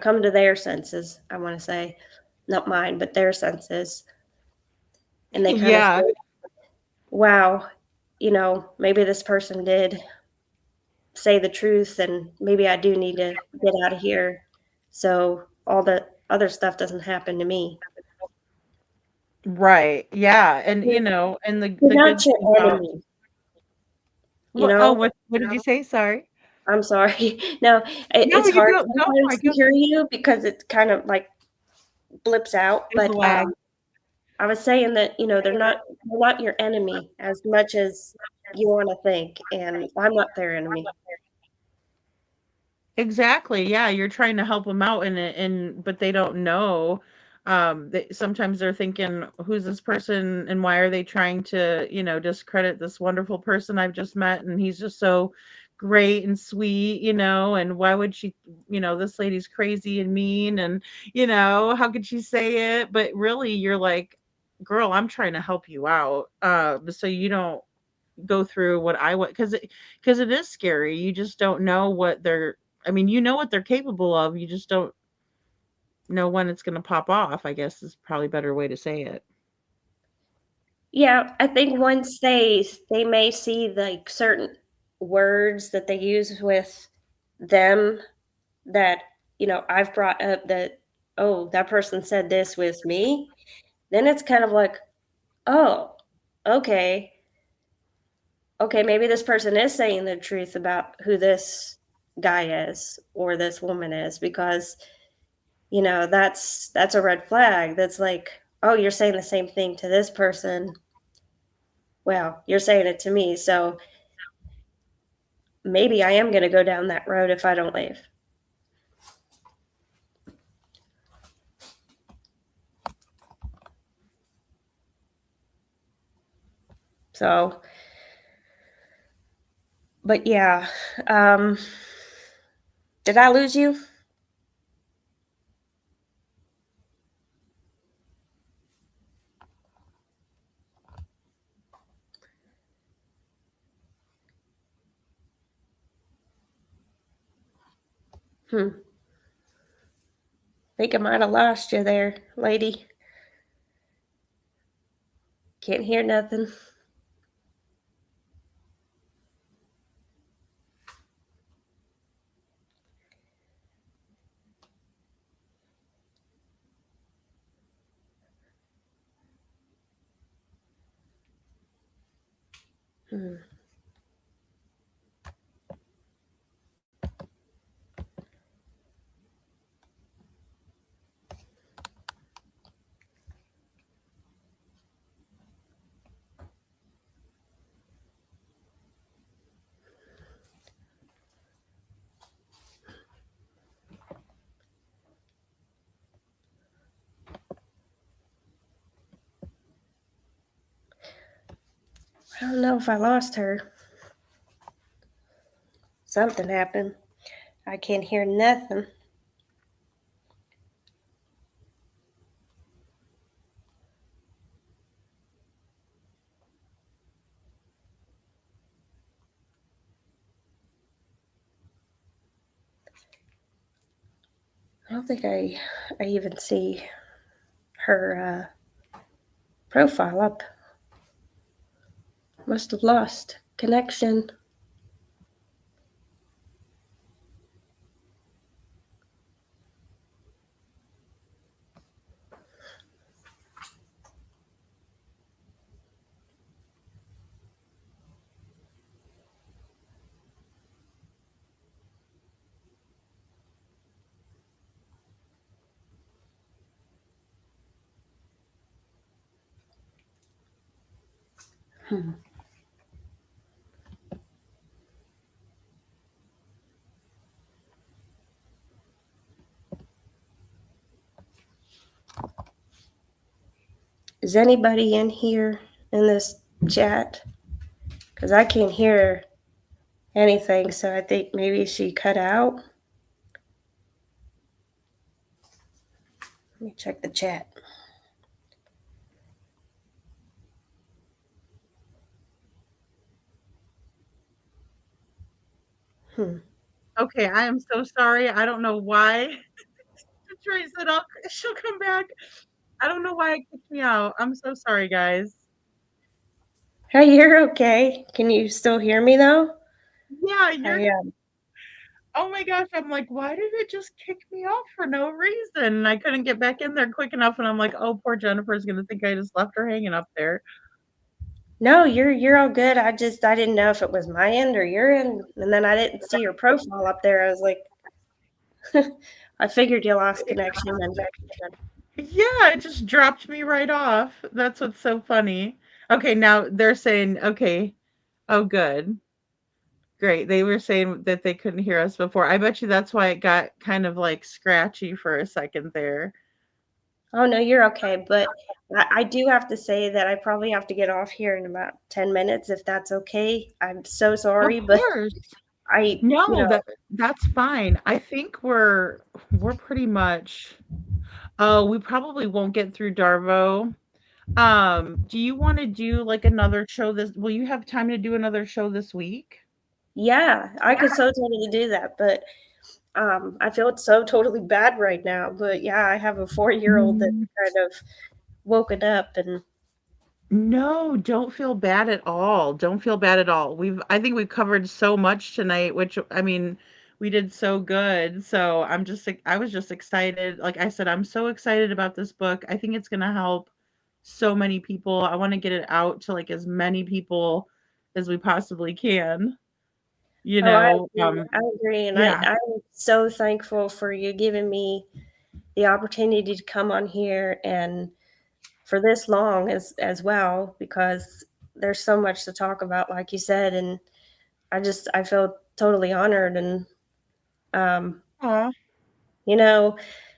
come to their senses, I want to say, not mine, but their senses. And they kind of Yeah, say, wow, maybe this person did say the truth and maybe I do need to get out of here so all the other stuff doesn't happen to me. right, yeah. And You're and the not good your thing about enemy, you what, oh, know? what did you say? Sorry. I'm sorry. No, No, it's you hard go for sometimes it, to go hear you because it kind of like blips out. there's a But lag. I was saying that, they're not your enemy as much as you want to think, and I'm not their enemy. Exactly. Yeah, you're trying to help them out, but they don't know. Sometimes they're thinking, "Who's this person, and why are they trying to, discredit this wonderful person I've just met? And he's just so great and sweet, and why would she, this lady's crazy and mean, and how could she say it?" But really, you're like, "Girl, I'm trying to help you out, so you don't go through what I went, because it is scary. You just don't know what they're. I mean, you know what they're capable of. You just don't know when it's going to pop off, I guess is probably a better way to say it. Yeah, I think once they may see like certain words that they use with them that, I've brought up that, oh, that person said this with me, then it's kind of like, oh, okay, okay, maybe this person is saying the truth about who this guy is or this woman is because, that's a red flag. That's like, oh, you're saying the same thing to this person. Well, you're saying it to me, so maybe I am going to go down that road if I don't leave. So, but yeah, um, did I lose you? Hmm. Think I might have lost you there, lady. Can't hear nothing. Hmm. I don't know if I lost her. Something happened. I can't hear nothing. I don't think I even see her profile up. Must have lost connection. Hmm. Is anybody in here in this chat? Because I can't hear anything, so I think maybe she cut out. Let me check the chat. Hmm. Okay, I am so sorry. I don't know why. Trace said she'll come back. I don't know why it kicked me out. I'm so sorry, guys. Hey, you're okay. Can you still hear me though? Yeah, you're. I Oh my gosh, I'm like, why did it just kick me off for no reason? And I couldn't get back in there quick enough, and I'm like, oh, poor Jennifer's gonna think I just left her hanging up there. No, you're all good. I didn't know if it was my end or your end, and then I didn't see your profile up there. I was like, I figured you lost connection. And Yeah, it just dropped me right off. That's what's so funny. Okay, now they're saying, okay, oh, good. Great. They were saying that they couldn't hear us before. I bet you that's why it got kind of like scratchy for a second there. oh no, you're okay. But I do have to say that I probably have to get off here in about 10 minutes, if that's okay. I'm so Of sorry, but course. I, you No, know, that's fine. I think we're pretty much. Oh, we probably won't get through Darvo. Do you want to do like another show this? Will you have time to do another show this week? yeah, I could so totally do that. But I feel so totally bad right now. But yeah, I have a 4-year-old that's Mm, kind of woken up, and No, don't feel bad at all. Don't feel bad at all. I think we've covered so much tonight, which I mean, we did so good. So I was just excited. Like I said, I'm so excited about this book. I think it's going to help so many people. I want to get it out to like as many people as we possibly can, you oh, I know. agree. I agree, and Yeah. I'm so thankful for you giving me the opportunity to come on here and for this long as well, because there's so much to talk about, like you said, and I feel totally honored. And um, Aw, you know,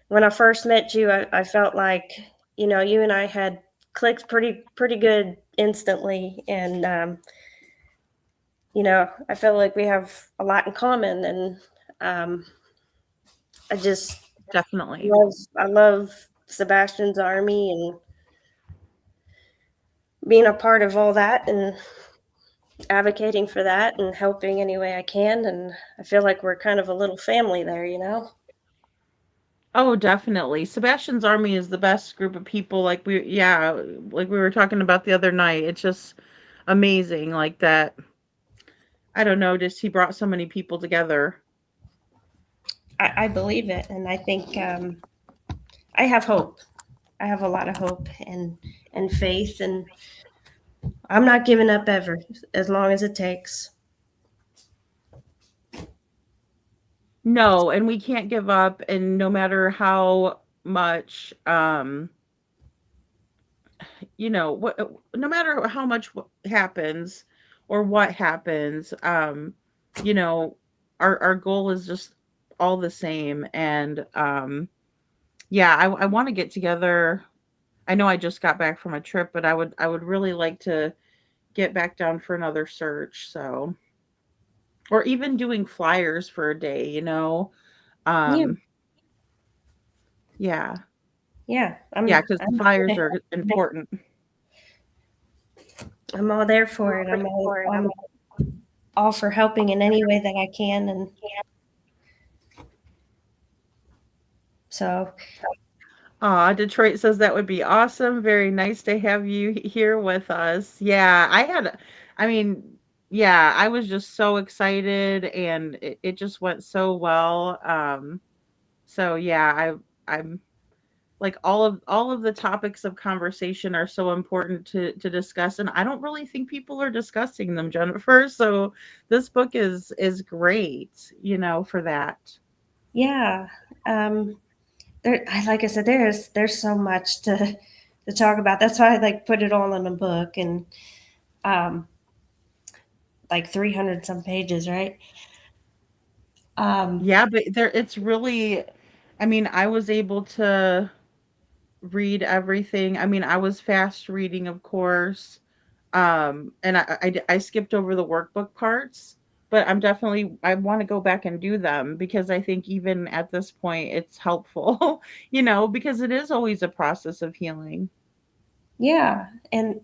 when I first met you, I felt like, you and I had clicked pretty good instantly, and I feel like we have a lot in common, and um, I just definitely. I love Sebastian's army and being a part of all that and advocating for that and helping any way I can. And I feel like we're kind of a little family there. Oh, definitely. Sebastian's Army is the best group of people. Like we were talking about the other night. It's just amazing. Like that. I don't know, just he brought so many people together. I believe it. And I think I have hope. I have a lot of hope and faith. And I'm not giving up ever, as long as it takes. No, and we can't give up. And no matter how much, no matter how much happens or what happens, you know, our goal is just all the same. And yeah, I want to get together. I know I just got back from a trip, but I would really like to get back down for another search. So, or even doing flyers for a day, you know. Yeah, Um, yeah. yeah. Yeah, because the I'm flyers are important. I'm all there for it. I'm all for helping in any way that I can, and so Aw, Detroit says that would be awesome. Very nice to have you here with us. Yeah, I mean, yeah, I was just so excited and it just went so well. So yeah, I'm like all of the topics of conversation are so important to discuss, and I don't really think people are discussing them, Jennifer. So this book is great, you know, for that. yeah. Um, like I said, there's so much to talk about. That's why I like put it all in a book, and um, like 300 some pages, right? Um, Yeah, but there it's really, I mean, I was able to read everything. I mean, I was fast reading, of course. And I skipped over the workbook parts, but I want to go back and do them because I think even at this point it's helpful, you know, because it is always a process of healing. yeah, and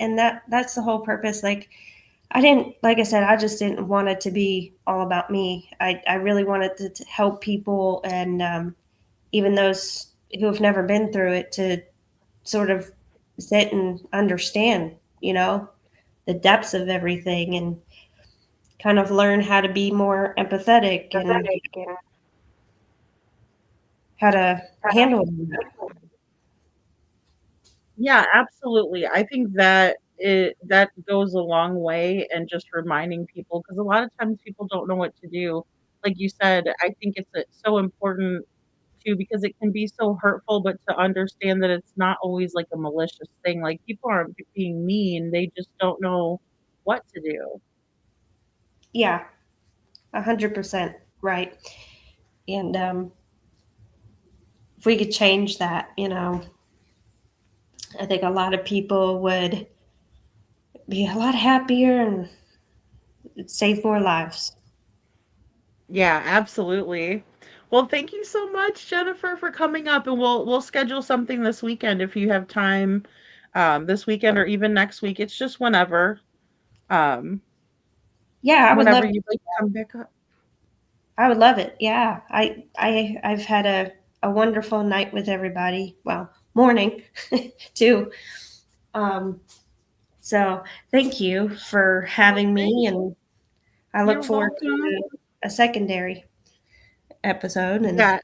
that's the whole purpose. Like I didn't, like I said, I just didn't want it to be all about me. I really wanted to help people, and even those who have never been through it to sort of sit and understand, you know, the depths of everything, and kind of learn how to be more empathetic and how to handle that. Yeah, absolutely. I think that that goes a long way and just reminding people because a lot of times people don't know what to do. Like you said, I think it's so important too because it can be so hurtful, but to understand that it's not always like a malicious thing. Like people aren't being mean, they just don't know what to do. Yeah, 100% right. And if we could change that, you know, I think a lot of people would be a lot happier and save more lives. Yeah, absolutely. Well, thank you so much, Jennifer, for coming up, and we'll schedule something this weekend if you have time, this weekend or even next week. It's just um, Yeah, I would whenever love. you'd like to come back up. I would love it. Yeah, I've had a wonderful night with everybody. Well, morning too. Um, so thank you for Well, having thank me, and I look you're forward welcome. to a secondary episode. And Yeah,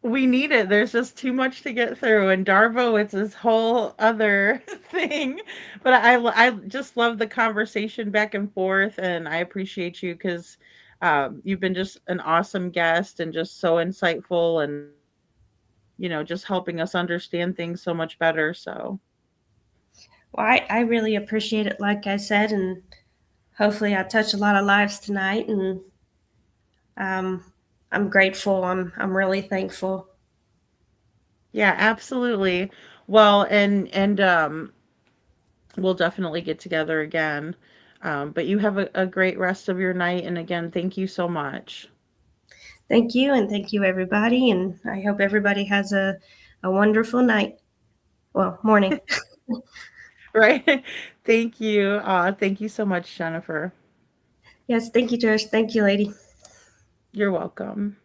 we need it. There's just too much to get through, and Darvo, it's this whole other thing. But I just love the conversation back and forth, and I appreciate you because you've been just an awesome guest and just so insightful, and you know, just helping us understand things so much better. So well, I really appreciate it. Like I said, and hopefully I touch a lot of lives tonight. And um, I'm grateful. I'm really thankful. yeah, absolutely. Well, and we'll definitely get together again. But you have a great rest of your night, and again, thank you so much. Thank you, and thank you everybody. And I hope everybody has a wonderful night. Well, morning. Right? Thank you. Thank you so much, Jennifer. Yes, thank you, Trish. Thank you, lady. You're welcome.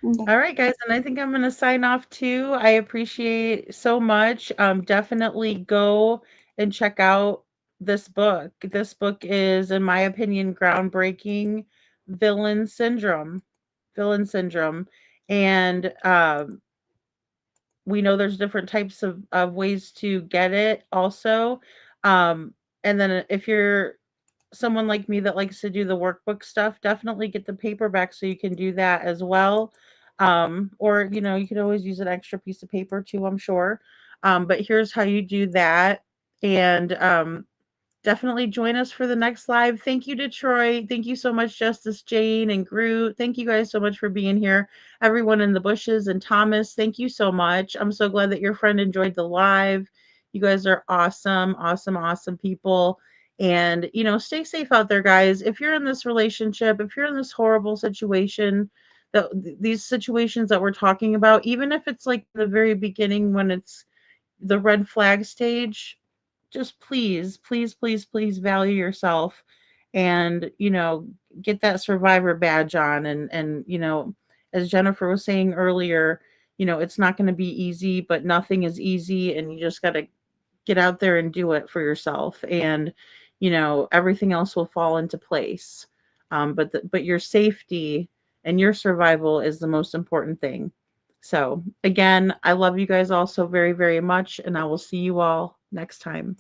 Bye. All right, guys, and I think I'm going to sign off too. I appreciate so much. Definitely go and check out this book. This book is, in my opinion, groundbreaking. Villain Syndrome. Villain Syndrome. And we know there's different types of ways to get it also. Um, and then if you're someone like me that likes to do the workbook stuff, definitely get the paperback so you can do that as well. Or you know, you could always use an extra piece of paper too, I'm sure. But here's how you do that. And definitely join us for the next live. Thank you, Detroit. Thank you so much, Justice Jane and Groot. Thank you guys so much for being here. Everyone in the bushes and Thomas, thank you so much. I'm so glad that your friend enjoyed the live. You guys are awesome, awesome, awesome people. And, stay safe out there, guys. If you're in this relationship, if you're in this horrible situation, these situations that we're talking about, even if it's like the very beginning when it's the red flag stage, just please, please, please, please value yourself and, get that survivor badge on. And, as Jennifer was saying earlier, it's not going to be easy, but nothing is easy. And you just got to get out there and do it for yourself. And, everything else will fall into place. But your safety and your survival is the most important thing. So again, I love you guys all so very, very much, and I will see you all next time.